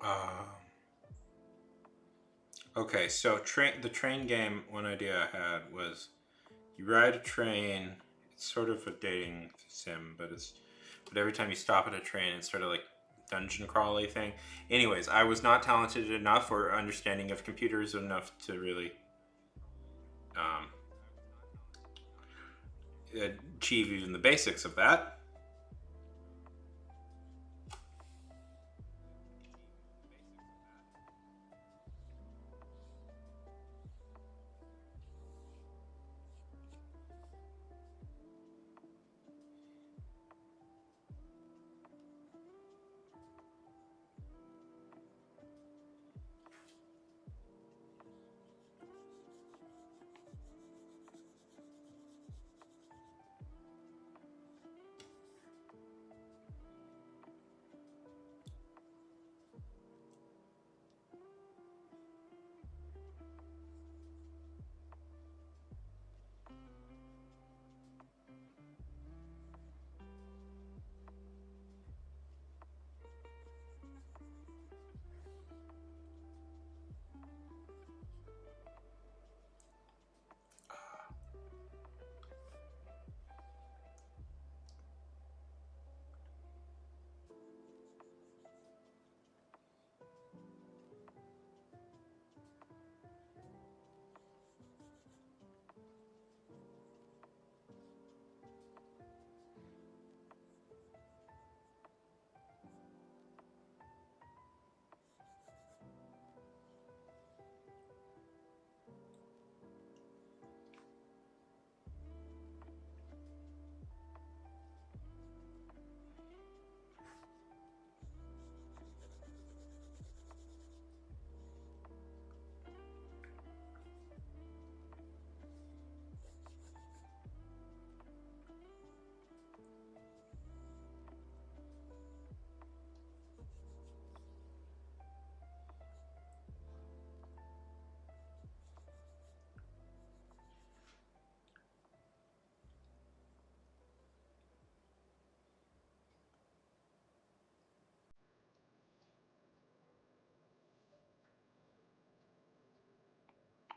um, okay, so the train game. One idea I had was you ride a train. It's sort of a dating sim, but every time you stop at a train, it's sort of like dungeon crawly thing. Anyways, I was not talented enough or understanding of computers enough to really um, achieve even the basics of that.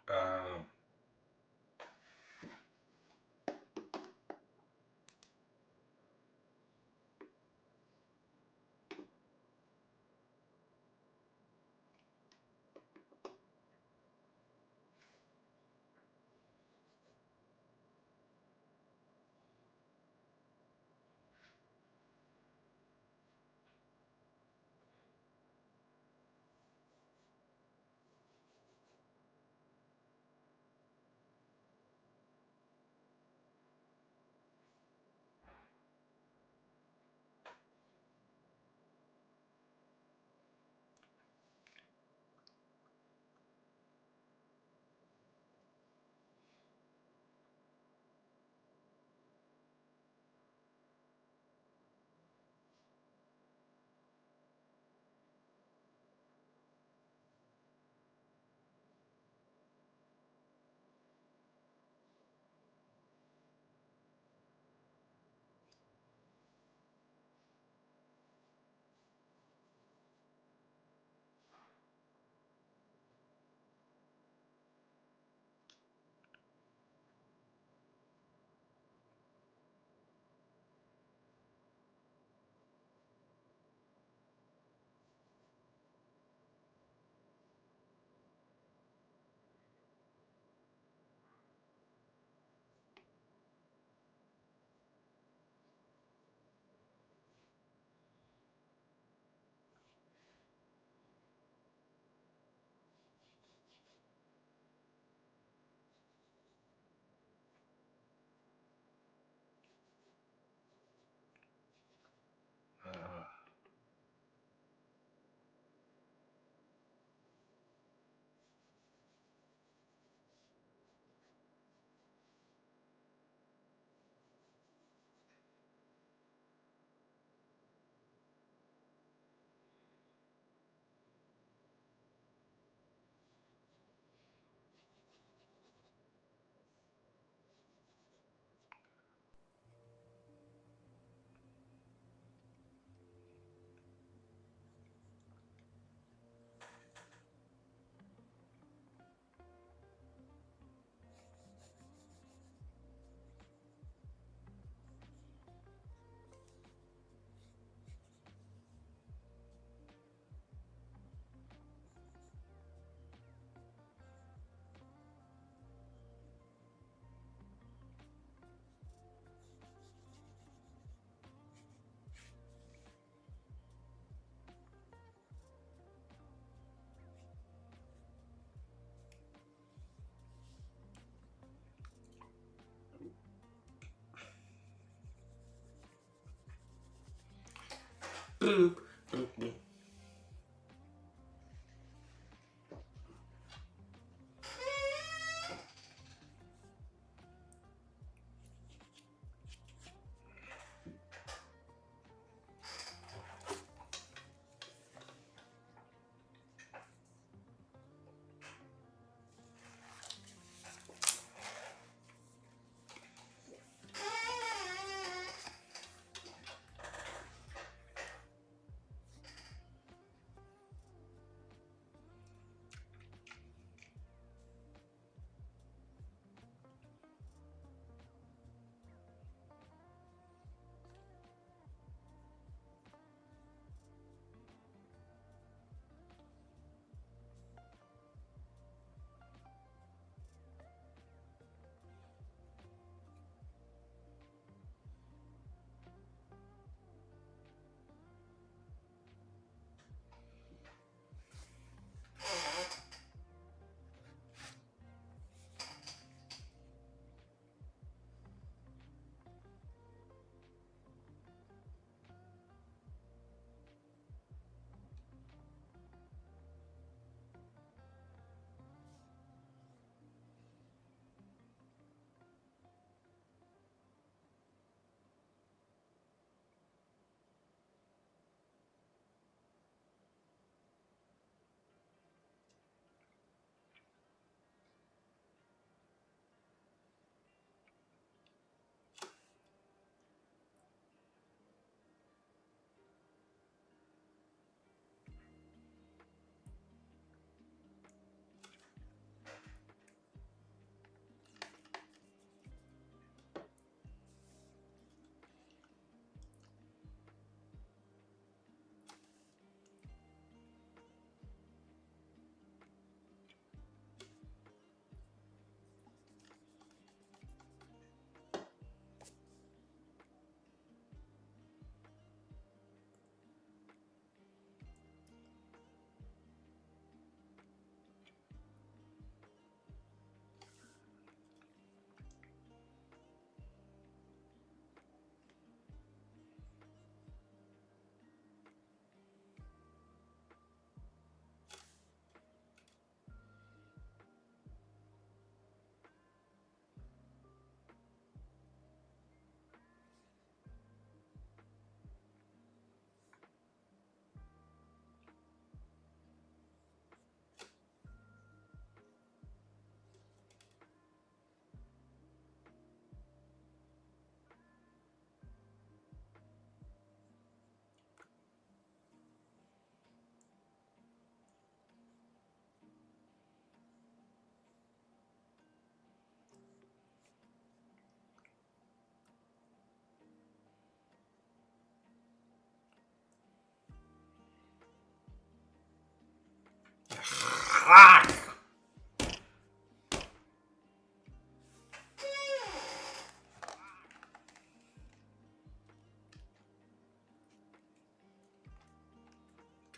Um, Boop, boop, boop.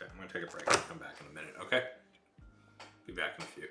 Okay, I'm gonna take a break. I'll come back in a minute, okay? Be back in a few.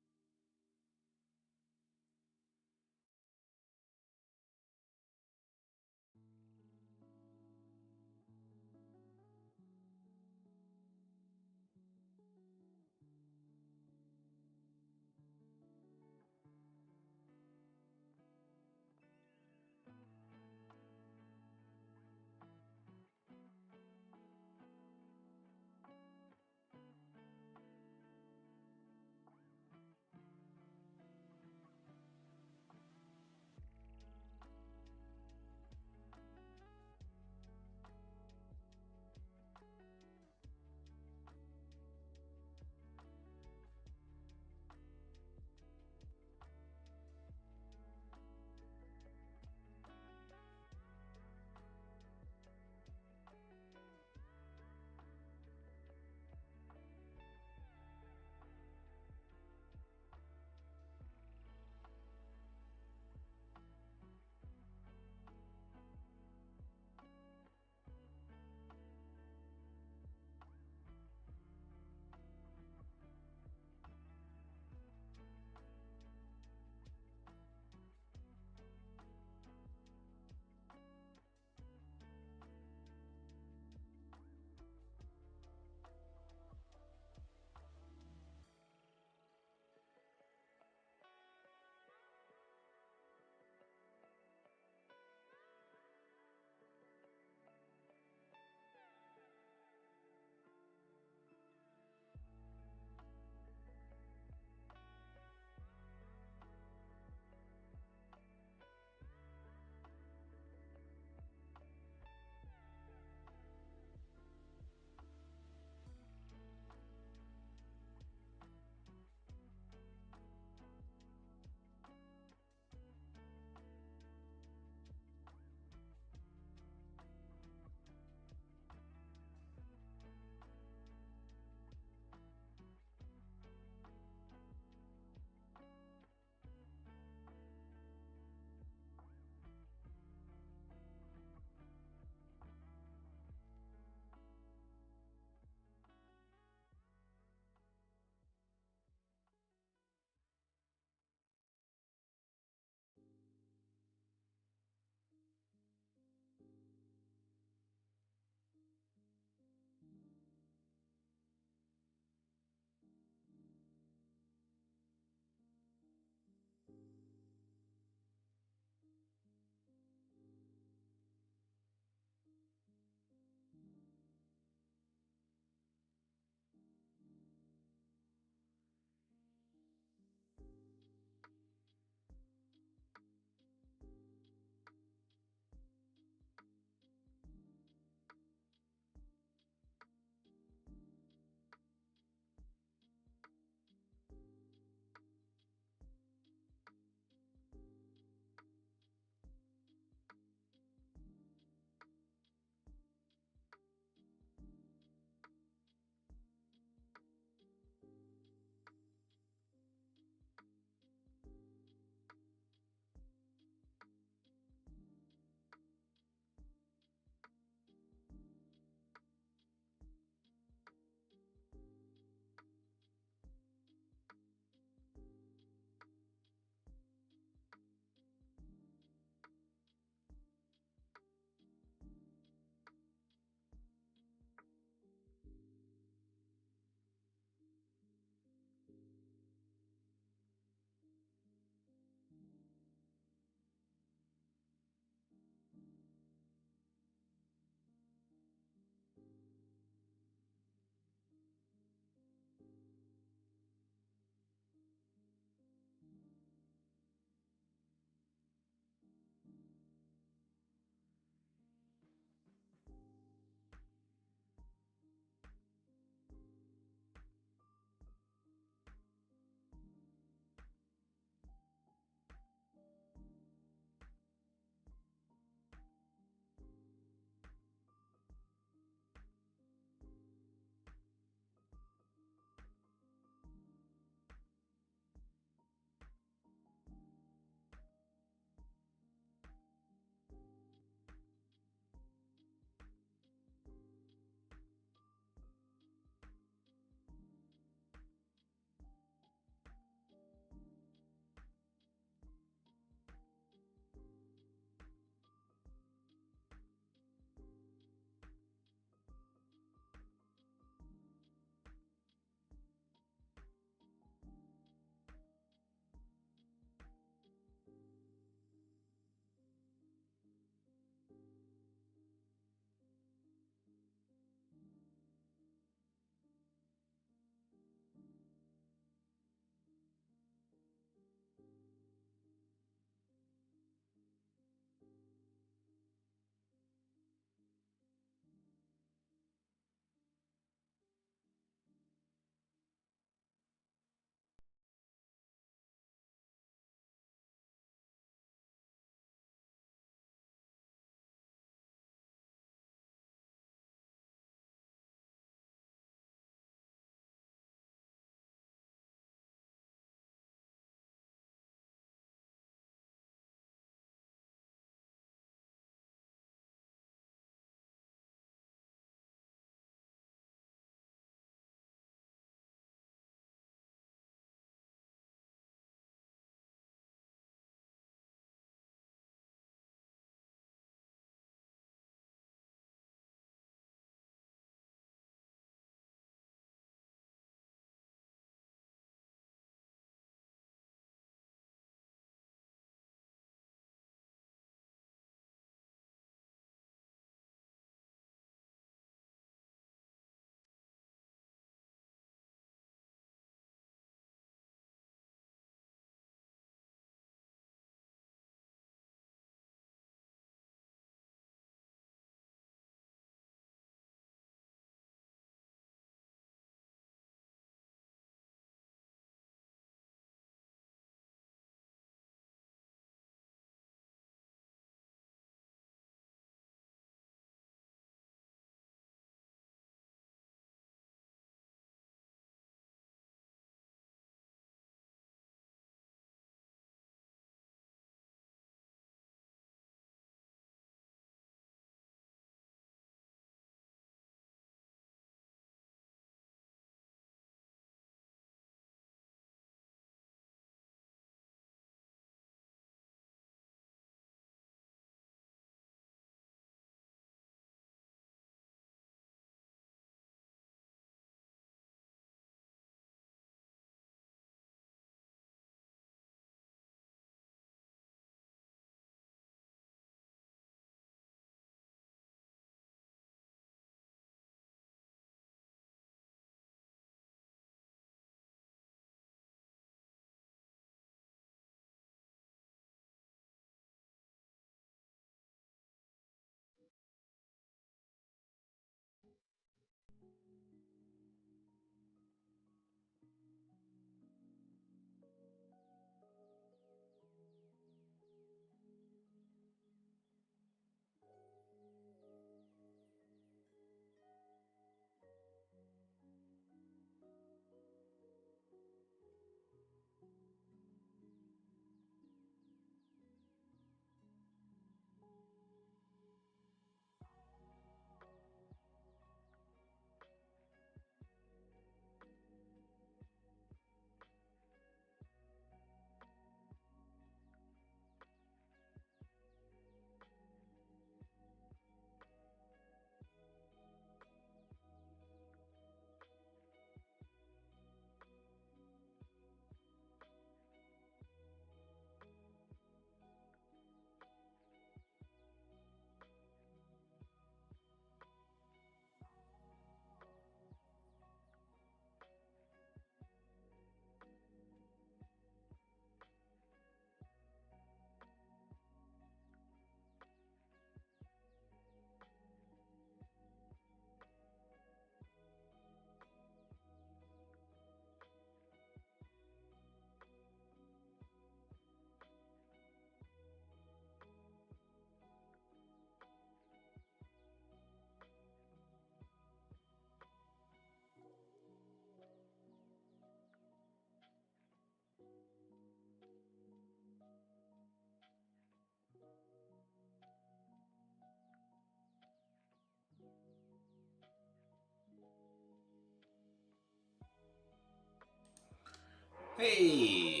Hey.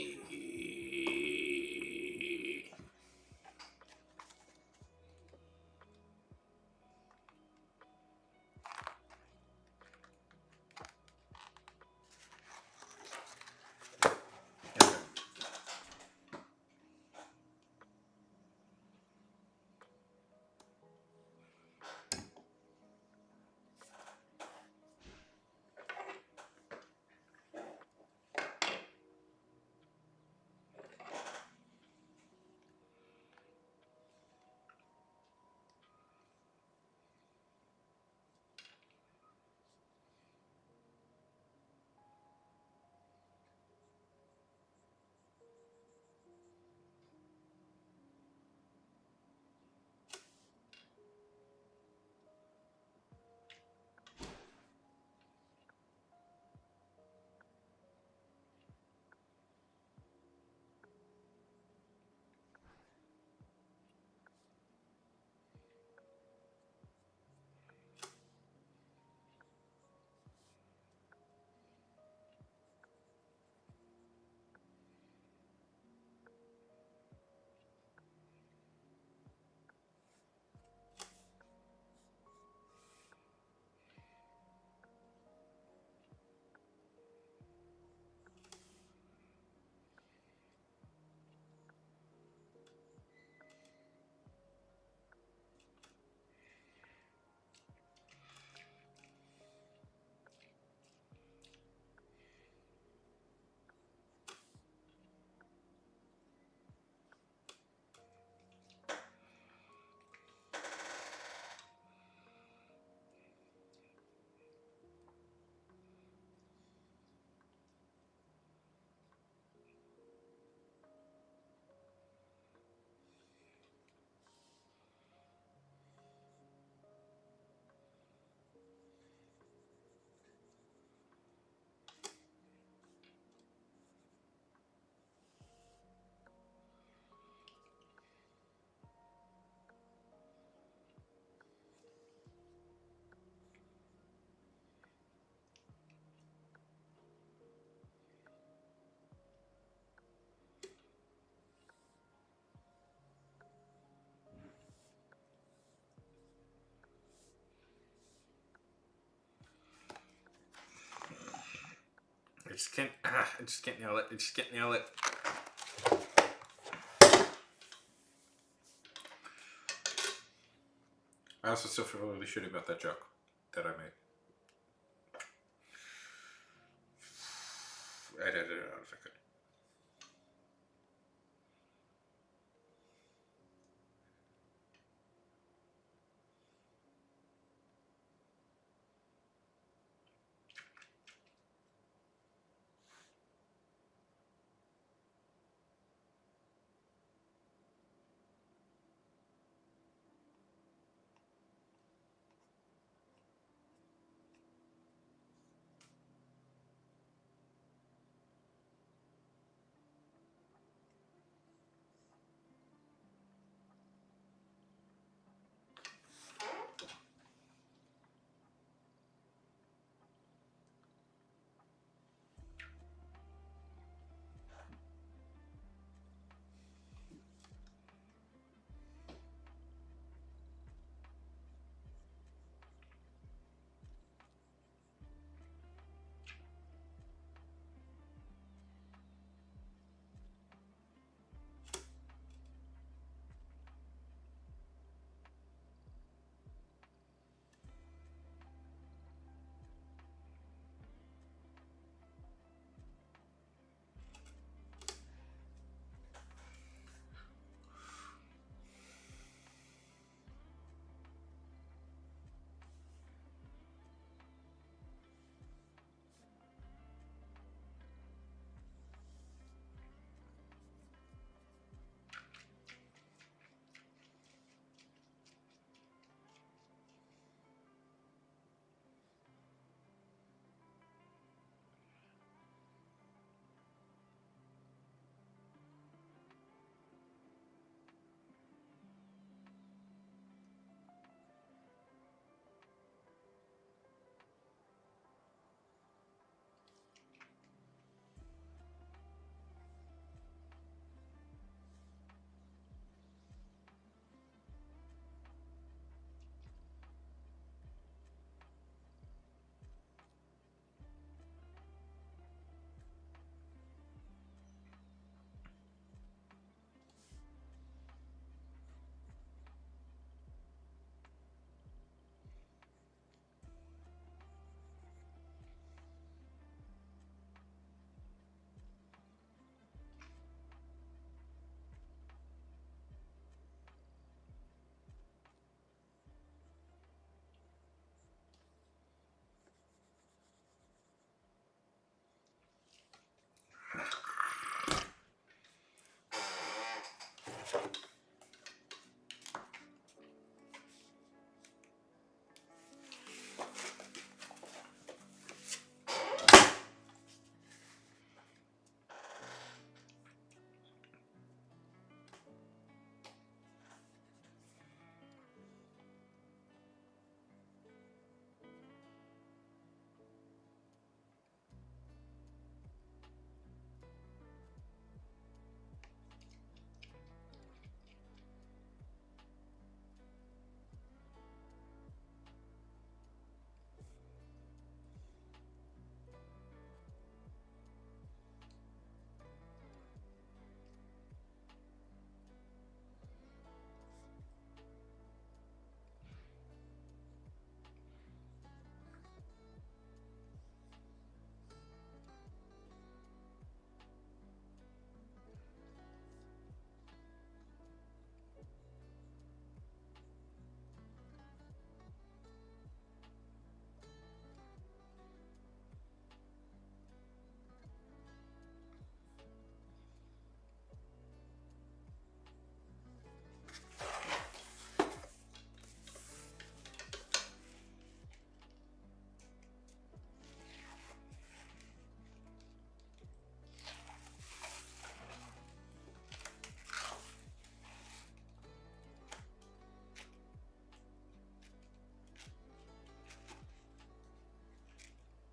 I just can't nail it. I just can't nail it. I also still feel really shitty about that joke that I made. I'd edit it out if I could.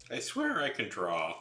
I swear I can draw.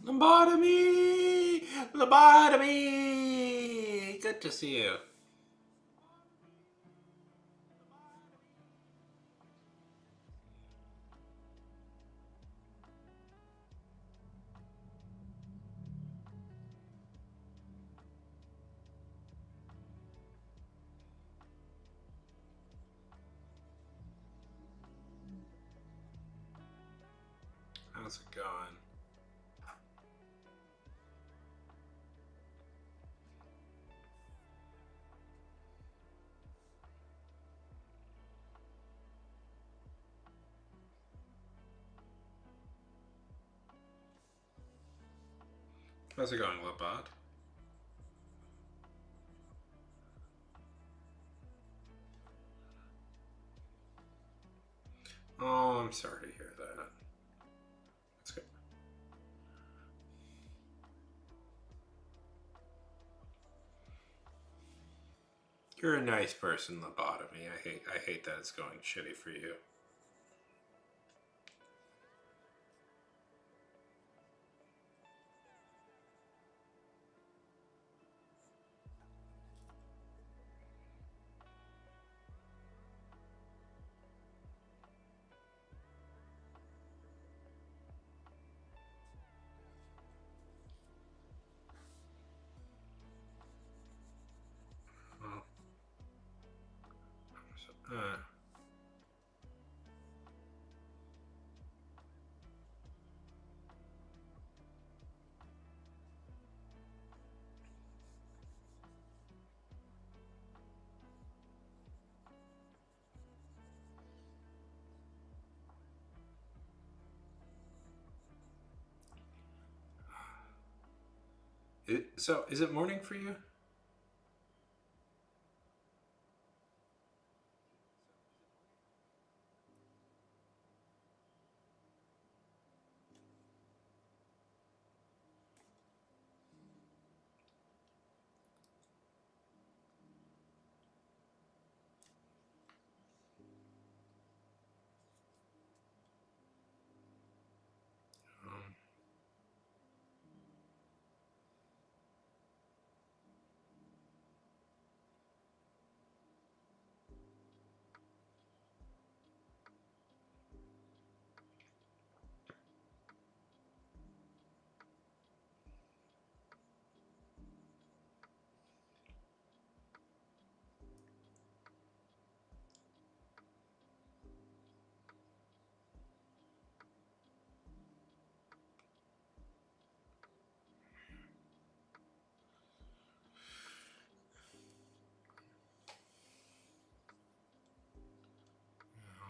Lobotomy! Lobotomy! Good to see you. How's it going? How's it going, Labad? Oh, I'm sorry to hear that. That's good. You're a nice person, Lobotomy. I hate that it's going shitty for you. Well, uh, so, is it morning for you? Um,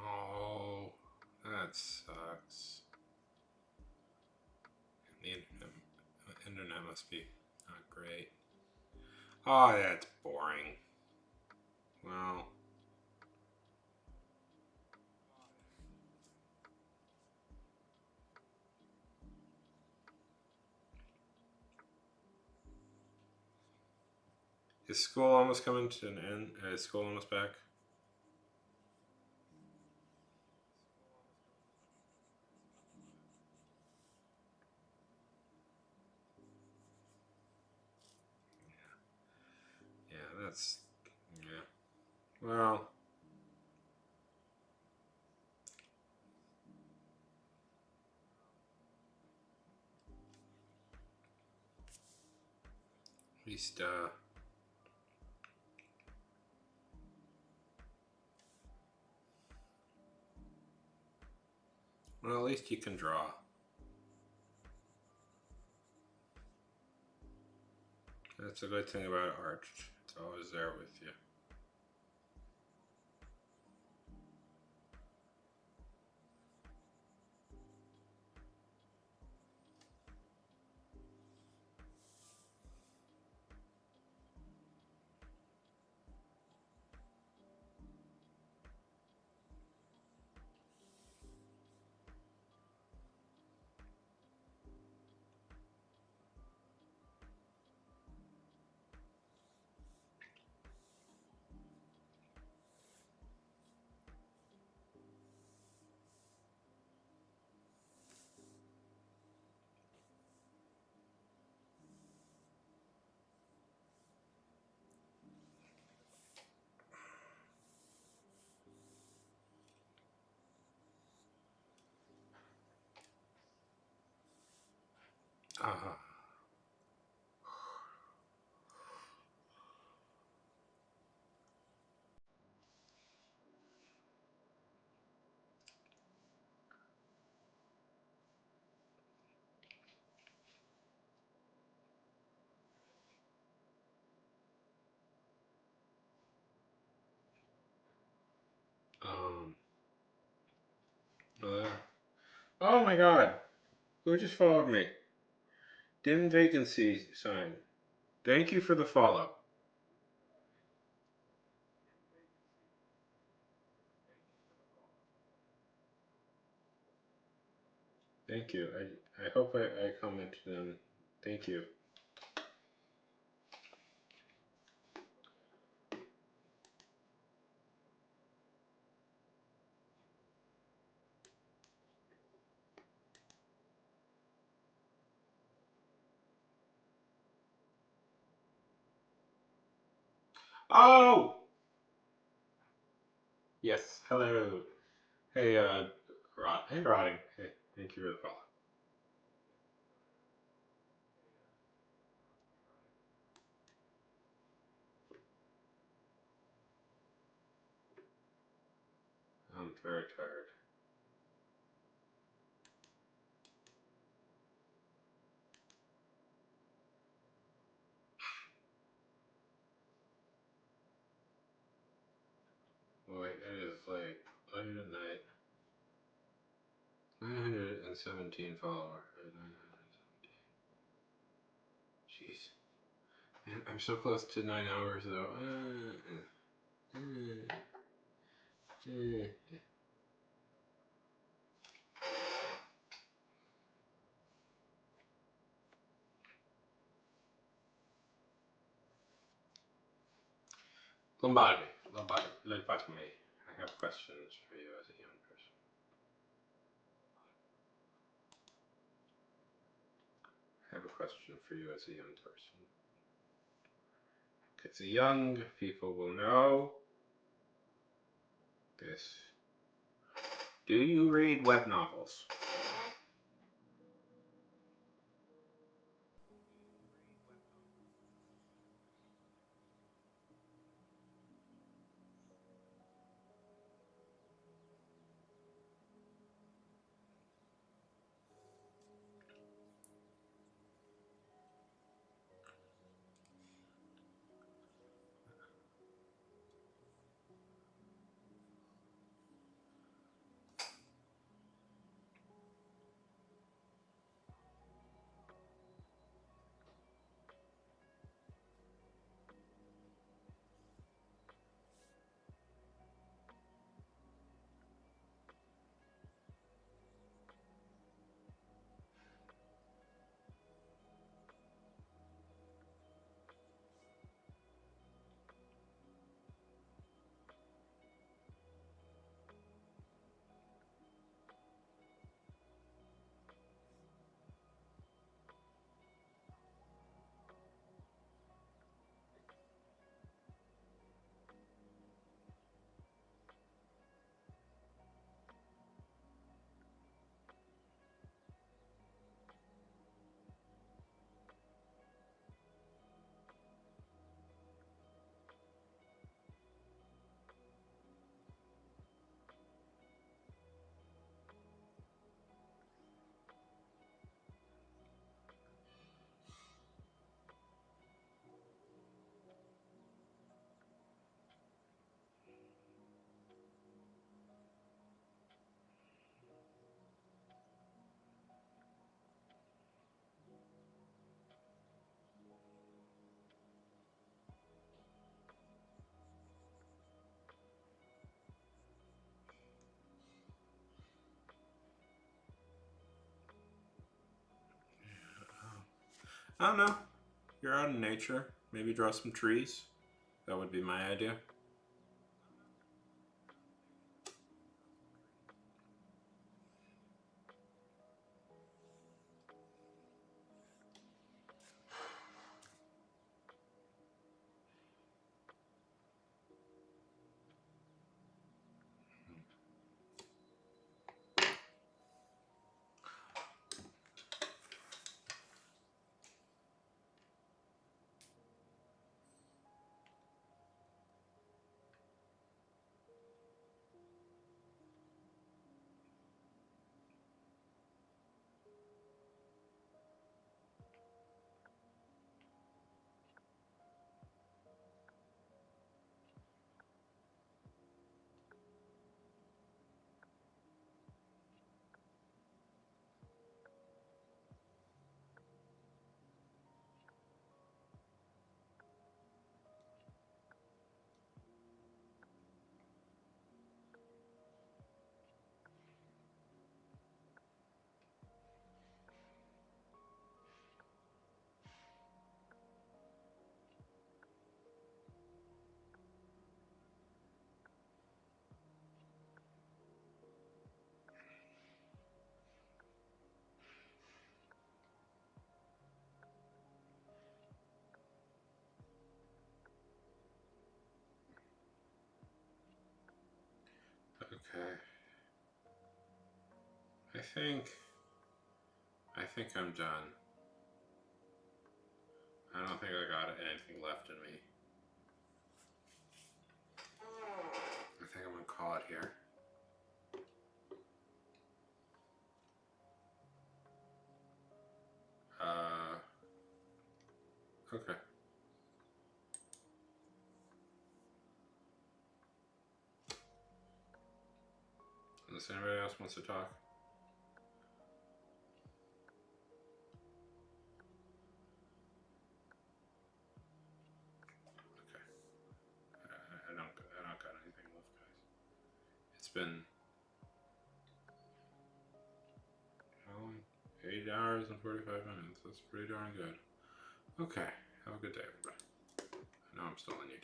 oh, that sucks. The internet must be not great. Oh, that's boring. Well, is school almost coming to an end? Is school almost back? Yeah, that's. Yeah. Well, at least, well, at least you can draw. That's a good thing about art. It's always there with you. Oh my god. Who just followed me? Dim vacancy sign. Thank you for the follow. Thank you. I hope I commented them. Thank you. Oh! Yes, hello. Hey, Rod. Hey, Roddy. Hey, thank you for the follow. I'm very tired. Wait, it is like late at night. 917 followers. 917. Jeez. Man, I'm so close to 9 hours though. Lombardi. Lombardi. I have questions for you as a young person. I have a question for you as a young person. Because the young people will know this. Do you read web novels? I don't know. You're out in nature. Maybe draw some trees. That would be my idea. Okay. I think I'm done. I don't think I got anything left in me. I think I'm gonna call it here. Okay. Unless anybody else wants to talk. Okay. I don't got anything left, guys. It's been how long? 8 hours and 45 minutes. That's pretty darn good. Okay. Have a good day, everybody. I know I'm still on YouTube.